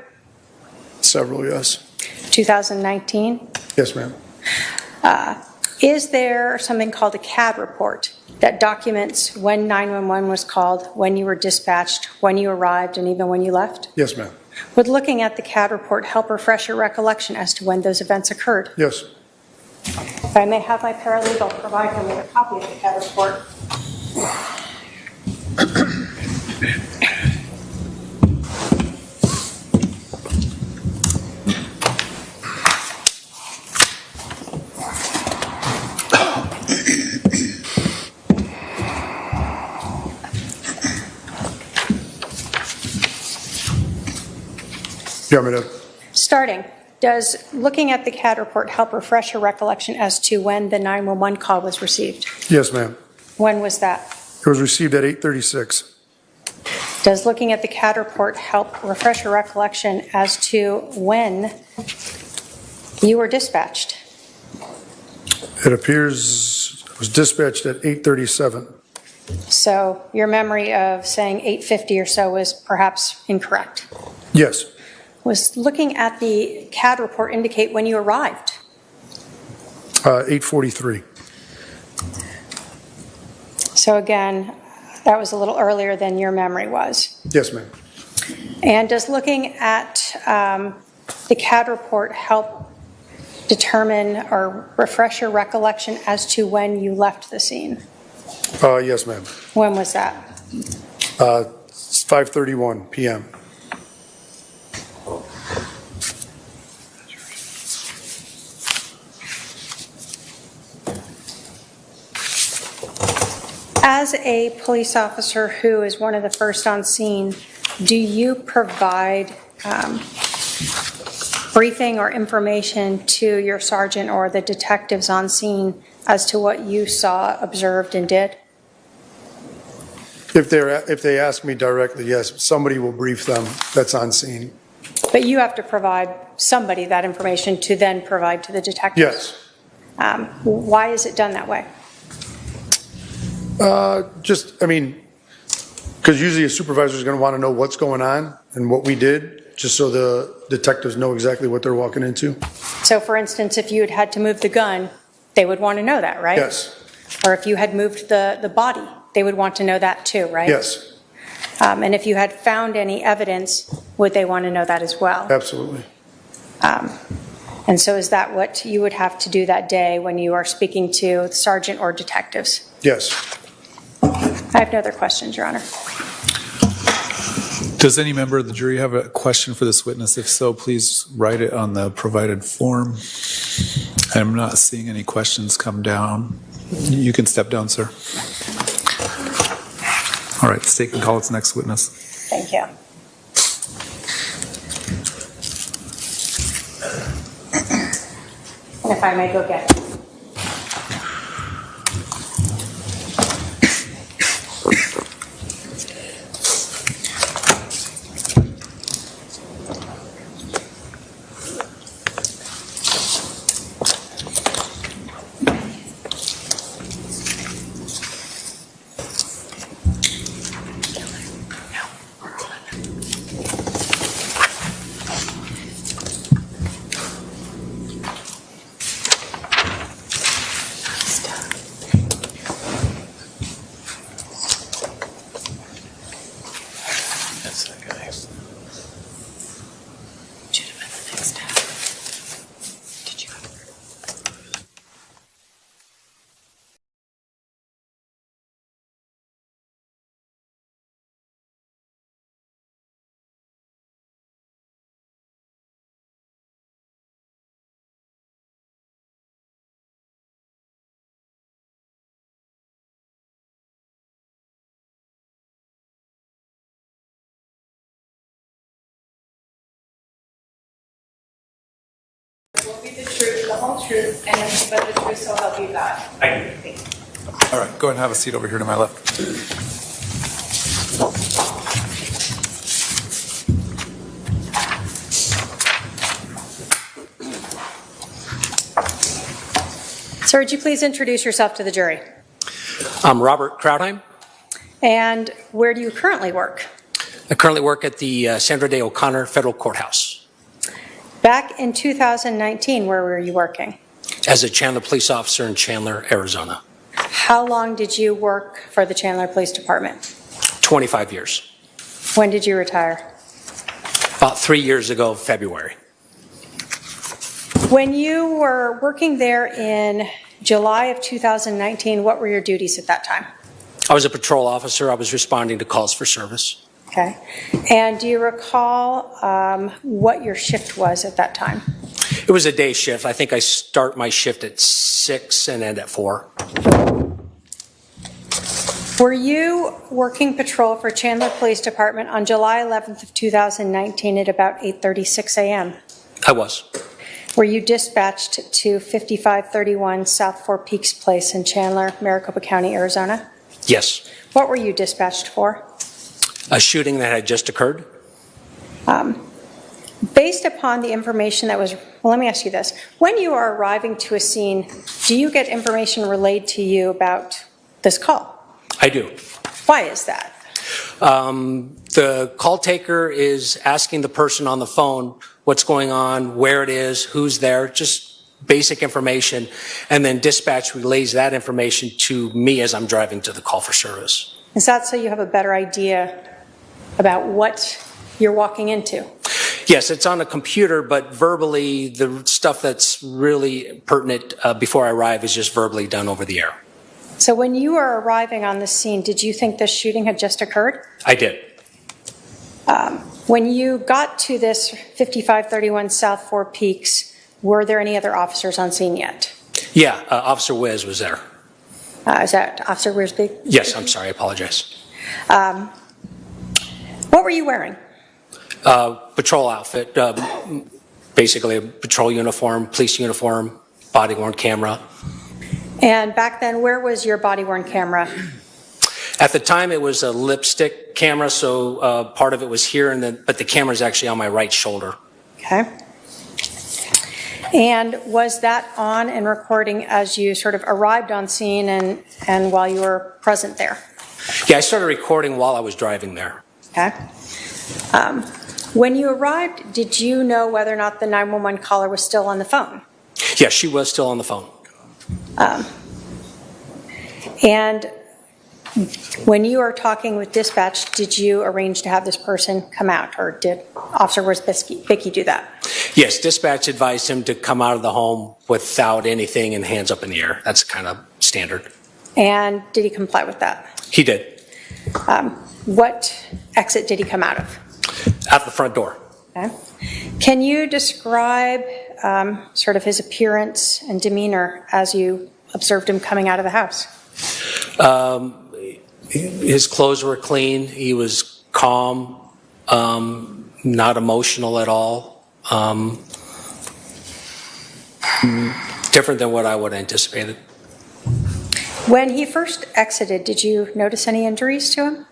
Several, yes. 2019. Yes, ma'am. Is there something called a CAD report that documents when 911 was called, when you were dispatched, when you arrived, and even when you left? Yes, ma'am. Would looking at the CAD report help refresh your recollection as to when those events occurred? Yes. If I may have my paralegal provide him with a copy of the CAD report. You want me to? Starting, does looking at the CAD report help refresh your recollection as to when the 911 call was received? Yes, ma'am. When was that? It was received at 8:36. Does looking at the CAD report help refresh your recollection as to when you were dispatched? It appears it was dispatched at 8:37. So your memory of saying 8:50 or so was perhaps incorrect. Yes. Was looking at the CAD report indicate when you arrived? 8:43. So again, that was a little earlier than your memory was. Yes, ma'am. And does looking at the CAD report help determine or refresh your recollection as to when you left the scene? Yes, ma'am. When was that? 5:31 p.m. As a police officer who is one of the first on scene, do you provide briefing or information to your sergeant or the detectives on scene as to what you saw, observed, and did? If they ask me directly, yes, somebody will brief them that's on scene. But you have to provide somebody that information to then provide to the detectives? Yes. Why is it done that way? Because usually a supervisor is going to want to know what's going on and what we did, just so the detectives know exactly what they're walking into. So for instance, if you had to move the gun, they would want to know that, right? Yes. Or if you had moved the body, they would want to know that too, right? Yes, And if you had found any evidence, would they want to know that as well? absolutely. And so is that what you would have to do that day when you are speaking to the sergeant or detectives? Yes. I have no other questions, Your Honor. Does any member of the jury have a question for this witness? If so, please write it on the provided form. I'm not seeing any questions come down. You can step down, sir. All right, the state can call its next witness. Thank you. And if I may go get it. Will be the truth, the whole truth, and nothing but the truth, so help you God. All right, go ahead and have a seat over here to my left. Sir, would you please introduce yourself to the jury? I'm Robert Krautheim. And where do you currently work? I currently work at the Sandra Day O'Connor Federal Courthouse Back in 2019, where were you working? as a Chandler police officer in Chandler, Arizona. How long did you work for the Chandler Police Department? 25 years. When did you retire? About 3 years ago, February. When you were working there in July of 2019, what were your duties at that time? I was a patrol officer. I was responding to calls for service. Okay. And do you recall what your shift was at that time? It was a day shift. I think I start my shift at 6 and end at 4. Were you working patrol for Chandler Police Department on July 11th of 2019 at about 8:36 a.m.? I was. Were you dispatched to 5531 South Four Peaks Place in Chandler, Maricopa County, Arizona? Yes. What were you dispatched for? A shooting that had just occurred. Based upon the information that was, well, let me ask you this. When you are arriving to a scene, do you get information relayed to you about this call? I do. Why is that? The call taker is asking the person on the phone what's going on, where it is, who's there, just basic information, and then dispatch relays that information to me as I'm driving to the call for service. Is that so you have a better idea about what you're walking into? Yes, it's on a computer, but verbally, the stuff that's really pertinent before I arrive is just verbally done over the air. So when you were arriving on the scene, did you think this shooting had just occurred? I did. When you got to this 5531 South Four Peaks, were there any other officers on scene yet? Yeah, Officer Wiz was there. Is that Officer Wiersbe? Yes, I'm sorry, I apologize. What were you wearing? Patrol outfit, basically a patrol uniform, police uniform, body-worn camera. And back then, where was your body-worn camera? At the time, it was a lipstick camera, so part of it was here, but the camera's actually on my right shoulder. Okay. And was that on and recording as you sort of arrived on scene and while you were present there? Yeah, I started recording while I was driving there. Okay. When you arrived, did you know whether or not the 911 caller was still on the phone? Yeah, she was still on the phone. And when you were talking with dispatch, did you arrange to have this person come out, or did Officer Wiersbe do that? Yes, dispatch advised him to come out of the home without anything and hands up in the air. That's kind of standard. And did he comply with that? He did. What exit did he come out of? At the front door. Okay. Can you describe sort of his appearance and demeanor as you observed him coming out of the house? His clothes were clean. He was calm, not emotional at all. Different than what I would have anticipated. When he first exited, did you notice any injuries to him?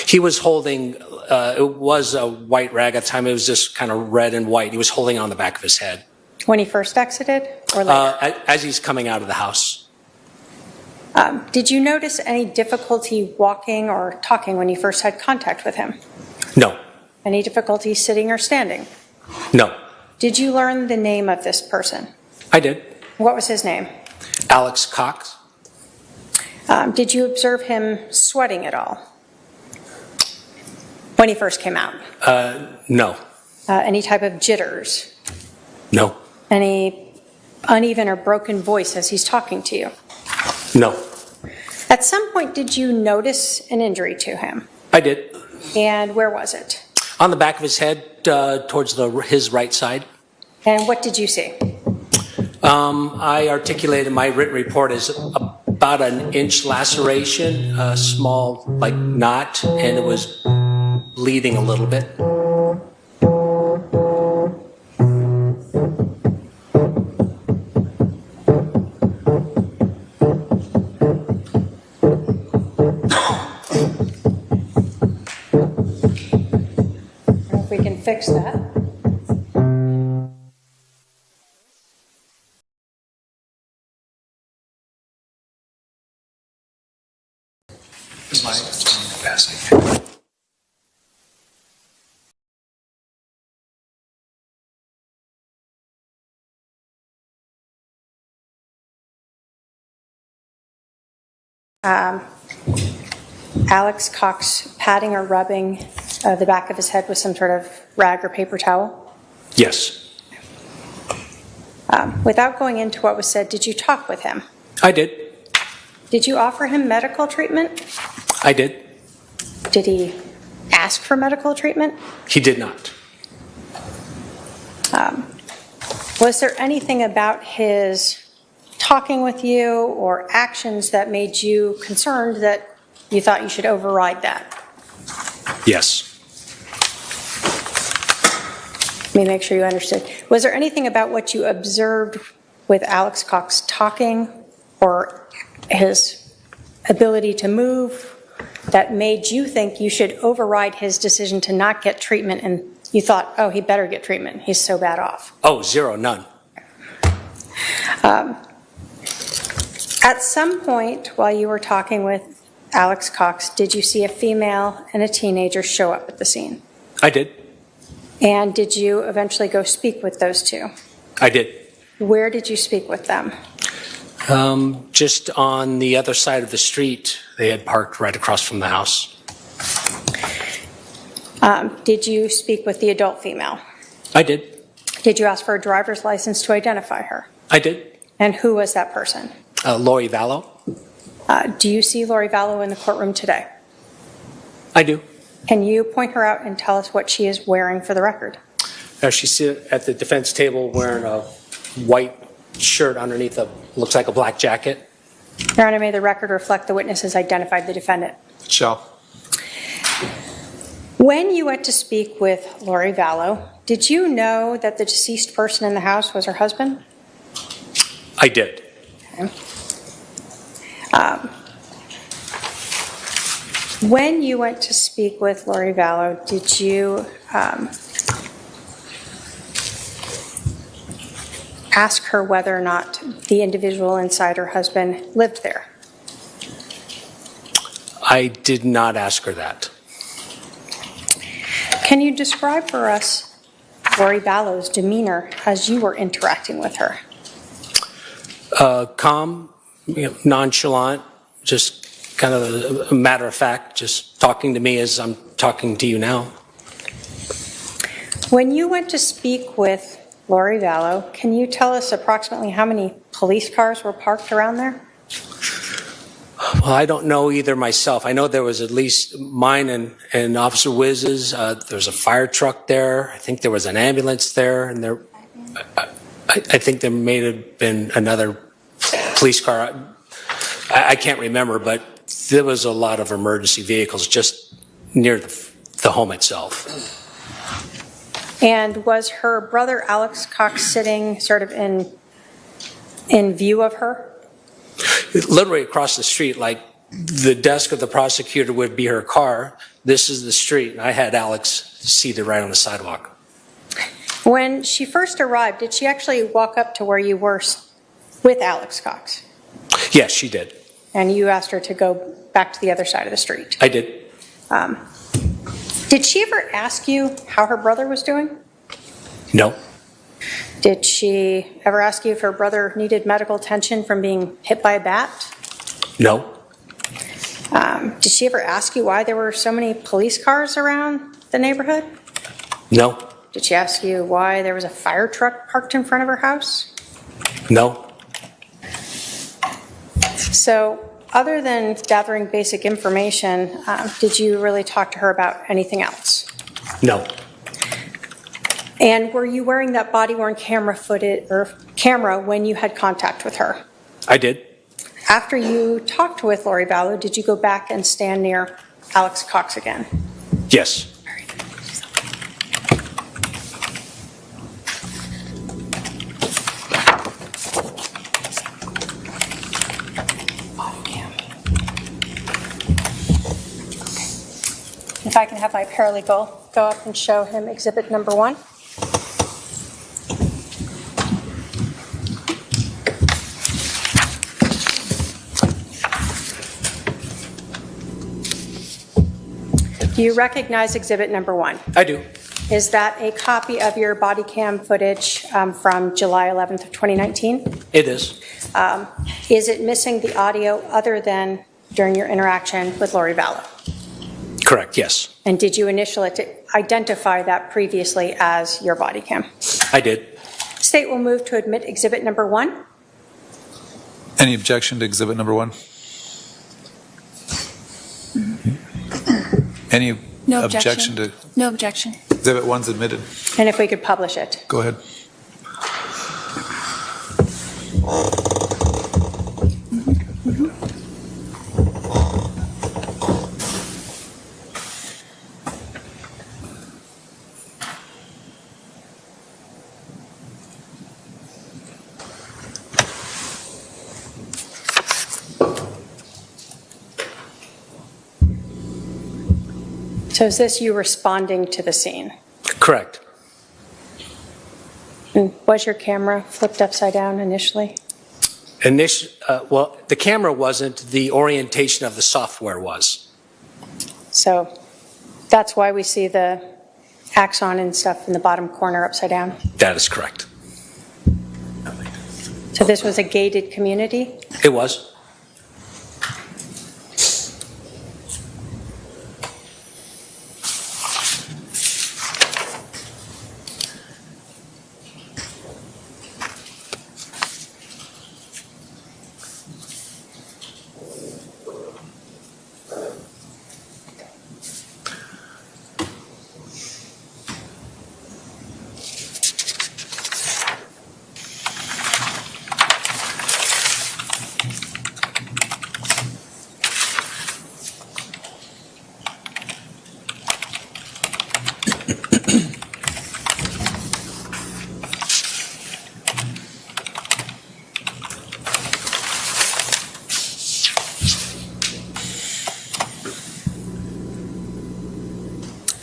He was holding, it was a white rag at the time. It was just kind of red and white. He was holding it on the back of his head. When he first exited or later? As he's coming out of the house. Did you notice any difficulty walking or talking when you first had contact with him? No. Any difficulty sitting or standing? No. Did you learn the name of this person? I did. What was his name? Alex Cox. Did you observe him sweating at all when he first came out? No. Any type of jitters? No. Any uneven or broken voice as he's talking to you? No. At some point, did you notice an injury to him? I did. And where was it? On the back of his head, towards his right side. And what did you see? I articulated my written report as about an inch laceration, a small like knot, and it was bleeding a little bit. If we can fix that. Alex Cox patting or rubbing the back of his head with some sort of rag or paper towel? Yes, Without going into what was said, did you talk with him? I did. Did you offer him medical treatment? I did. Did he ask for medical treatment? He did not. Was there anything about his talking with you or actions that made you concerned that you thought you should override that? Yes. Let me make sure you understood. Was there anything about what you observed with Alex Cox talking or his ability to move that made you think you should override his decision to not get treatment, and you thought, oh, he better get treatment, he's so bad off? Oh, zero, none. At some point while you were talking with Alex Cox, did you see a female and a teenager show up at the scene? I did. And did you eventually go speak with those two? I did. Where did you speak with them? Just on the other side of the street. They had parked right across from the house. Did you speak with the adult female? I did. Did you ask for a driver's license to identify her? I did. And who was that person? Lori Vallow. Do you see Lori Vallow in the courtroom today? I do. Can you point her out and tell us what she is wearing for the record? She's at the defense table wearing a white shirt underneath looks like a black jacket. Your Honor, may the record reflect the witness has identified the defendant. Shall. When you went to speak with Lori Vallow, did you know that the deceased person in the house was her husband? I did. Okay. When you went to speak with Lori Vallow, did you ask her whether or not the individual inside her husband lived there? I did not ask her that. Can you describe for us Lori Vallow's demeanor as you were interacting with her? Calm, nonchalant, just kind of a matter of fact, just talking to me as I'm talking to you now. When you went to speak with Lori Vallow, can you tell us approximately how many police cars were parked around there? Well, I don't know either myself. I know there was at least mine and Officer Wiz's. There's a fire truck there. I think there was an ambulance there, and I think there may have been another police car. I can't remember, but there was a lot of emergency vehicles just near the home itself. And was her brother Alex Cox sitting sort of in view of her? Literally across the street, like the desk of the prosecutor would be her car. This is the street, and I had Alex seated right on the sidewalk. When she first arrived, did she actually walk up to where you were with Alex Cox? Yes, she did. And you asked her to go back to the other side of the street? I did. Did she ever ask you how her brother was doing? No. Did she ever ask you if her brother needed medical attention from being hit by a bat? No. Did she ever ask you why there were so many police cars around the neighborhood? No. Did she ask you why there was a fire truck parked in front of her house? No. So, other than gathering basic information, did you really talk to her about anything else? No. And were you wearing that body-worn camera when you had contact with her? I did. After you talked with Lori Vallow, did you go back and stand near Alex Cox again? Yes. If I can have my paralegal go up and show him exhibit number 1. Do you recognize exhibit number 1? I do. Is that a copy of your body cam footage from July 11th of 2019? It is. Is it missing the audio other than during your interaction with Lori Vallow? Correct, yes. And did you initially identify that previously as your body cam? I did. State will move to admit exhibit number 1. Any objection to exhibit number 1? Any No objection objection. to No objection. exhibit 1's admitted? And if we could publish it. Go ahead. So is this you responding to the scene? Correct. And was your camera flipped upside down initially? Well, the camera wasn't, the orientation of the software was. So that's why we see the axon and stuff in the bottom corner upside down? That is correct. So this was a gated community? It was.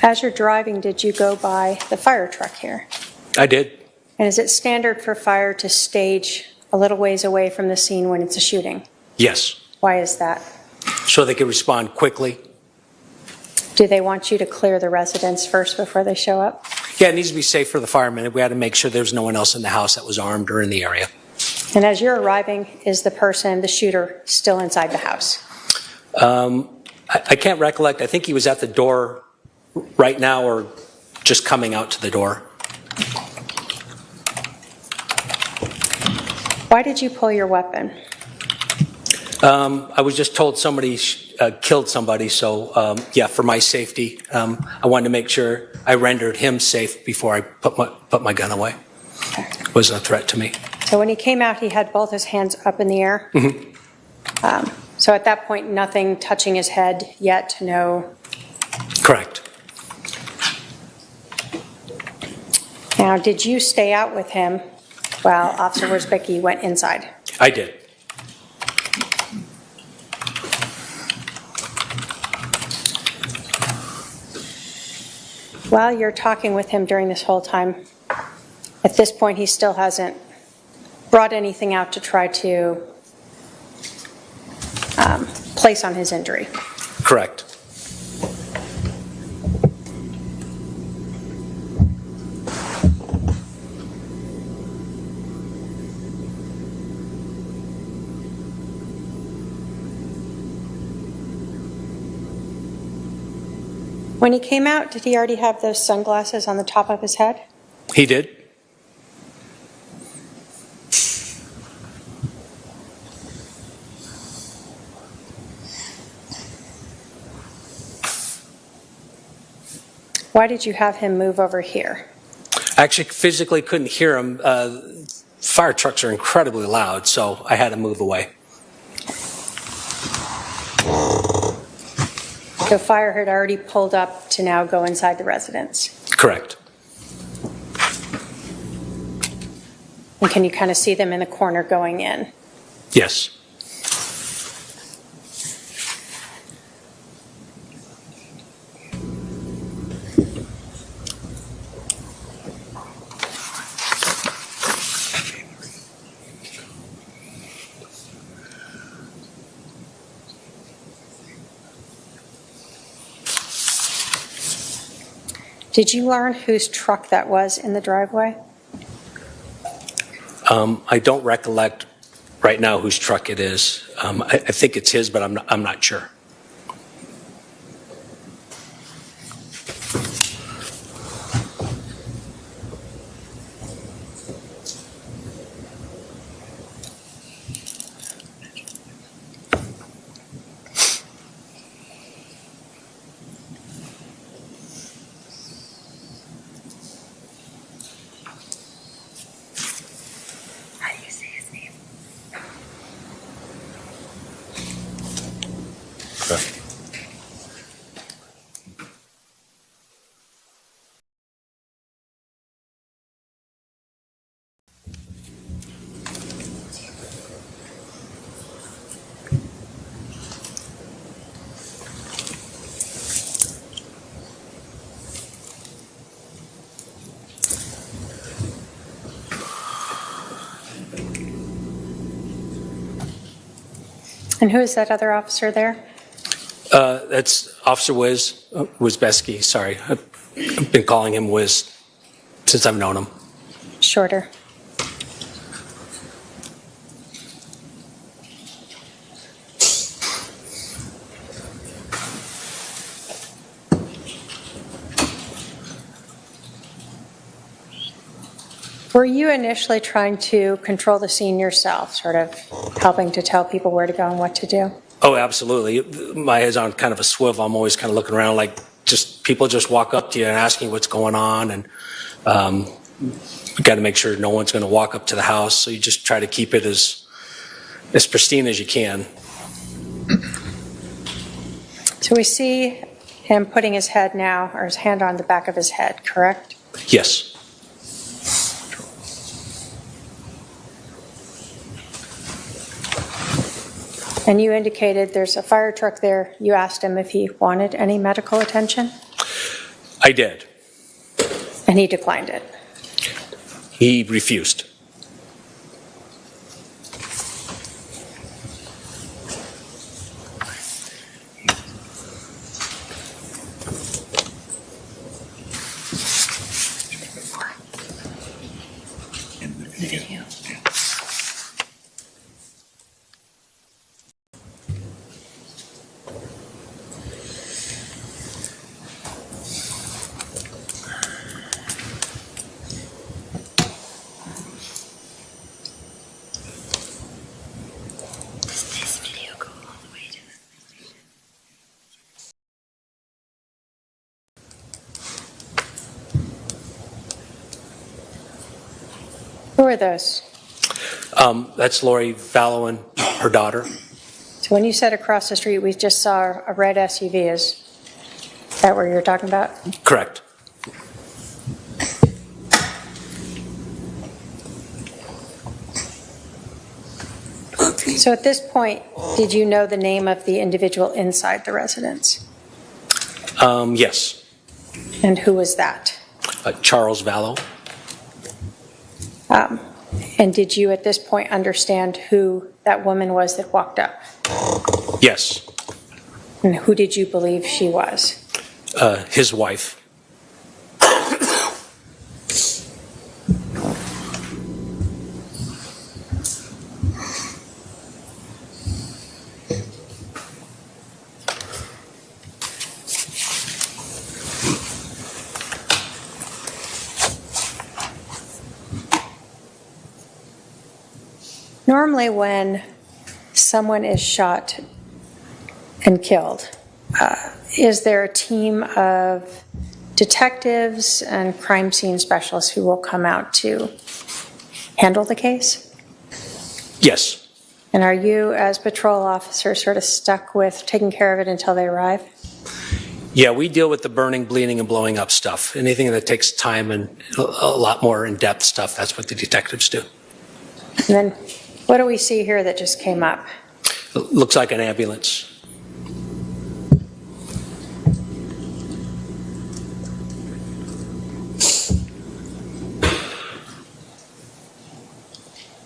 As you're driving, did you go by the fire truck here? I did. And is it standard for fire to stage a little ways away from the scene when it's a shooting? Yes. Why is that? So they could respond quickly. Do they want you to clear the residence first before they show up? Yeah, it needs to be safe for the firemen. We had to make sure there's no one else in the house that was armed or in the area. And as you're arriving, is the person, the shooter, still inside the house? I can't recollect. I think he was at the door right now or just coming out to the door. Why did you pull your weapon? I was just told somebody killed somebody, so yeah, for my safety, I wanted to make sure I rendered him safe before I put my gun away. It was a threat to me. So when he came out, he had both his hands up in the air? Mm-hmm. So at that point, nothing touching his head yet? No? Correct. Now, did you stay out with him while Officer Worsbicky went inside? I did. While you're talking with him during this whole time, at this point, he still hasn't brought anything out to try to place on his injury? Correct. When he came out, did he already have those sunglasses on the top of his head? He did. Why did you have him move over here? I actually physically couldn't hear him. Fire trucks are incredibly loud, so I had to move away. The fire had already pulled up to now go inside the residence. Correct. And can you kind of see them in the corner going in? Yes. Did you learn whose truck that was in the driveway? I don't recollect right now whose truck it is. I think it's his, but I'm not sure. And who is that other officer there? That's Officer Wizbeski. Sorry, I've been calling him Wiz since I've known him. Shorter. Were you initially trying to control the scene yourself, sort of helping to tell people where to go and what to do? Oh, absolutely. My head's on kind of a swivel. I'm always kind of looking around like people just walk up to you and ask you what's going on. And you got to make sure no one's going to walk up to the house. So you just try to keep it as pristine as you can. So we see him putting his head now, or his hand on the back of his head, correct? Yes. And you indicated there's a fire truck there. You asked him if he wanted any medical attention? I did. And he declined it? He refused. Who are those? That's Lori Vallow and her daughter. So when you said across the street, we just saw a red SUV. Is that what you're talking about? Correct. So at this point, did you know the name of the individual inside the residence? Yes. And who was that? Charles Vallow. And did you at this point understand who that woman was that walked up? Yes. And who did you believe she was? His wife. Normally when someone is shot and killed, is there a team of detectives and crime scene specialists who will come out to handle the case? Yes. And are you, as patrol officers, sort of stuck with taking care of it until they arrive? Yeah, we deal with the burning, bleeding, and blowing up stuff. Anything that takes time and a lot more in-depth stuff, that's what the detectives do. And then what do we see here that just came up? It looks like an ambulance.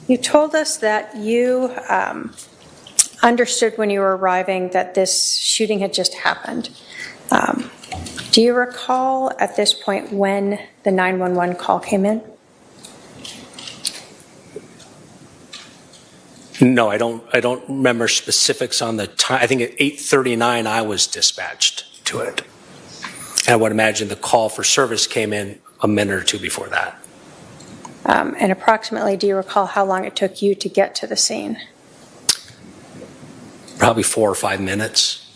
You told us that you understood when you were arriving that this shooting had just happened. Do you recall at this point when the 911 call came in? No, I don't remember specifics on the time. I think at 8:39 I was dispatched to it. And I would imagine the call for service came in a minute or two before that. And approximately, do you recall how long it took you to get to the scene? Probably 4 or 5 minutes.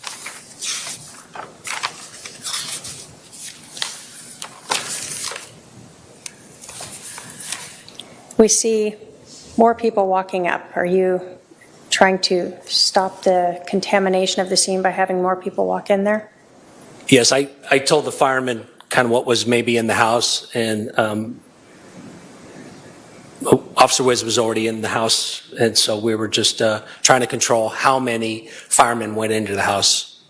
We see more people walking up. Are you trying to stop the contamination of the scene by having more people walk in there? Yes, I told the firemen kind of what was maybe in the house, and Officer Wiz was already in the house, and so we were just trying to control how many firemen went into the house.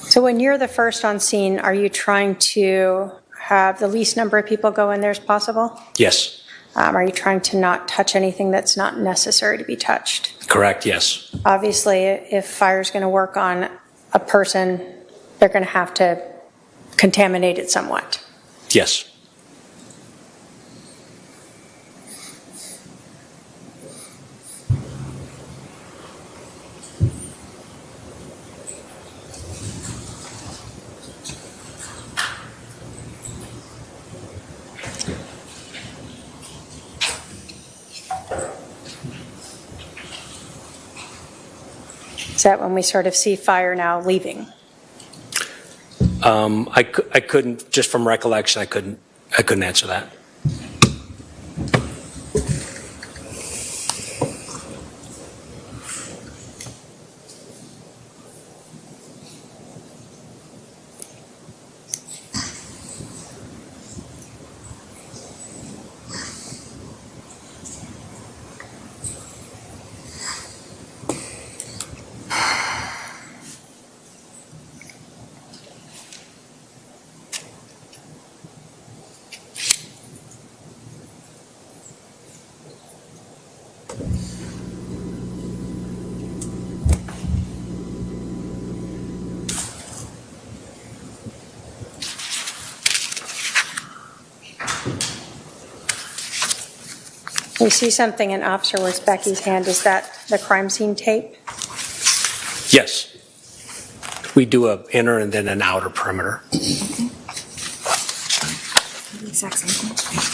So when you're the first on scene, are you trying to have the least number of people go in there as possible? Yes. Are you trying to not touch anything that's not necessary to be touched? Correct, yes. Obviously, if fire's going to work on a person, they're going to have to contaminate it somewhat. Yes. Is that when we sort of see fire now leaving? I couldn't, just from recollection, I couldn't answer that. We see something in Officer Becky's hand. Is that the crime scene tape? Yes. We do an inner and then an outer perimeter. The exact same thing.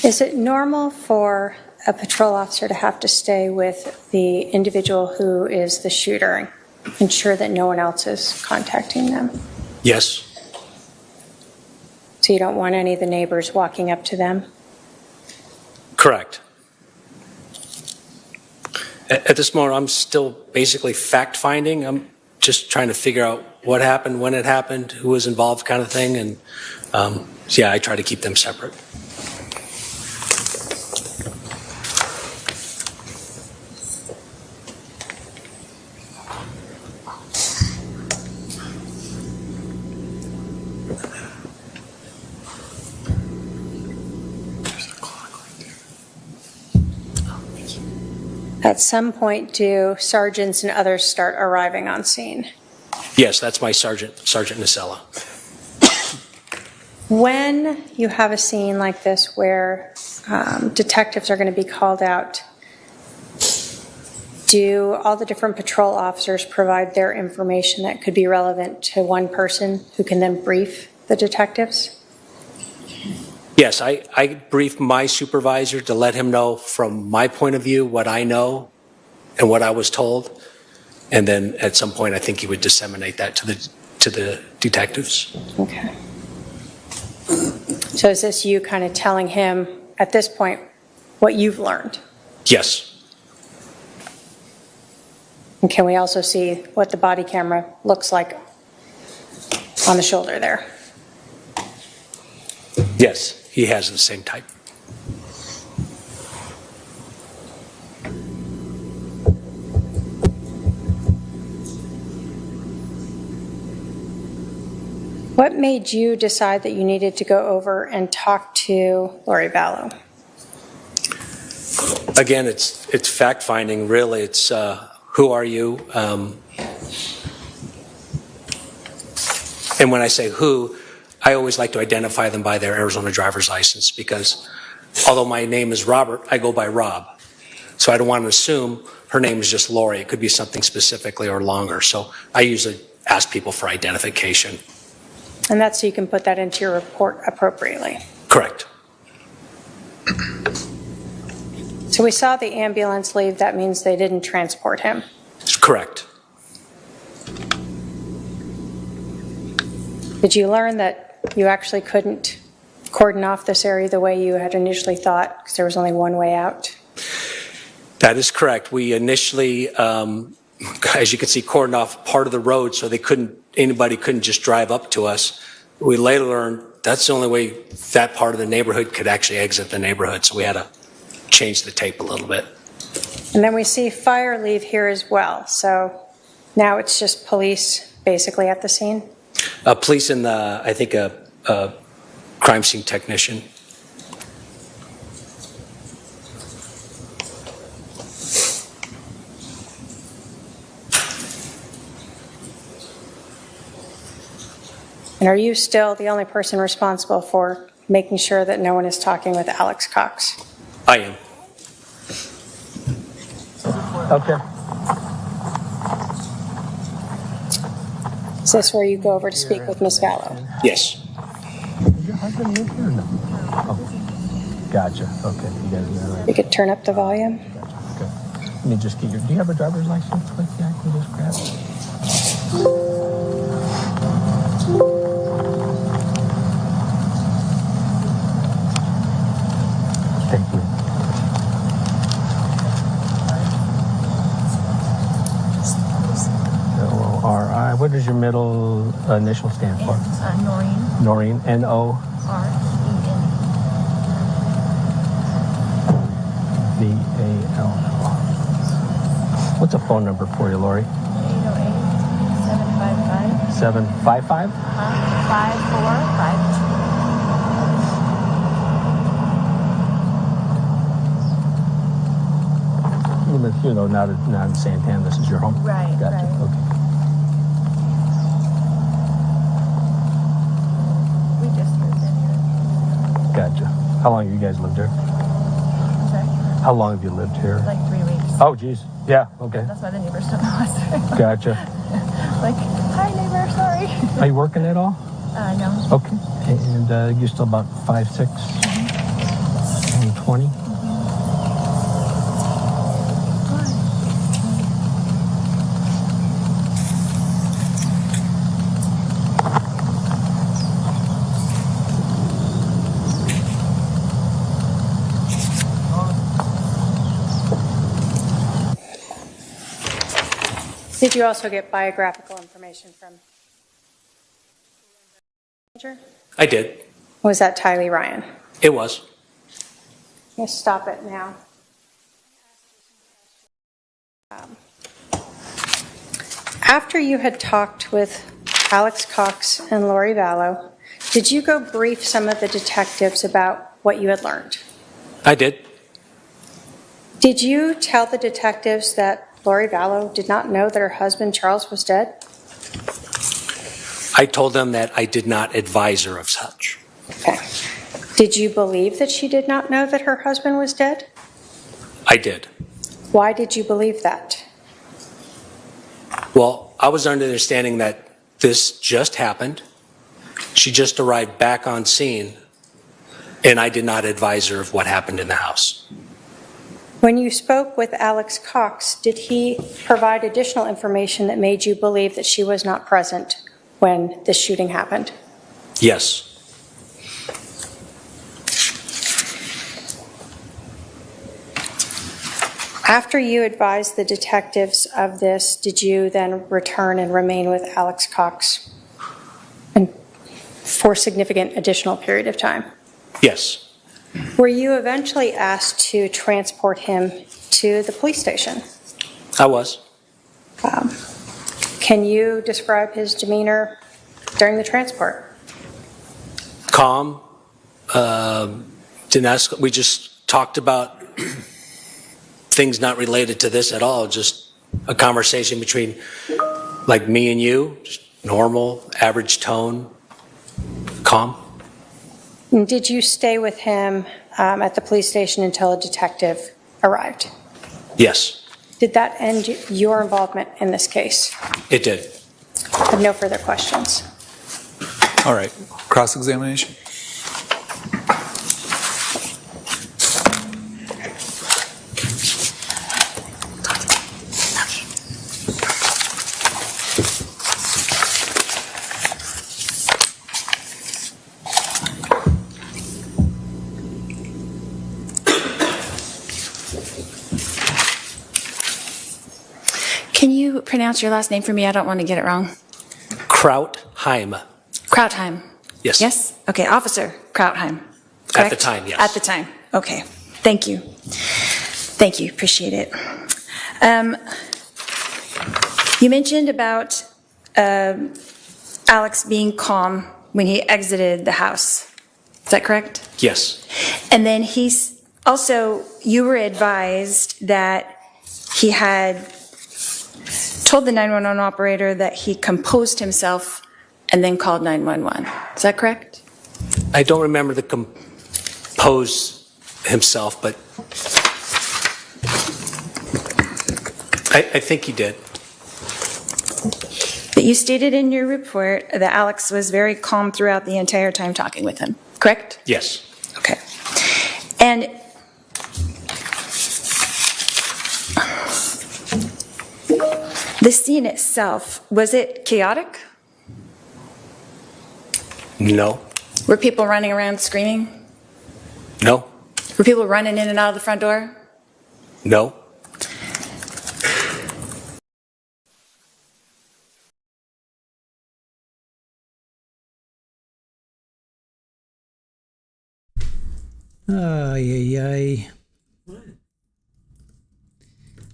Is it normal for a patrol officer to have to stay with the individual who is the shooter and ensure that no one else is contacting them? Yes. So you don't want any of the neighbors walking up to them? Correct. At this moment, I'm still basically fact-finding. I'm just trying to figure out what happened, when it happened, who was involved kind of thing. And so yeah, I try to keep them separate. At some point, do sergeants and others start arriving on scene? Yes, that's my Sergeant Nacella. When you have a scene like this where detectives are going to be called out, do all the different patrol officers provide their information that could be relevant to one person who can then brief the detectives? Yes, I briefed my supervisor to let him know from my point of view what I know and what I was told. And then at some point, I think he would disseminate that to the detectives. Okay. So is this you kind of telling him at this point what you've learned? Yes. And can we also see what the body camera looks like on the shoulder there? Yes, he has the same type. What made you decide that you needed to go over and talk to Lori Vallow? Again, it's fact finding. Really, it's who are you? And when I say who, I always like to identify them by their Arizona driver's license because although my name is Robert, I go by Rob. So I don't want to assume her name is just Lori. It could be something specifically or longer. So I usually ask people for identification. And that's so you can put that into your report appropriately. Correct. So we saw the ambulance leave. That means they didn't transport him. Correct. Did you learn that you actually couldn't cordon off this area the way you had initially thought because there was only one way out? That is correct. We initially, as you can see, cordoned off part of the road so anybody couldn't just drive up to us. We later learned that's the only way that part of the neighborhood could actually exit the neighborhood. So we had to change the tape a little bit. And then we see fire leave here as well. So now it's just police basically at the scene? Police and I think a crime scene technician. And are you still the only person responsible for making sure that no one is talking with Alex Cox? I am. Okay. Is this where you go over to speak with Ms. Vallow? Yes. Does your husband live here or no? Oh, gotcha. Okay. You guys are right. You could turn up the volume. Gotcha. Okay. Let me just get do you have a driver's license with you? I can just grab it. Thank you. L-O-R-I. What does your middle initial stand for? Noreen. Noreen. N-O. R-E-N. V-A-L-L. What's a phone number for you, Lori? 808-755. 755? 5452. You live here, though, not in Santana. This is your home? Right, Gotcha. right. Okay. We just moved in here. Gotcha. How long have you guys lived here? I'm sorry? How long have you lived here? Like 3 weeks. Oh, geez. Yeah, okay. That's why the neighbors don't know us. Gotcha. Like, hi neighbor, sorry. Are you working at all? No. Okay. And you're still about 5'6", and 20? Did you also get biographical information from? I did. Was that Tylee Ryan? It was. Let's stop it now. After you had talked with Alex Cox and Lori Vallow, did you go brief some of the detectives about what you had learned? I did. Did you tell the detectives that Lori Vallow did not know that her husband Charles was dead? I told them that I did not advise her of such. Okay. Did you believe that she did not know that her husband was dead? I did. Why did you believe that? Well, I was under the understanding that this just happened. She just arrived back on scene, and I did not advise her of what happened in the house. When you spoke with Alex Cox, did he provide additional information that made you believe that she was not present when this shooting happened? Yes. After you advised the detectives of this, did you then return and remain with Alex Cox for a significant additional period of time? Yes. Were you eventually asked to transport him to the police station? I was. Can you describe his demeanor during the transport? Calm. Didn't ask. We just talked about things not related to this at all. Just a conversation between like me and you. Just normal, average tone. Calm. And did you stay with him at the police station until a detective arrived? Yes, Did that end your involvement in this case? it did. I have no further questions. All right, cross-examination. Can you pronounce your last name for me? I don't want to get it wrong. Krautheim. Krautheim. Yes. Yes? Okay, Officer Krautheim. At Correct? the time, yes. At the time. Okay. Thank you. Thank you. Appreciate it. You mentioned about Alex being calm when he exited the house. Is that correct? Yes. And then he's also, you were advised that he had told the 911 operator that he composed himself and then called 911. Is that correct? I don't remember the compose himself, but I think he did. But you stated in your report that Alex was very calm throughout the entire time talking with him, correct? Yes. Okay. And the scene itself, was it chaotic? No. Were people running around screaming? No. Were people running in and out of the front door? No. Ay, ay, ay.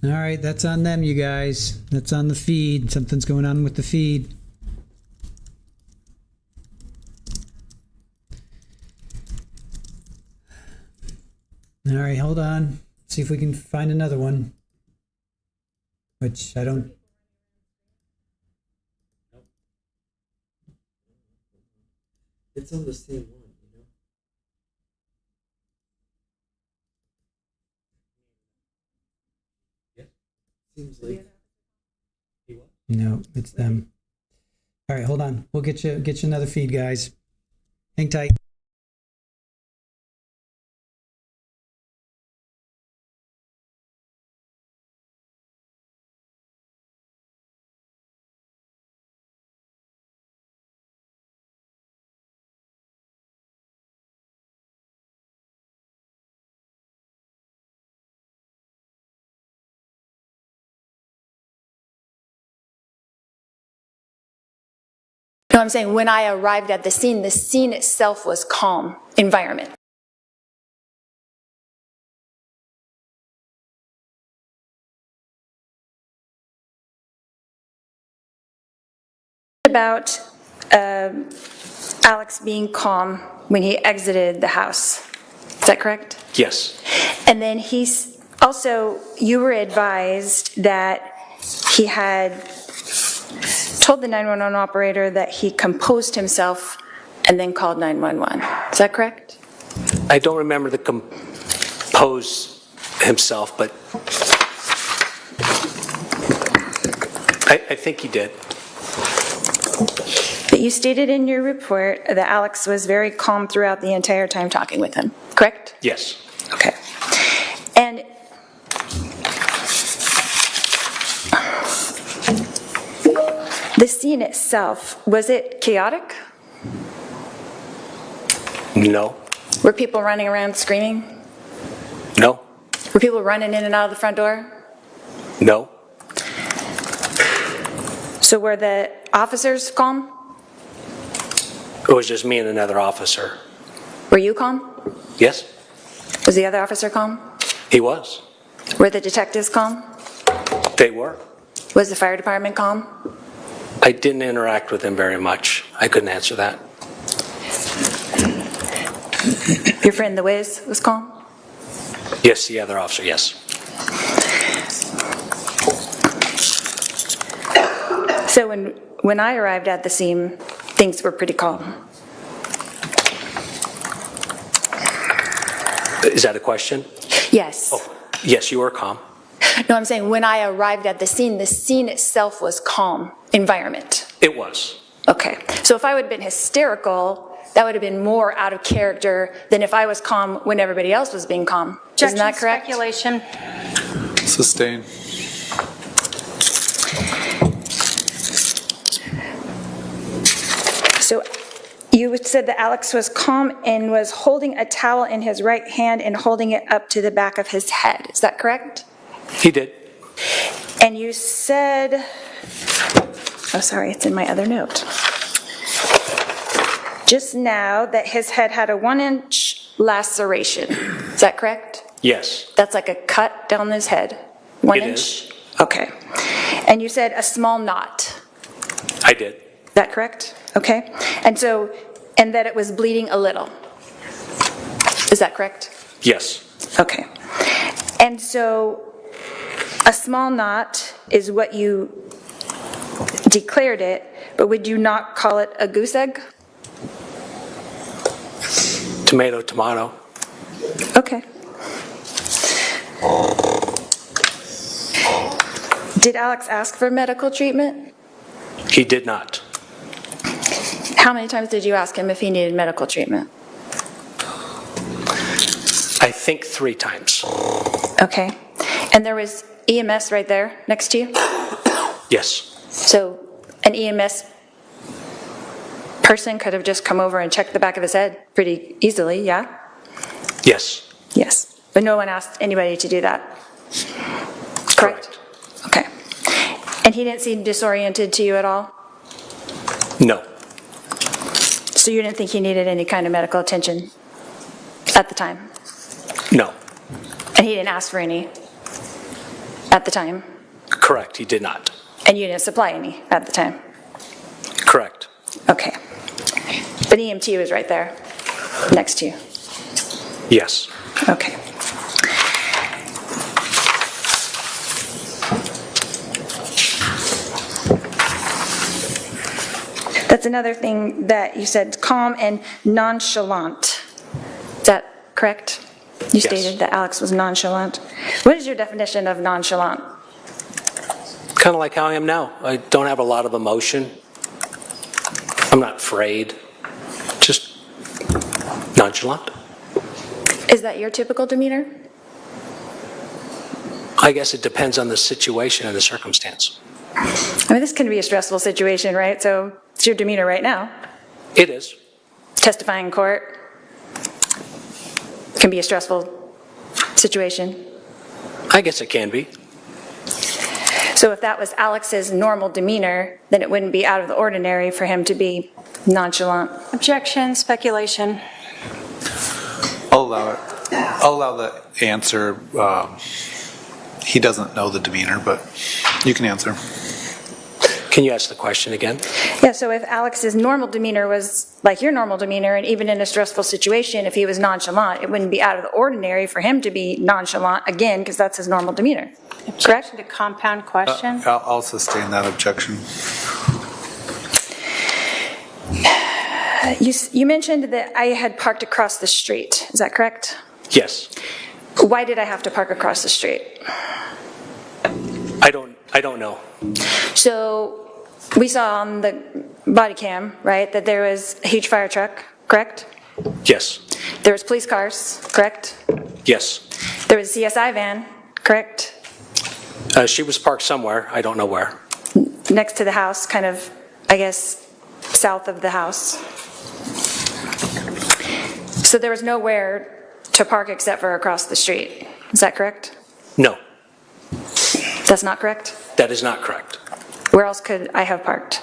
All right, that's on them, you guys. That's on the feed. Something's going on with the feed. All right, hold on. See if we can find another one. Which I don't. It's on the same one, you know? Yeah. Seems like. No, it's them. All right, hold on. We'll get you another feed, guys. Hang tight. No, I'm saying when I arrived at the scene itself was calm environment. About Alex being calm when he exited the house. Is that correct? Yes. And then he's also, you were advised that he had told the 911 operator that he composed himself and then called 911. Is that correct? I don't remember the compose himself, but I think he did. But you stated in your report that Alex was very calm throughout the entire time talking with him, correct? Yes. Okay. And the scene itself, was it chaotic? No. Were people running around screaming? No. Were people running in and out of the front door? No. So were the officers calm? It was just me and another officer. Were you calm? Yes, Was the other officer calm? he was. Were the detectives calm? They were. Was the fire department calm? I didn't interact with them very much. I couldn't answer that. Your friend the Wiz was calm? Yes, the other officer, yes. So when I arrived at the scene, things were pretty calm. Is that a question? Yes. Oh, yes, you were calm. No, I'm saying when I arrived at the scene itself was calm environment. It was. Okay. So if I would have been hysterical, that would have been more out of character than if I was calm when everybody else was being calm. Isn't that correct? Speculation. Sustain. So you said that Alex was calm and was holding a towel in his right hand and holding it up to the back of his head. Is that correct? He did. And you said, oh, sorry, it's in my other note. Just now that his head had a 1-inch laceration. Is that correct? Yes, That's like a cut down his head. 1 It inch? is. Okay. And you said a small knot. I did. Is that correct? Okay. And that it was bleeding a little. Is that correct? Yes, Okay. And so a small knot is what you declared it, but would you not call it a goose egg? tomato, tomato. Okay. Did Alex ask for medical treatment? He did not. How many times did you ask him if he needed medical treatment? I think 3 times. Okay. And there was EMS right there next to you? Yes, So an EMS person could have just come over and checked the back of his head pretty easily, yeah? yes, Yes. But no one asked anybody to do that? Correct? Okay. And he didn't seem disoriented to you at all? no, So you didn't think he needed any kind of medical attention at the time? no. And he didn't ask for any at the time? Correct, he did not. And you didn't supply any at the time? Correct. Okay. But EMT was right there, next to you? Yes, Okay. That's another thing that you said, calm and nonchalant. Is that correct? You Yes. stated that Alex was nonchalant. What is your definition of nonchalant? kind of like how I am now. I don't have a lot of emotion. I'm not afraid, just nonchalant. Is that your typical demeanor? I guess it depends on the situation and the circumstance. I mean, this can be a stressful situation, right? So it's your demeanor right now. It is. Testifying in court can be a stressful situation. I guess it can be. So if that was Alex's normal demeanor, then it wouldn't be out of the ordinary for him to be nonchalant. Objection, speculation. I'll allow it. I'll allow the answer. He doesn't know the demeanor, but you can answer. Can you ask the question again? Yeah, so if Alex's normal demeanor was like your normal demeanor, and even in a stressful situation, if he was nonchalant, it wouldn't be out of the ordinary for him to be nonchalant again, because that's his normal demeanor. Correct? Objection to compound question. I'll sustain that objection. You mentioned that I had parked across the street. Is that correct? Yes. Why did I have to park across the street? I don't know. So we saw on the body cam, right, that there was a huge fire truck, correct? Yes. There was police cars, correct? Yes. There was a CSI van, correct? She was parked somewhere. I don't know where. Next to the house, kind of, I guess, south of the house. So there was nowhere to park except for across the street. Is that correct? No, That's not correct? that is not correct. Where else could I have parked?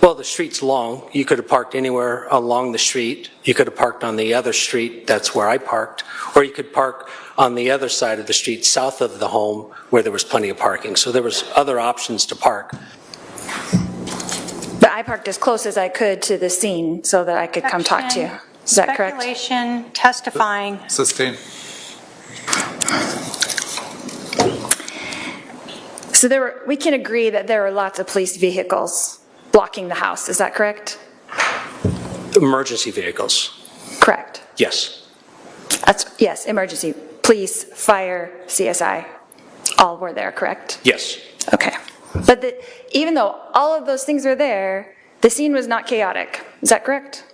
Well, the street's long. You could have parked anywhere along the street. You could have parked on the other street. That's where I parked. Or you could park on the other side of the street, south of the home, where there was plenty of parking. So there was other options to park. But I parked as close as I could to the scene so that I could come talk to you. Is that correct? Speculation, testifying. Sustained. So we can agree that there were lots of police vehicles blocking the house. Is that correct? Emergency vehicles. Correct. Yes. Yes, emergency. Police, fire, CSI, all were there, correct? Yes. Okay. But even though all of those things are there, the scene was not chaotic. Is that correct?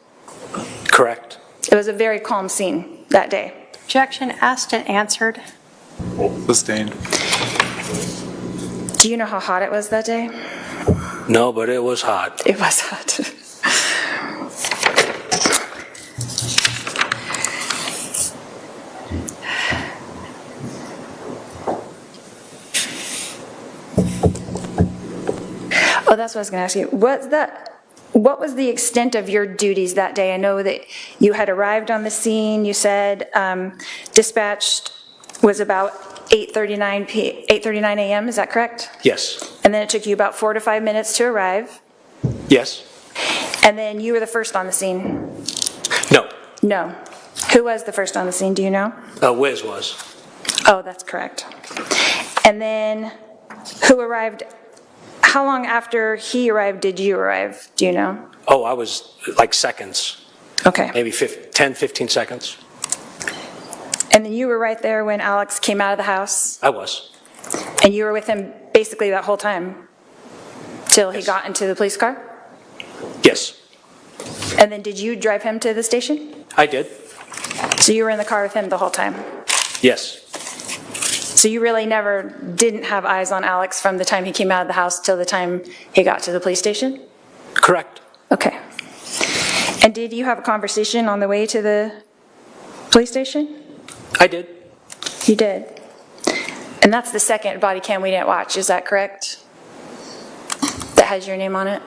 Correct. It was a very calm scene that day. Objection asked and answered. Sustained. Do you know how hot it was that day? No, but it was hot. It was hot. Oh, that's what I was going to ask you. What was the extent of your duties that day? I know that you had arrived on the scene. You said dispatched was about 8:39 a.m. Is that correct? Yes. And then it took you about 4 to 5 minutes to arrive. Yes. And then you were the first on the scene. No. No. Who was the first on the scene? Do you know? Wiz was. Oh, that's correct. And then who arrived? How long after he arrived did you arrive? Do you know? Oh, I was like seconds. Okay. Maybe 10, 15 seconds. And then you were right there when Alex came out of the house? I was. And you were with him basically that whole time? Till he got into the police car? Yes. And then did you drive him to the station? I did. So you were in the car with him the whole time? Yes. So you really never didn't have eyes on Alex from the time he came out of the house till the time he got to the police station? Correct. Okay. And did you have a conversation on the way to the police station? I did. You did. And that's the second body cam we didn't watch, is that correct? That has your name on it?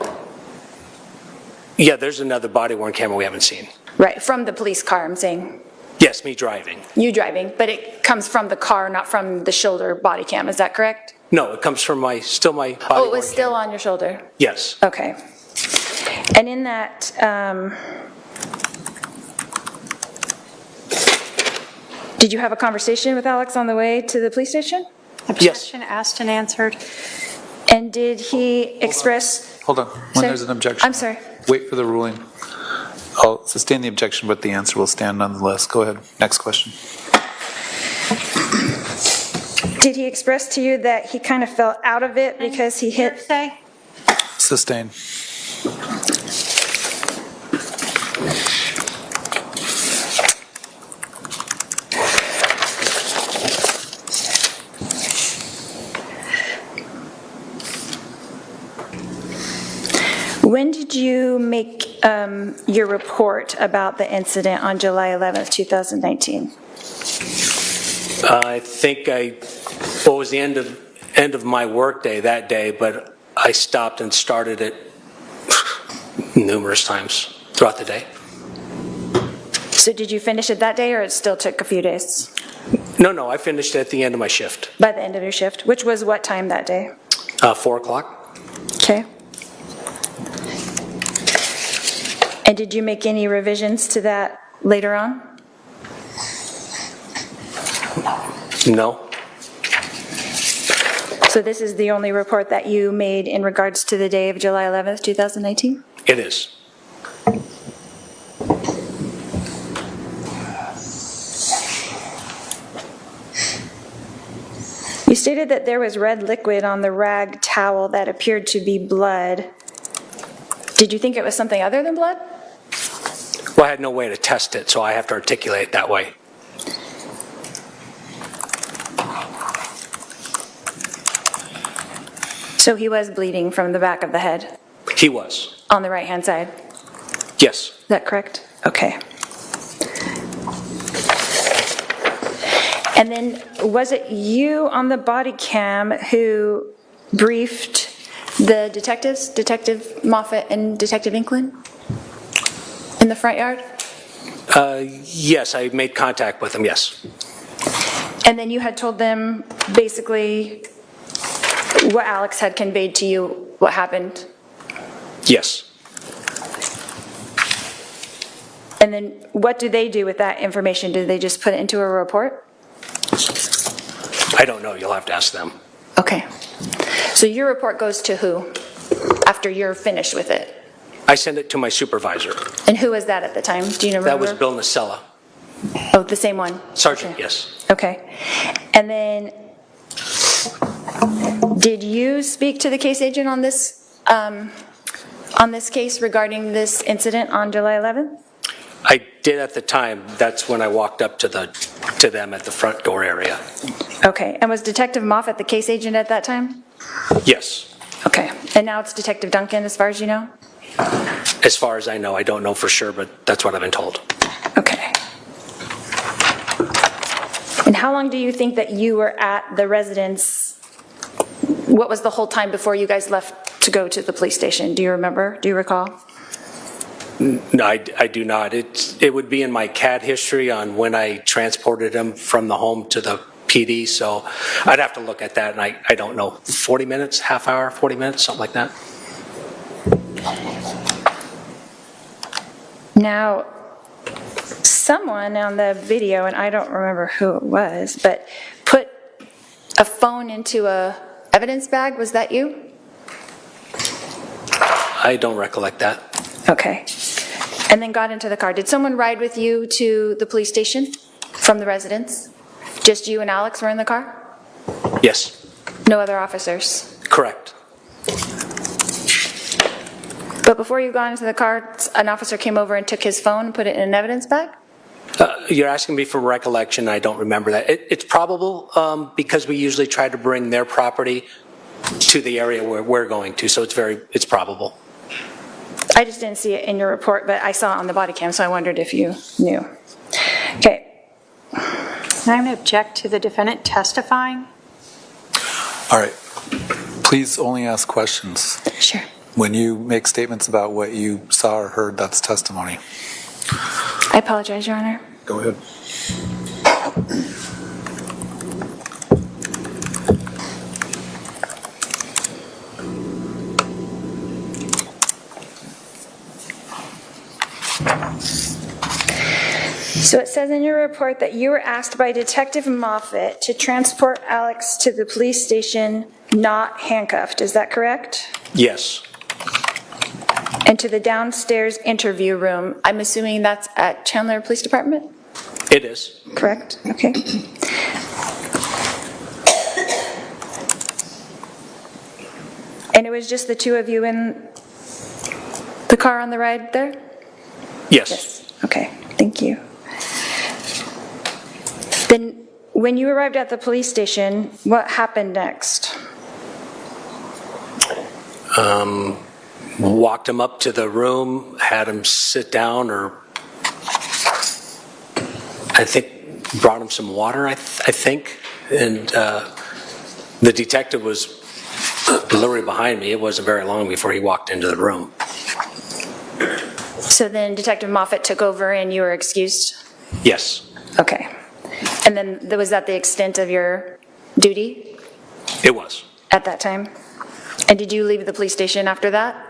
Yeah, there's another body-worn camera we haven't seen. Right, from the police car, I'm saying. Yes, me driving. You driving, but it comes from the car, not from the shoulder body cam, is that correct? No, it comes from my body-worn Oh, it was still on your shoulder? Yes. Okay. And in that, did you have a conversation with Alex on the way to the police station? Objection asked and answered. And did he express? Hold on. When Sorry? there's an objection. I'm sorry. Wait for the ruling. I'll sustain the objection, but the answer will stand nonetheless. Go ahead. Next question. Did he express to you that he kind of felt out of it because he hit? Say. Sustain. When did you make your report about the incident on July 11th, 2019? I think it was the end of my workday that day, but I stopped and started it numerous times throughout the day. So did you finish it that day, or it still took a few days? No, I finished at the end of my shift. By the end of your shift, which was what time that day? 4 o'clock. Okay. And did you make any revisions to that later on? No. So this is the only report that you made in regards to the day of July 11th, 2019? It is. You stated that there was red liquid on the rag towel that appeared to be blood. Did you think it was something other than blood? Well, I had no way to test it, so I have to articulate it that way. So he was bleeding from the back of the head He was. on the right-hand side. Yes. Is that correct? Okay. And then was it you on the body cam who briefed the detectives, Detective Moffett and Detective Inklin, in the front yard? Yes, I made contact with him, yes. And then you had told them basically what Alex had conveyed to you, what happened? Yes. And then what do they do with that information? Did they just put it into a report? I don't know. You'll have to ask them. Okay. So your report goes to who after you're finished with it? I sent it to my supervisor. And who was that at the time? Do you remember? That was Bill Nacella. Oh, the same one? Sergeant, Okay. yes. Okay. And then, did you speak to the case agent on this case regarding this incident on July 11th? I did at the time. That's when I walked up to them at the front door area. Okay. And was Detective Moffett the case agent at that time? Yes. Okay. And now it's Detective Duncan, as far as you know? As far as I know, I don't know for sure, but that's what I've been told. Okay. And how long do you think that you were at the residence? What was the whole time before you guys left to go to the police station? Do you remember? Do you recall? No, I do not. It would be in my CAD history on when I transported him from the home to the PD, so I'd have to look at that, and I don't know. 40 minutes, half hour, 40 minutes, something like that. Now, someone on the video, and I don't remember who it was, but put a phone into a evidence bag. Was that you? I don't recollect that. Okay. And then got into the car. Did someone ride with you to the police station from the residence? Just you and Alex were in the car? Yes. No other officers? Correct. But before you got into the car, an officer came over and took his phone and put it in an evidence bag? You're asking me for recollection. I don't remember that. It's probable because we usually try to bring their property to the area where we're going to, so it's probable. I just didn't see it in your report, but I saw it on the body cam, so I wondered if you knew. Okay. I'm going to object to the defendant testifying. All right. Please only ask questions. Sure. When you make statements about what you saw or heard, that's testimony. I apologize, Your Honor. Go ahead. So it says in your report that you were asked by Detective Moffett to transport Alex to the police station not handcuffed. Is that correct? Yes. And to the downstairs interview room. I'm assuming that's at Chandler Police Department? It is. Correct? Okay. And it was just the two of you in the car on the ride there? Yes. Okay, thank you. Then, when you arrived at the police station, what happened next? Walked him up to the room, had him sit down, or I think brought him some water, I think. And the detective was literally behind me. It wasn't very long before he walked into the room. So then Detective Moffett took over and you were excused? Yes. Okay. And then was that the extent of your duty It was. at that time? And did you leave the police station after that?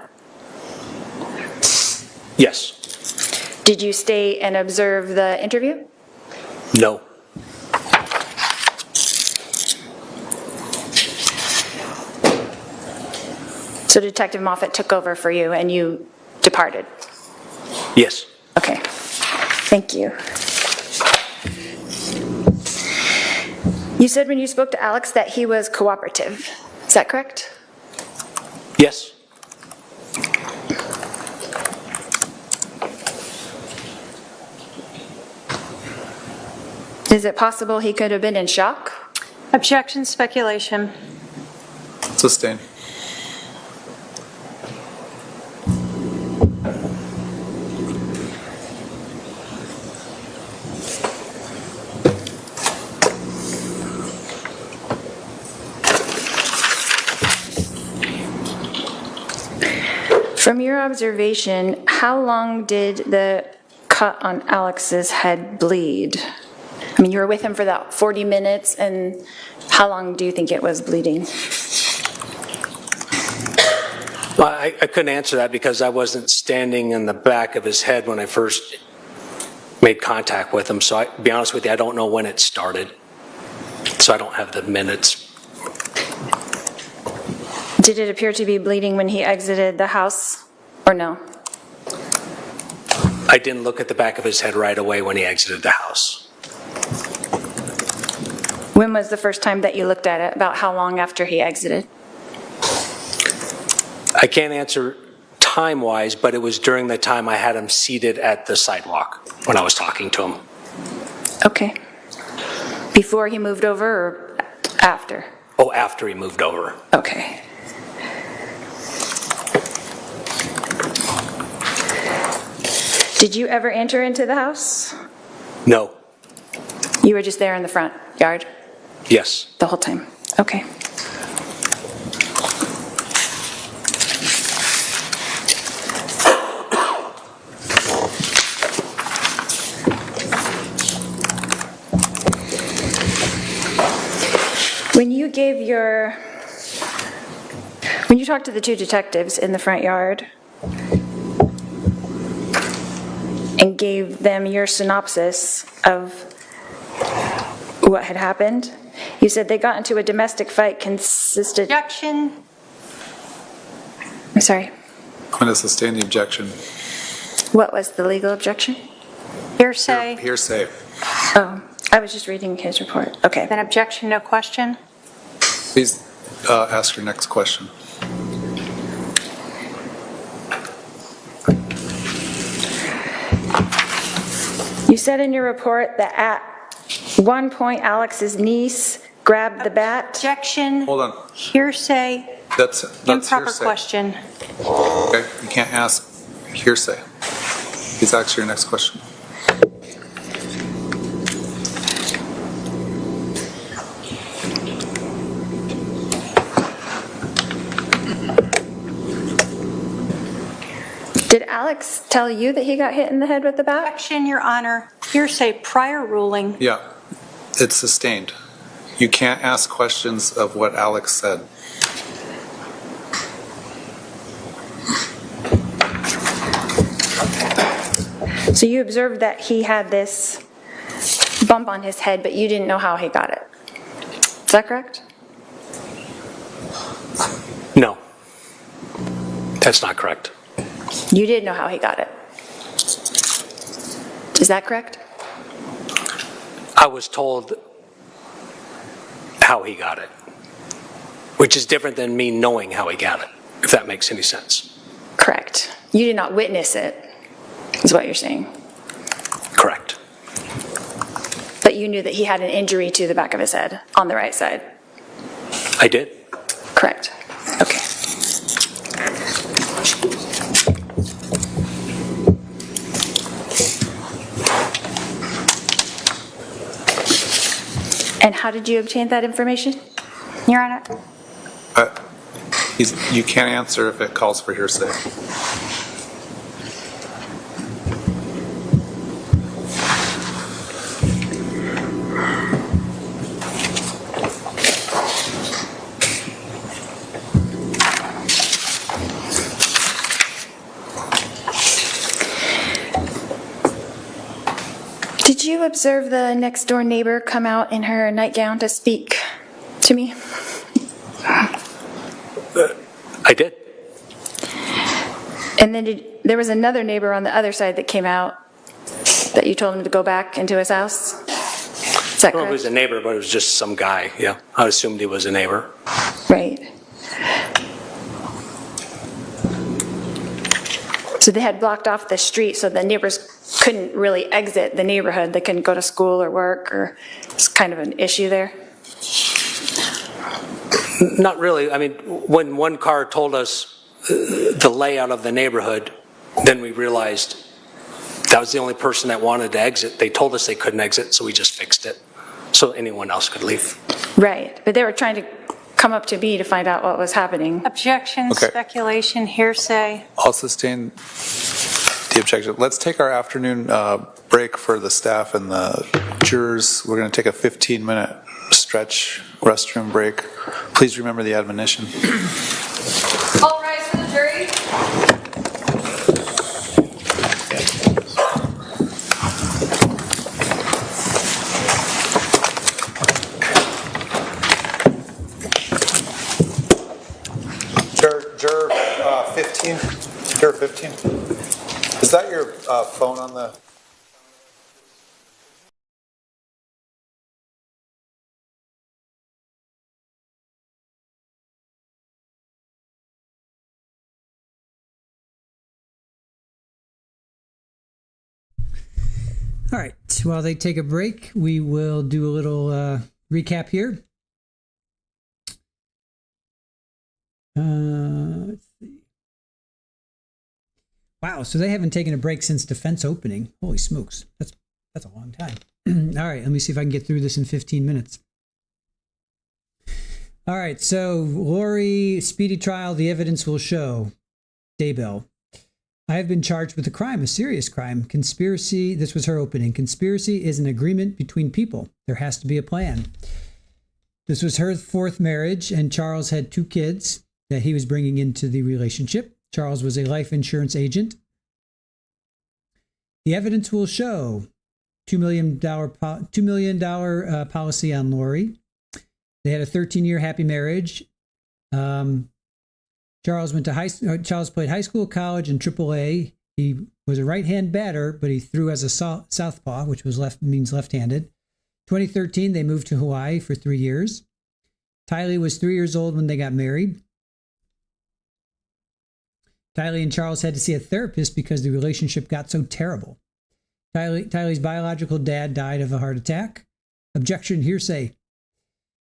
Yes. Did you stay and observe the interview? No. So Detective Moffett took over for you and you departed? Yes. Okay. Thank you. You said when you spoke to Alex that he was cooperative. Is that correct? Yes. Is it possible he could have been in shock? Objection, speculation. Sustained. From your observation, how long did the cut on Alex's head bleed? I mean, you were with him for that 40 minutes, and how long do you think it was bleeding? Well, I couldn't answer that because I wasn't standing in the back of his head when I first made contact with him. So to be honest with you, I don't know when it started. So I don't have the minutes. Did it appear to be bleeding when he exited the house, or no? I didn't look at the back of his head right away when he exited the house. When was the first time that you looked at it? About how long after he exited? I can't answer time-wise, but it was during the time I had him seated at the sidewalk when I was talking to him. Okay. Before he moved over or after? Oh, after he moved over. Okay. Did you ever enter into the house? No. You were just there in the front yard Yes. the whole time? Okay. When you talked to the two detectives in the front yard and gave them your synopsis of what had happened, you said they got into a domestic fight consisted... Objection. I'm sorry. I'm going to sustain the objection. What was the legal objection? Hearsay. Hearsay. Oh, I was just reading his report. Okay. Then objection, no question. Please ask your next question. You said in your report that at one point Alex's niece grabbed the bat. Objection. Hold on. Hearsay. That's Improper hearsay. question. Okay, you can't ask hearsay. Please ask your next question. Did Alex tell you that he got hit in the head with the bat? Objection, Your Honor. Hearsay prior ruling. Yeah, it's sustained. You can't ask questions of what Alex said. So you observed that he had this bump on his head, but you didn't know how he got it. Is that correct? No. That's not correct. You did know how he got it. Is that correct? I was told how he got it, which is different than me knowing how he got it, if that makes any sense. Correct. You did not witness it, is what you're saying. Correct. But you knew that he had an injury to the back of his head on the right side. I did. Correct. Okay. And how did you obtain that information? Your Honor. You can't answer if it calls for hearsay. Did you observe the next door neighbor come out in her nightgown to speak to me? I did. And then there was another neighbor on the other side that came out that you told him to go back into his house? Is that I don't know if he was correct? a neighbor, but it was just some guy, yeah. I assumed he was a neighbor. Right. So they had blocked off the street so the neighbors couldn't really exit the neighborhood. They couldn't go to school or work, or it's kind of an issue there. Not really. I mean, when one car told us the layout of the neighborhood, then we realized that was the only person that wanted to exit. They told us they couldn't exit, so we just fixed it so anyone else could leave. Right, but they were trying to come up to me to find out what was happening. Objection, Okay. speculation, hearsay. I'll sustain the objection. Let's take our afternoon break for the staff and the jurors. We're going to take a 15-minute stretch restroom break. Please remember the admonition. All rise for the jury. Juror 15. Juror 15. Is that your phone on the... All right. While they take a break, we will do a little recap here. Let's see. Wow. So they haven't taken a break since defense opening. Holy smokes. That's a long time. All right. Let me see if I can get through this in 15 minutes. All right. So Lori, speedy trial. The evidence will show. Daybell. I have been charged with a crime, a serious crime. Conspiracy, this was her opening. Conspiracy is an agreement between people. There has to be a plan. This was her fourth marriage, and Charles had 2 kids that he was bringing into the relationship. Charles was a life insurance agent. The evidence will show $2 million policy on Lori. They had a 13-year happy marriage. Charles played high school, college, and AAA. He was a right-hand batter, but he threw as a southpaw, which means left-handed. 2013, they moved to Hawaii for 3 years. Tylee was 3 years old when they got married. Tylee and Charles had to see a therapist because the relationship got so terrible. Tylee's biological dad died of a heart attack. Objection, hearsay.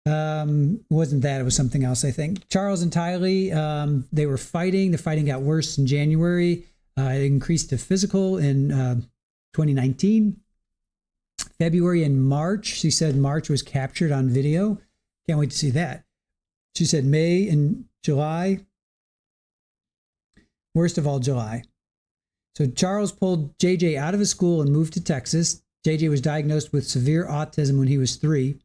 Wasn't that, it was something else, I think. Charles and Tylee, they were fighting. The fighting got worse in January. It increased to physical in 2019. February and March, she said March was captured on video. Can't wait to see that. She said May and July. Worst of all, July. So Charles pulled JJ out of his school and moved to Texas. JJ was diagnosed with severe autism when he was 3.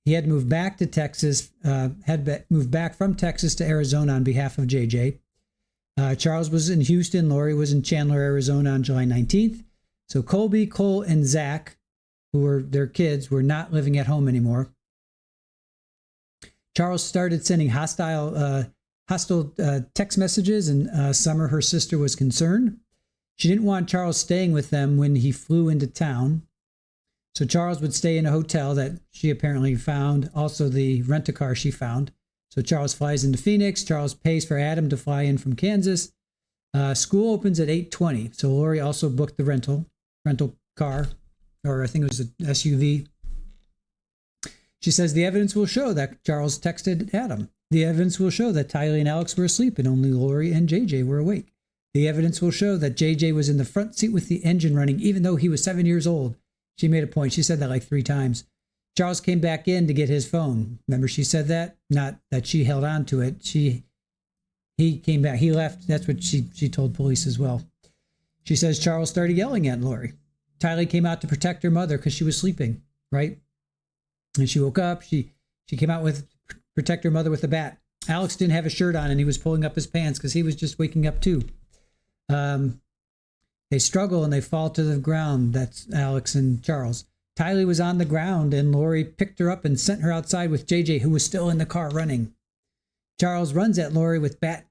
He had to move back to Texas, moved back from Texas to Arizona on behalf of JJ. Charles was in Houston. Lori was in Chandler, Arizona on July 19th. So Colby, Cole, and Zach, who were their kids, were not living at home anymore. Charles started sending hostile text messages, and Summer, her sister, was concerned. She didn't want Charles staying with them when he flew into town. So Charles would stay in a hotel that she apparently found, also the rent-a-car she found. So Charles flies into Phoenix. Charles pays for Adam to fly in from Kansas. School opens at 8:20. So Lori also booked the rental car, or I think it was an SUV. She says the evidence will show that Charles texted Adam. The evidence will show that Tylee and Alex were asleep and only Lori and JJ were awake. The evidence will show that JJ was in the front seat with the engine running, even though he was 7 years old. She made a point. She said that like 3 times. Charles came back in to get his phone. Remember, she said that? Not that she held on to it. He came back. He left. That's what she told police as well. She says Charles started yelling at Lori. Tylee came out to protect her mother because she was sleeping, right? And she woke up. She came out with protect her mother with a bat. Alex didn't have a shirt on and he was pulling up his pants because he was just waking up too. They struggle and they fall to the ground. That's Alex and Charles. Tylee was on the ground and Lori picked her up and sent her outside with JJ, who was still in the car running. Charles runs at Lori with the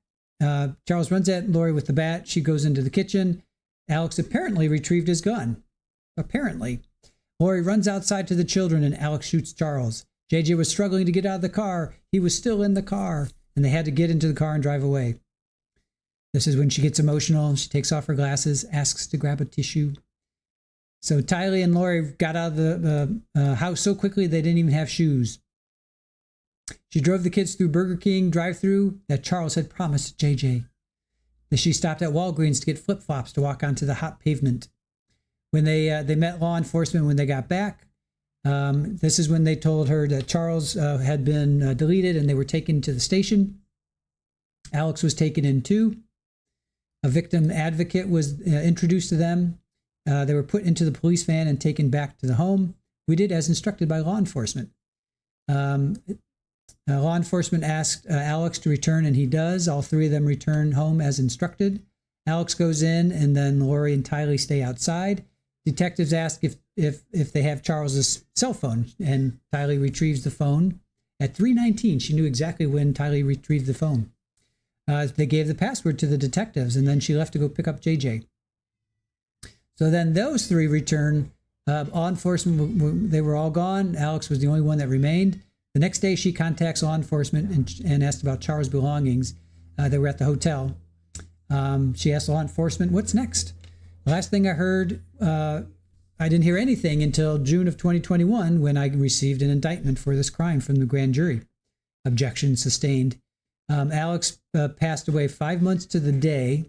bat. She goes into the kitchen. Alex apparently retrieved his gun. Apparently. Lori runs outside to the children and Alex shoots Charles. JJ was struggling to get out of the car. He was still in the car, and they had to get into the car and drive away. This is when she gets emotional. She takes off her glasses, asks to grab a tissue. So Tylee and Lori got out of the house so quickly they didn't even have shoes. She drove the kids through Burger King drive-thru that Charles had promised JJ. She stopped at Walgreens to get flip-flops to walk onto the hot pavement. When they met law enforcement when they got back, this is when they told her that Charles had been deleted and they were taken to the station. Alex was taken in too. A victim advocate was introduced to them. They were put into the police van and taken back to the home. We did as instructed by law enforcement. Law enforcement asked Alex to return, and he does. All three of them return home as instructed. Alex goes in, and then Lori and Tylee stay outside. Detectives ask if they have Charles's cell phone, and Tylee retrieves the phone at 3:19. She knew exactly when Tylee retrieved the phone. They gave the password to the detectives, and then she left to go pick up JJ. So then those three return. Law enforcement, they were all gone. Alex was the only one that remained. The next day, she contacts law enforcement and asked about Charles' belongings. They were at the hotel. She asked law enforcement, what's next? The last thing I heard, I didn't hear anything until June of 2021 when I received an indictment for this crime from the grand jury. Objection sustained. Alex passed away 5 months to the day.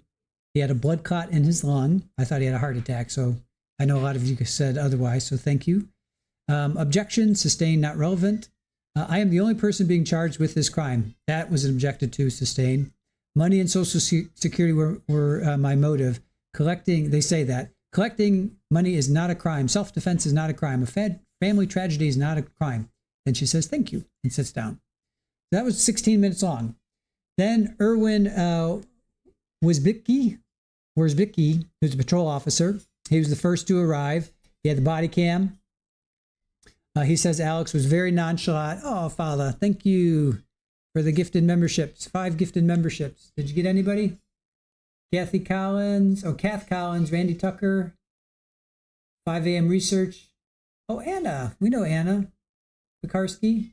He had a blood clot in his lung. I thought he had a heart attack, so I know a lot of you said otherwise, so thank you. Objection sustained, not relevant. I am the only person being charged with this crime. That was objected to, sustained. Money and Social Security were my motive. They say that. Collecting money is not a crime. Self-defense is not a crime. A family tragedy is not a crime. Then she says, thank you, and sits down. That was 16 minutes long. Then Erwin Wierzbicki, who's a patrol officer. He was the first to arrive. He had the body cam. He says Alex was very nonchalant. Oh, Father, thank you for the gifted memberships. 5 gifted memberships. Did you get anybody? Kath Collins, Randy Tucker, 5 a.m. research. Oh, Anna. We know Anna Pekarsky.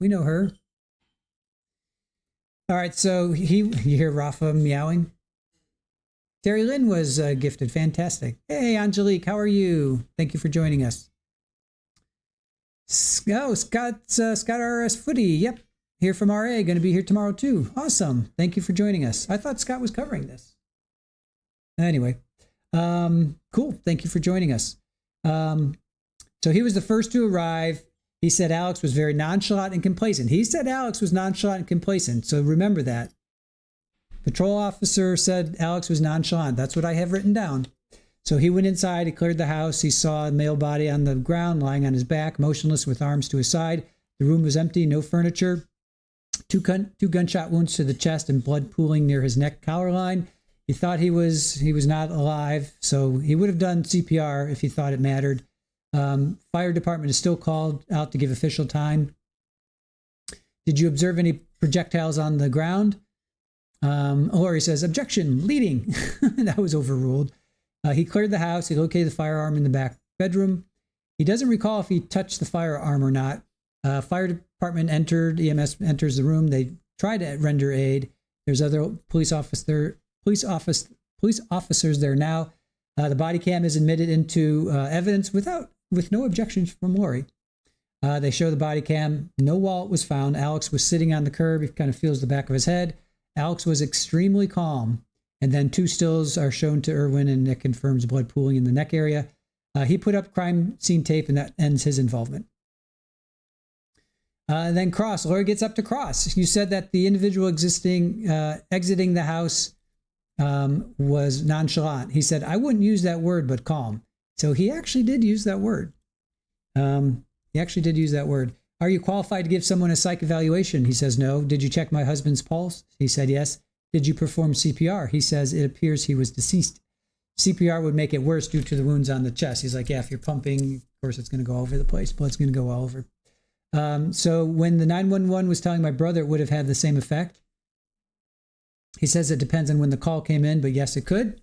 We know her. All right, so you hear Rafa meowing. Terry Lynn was gifted. Fantastic. Hey, Angelique, how are you? Thank you for joining us. Oh, Scott RS Footy. Yep. Here from RA. Going to be here tomorrow too. Awesome. Thank you for joining us. I thought Scott was covering this. Anyway, cool. Thank you for joining us. So he was the first to arrive. He said Alex was very nonchalant and complacent. He said Alex was nonchalant and complacent. So remember that. Patrol officer said Alex was nonchalant. That's what I have written down. So he went inside, he cleared the house. He saw a male body on the ground, lying on his back, motionless with arms to his side. The room was empty, no furniture. Two gunshot wounds to the chest and blood pooling near his neck collar line. He thought he was not alive, so he would have done CPR if he thought it mattered. Fire department is still called out to give official time. Did you observe any projectiles on the ground? Lori says, objection, leading. That was overruled. He cleared the house. He located the firearm in the back bedroom. He doesn't recall if he touched the firearm or not. Fire department entered. EMS enters the room. They try to render aid. There's other police officers there now. The body cam is admitted into evidence with no objections from Lori. They show the body cam. No wallet was found. Alex was sitting on the curb. He kind of feels the back of his head. Alex was extremely calm. And then 2 stills are shown to Erwin, and it confirms blood pooling in the neck area. He put up crime scene tape, and that ends his involvement. Then Cross. Lori gets up to Cross. You said that the individual exiting the house was nonchalant. He said, I wouldn't use that word, but calm. So he actually did use that word. Are you qualified to give someone a psych evaluation? He says, no. Did you check my husband's pulse? He said, yes. Did you perform CPR? He says, it appears he was deceased. CPR would make it worse due to the wounds on the chest. He's like, yeah, if you're pumping, of course, it's going to go all over the place. Blood's going to go all over. So when the 911 was telling my brother, it would have had the same effect. He says it depends on when the call came in, but yes, it could.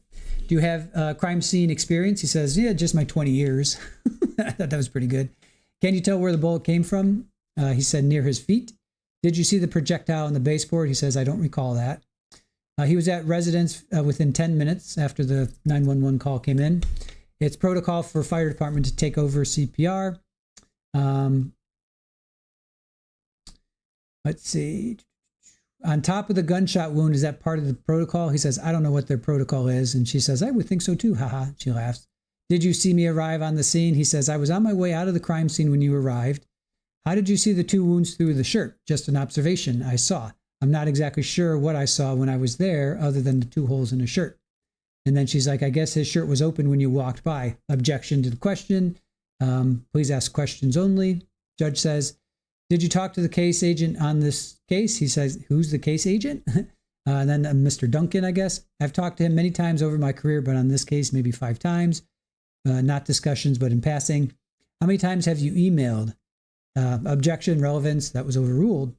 Do you have crime scene experience? He says, yeah, just my 20 years. I thought that was pretty good. Can you tell where the bullet came from? He said, near his feet. Did you see the projectile on the baseboard? He says, I don't recall that. He was at residence within 10 minutes after the 911 call came in. It's protocol for fire department to take over CPR. Let's see. On top of the gunshot wound, is that part of the protocol? He says, I don't know what their protocol is. And she says, I would think so too. Haha. She laughs. Did you see me arrive on the scene? He says, I was on my way out of the crime scene when you arrived. How did you see the 2 wounds through the shirt? Just an observation I saw. I'm not exactly sure what I saw when I was there other than the 2 holes in his shirt. And then she's like, I guess his shirt was open when you walked by. Objection to the question. Please ask questions only. Judge says, did you talk to the case agent on this case? He says, who's the case agent? And then Mr. Duncan, I guess. I've talked to him many times over my career, but on this case, maybe 5 times. Not discussions, but in passing. How many times have you emailed? Objection, relevance, that was overruled.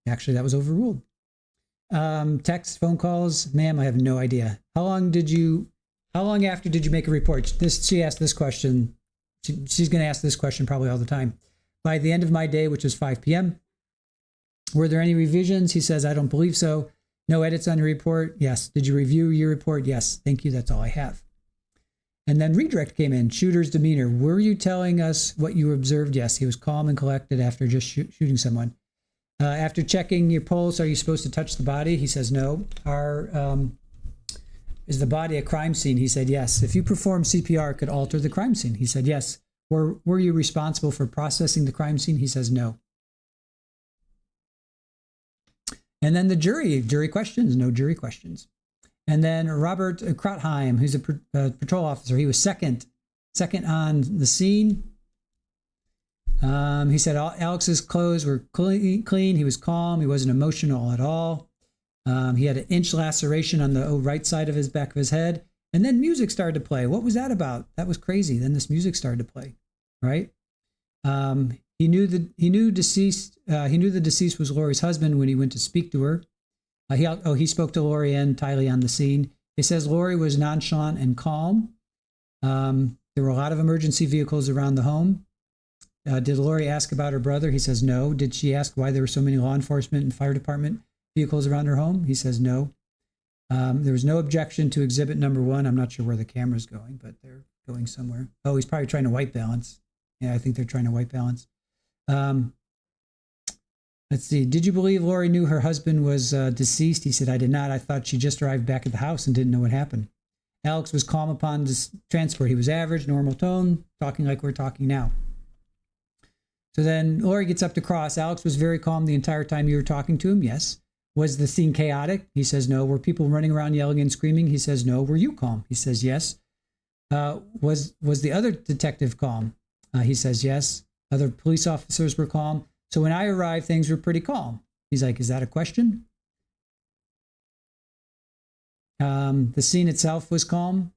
Actually, that was overruled. Text, phone calls, ma'am, I have no idea. How long after did you make a report? She asked this question. She's going to ask this question probably all the time. By the end of my day, which was 5 p.m., were there any revisions? He says, I don't believe so. No edits on your report? Yes. Did you review your report? Yes. Thank you. That's all I have. And then redirect came in. Shooter's demeanor. Were you telling us what you observed? Yes. He was calm and collected after just shooting someone. After checking your pulse, are you supposed to touch the body? He says, no. Is the body a crime scene? He said, yes. If you perform CPR, it could alter the crime scene. He said, yes. Were you responsible for processing the crime scene? He says, no. And then the jury questions, no jury questions. And then Robert Krotheim, who's a patrol officer, he was second on the scene. He said Alex's clothes were clean. He was calm. He wasn't emotional at all. He had an inch laceration on the right side of his back of his head. And then music started to play. What was that about? That was crazy. Then this music started to play, right? He knew the deceased was Lori's husband when he went to speak to her. He spoke to Lori and Tylee on the scene. He says Lori was nonchalant and calm. There were a lot of emergency vehicles around the home. Did Lori ask about her brother? He says no. Did she ask why there were so many law enforcement and fire department vehicles around her home? He says no. There was no objection to exhibit number 1. I'm not sure where the camera's going, but they're going somewhere. Oh, he's probably trying to white balance. Yeah, I think they're trying to white balance. Let's see. Did you believe Lori knew her husband was deceased? He said, I did not. I thought she just arrived back at the house and didn't know what happened. Alex was calm upon this transport. He was average, normal tone, talking like we're talking now. So then Lori gets up to cross. Alex was very calm the entire time you were talking to him. Yes. Was the scene chaotic? He says no. Were people running around yelling and screaming? He says no. Were you calm? He says yes. Was the other detective calm? He says yes. Other police officers were calm. So when I arrived, things were pretty calm. He's like, is that a question? The scene itself was calm.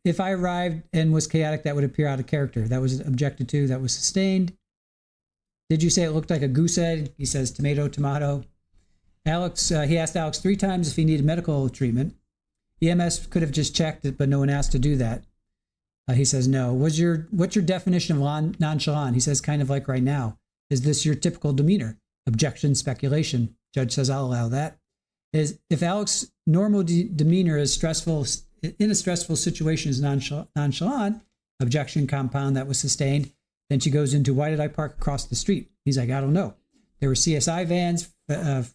If I arrived and was chaotic, that would appear out of character. That was objected to. That was sustained. Did you say it looked like a goose egg? He says tomato, tomato. Alex, he asked Alex 3 times if he needed medical treatment. EMS could have just checked it, but no one asked to do that. He says no. What's your definition of nonchalant? He says kind of like right now. Is this your typical demeanor? Objection, speculation. Judge says I'll allow that. If Alex's normal demeanor is stressful, in a stressful situation is nonchalant, objection, compound, that was sustained. Then she goes into, why did I park across the street? He's like, I don't know. There were CSI vans,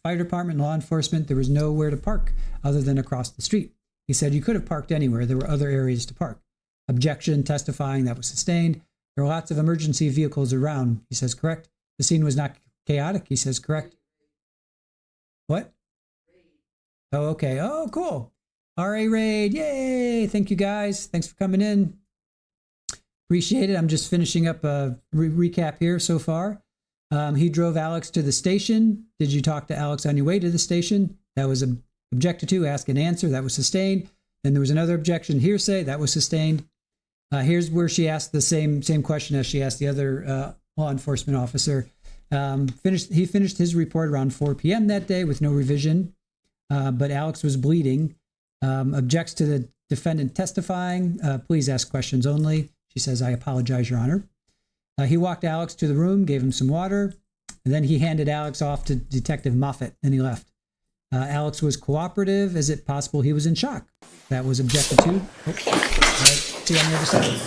fire department, law enforcement. There was nowhere to park other than across the street. He said, you could have parked anywhere. There were other areas to park. Objection, testifying, that was sustained. There were lots of emergency vehicles around. He says, correct. The scene was not chaotic. He says, correct. What? Oh, okay. Oh, cool. RA raid. Yay. Thank you guys. Thanks for coming in. Appreciate it. I'm just finishing up a recap here so far. He drove Alex to the station. Did you talk to Alex on your way to the station? That was objected to. Ask and answer. That was sustained. Then there was another objection, hearsay. That was sustained. Here's where she asked the same question as she asked the other law enforcement officer. He finished his report around 4 p.m. that day with no revision. but Alex was bleeding. Objects to the defendant testifying. Please ask questions only. She says, I apologize, Your Honor. He walked Alex to the room, gave him some water, and then he handed Alex off to Detective Moffat, and he left. Alex was cooperative. Is it possible he was in shock? That was objected to. Oh, see you on the other side.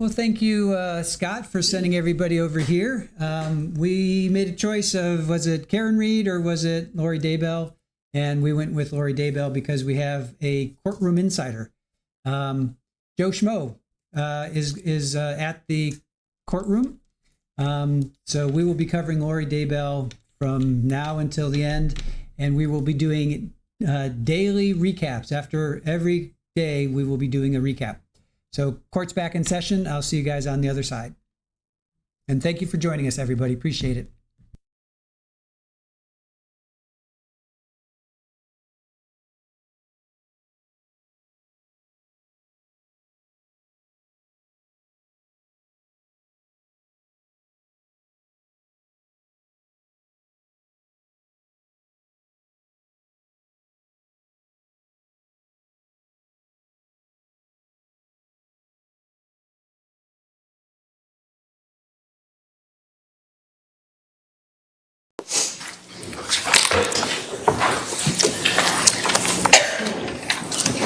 Well, thank you, Scott, for sending everybody over here. We made a choice of, was it Karen Reed or was it Lori Daybell? And we went with Lori Daybell because we have a courtroom insider. Joe Schmo is at the courtroom. So we will be covering Lori Daybell from now until the end. And we will be doing daily recaps. After every day, we will be doing a recap. So court's back in session. I'll see you guys on the other side. And thank you for joining us, everybody. Appreciate it.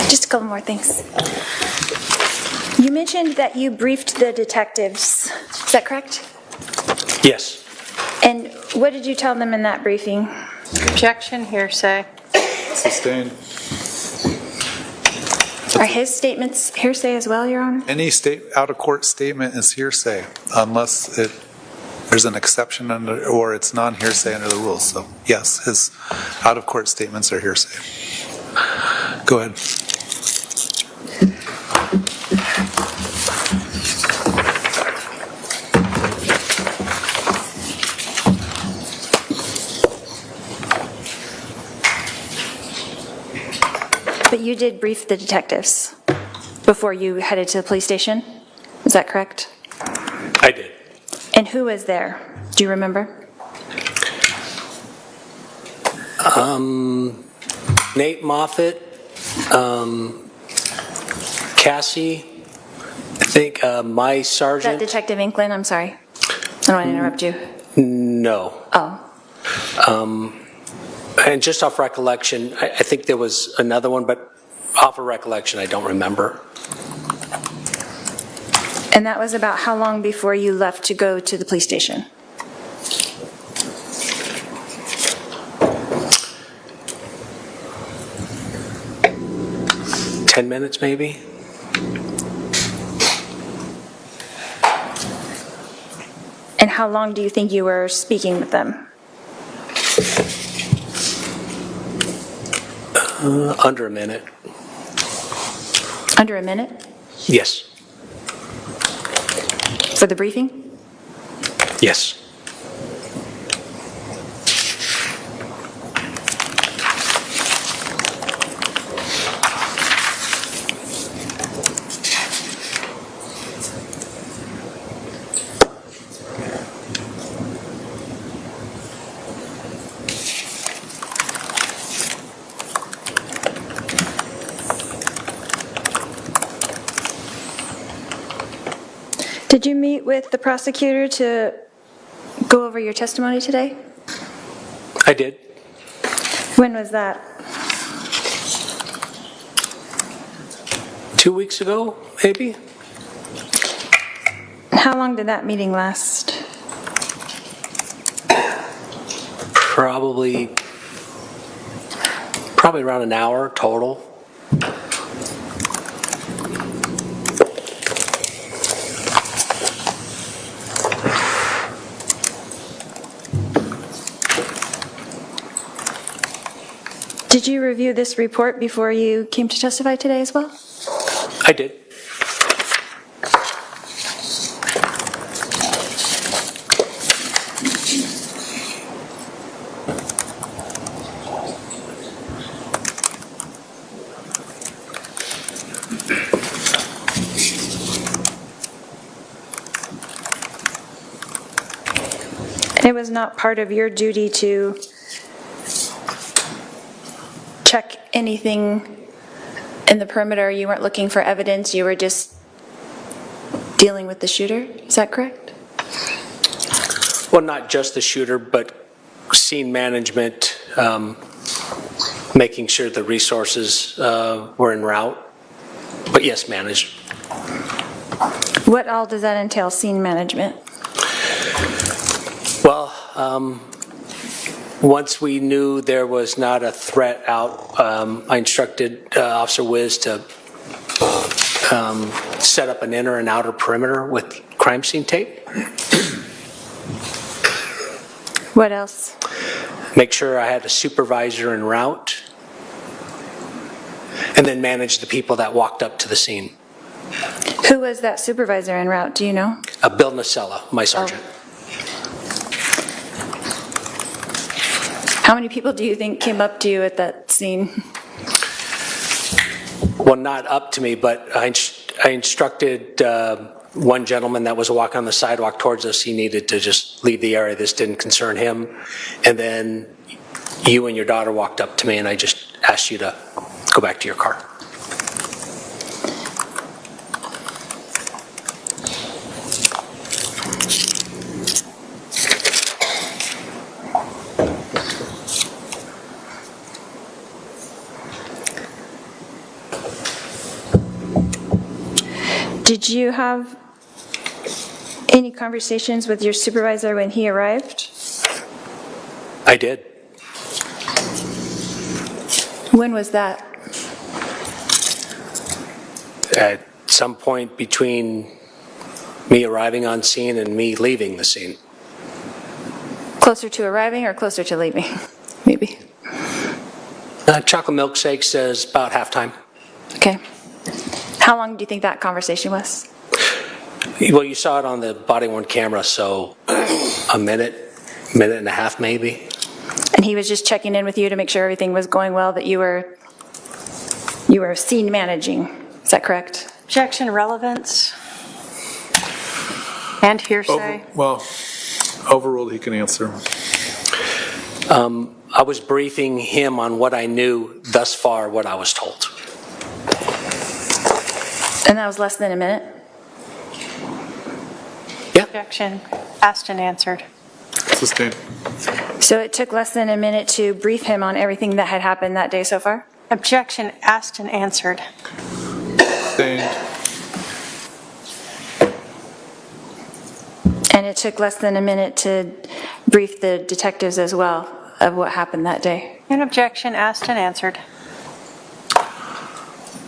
Just a couple more things. You mentioned that you briefed the detectives. Is that correct? Yes. And what did you tell them in that briefing? Objection, hearsay. Sustained. Are his statements hearsay as well, Your Honor? Any out-of-court statement is hearsay unless there's an exception or it's non-hearsay under the rules. So yes, his out-of-court statements are hearsay. Go ahead. But you did brief the detectives before you headed to the police station? Is that correct? I did. And who was there? Do you remember? Nate Moffat, Cassie, I think my Is that sergeant. Detective Inklin? I'm sorry. I don't want to interrupt you. No. Oh. And just off recollection, I think there was another one, but off of recollection, I don't remember. And that was about how long before you left to go to the police station? Minutes, maybe. And how long do you think you were speaking with them? Under a minute. Under a minute? Yes. For the briefing? Yes. Did you meet with the prosecutor to go over your testimony today? I did. When was that? 2 weeks ago, maybe? How long did that meeting last? Probably around an hour total. Did you review this report before you came to testify today as well? I did. It was not part of your duty to check anything in the perimeter. You weren't looking for evidence. You were just dealing with the shooter. Is that correct? Well, not just the shooter, but scene management, making sure the resources were en route. But yes, managed. What all does that entail, scene management? Well, once we knew there was not a threat out, I instructed Officer Wiz to set up an inner and outer perimeter with crime scene tape. What else? Make sure I had a supervisor en route, and then manage the people that walked up to the scene. Who was that supervisor en route? Do you know? Bill Nacella, my sergeant. How many people do you think came up to you at that scene? Well, not up to me, but I instructed one gentleman that was walking on the sidewalk towards us. He needed to just leave the area. This didn't concern him. And then you and your daughter walked up to me, and I just asked you to go back to your car. Did you have any conversations with your supervisor when he arrived? I did. When was that? At some point between me arriving on scene and me leaving the scene. Closer to arriving or closer to leaving? Maybe. Chocolate milkshake says about halftime. Okay. How long do you think that conversation was? Well, you saw it on the body-worn camera, so a minute and a half maybe. And he was just checking in with you to make sure everything was going well, that you were scene managing. Is that correct? Objection, relevance, and hearsay. Overruled, he can answer. I was briefing him on what I knew thus far, what I was told. And that was less than a minute? Yeah. Objection, asked and answered. Sustained. So it took less than a minute to brief him on everything that had happened that day so far? Objection, asked and answered. Sustained. And it took less than a minute to brief the detectives as well of what happened that day. An objection asked and answered.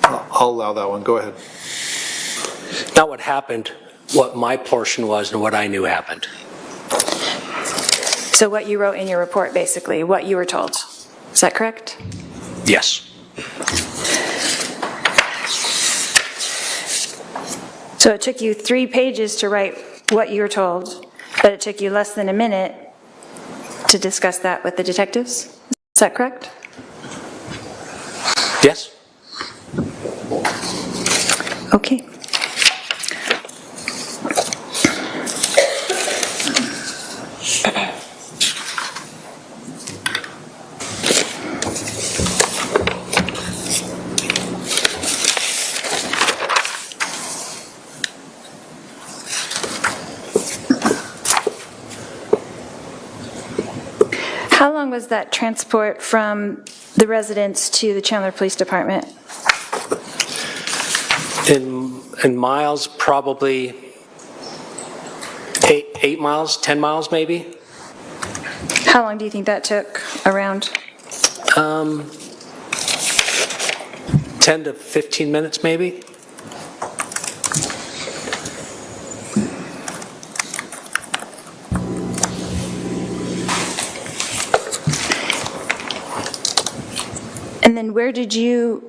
I'll allow that one. Go ahead. Not what happened, what my portion was and what I knew happened. So what you wrote in your report, basically, what you were told. Is that correct? Yes. So it took you 3 pages to write what you were told, but it took you less than a minute to discuss that with the detectives? Is that correct? Yes. Okay. How long was that transport from the residence to the Chandler Police Department? In miles, probably 8 miles, 10 miles maybe. How long do you think that took around? 10 to 15 minutes maybe. And then where did you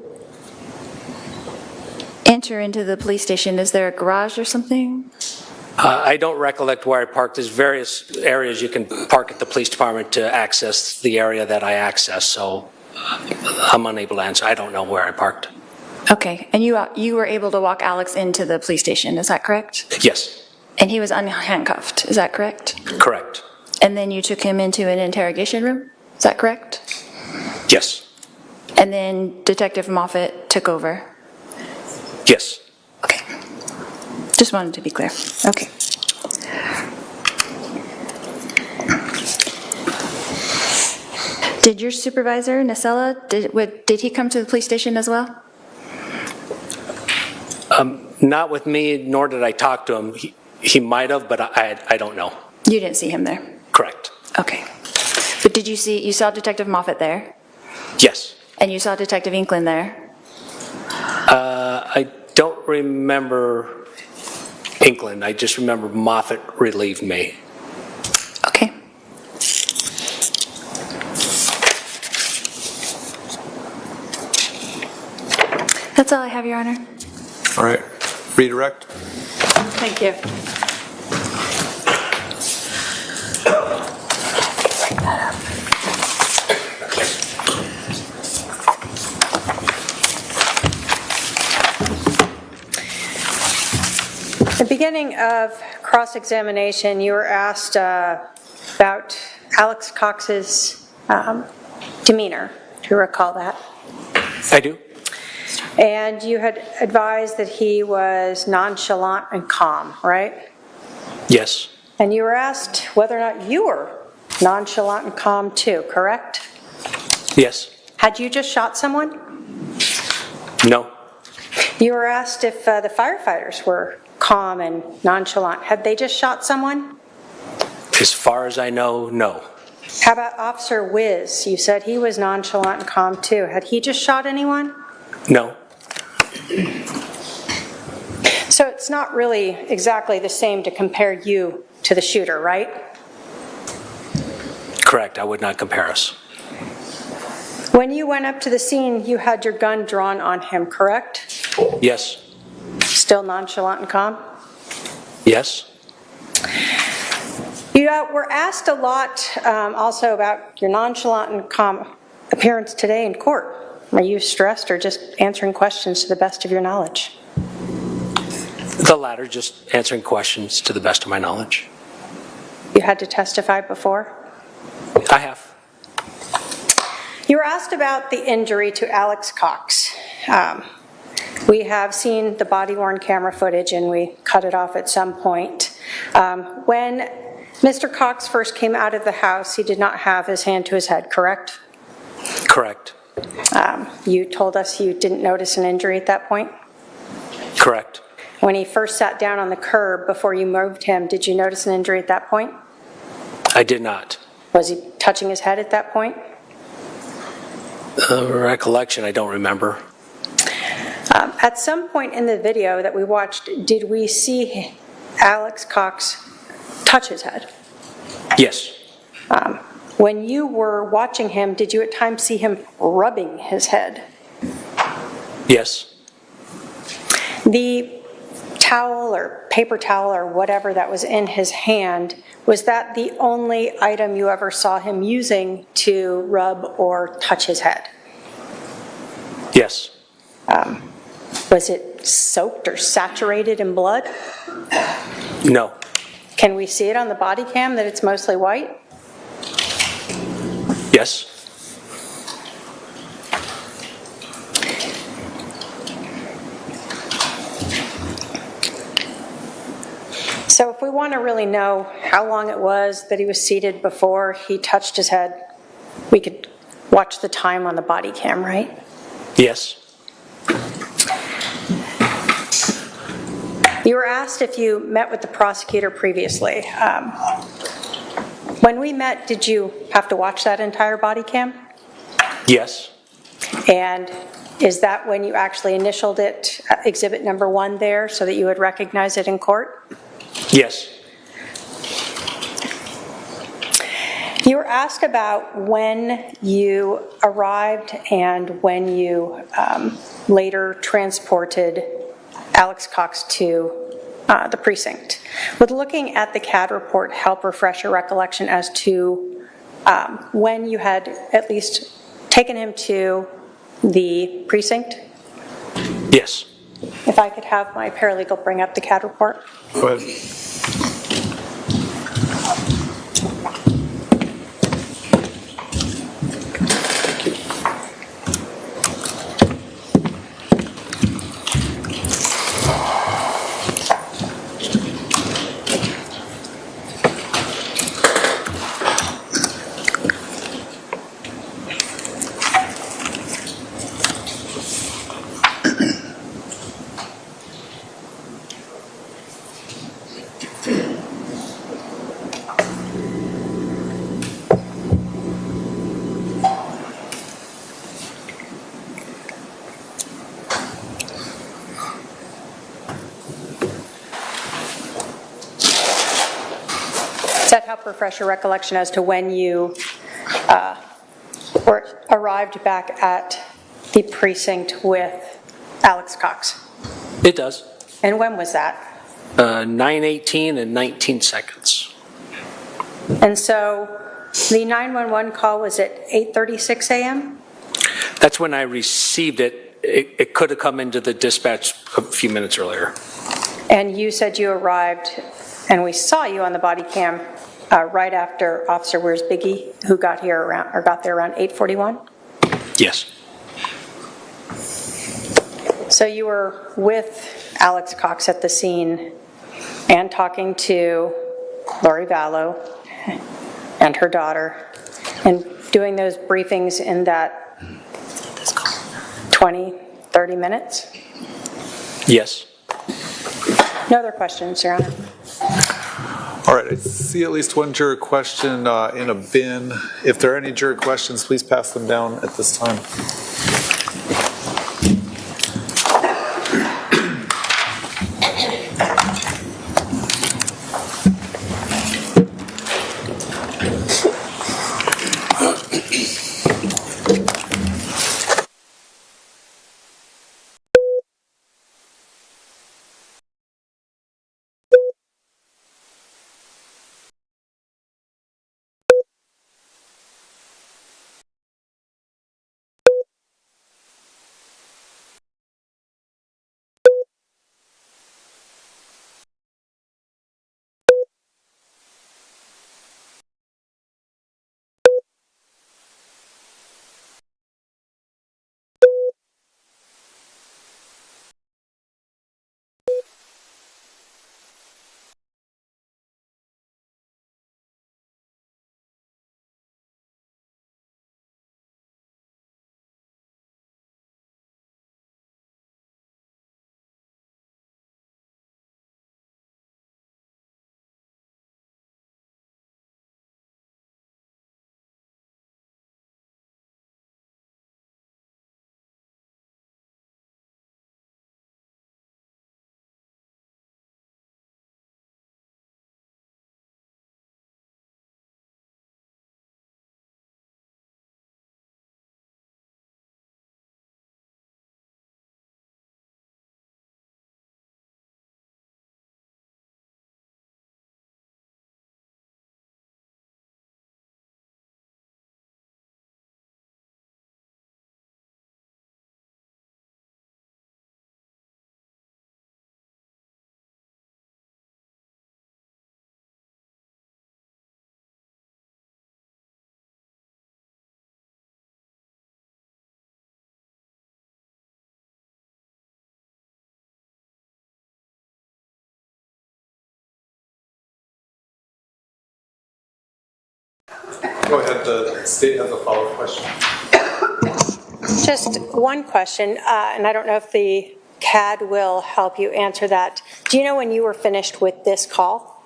enter into the police station? Is there a garage or something? I don't recollect where I parked. There's various areas you can park at the police department to access the area that I access, so I'm unable to answer. I don't know where I parked. Okay, and you were able to walk Alex into the police station, is that correct? Yes. And he was unhandcuffed, is that correct? Correct. And then you took him into an interrogation room, is that correct? Yes. And then Detective Moffat took over? Yes. Okay. Just wanted to be clear. Okay. Did your supervisor, Nacella, did he come to the police station as well? Not with me, nor did I talk to him. He might have, but I don't know. You didn't see him there? Correct. Okay. But you saw Detective Moffat there? Yes. And you saw Detective Inklin there? I don't remember Inklin. I just remember Moffat relieved me. Okay. That's all I have, Your Honor. All right. Redirect. Thank you. At the beginning of cross-examination, you were asked about Alex Cox's demeanor. Do you recall that? I do. And you had advised that he was nonchalant and calm, right? Yes. And you were asked whether or not you were nonchalant and calm too, correct? Yes. Had you just shot someone? No. You were asked if the firefighters were calm and nonchalant. Had they just shot someone? As far as I know, no. How about Officer Wiz? You said he was nonchalant and calm too. Had he just shot anyone? No. So it's not really exactly the same to compare you to the shooter, right? Correct. I would not compare us. When you went up to the scene, you had your gun drawn on him, correct? Yes. Still nonchalant and calm? Yes. You were asked a lot also about your nonchalant and calm appearance today in court. Are you stressed or just answering questions to the best of your knowledge? The latter, just answering questions to the best of my knowledge. You had to testify before? I have. You were asked about the injury to Alex Cox. We have seen the body-worn camera footage and we cut it off at some point. When Mr. Cox first came out of the house, he did not have his hand to his head, correct? Correct. You told us you didn't notice an injury at that point? Correct. When he first sat down on the curb before you moved him, did you notice an injury at that point? I did not. Was he touching his head at that point? Recollection, I don't remember. At some point in the video that we watched, did we see Alex Cox touch his head? Yes. When you were watching him, did you at times see him rubbing his head? Yes. The towel or paper towel or whatever that was in his hand, was that the only item you ever saw him using to rub or touch his head? Yes. Was it soaked or saturated in blood? No. Can we see it on the body cam that it's mostly white? Yes. So if we want to really know how long it was that he was seated before he touched his head, we could watch the time on the body cam, right? Yes. You were asked if you met with the prosecutor previously. When we met, did you have to watch that entire body cam? Yes. And is that when you actually initialed it, exhibit number 1 there, so that you would recognize it in court? Yes. You were asked about when you arrived and when you later transported Alex Cox to the precinct. Would looking at the CAD report help refresh your recollection as to when you had at least taken him to the precinct? Yes. If I could have my paralegal bring up the CAD report. Go ahead. Does that help refresh your recollection as to when you arrived back at the precinct with Alex Cox? It does. And when was that? 9:18 and 19 seconds. And so the 911 call was at 8:36 a.m.? That's when I received it. It could have come into the dispatch a few minutes earlier. And you said you arrived, and we saw you on the body cam right after Officer Where's Biggie, who got there around 8:41? Yes. So you were with Alex Cox at the scene and talking to Lori Vallow and her daughter and doing those briefings in that 20, 30 minutes? Yes. No other questions, Your Honor. All right, I see at least one juror question in a bin. If there are any juror questions, please pass them down at this time. Go ahead, the state has a follow-up question. Just one question, and I don't know if the CAD will help you answer that. Do you know when you were finished with this call?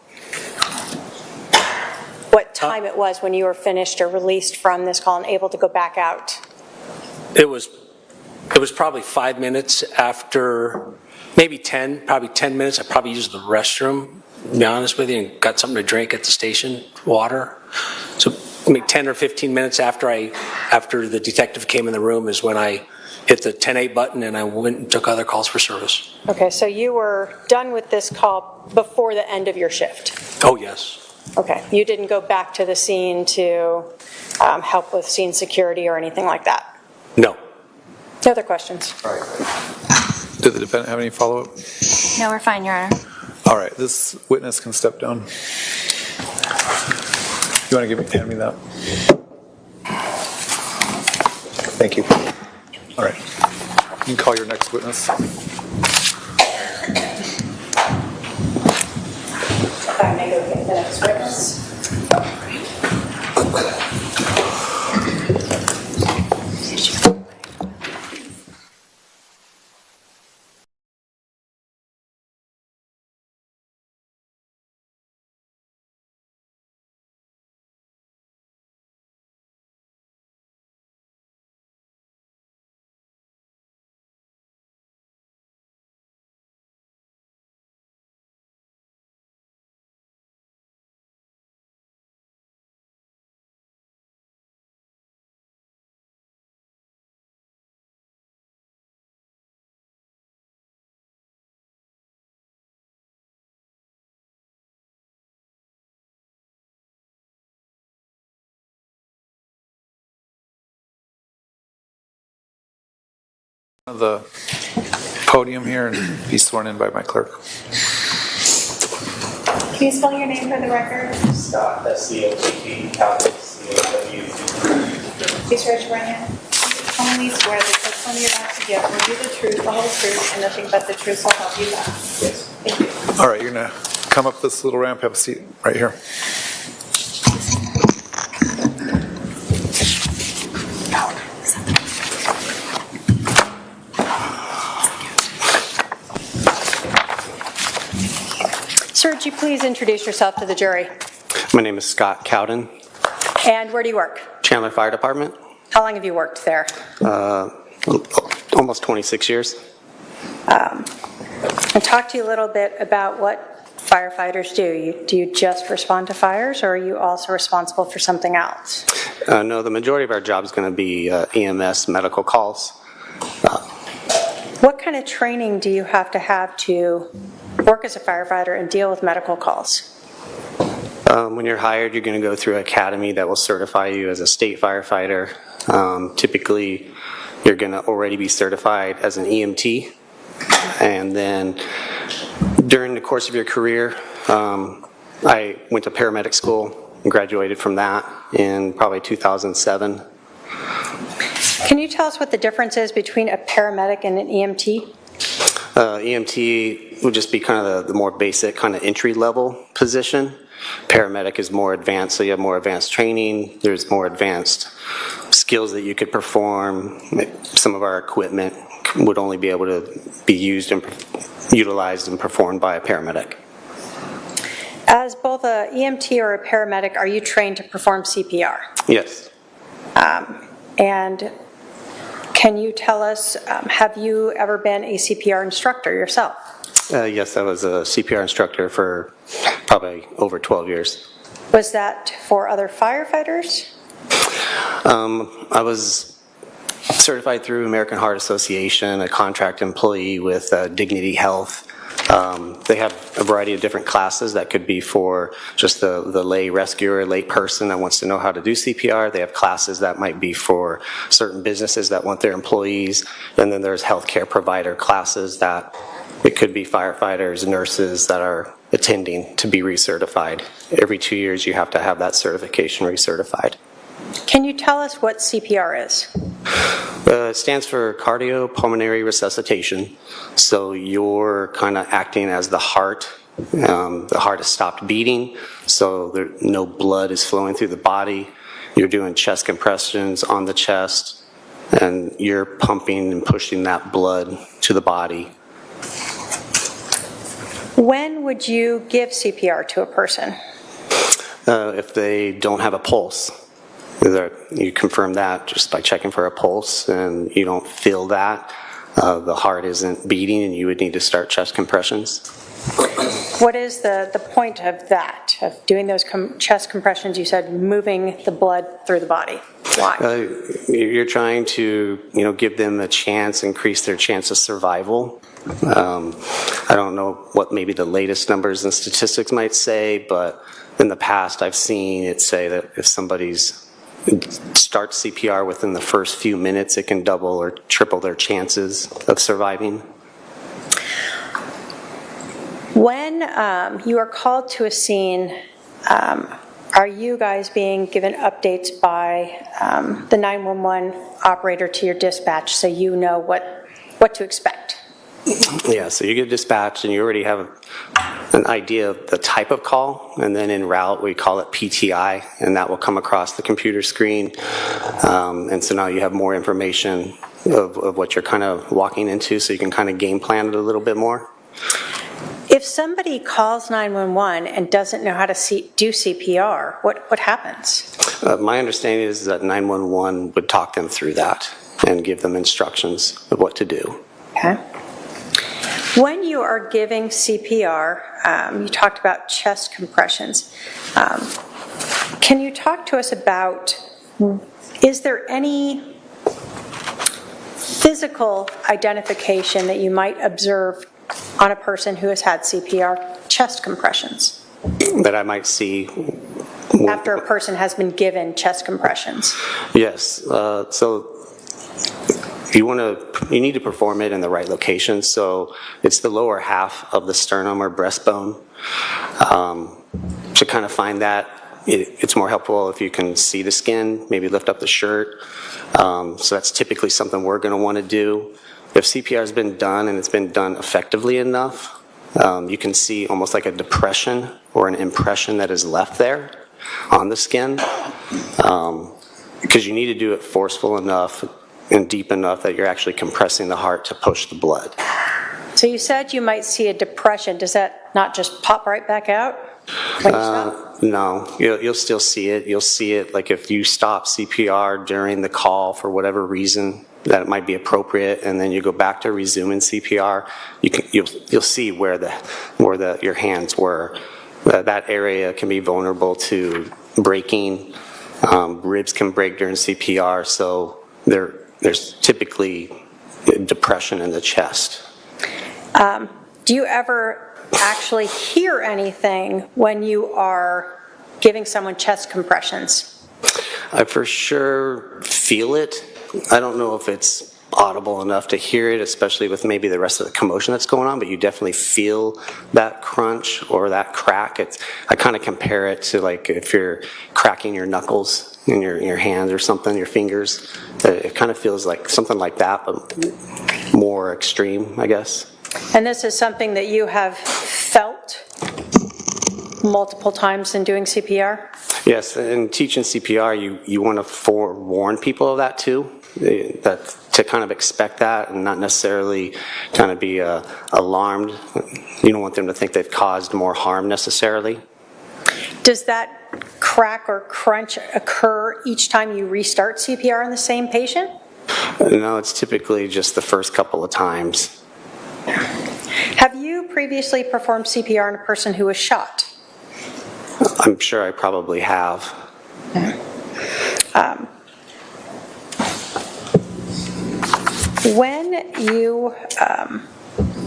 What time it was when you were finished or released from this call and able to go back out? It was probably 5 minutes after, maybe 10, probably 10 minutes. I probably used the restroom, to be honest with you, and got something to drink at the station, water. So maybe 10 or 15 minutes after the detective came in the room is when I hit the 10-8 button and I went and took other calls for service. Okay, so you were done with this call before the end of your shift? Oh, yes. Okay, you didn't go back to the scene to help with scene security or anything like that? No. No other questions? All right. Did the defendant have any follow-up? No, we're fine, Your Honor. All right, this witness can step down. You want to hand me that? Thank you. All right. You can call your next witness. I may go get the next witness. The podium here and be sworn in by my clerk. Can you spell your name for the record? Scott, S-C-O-T-T, Calvin, C-A-W. Please raise your right hand. Only swear that the testimony you're about to give will be the truth, the whole truth, and nothing but the truth, so help you God. Yes. Thank you. All right, you're going to come up this little ramp, have a seat right here. Sir, would you please introduce yourself to the jury? My name is Scott Cowden, And where do you work? Chandler Fire Department. How long have you worked there? Almost 26 years. And talk to you a little bit about what firefighters do. Do you just respond to fires, or are you also responsible for something else? No, the majority of our job is going to be EMS medical calls. What kind of training do you have to work as a firefighter and deal with medical calls? When you're hired, you're going to go through an academy that will certify you as a state firefighter. Typically, you're going to already be certified as an EMT. And then during the course of your career, I went to paramedic school and graduated from that in probably 2007. Can you tell us what the difference is between a paramedic and an EMT? EMT would just be kind of the more basic kind of entry-level position. Paramedic is more advanced, so you have more advanced training. There's more advanced skills that you could perform. Some of our equipment would only be able to be used and utilized and performed by a paramedic. As both a EMT or a paramedic, are you trained to perform CPR? Yes. And can you tell us, have you ever been a CPR instructor yourself? Yes, I was a CPR instructor for probably over 12 years. Was that for other firefighters? I was certified through American Heart Association, a contract employee with Dignity Health. They have a variety of different classes that could be for just the lay rescuer, lay person that wants to know how to do CPR. They have classes that might be for certain businesses that want their employees. And then there's healthcare provider classes that it could be firefighters, nurses that are attending to be recertified. Every 2 years you have to have that certification recertified. Can you tell us what CPR is? It stands for cardiopulmonary resuscitation. So you're kind of acting as the heart The heart has stopped beating, so no blood is flowing through the body. You're doing chest compressions on the chest, and you're pumping and pushing that blood to the body. When would you give CPR to a person? If they don't have a pulse. You confirm that just by checking for a pulse, and you don't feel that. The heart isn't beating, and you would need to start chest compressions. What is the point of that, of doing those chest compressions? You said moving the blood through the body. Why? You're trying to, give them a chance, increase their chance of survival. I don't know what maybe the latest numbers and statistics might say, but in the past I've seen it say that if somebody's starts CPR within the first few minutes, it can double or triple their chances of surviving. When you are called to a scene, are you guys being given updates by the 911 operator to your dispatch so you know what to expect? Yeah, so you get dispatched and you already have an idea of the type of call, and then en route we call it PTI, and that will come across the computer screen. And so now you have more information of what you're kind of walking into, so you can kind of game plan it a little bit more. If somebody calls 911 and doesn't know how to do CPR, what happens? My understanding is that 911 would talk them through that and give them instructions of what to do. Okay. When you are giving CPR, you talked about chest compressions. Can you talk to us about, is there any physical identification that you might observe on a person who has had CPR chest compressions? That I might see after a person has been given chest compressions? Yes. So you need to perform it in the right location. So it's the lower half of the sternum or breastbone. To kind of find that, it's more helpful if you can see the skin, maybe lift up the shirt. So that's typically something we're going to want to do. If CPR has been done and it's been done effectively enough, you can see almost like a depression or an impression that is left there on the skin, because you need to do it forceful enough and deep enough that you're actually compressing the heart to push the blood. So you said you might see a depression. Does that not just pop right back out when you stop? No, you'll still see it. You'll see it like if you stop CPR during the call for whatever reason that it might be appropriate, and then you go back to resuming CPR, you'll see where your hands were. That area can be vulnerable to breaking. Ribs can break during CPR, so there's typically depression in the chest. Do you ever actually hear anything when you are giving someone chest compressions? I for sure feel it. I don't know if it's audible enough to hear it, especially with maybe the rest of the commotion that's going on, but you definitely feel that crunch or that crack. I kind of compare it to like if you're cracking your knuckles in your hands or something, your fingers. It kind of feels like something like that, but more extreme, I guess. And this is something that you have felt multiple times in doing CPR? Yes, in teaching CPR, you want to forewarn people of that too, that to kind of expect that and not necessarily kind of be alarmed. You don't want them to think they've caused more harm necessarily. Does that crack or crunch occur each time you restart CPR in the same patient? No, it's typically just the first couple of times. Have you previously performed CPR on a person who was shot? I'm sure I probably have. When you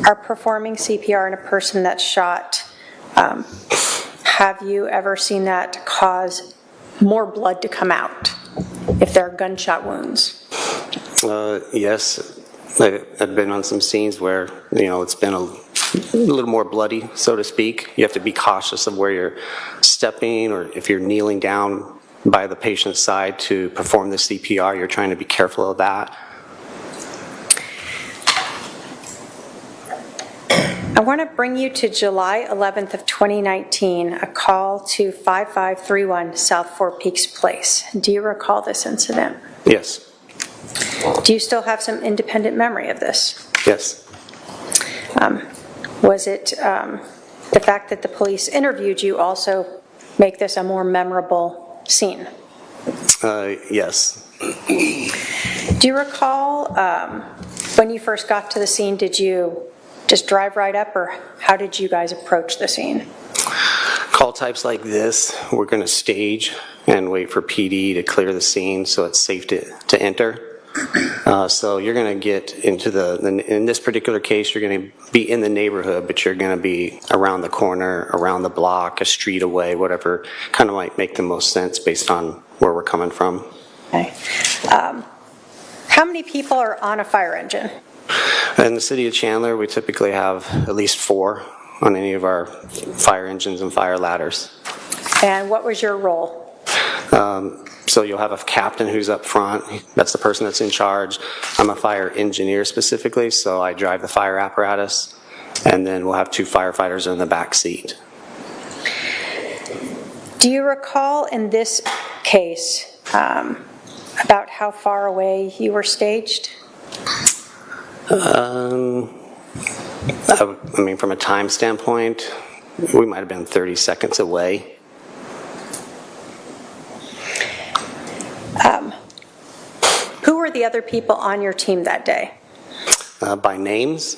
are performing CPR on a person that's shot, have you ever seen that cause more blood to come out if there are gunshot wounds? Yes. I've been on some scenes where, it's been a little more bloody, so to speak. You have to be cautious of where you're stepping, or if you're kneeling down by the patient's side to perform the CPR, you're trying to be careful of that. I want to bring you to July 11th of 2019, a call to 5531 South Four Peaks Place. Do you recall this incident? Yes. Do you still have some independent memory of this? Yes. Was it the fact that the police interviewed you also make this a more memorable scene? Yes. Do you recall when you first got to the scene, did you just drive right up, or how did you guys approach the scene? Call types like this, we're going to stage and wait for PD to clear the scene so it's safe to enter. So you're going to get into in this particular case, you're going to be in the neighborhood, but you're going to be around the corner, around the block, a street away, whatever kind of might make the most sense based on where we're coming from. Okay. How many people are on a fire engine? In the city of Chandler, we typically have at least 4 on any of our fire engines and fire ladders. And what was your role? So you'll have a captain who's up front. That's the person that's in charge. I'm a fire engineer specifically, so I drive the fire apparatus. And then we'll have 2 firefighters in the back seat. Do you recall in this case about how far away you were staged? I mean, from a time standpoint, we might have been 30 seconds away. Who were the other people on your team that day? By names?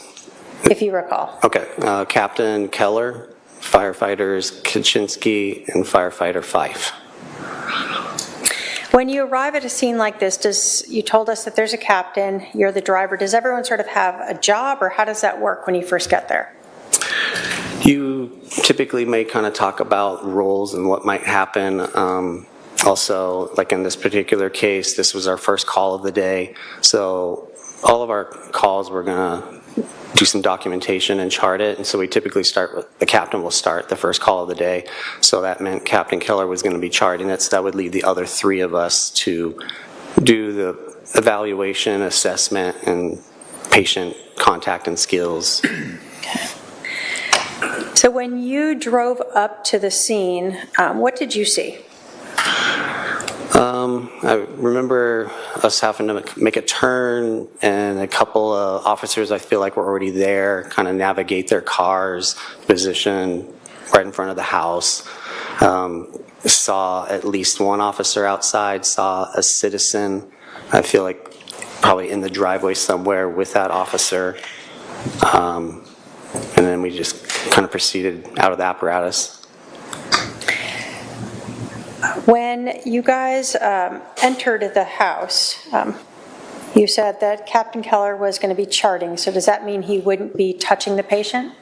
If you recall. Okay. Captain Keller, firefighters Kaczynski, and firefighter Fife. When you arrive at a scene like this, you told us that there's a captain, you're the driver. Does everyone sort of have a job, or how does that work when you first get there? You typically may kind of talk about roles and what might happen. Also, like in this particular case, this was our first call of the day. So all of our calls, we're going to do some documentation and chart it. And so we typically start with, the captain will start the first call of the day. So that meant Captain Keller was going to be charting it. So that would leave the other 3 of us to do the evaluation, assessment, and patient contact and skills. Okay. So when you drove up to the scene, what did you see? I remember us having to make a turn, and a couple of officers I feel like were already there, kind of navigate their cars, position right in front of the house. Saw at least one officer outside, saw a citizen, I feel like probably in the driveway somewhere with that officer. And then we just kind of proceeded out of the apparatus. When you guys entered the house, you said that Captain Keller was going to be charting. So does that mean he wouldn't be touching the patient?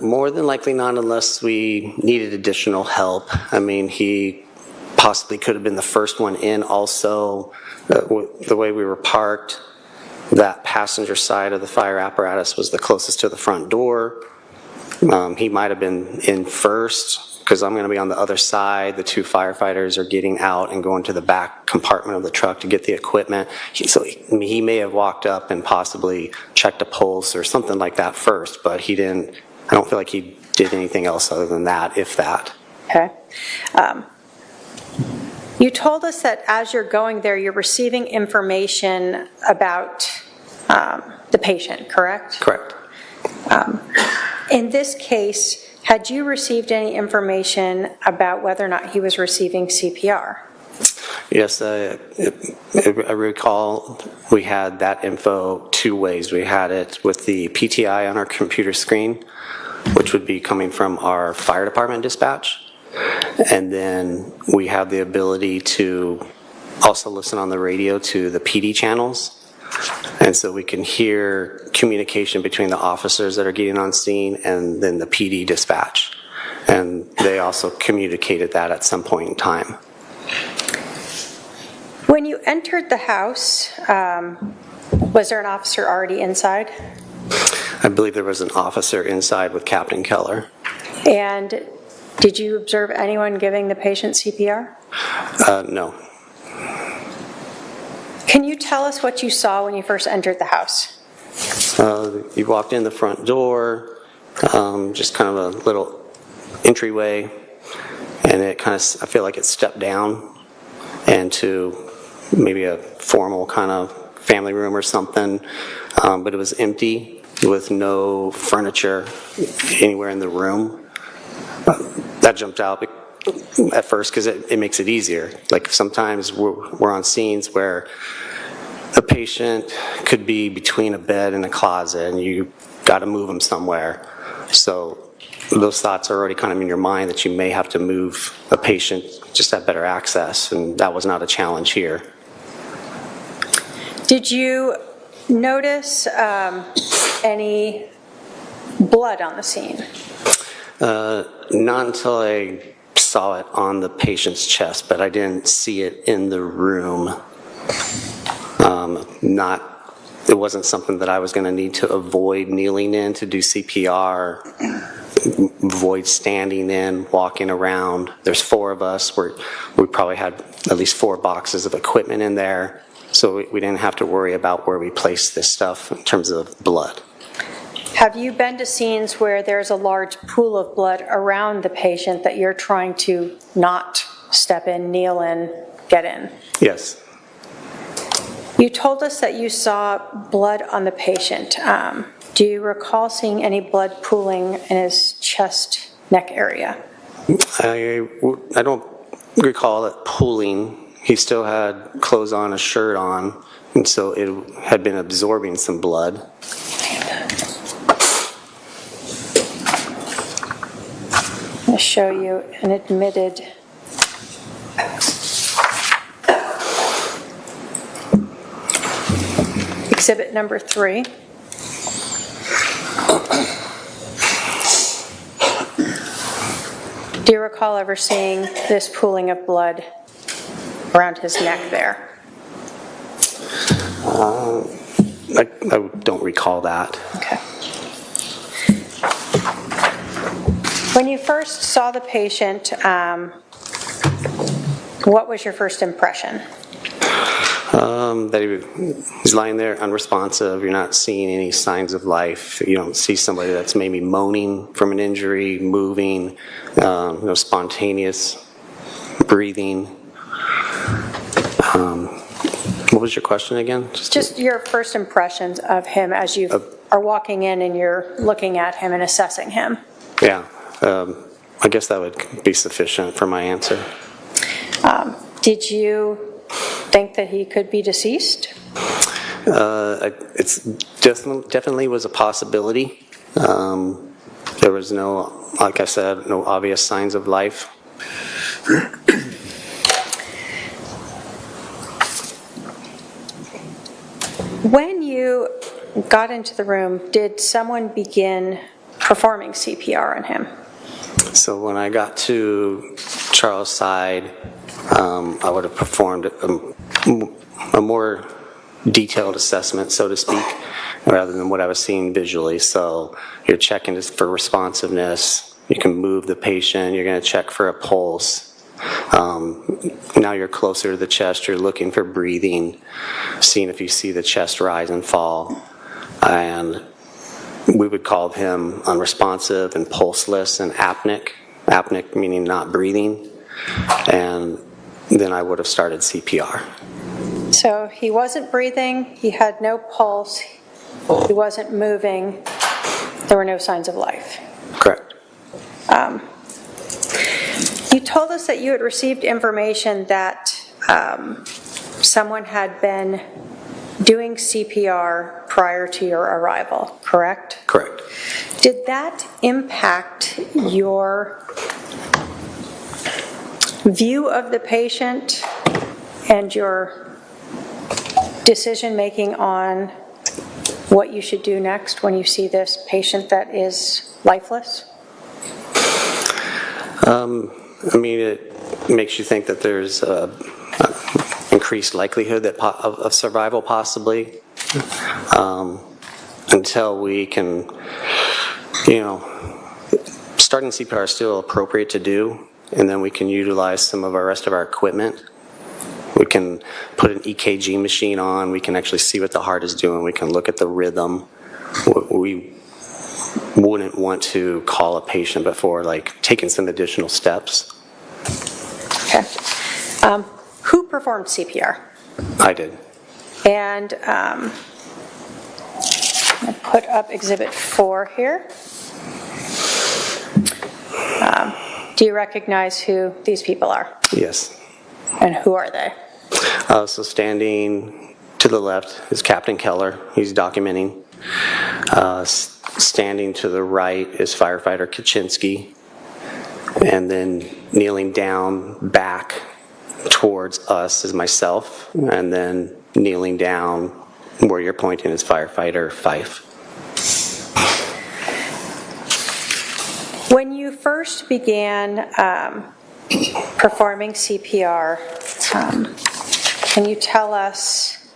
More than likely not, unless we needed additional help. I mean, he possibly could have been the first one in. Also, the way we were parked, that passenger side of the fire apparatus was the closest to the front door. He might have been in first, because I'm going to be on the other side. The 2 firefighters are getting out and going to the back compartment of the truck to get the equipment. So he may have walked up and possibly checked a pulse or something like that first, but he didn't. I don't feel like he did anything else other than that, if that. Okay. You told us that as you're going there, you're receiving information about the patient, correct? Correct. In this case, had you received any information about whether or not he was receiving CPR? Yes, I recall we had that info 2 ways. We had it with the PTI on our computer screen, which would be coming from our fire department dispatch. And then we have the ability to also listen on the radio to the PD channels. And so we can hear communication between the officers that are getting on scene and then the PD dispatch. And they also communicated that at some point in time. When you entered the house, was there an officer already inside? I believe there was an officer inside with Captain Keller. And did you observe anyone giving the patient CPR? No. Can you tell us what you saw when you first entered the house? You walked in the front door, just kind of a little entryway, and it kind of, I feel like it stepped down into maybe a formal kind of family room or something, but it was empty with no furniture anywhere in the room. That jumped out at first because it makes it easier. Like sometimes we're on scenes where a patient could be between a bed and a closet and you got to move them somewhere. So those thoughts are already kind of in your mind that you may have to move a patient just to have better access, and that was not a challenge here. Did you notice any blood on the scene? Not until I saw it on the patient's chest, but I didn't see it in the room. It wasn't something that I was going to need to avoid kneeling in to do CPR, avoid standing in, walking around. There's 4 of us. We probably had at least 4 boxes of equipment in there, so we didn't have to worry about where we placed this stuff in terms of blood. Have you been to scenes where there's a large pool of blood around the patient that you're trying to not step in, kneel in, get in? Yes. You told us that you saw blood on the patient. Do you recall seeing any blood pooling in his chest, neck area? I don't recall it pooling. He still had clothes on, a shirt on, and so it had been absorbing some blood. I'm going to show you an admitted exhibit number 3. Do you recall ever seeing this pooling of blood around his neck there? I don't recall that. Okay. When you first saw the patient, what was your first impression? That he's lying there unresponsive. You're not seeing any signs of life. You don't see somebody that's maybe moaning from an injury, moving, no spontaneous breathing. What was your question again? Just your first impressions of him as you are walking in and you're looking at him and assessing him. Yeah, I guess that would be sufficient for my answer. Did you think that he could be deceased? It's definitely was a possibility. There was no, like I said, no obvious signs of life. When you got into the room, did someone begin performing CPR on him? So when I got to Charles' side, I would have performed a more detailed assessment, so to speak, rather than what I was seeing visually. So you're checking for responsiveness. You can move the patient. You're going to check for a pulse. Now you're closer to the chest. You're looking for breathing, seeing if you see the chest rise and fall. And we would call him unresponsive and pulseless and apneic. Apneic meaning not breathing. And then I would have started CPR. So he wasn't breathing, he had no pulse, he wasn't moving, there were no signs of life. Correct. You told us that you had received information that someone had been doing CPR prior to your arrival, correct? Correct. Did that impact your view of the patient and your decision-making on what you should do next when you see this patient that is lifeless? I mean, it makes you think that there's increased likelihood that of survival, possibly, until we can, starting CPR is still appropriate to do, and then we can utilize some of our rest of our equipment. We can put an EKG machine on. We can actually see what the heart is doing. We can look at the rhythm. we wouldn't want to call a patient before like taking some additional steps. Okay. Who performed CPR? I did. And I put up Exhibit 4 here. Do you recognize who these people are? Yes. And who are they? So standing to the left is Captain Keller. He's documenting. Standing to the right is firefighter Kaczynski. And then kneeling down back towards us is myself. And then kneeling down where you're pointing is firefighter Fife. When you first began performing CPR, can you tell us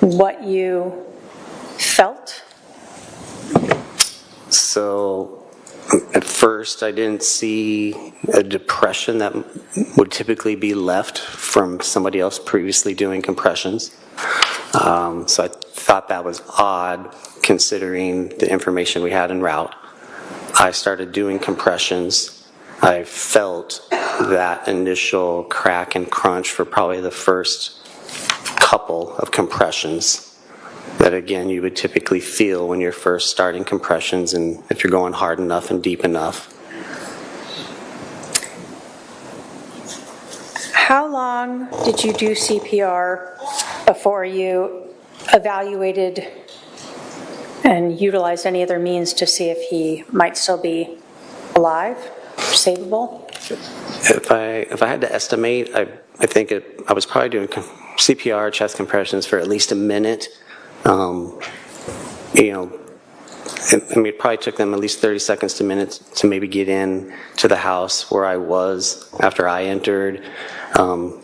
what you felt? So at first I didn't see a depression that would typically be left from somebody else previously doing compressions. So I thought that was odd considering the information we had en route. I started doing compressions. I felt that initial crack and crunch for probably the first couple of compressions that, again, you would typically feel when you're first starting compressions and if you're going hard enough and deep enough. How long did you do CPR before you evaluated and utilized any other means to see if he might still be alive, savable? If I had to estimate, I think I was probably doing CPR, chest compressions for at least a minute. It probably took them at least 30 seconds to minutes to maybe get in to the house where I was after I entered.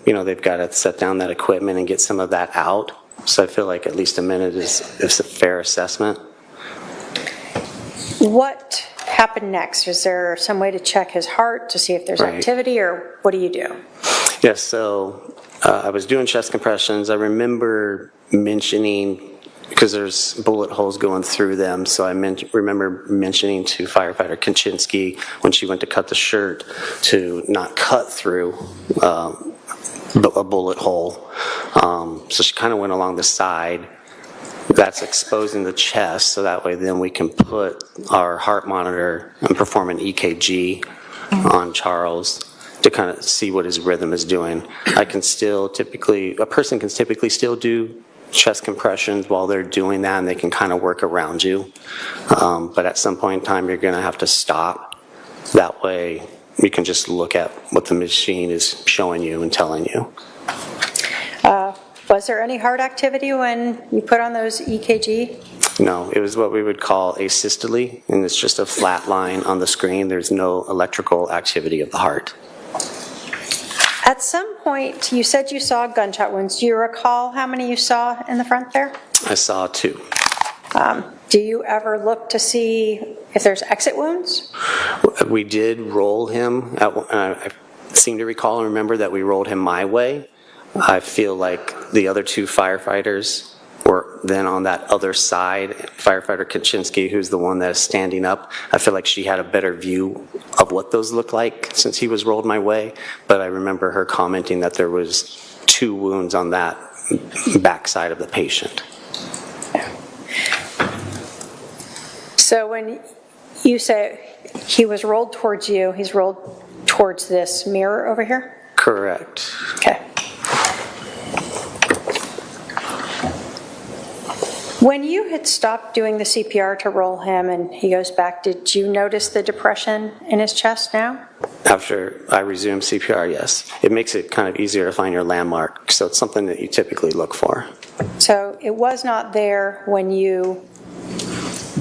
They've got to set down that equipment and get some of that out. So I feel like at least a minute is a fair assessment. What Happen next? Is there some way to check his heart to see if there's activity, or what do you do? Yes, so I was doing chest compressions. I remember mentioning, because there's bullet holes going through them, so I remember mentioning to firefighter Kaczynski when she went to cut the shirt to not cut through a bullet hole. So she kind of went along the side. That's exposing the chest, so that way then we can put our heart monitor and perform an EKG on Charles to kind of see what his rhythm is doing. A person can typically still do chest compressions while they're doing that, and they can kind of work around you. But at some point in time, you're going to have to stop. That way you can just look at what the machine is showing you and telling you. Was there any heart activity when you put on those EKG? No, it was what we would call asystole, and it's just a flat line on the screen. There's no electrical activity of the heart. At some point, you said you saw gunshot wounds. Do you recall how many you saw in the front there? I saw 2. Do you ever look to see if there's exit wounds? We did roll him. I seem to recall and remember that we rolled him my way. I feel like the other 2 firefighters were then on that other side. Firefighter Kaczynski, who's the one that is standing up, I feel like she had a better view of what those looked like since he was rolled my way. But I remember her commenting that there was 2 wounds on that back side of the patient. So when you say he was rolled towards you, he's rolled towards this mirror over here? Correct. Okay. When you had stopped doing the CPR to roll him and he goes back, did you notice the depression in his chest now? After I resumed CPR, yes. It makes it kind of easier to find your landmark, so it's something that you typically look for. So it was not there when you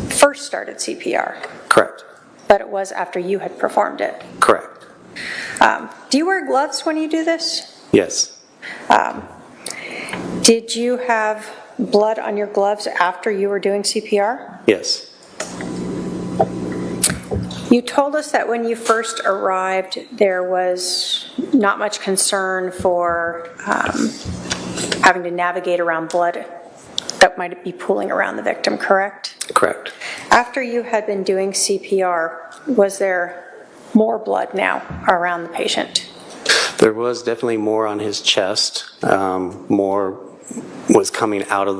first started CPR? Correct. But it was after you had performed it? Correct. Do you wear gloves when you do this? Yes. Did you have blood on your gloves after you were doing CPR? Yes. You told us that when you first arrived, there was not much concern for having to navigate around blood that might be pooling around the victim, correct? Correct. After you had been doing CPR, was there more blood now around the patient? There was definitely more on his chest. More was coming out of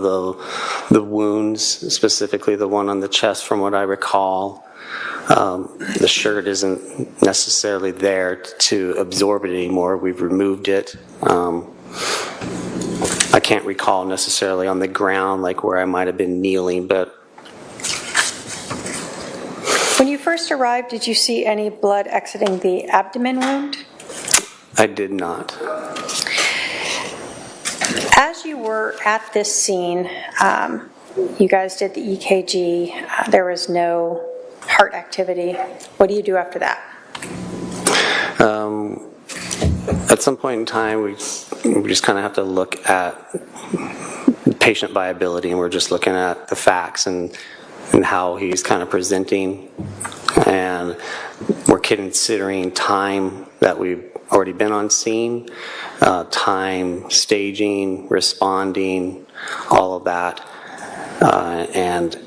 the wounds, specifically the one on the chest from what I recall. The shirt isn't necessarily there to absorb it anymore. We've removed it. I can't recall necessarily on the ground like where I might have been kneeling, but When you first arrived, did you see any blood exiting the abdomen wound? I did not. As you were at this scene, you guys did the EKG. There was no heart activity. What do you do after that? At some point in time, we just kind of have to look at patient viability, and we're just looking at the facts and how he's kind of presenting. And we're considering time that we've already been on scene, time, staging, responding, all of that. And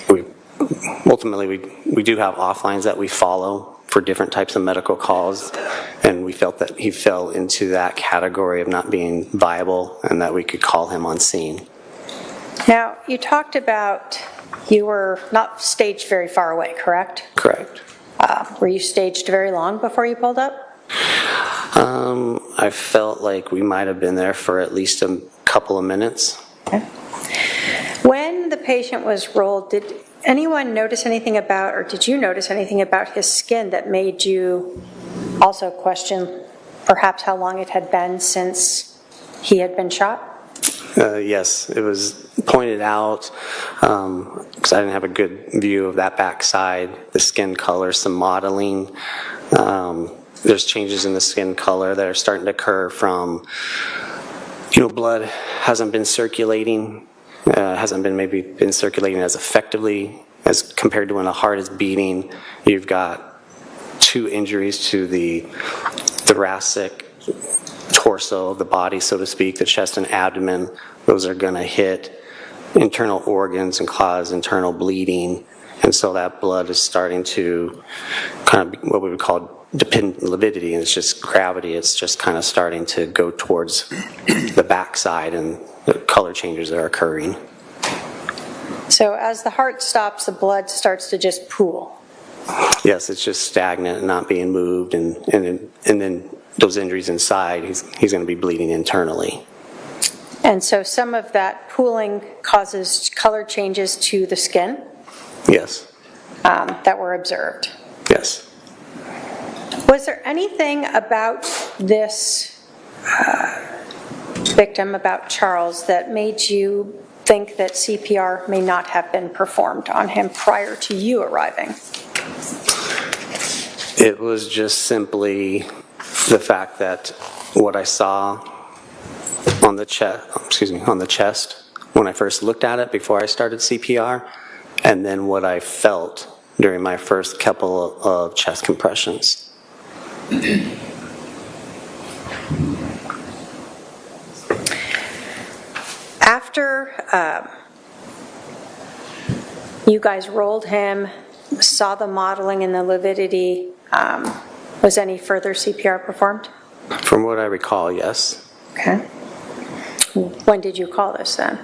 we do have offlines that we follow for different types of medical calls, and we felt that he fell into that category of not being viable and that we could call him on scene. Now, you talked about you were not staged very far away, correct? Correct. Were you staged very long before you pulled up? I felt like we might have been there for at least a couple of minutes. Okay. When the patient was rolled, did anyone notice anything about, or did you notice anything about his skin that made you also question perhaps how long it had been since he had been shot? Yes, it was pointed out because I didn't have a good view of that backside, the skin color, some modeling. There's changes in the skin color that are starting to occur from, blood hasn't been circulating, maybe been circulating as effectively as compared to when the heart is beating. You've got 2 injuries to the thoracic torso of the body, so to speak, the chest and abdomen. Those are going to hit internal organs and cause internal bleeding. And so that blood is starting to kind of what we would call dependent lividity, and it's just gravity. It's just kind of starting to go towards the backside, and the color changes are occurring. So as the heart stops, the blood starts to just pool. Yes, it's just stagnant and not being moved, and then those injuries inside, he's going to be bleeding internally. And so some of that pooling causes color changes to the skin? Yes. That were observed? Yes. Was there anything about this victim, about Charles, that made you think that CPR may not have been performed on him prior to you arriving? It was just simply the fact that what I saw on the chest when I first looked at it before I started CPR, and then what I felt during my first couple of chest compressions. After you guys rolled him, saw the modeling and the lividity, was any further CPR performed? From what I recall, yes. Okay. When did you call this then?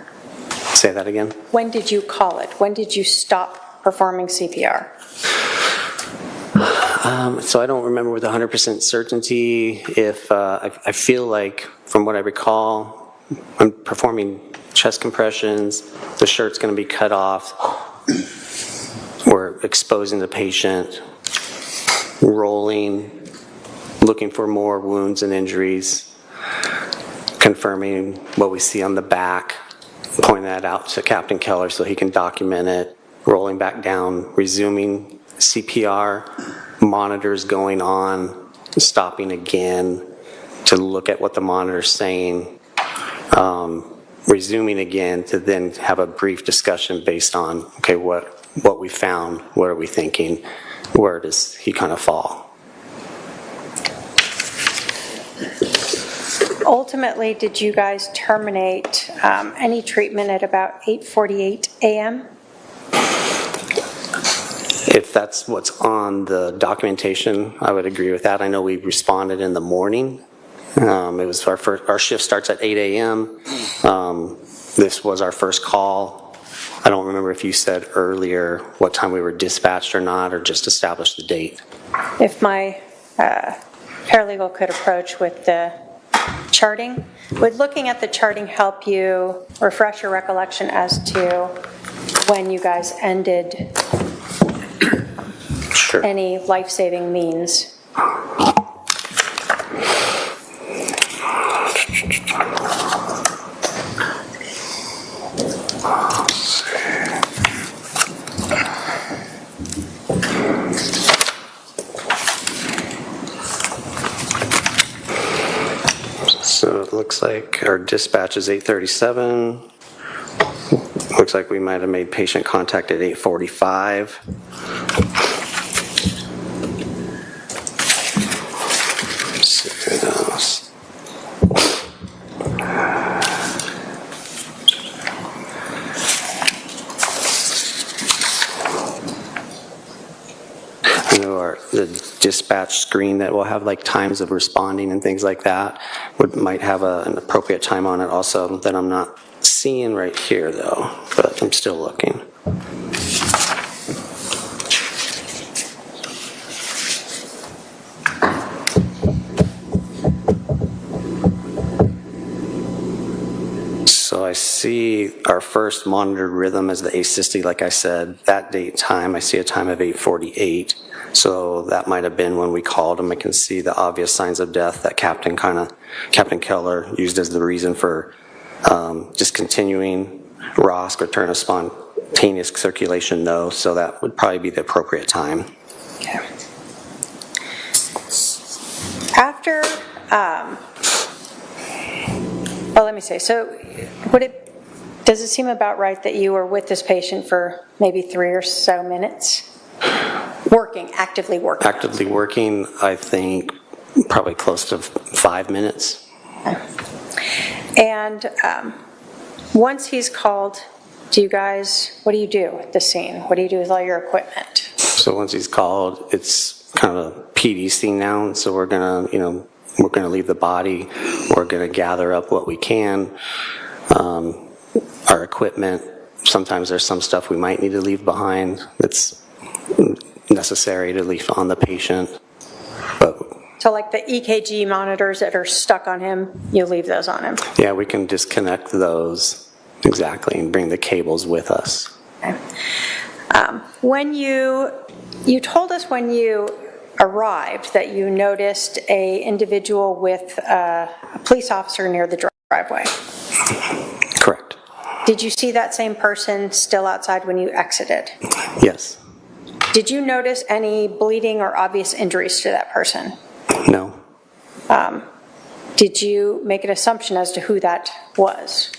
Say that again? When did you call it? When did you stop performing CPR? So I don't remember with 100% certainty if I feel like, from what I recall, I'm performing chest compressions, the shirt's going to be cut off, we're exposing the patient, rolling, looking for more wounds and injuries, confirming what we see on the back, pointing that out to Captain Keller so he can document it, rolling back down, resuming CPR, monitors going on, stopping again to look at what the monitor's saying, resuming again to then have a brief discussion based on, okay, what we found, what are we thinking, where does he kind of fall? Ultimately, did you guys terminate any treatment at about 8:48 a.m.? If that's what's on the documentation, I would agree with that. I know we responded in the morning. It was our shift starts at 8 a.m. This was our first call. I don't remember if you said earlier what time we were dispatched or not, or just established the date. If my paralegal could approach with the charting, would looking at the charting help you refresh your recollection as to when you guys ended any life-saving means? So it looks like our dispatch is 8:37. Looks like we might have made patient contact at 8:45. The dispatch screen that will have like times of responding and things like that might have an appropriate time on it also that I'm not seeing right here though, but I'm still looking. So I see our first monitored rhythm as the asystole, like I said, that date time, I see a time of 8:48. So that might have been when we called him. I can see the obvious signs of death that Captain Keller used as the reason for discontinuing ROSC, return of spontaneous circulation, no. So that would probably be the appropriate time. Okay. After, well, let me say, so does it seem about right that you were with this patient for maybe 3 or so minutes? Actively working? Actively working, I think probably close to 5 minutes. Okay. And once he's called, what do you do at the scene? What do you do with all your equipment? So once he's called, it's kind of a PD scene now, so we're gonna leave the body. We're gonna gather up what we can, our equipment. Sometimes there's some stuff we might need to leave behind that's necessary to leave on the patient. So like the EKG monitors that are stuck on him, you leave those on him? Yeah, we can disconnect those, exactly, and bring the cables with us. Okay. When you told us when you arrived that you noticed a individual with a police officer near the driveway. Correct. Did you see that same person still outside when you exited? Yes. Did you notice any bleeding or obvious injuries to that person? No. Did you make an assumption as to who that was?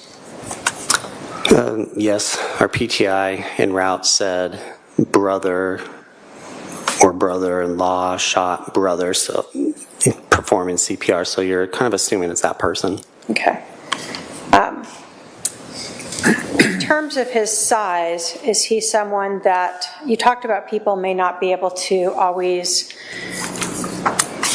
Yes, our PTI en route said brother or brother-in-law shot brother, so performing CPR, so you're kind of assuming it's that person. Okay. In terms of his size, is he someone that, you talked about people may not be able to always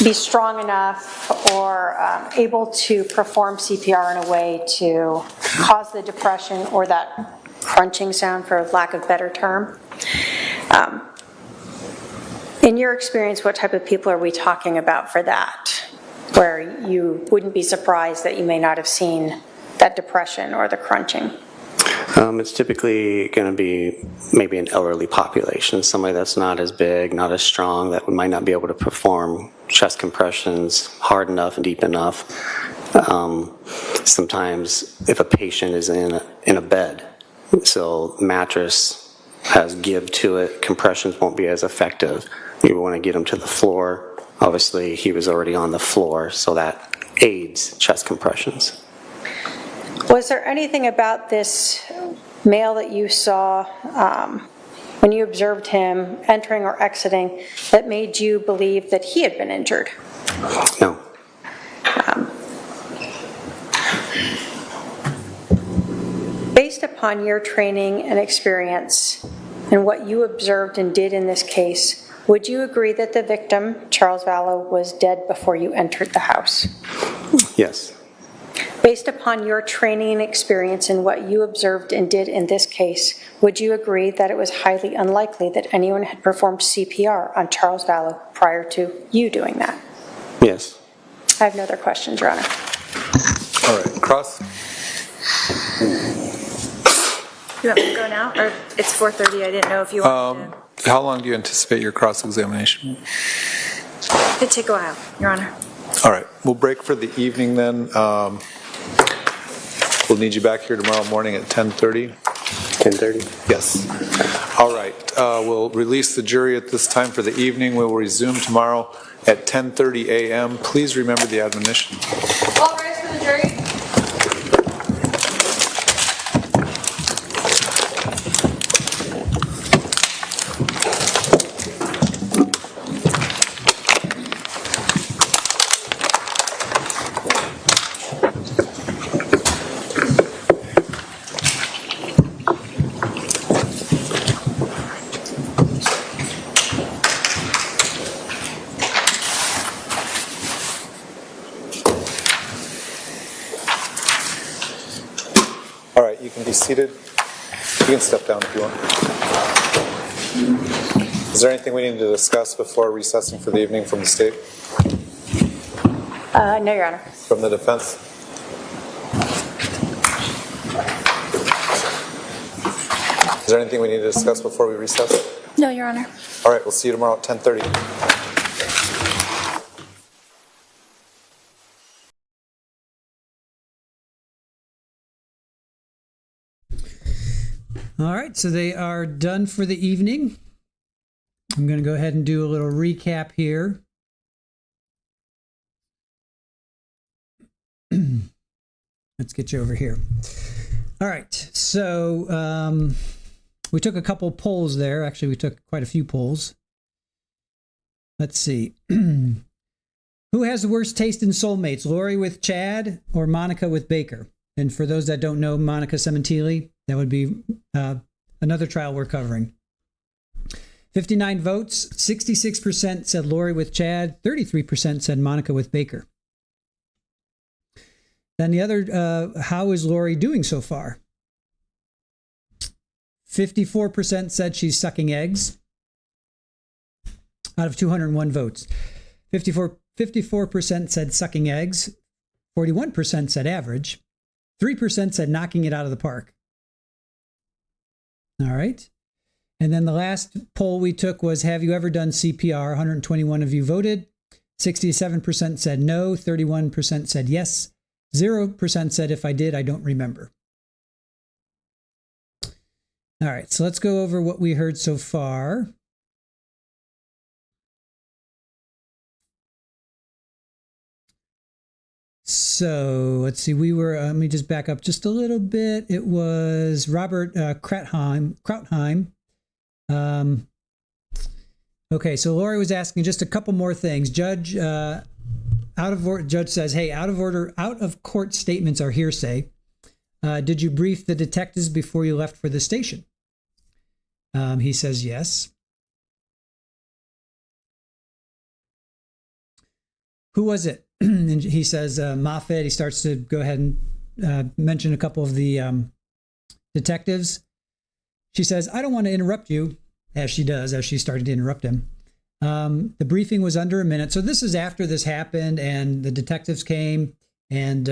be strong enough or able to perform CPR in a way to cause the depression or that crunching sound, for lack of a better term. In your experience, what type of people are we talking about for that, where you wouldn't be surprised that you may not have seen that depression or the crunching? It's typically going to be maybe an elderly population, somebody that's not as big, not as strong, that might not be able to perform chest compressions hard enough and deep enough. Sometimes if a patient is in a bed, so mattress has give to it, compressions won't be as effective. You want to get him to the floor. Obviously, he was already on the floor, so that aids chest compressions. Was there anything about this male that you saw when you observed him entering or exiting that made you believe that he had been injured? No. upon your training and experience and what you observed and did in this case, would you agree that the victim, Charles Vallow, was dead before you entered the house? Yes. Based upon your training and experience and what you observed and did in this case, would you agree that it was highly unlikely that anyone had performed CPR on Charles Vallow prior to you doing that? Yes. I have no other questions, Your Honor. All right, cross. You want me to go now, or it's 4:30, I didn't know if you wanted How long do you anticipate your cross-examination? to. It'd take a while, Your Honor. All right, we'll break for the evening then. We'll need you back here tomorrow morning at 10:30. 10:30? Yes. All right, we'll release the jury at this time for the evening. We will resume tomorrow at 10:30 a.m. Please remember the admonition. All rise for the jury. All right, you can be seated. You can step down if you want. Is there anything we need to discuss before recessing for the evening from the state? No, Your Honor. From the defense? Is there anything we need to discuss before we recess? No, Your Honor. All right, we'll see you tomorrow at 10:30. All right, so they are done for the evening. I'm going to go ahead and do a little recap here. Let's get you over here. All right, so we took a couple polls there. Actually, we took quite a few polls. Let's see. Who has the worst taste in soulmates, Lori with Chad or Monica with Baker? And for those that don't know Monica Sementili, that would be another trial we're covering. 59 votes, 66% said Lori with Chad, 33% said Monica with Baker. Then the other, how is Lori doing so far? 54% said she's sucking eggs out of 201 votes. 54% said sucking eggs, 41% said average, 3% said knocking it out of the park. All right. And then the last poll we took was, have you ever done CPR? 121 of you voted. 67% said no. 31% said yes. 0% said if I did, I don't remember. All right. So let's go over what we heard so far. So let's see, we were, let me just back up just a little bit. It was Robert Krautheim. Okay, so Lori was asking just a couple more things. Judge, Judge says, hey, out of court statements are hearsay. Did you brief the detectives before you left for the station? He says yes. Who was it? And he says, Moffat. He starts to go ahead and mention a couple of the detectives. She says, I don't want to interrupt you, as she does, as she started to interrupt him. The briefing was under a minute. So this is after this happened and the detectives came, and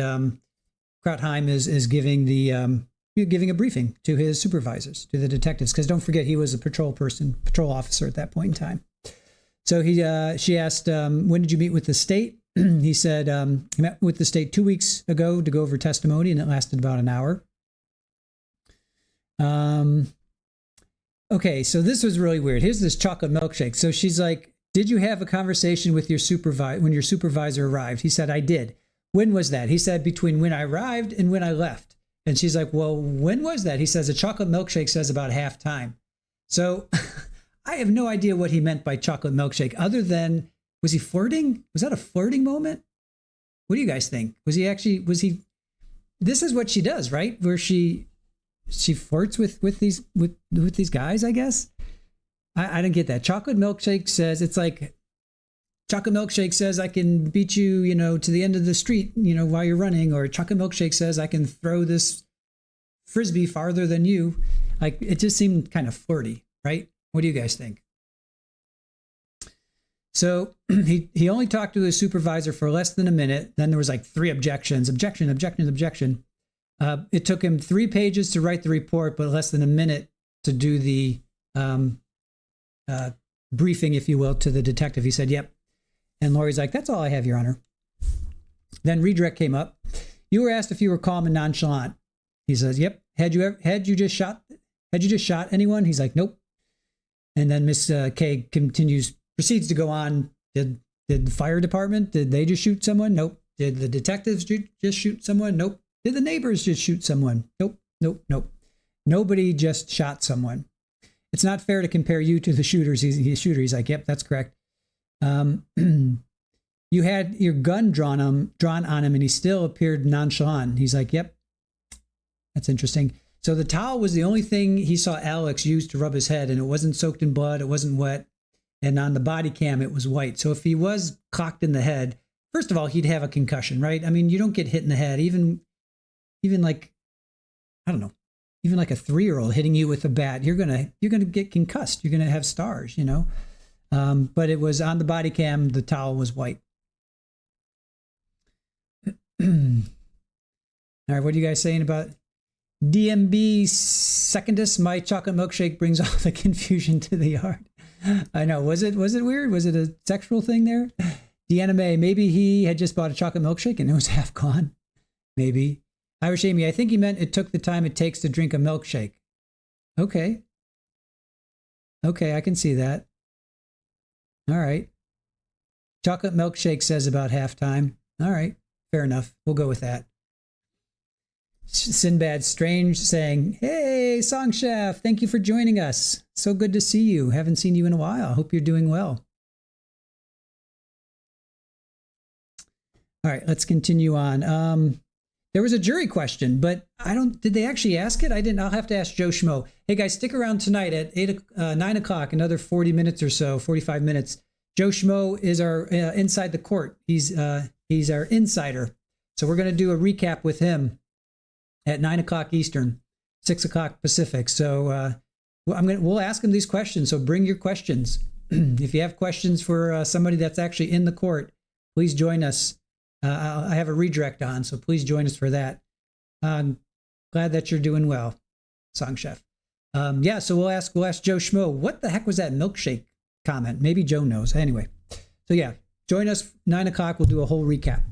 Krautheim is giving a briefing to his supervisors, to the detectives, because don't forget he was a patrol officer at that point in time. So she asked, when did you meet with the state? He said he met with the state 2 weeks ago to go over testimony, and it lasted about an hour. Okay, so this was really weird. Here's this chocolate milkshake. So she's like, did you have a conversation with your supervisor when your supervisor arrived? He said, I did. When was that? He said, between when I arrived and when I left. And she's like, well, when was that? He says, a chocolate milkshake says about half time. So I have no idea what he meant by chocolate milkshake, other than, was he flirting? Was that a flirting moment? What do you guys think? Was he, this is what she does, right? Where she she flirts with these guys, I guess. I didn't get that. Chocolate milkshake says, it's like, chocolate milkshake says I can beat you, to the end of the street, while you're running, or chocolate milkshake says I can throw this frisbee farther than you. Like, it just seemed kind of flirty, right? What do you guys think? So he only talked to his supervisor for less than a minute. Then there was like 3 objections. Objection. It took him 3 pages to write the report, but less than a minute to do the briefing, if you will, to the detective. He said, yep. And Lori's like, that's all I have, Your Honor. Then redirect came up. You were asked if you were calm and nonchalant. He says, yep. Had you just shot anyone? He's like, nope. And then Miss K proceeds to go on. Did the fire department, did they just shoot someone? Nope. Did the detectives just shoot someone? Nope. Did the neighbors just shoot someone? Nope. Nobody just shot someone. It's not fair to compare you to the shooters. He's like, yep, that's correct. You had your gun drawn on him and he still appeared nonchalant. He's like, yep, that's interesting. So the towel was the only thing he saw Alex use to rub his head, and it wasn't soaked in blood. It wasn't wet. And on the body cam, it was white. So if he was clocked in the head, first of all, he'd have a concussion, right? I mean, you don't get hit in the head, even like, I don't know, even like a 3-year-old hitting you with a bat, you're gonna get concussed. You're gonna have stars, But it was on the body cam. The towel was white. All right, what are you guys saying about DMB Secondus? My chocolate milkshake brings all the confusion to the yard. I know. Was it weird? Was it a sexual thing there? Deanime, maybe he had just bought a chocolate milkshake and it was half gone. Maybe. Irish Amy, I think he meant it took the time it takes to drink a milkshake. Okay, I can see that. All right. Chocolate milkshake says about halftime. All right, fair enough. We'll go with that. Sinbad Strange saying, hey, Song Chef, thank you for joining us. So good to see you. Haven't seen you in a while. Hope you're doing well. All right, let's continue on. There was a jury question, but did they actually ask it? I didn't. I'll have to ask Joe Schmo. Hey guys, stick around tonight at 9 o'clock, another 40 minutes or so, 45 minutes. Joe Schmo is our inside the court. He's our insider. So we're going to do a recap with him at 9 o'clock Eastern, 6 o'clock Pacific. So we'll ask him these questions. So bring your questions. If you have questions for somebody that's actually in the court, please join us. I have a redirect on, so please join us for that. Glad that you're doing well, Song Chef. So we'll ask Joe Schmo, what the heck was that milkshake comment? Maybe Joe knows. Anyway, so yeah, join us 9 o'clock. We'll do a whole recap.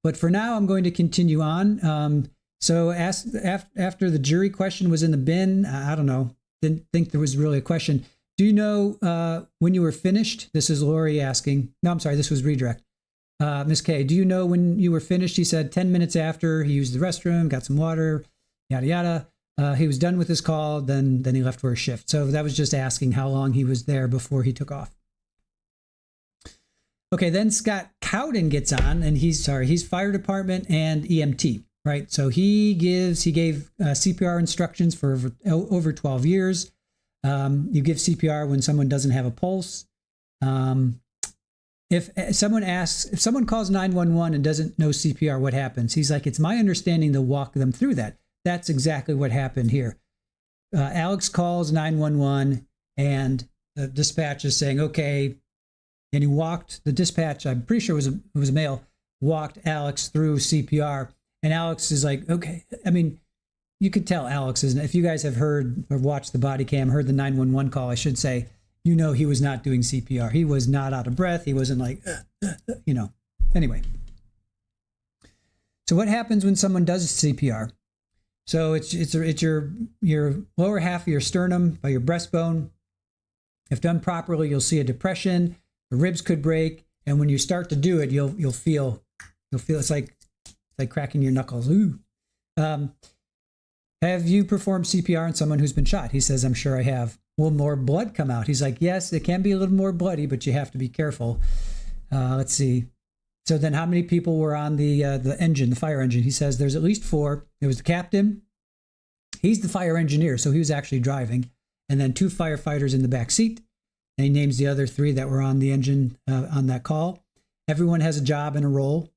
But for now, I'm going to continue on. So after the jury question was in the bin, I don't know, didn't think there was really a question. Do you know when you were finished? This is Lori asking. No, I'm sorry, this was redirect. Miss K, do you know when you were finished? He said 10 minutes after he used the restroom, got some water, yada, yada. He was done with his call, then he left for a shift. So that was just asking how long he was there before he took off. Okay, then Scott Cowden gets on, and he's fire department and EMT, right? So he gave CPR instructions for over 12 years. You give CPR when someone doesn't have a pulse. If someone calls 911 and doesn't know CPR, what happens? He's like, it's my understanding to walk them through that. That's exactly what happened here. Alex calls 911 and the dispatch is saying, okay. And he walked the dispatch, I'm pretty sure it was a male, walked Alex through CPR. And Alex is like, okay. I mean, you could tell Alex isn't. If you guys have heard or watched the body cam, heard the 911 call, I should say, he was not doing CPR. He was not out of breath. He wasn't like, Anyway. So what happens when someone does CPR? So it's your lower half of your sternum by your breastbone. If done properly, you'll see a depression. The ribs could break, and when you start to do it, you'll feel it's like cracking your knuckles. Ooh. Have you performed CPR on someone who's been shot? He says, I'm sure I have. Will more blood come out? He's like, yes, it can be a little more bloody, but you have to be careful. Let's see. So then how many people were on the engine, the fire engine? He says there's at least 4. There was the captain, He's the fire engineer, so he was actually driving. And then 2 firefighters in the back seat. And he names the other 3 that were on the engine on that call. Everyone has a job and a role.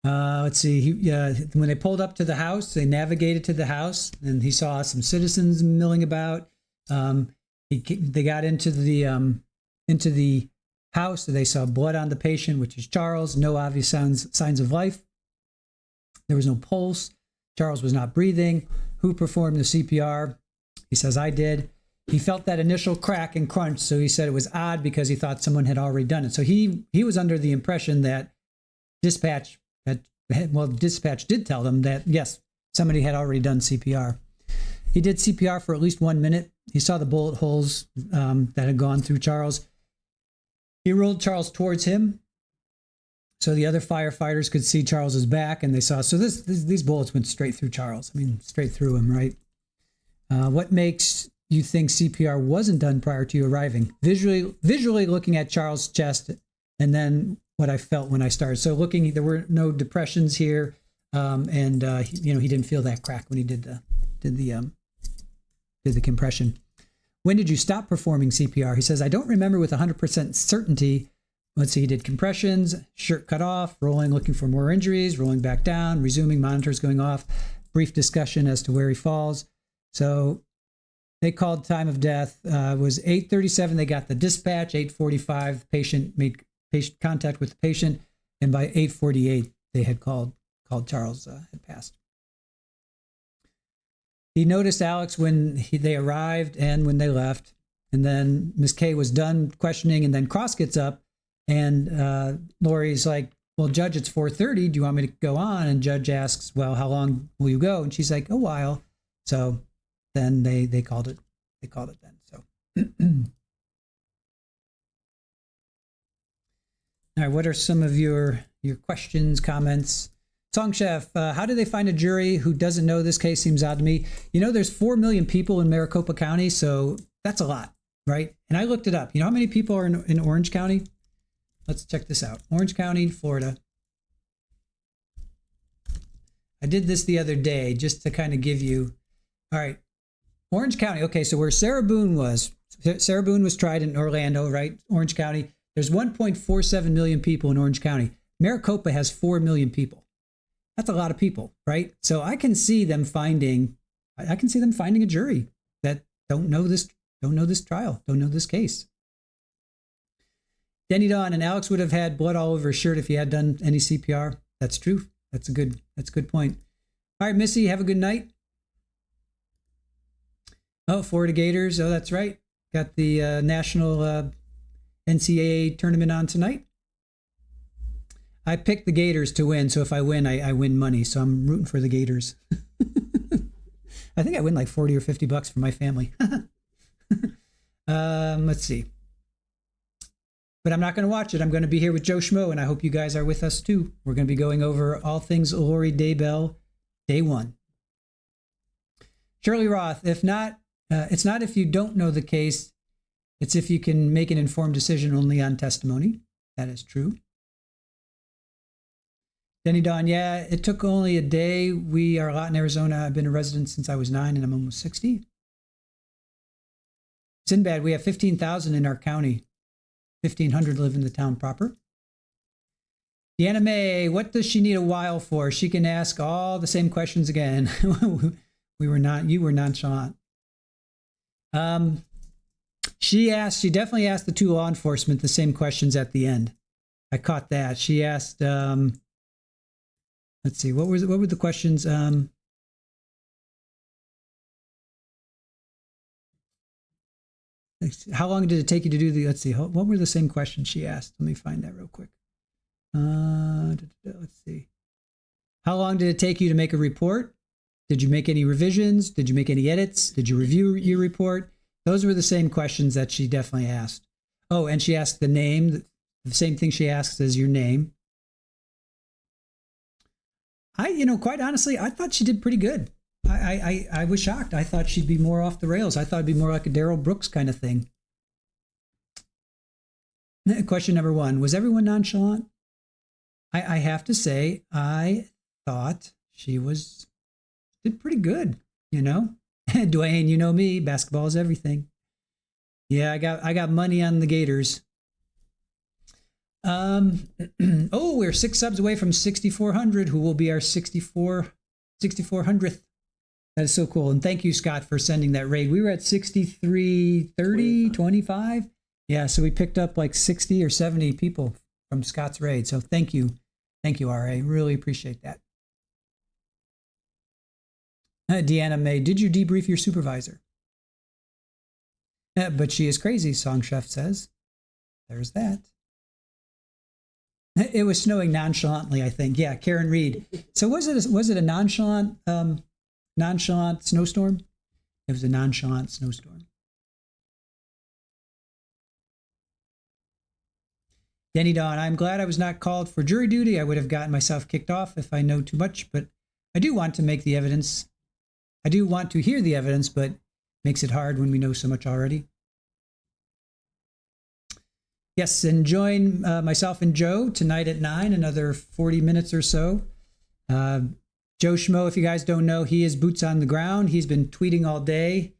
Let's see. When they pulled up to the house, they navigated to the house, and he saw some citizens milling about. They got into the house. They saw blood on the patient, which is Charles. No obvious signs of life. There was no pulse. Charles was not breathing. Who performed the CPR? He says, I did. He felt that initial crack and crunch, so he said it was odd because he thought someone had already done it. So he was under the impression that dispatch did tell them that, yes, somebody had already done CPR. He did CPR for at least 1 minute. He saw the bullet holes that had gone through Charles. He rolled Charles towards him so the other firefighters could see Charles's back, and they saw, so these bullets went straight through Charles. I mean, straight through him, right? What makes you think CPR wasn't done prior to you arriving? Visually looking at Charles' chest, and then what I felt when I started. So there were no depressions here, and he didn't feel that crack when he did the compression. When did you stop performing CPR? He says, I don't remember with 100% certainty. Let's see, he did compressions, shirt cut off, rolling, looking for more injuries, rolling back down, resuming, monitors going off, brief discussion as to where he falls. So they called time of death. It was 8:37. They got the dispatch. 8:45, patient made contact with the patient. And by 8:48, they had called Charles had passed. He noticed Alex when they arrived and when they left. And then Miss K was done questioning, and then Cross gets up, and Lori's like, well, Judge, it's 4:30. Do you want me to go on? And Judge asks, well, how long will you go? And she's like, a while. So then they called it. They called it then. So, all right. What are some of your questions, comments? Song Chef, how do they find a jury who doesn't know this case? Seems odd to me. There's 4 million people in Maricopa County, so that's a lot, right? And I looked it up. You know how many people are in Orange County? Let's check this out. Orange County, Florida. I did this the other day just to kind of give you, all right. Orange County. Okay, so where Sarah Boone was tried in Orlando, right? Orange County. There's 1.47 million people in Orange County. Maricopa has 4 million people. That's a lot of people, right? So I can see them finding a jury that don't know this trial, don't know this case. Denny Don, and Alex would have had blood all over his shirt if he had done any CPR. That's true. That's a good point. All right, Missy, have a good night. Oh, Florida Gators. Oh, that's right. Got the national NCAA tournament on tonight. I picked the Gators to win, so if I win, I win money. So I'm rooting for the Gators. I think I win like $40 or $50 for my family. Let's see. But I'm not going to watch it. I'm going to be here with Joe Schmo, and I hope you guys are with us too. We're going to be going over all things Vallow Daybell, Day 1. Shirley Roth, if not, it's not if you don't know the case, it's if you can make an informed decision only on testimony. That is true. Denny Don, yeah, it took only a day. We are a lot in Arizona. I've been a resident since I was 9, and I'm almost 60. Sinbad, we have 15,000 in our county. 1,500 live in the town proper. Deanna May, what does she need a while for? She can ask all the same questions again. You were nonchalant. She definitely asked the 2 law enforcement the same questions at the end. I caught that. She asked, let's see, what were the questions? How long did it take you to do let's see, what were the same questions she asked? Let me find that real quick. Let's see. How long did it take you to make a report? Did you make any revisions? Did you make any edits? Did you review your report? Those were the same questions that she definitely asked. Oh, and she asked the name, the same thing she asks as your name. Quite honestly, I thought she did pretty good. I was shocked. I thought she'd be more off the rails. I thought it'd be more like a Daryl Brooks kind of thing. Question number 1, was everyone nonchalant? I have to say, I thought she was did pretty good, you know. Dwayne, you know me, basketball is everything. Yeah, I got money on the Gators. Oh, we're 6 subs away from 6,400, who will be our 6,400th. That is so cool. And thank you, Scott, for sending that raid. We were at 6330, 25. Yeah, so we picked up like 60 or 70 people from Scott's raid. So thank you. Thank you, RA. Really appreciate that. Deanna May, did you debrief your supervisor? But she is crazy, Song Chef says. There's that. It was snowing nonchalantly, I think. Yeah, Karen Reed. So was it a nonchalant snowstorm? It was a nonchalant snowstorm. Denny Dawn, I'm glad I was not called for jury duty. I would have gotten myself kicked off if I know too much, but I do want to make the evidence. I do want to hear the evidence, but makes it hard when we know so much already. Yes, and join myself and Joe tonight at 9, another 40 minutes or so. Joe Schmo, if you guys don't know, he is boots on the ground. He's been tweeting all day,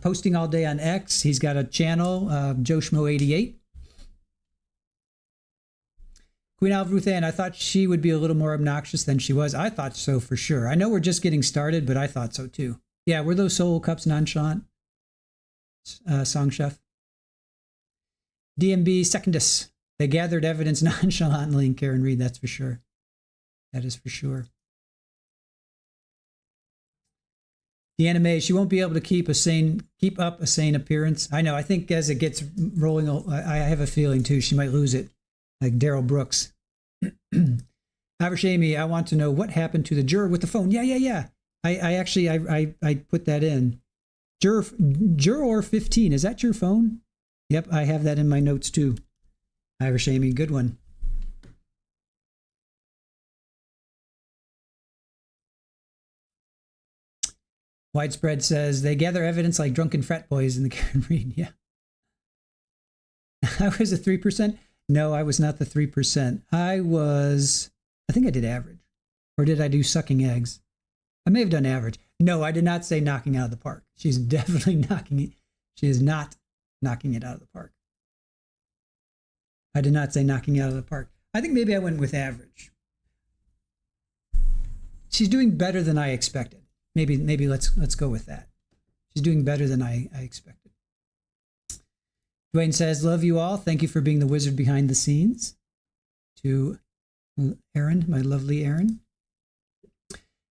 posting all day on X. He's got a channel, Joe Schmo 88. Queen Ruth Ann, I thought she would be a little more obnoxious than she was. I thought so for sure. I know we're just getting started, but I thought so too. Yeah, were those solo cups nonchalant? Song Chef. DMB Secondus. They gathered evidence nonchalantly in Karen Reed, that's for sure. That is for sure. Deanna May, she won't be able to keep up a sane appearance. I know, I think as it gets rolling, I have a feeling too, she might lose it, like Daryl Brooks. Amy, I want to know what happened to the juror with the phone. Yeah. I actually put that in. Juror 15, is that your phone? Yep, I have that in my notes too. Irish Amy, good one. Widespread says they gather evidence like drunken frat boys in the Karen Reed. Yeah. I was a 3%. No, I was not the 3%. I think I did average. Or did I do sucking eggs? I may have done average. No, I did not say knocking out of the park. She's definitely knocking it. She is not knocking it out of the park. I did not say knocking it out of the park. I think maybe I went with average. She's doing better than I expected. Maybe let's go with that. She's doing better than I expected. Dwayne says, love you all. Thank you for being the wizard behind the scenes. To Aaron, my lovely Aaron.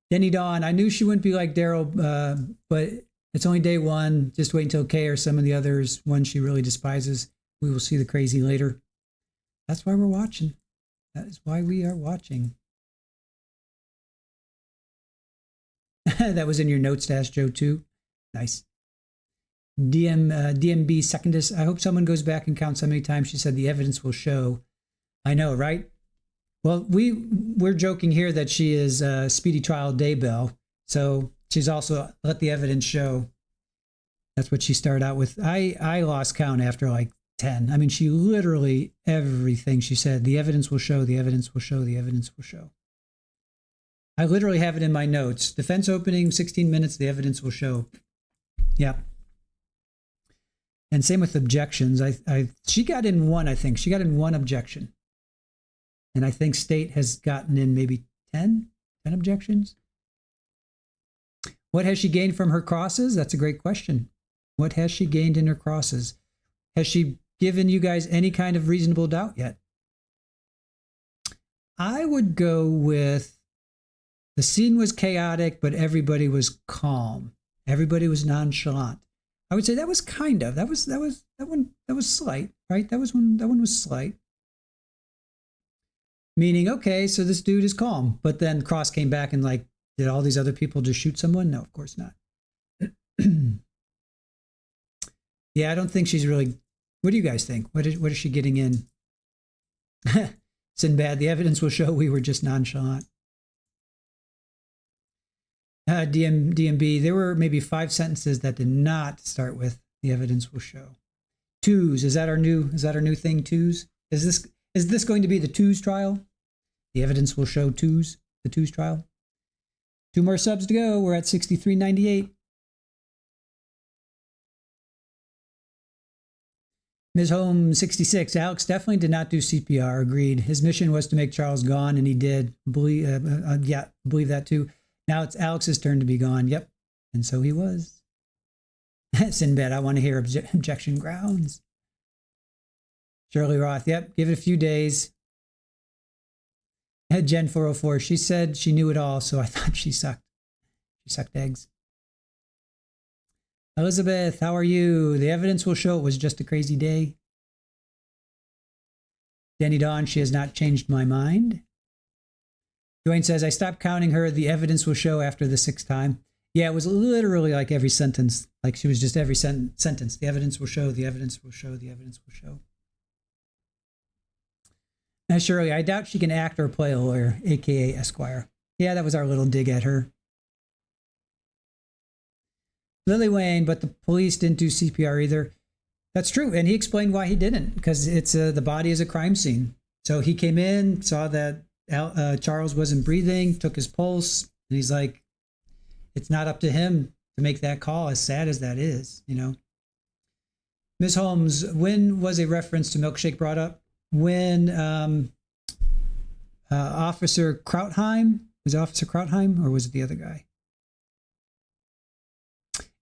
Denny Dawn, I knew she wouldn't be like Daryl, but it's only day one. Just wait until Kay or some of the others, one she really despises. We will see the crazy later. That's why we're watching. That is why we are watching. That was in your notes to ask Joe too. Nice. DMB Secondus, I hope someone goes back and counts how many times she said the evidence will show. I know, right? Well, we're joking here that she is Speedy Trial Daybell. So she's also let the evidence show. That's what she started out with. I lost count after like 10. I mean, she literally, everything she said, the evidence will show, the evidence will show, the evidence will show. I literally have it in my notes. Defense opening, 16 minutes, the evidence will show. Yeah. And same with objections. She got in one, I think. She got in one objection. And I think state has gotten in maybe 10 objections. What has she gained from her crosses? That's a great question. What has she gained in her crosses? Has she given you guys any kind of reasonable doubt yet? I would go with the scene was chaotic, but everybody was calm. Everybody was nonchalant. I would say that was kind of, that was slight, right? That one was slight. Meaning, okay, so this dude is calm, but then Cross came back and like, did all these other people just shoot someone? No, of course not. Yeah, I don't think she's really, what do you guys think? What is she getting in? Sinbad, the evidence will show we were just nonchalant. DMB, there were maybe 5 sentences that did not start with the evidence will show. Twos, is that our new thing, twos? Is this going to be the twos trial? The evidence will show twos, the twos trial? 2 more subs to go. We're at 63.98. Ms. Holmes, 66. Alex definitely did not do CPR. Agreed. His mission was to make Charles gone, and he did. Believe that too. Now it's Alex's turn to be gone. Yep. And so he was. Sinbad, I want to hear objection grounds. Shirley Roth, yep. Give it a few days. Jen 404, she said she knew it all, so I thought she sucked. She sucked eggs. Elizabeth, how are you? The evidence will show it was just a crazy day. Danny Dawn, she has not changed my mind. Dwayne says, I stopped counting her. The evidence will show after the 6th time. Yeah, it was literally like every sentence. Like she was just every sentence. The evidence will show, the evidence will show, the evidence will show. Now, Shirley, I doubt she can act or play a lawyer, a.k.a. Esquire. Yeah, that was our little dig at her. Lily Wayne, but the police didn't do CPR either. That's true, and he explained why he didn't, because it's the body is a crime scene. So he came in, saw that Charles wasn't breathing, took his pulse, and he's like, it's not up to him to make that call, as sad as that is, you know. Ms. Holmes, when was a reference to milkshake brought up? When Officer Krautheim, was it Officer Krautheim, or was it the other guy?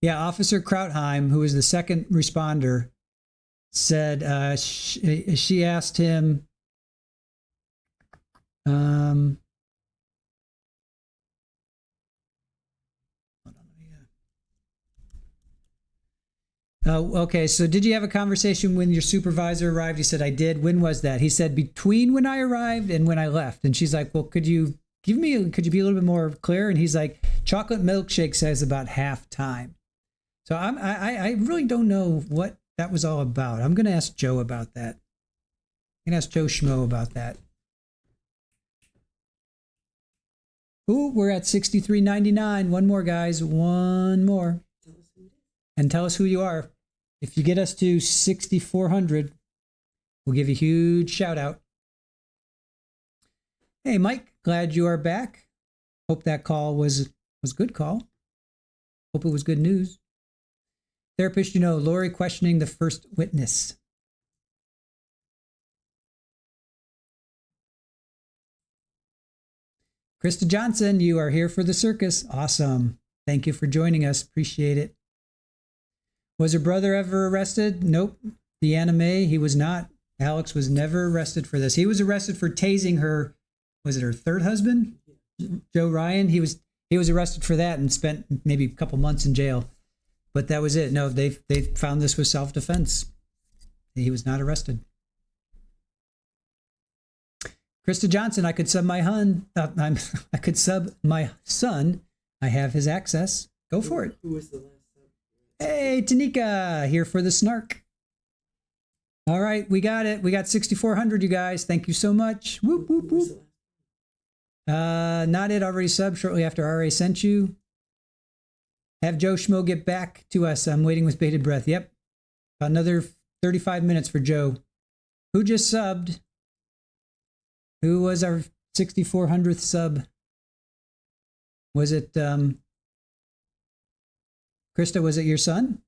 Yeah, Officer Krautheim, who was the second responder, said she asked him, okay, so did you have a conversation when your supervisor arrived? He said, I did. When was that? He said, between when I arrived and when I left. And she's like, well, could you be a little bit more clear? And he's like, chocolate milkshake says about half time. So I really don't know what that was all about. I'm going to ask Joe about that. I'm going to ask Joe Schmo about that. Ooh, we're at 63.99. One more, guys. One more. And tell us who you are. If you get us to 6,400, we'll give you a huge shout out. Hey, Mike, glad you are back. Hope that call was good call. Hope it was good news. Therapist, you know, Lori questioning the first witness. Krista Johnson, you are here for the circus. Awesome. Thank you for joining us. Appreciate it. Was her brother ever arrested? Nope. The anime, he was not. Alex was never arrested for this. He was arrested for tasing her. Was it her third husband? Joe Ryan. He was arrested for that and spent maybe a couple months in jail. But that was it. No, they found this was self-defense. He was not arrested. Krista Johnson, I could sub my I could sub my son. I have his access. Go for it. Who was the last sub? Hey, Tanika, here for the snark. All right, we got it. We got 6,400, you guys. Thank you so much. Whoop, whoop, whoop. Not it. Already subbed shortly after RA sent you. Have Joe Schmo get back to us. I'm waiting with bated breath. Yep. Another 35 minutes for Joe. Who just subbed? Who was our 6,400th sub? Was it Krista, was it your son?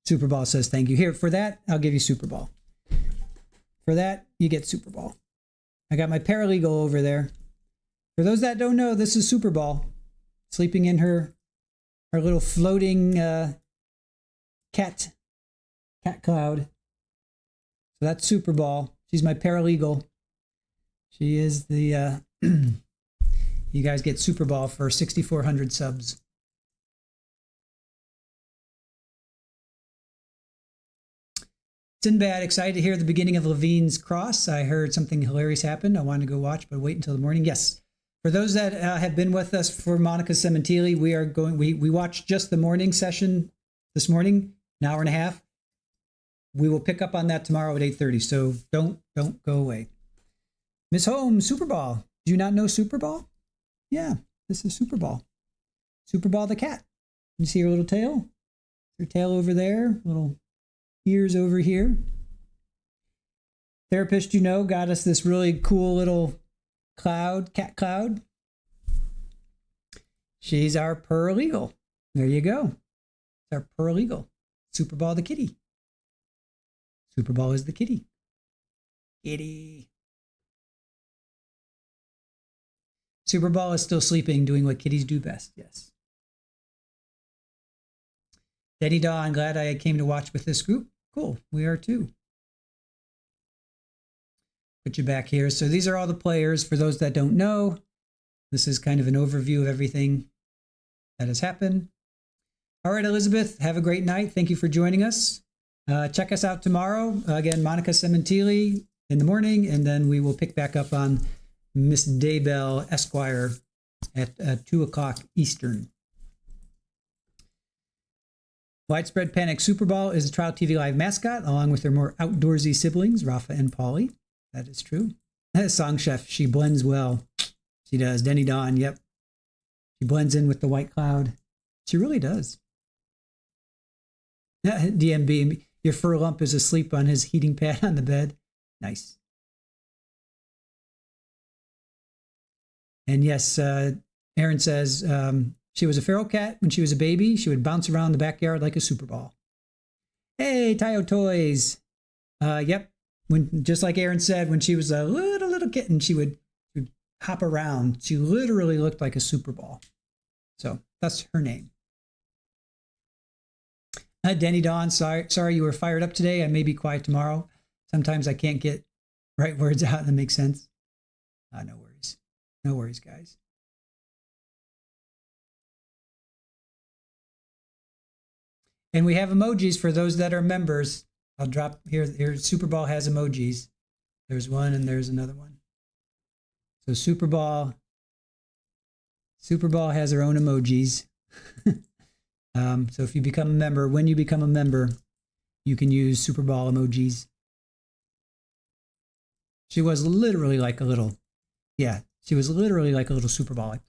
Super Ball says thank you. Here, for that, I'll give you Super Ball. For that, you get Super Ball. I got my paralegal over there. For those that don't know, this is Super Ball. Sleeping in her little floating cat cloud. So that's Super Ball. She's my paralegal. She is the... You guys get Super Ball for 6,400 subs. Sinbad, excited to hear the beginning of Levine's Cross. I heard something hilarious happened. I wanted to go watch, but wait until the morning. Yes. For those that have been with us for Monica Sementili, we watched just the morning session this morning, an hour and a half. We will pick up on that tomorrow at 8:30, so don't go away. Miss Holmes, Super Ball. Do you not know Super Ball? Yeah, this is Super Ball. Super Ball the cat. You see her little tail? Her tail over there, little ears over here. Therapist, you know, got us this really cool little Cloud, Cat Cloud. She's our paralegal. There you go. It's our paralegal. Superball the kitty. Superball is the kitty. Kitty. Superball is still sleeping, doing what kitties do best. Yes. Daddy Dawn, glad I came to watch with this group. Cool. We are too. Put you back here. So these are all the players. For those that don't know, this is kind of an overview of everything that has happened. All right, Elizabeth, have a great night. Thank you for joining us. Check us out tomorrow. Again, Monica Sementili in the morning, and then we will pick back up on Miss Daybell, Esquire, at 2 o'clock Eastern. Widespread Panic Superball is a Trial TV Live mascot, along with their more outdoorsy siblings, Rafa and Polly. That is true. Song Chef, she blends well. She does. Denny Dawn, yep. She blends in with the white cloud. She really does. DMB, your fur lump is asleep on his heating pad on the bed. Nice. And yes, Aaron says she was a feral cat when she was a baby. She would bounce around the backyard like a super ball. Hey, Tayo Toys. Yep. When, just like Aaron said, when she was a little kitten, she would hop around. She literally looked like a super ball. So that's her name. Denny Dawn, sorry you were fired up today. I may be quiet tomorrow. Sometimes I can't get right words out that make sense. No worries. No worries, guys. And we have emojis for those that are members. I'll drop here. Superball has emojis. There's one and there's another one. So Superball has her own emojis. So if you become a member, when you become a member, you can use Superball emojis. She was literally like a little, she was literally like a little Superball, like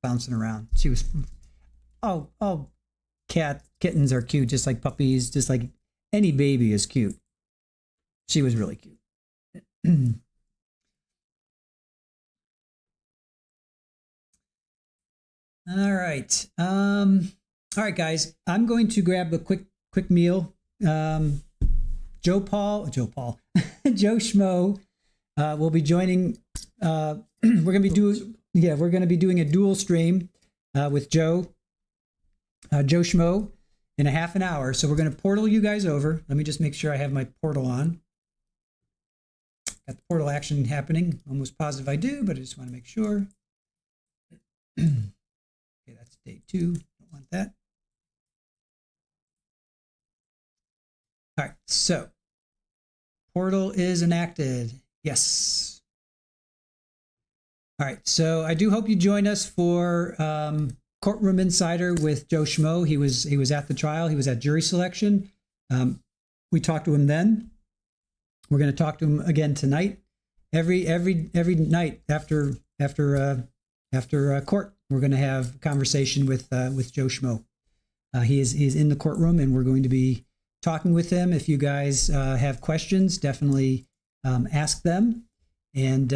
bouncing around. She was, all kittens are cute, just like puppies, just like any baby is cute. She was really cute. All right. All right, guys, I'm going to grab a quick meal. Joe Schmo will be joining. We're going to be doing a dual stream with Joe Schmo in a half an hour. So we're going to portal you guys over. Let me just make sure I have my portal on. Got the portal action happening. Almost positive I do, but I just want to make sure. Okay, that's day 2. Don't want that. All right, so portal is enacted. Yes. All right, so I do hope you join us for Courtroom Insider with Joe Schmo. He was at the trial. He was at jury selection. We talked to him then. We're going to talk to him again tonight. Every night after court, we're going to have a conversation with Joe Schmo. He's in the courtroom, and we're going to be talking with him. If you guys have questions, definitely ask them. And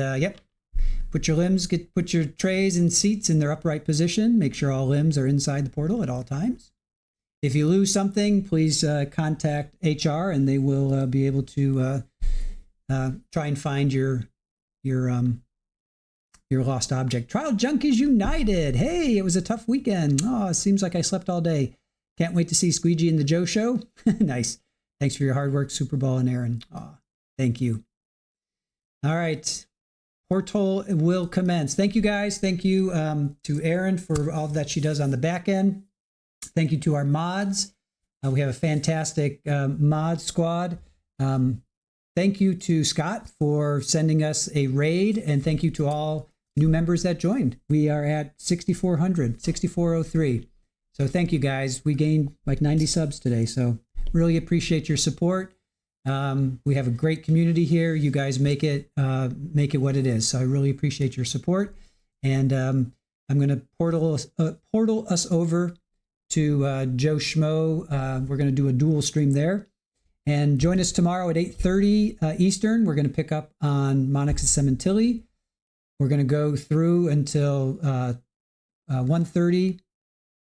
put your trays and seats in their upright position. Make sure all limbs are inside the portal at all times. If you lose something, please contact HR, and they will be able to try and find your lost object. Trial Junkies United. Hey, it was a tough weekend. Oh, it seems like I slept all day. Can't wait to see Squeegee and the Joe Show. Nice. Thanks for your hard work, Superball and Aaron. Oh, thank you. All right. Portal will commence. Thank you, guys. Thank you to Aaron for all that she does on the back end. Thank you to our mods. We have a fantastic mod squad. Thank you to Scott for sending us a raid, and thank you to all new members that joined. We are at 6,403. So thank you, guys. We gained like 90 subs today, so really appreciate your support. We have a great community here. You guys make it what it is. So I really appreciate your support. And I'm going to portal us over to Joe Schmo. We're going to do a dual stream there. And join us tomorrow at 8:30 Eastern. We're going to pick up on Monica Sementili. We're going to go through until 1:30.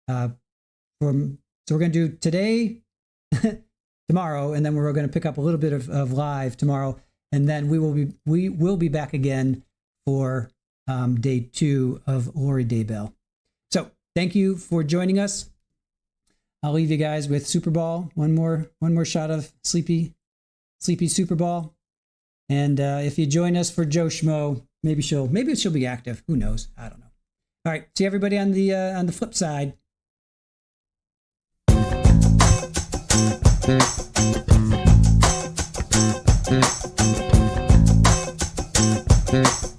So we're going to do today, tomorrow, and then we're going to pick up a little bit of live tomorrow, and then we will be back again for day 2 of Lori Daybell. So thank you for joining us. I'll leave you guys with Super Ball. One more shot of sleepy Super Ball. And if you join us for Joe Schmo, maybe she'll be active. Who knows? I don't know. All right. See everybody on the flip side.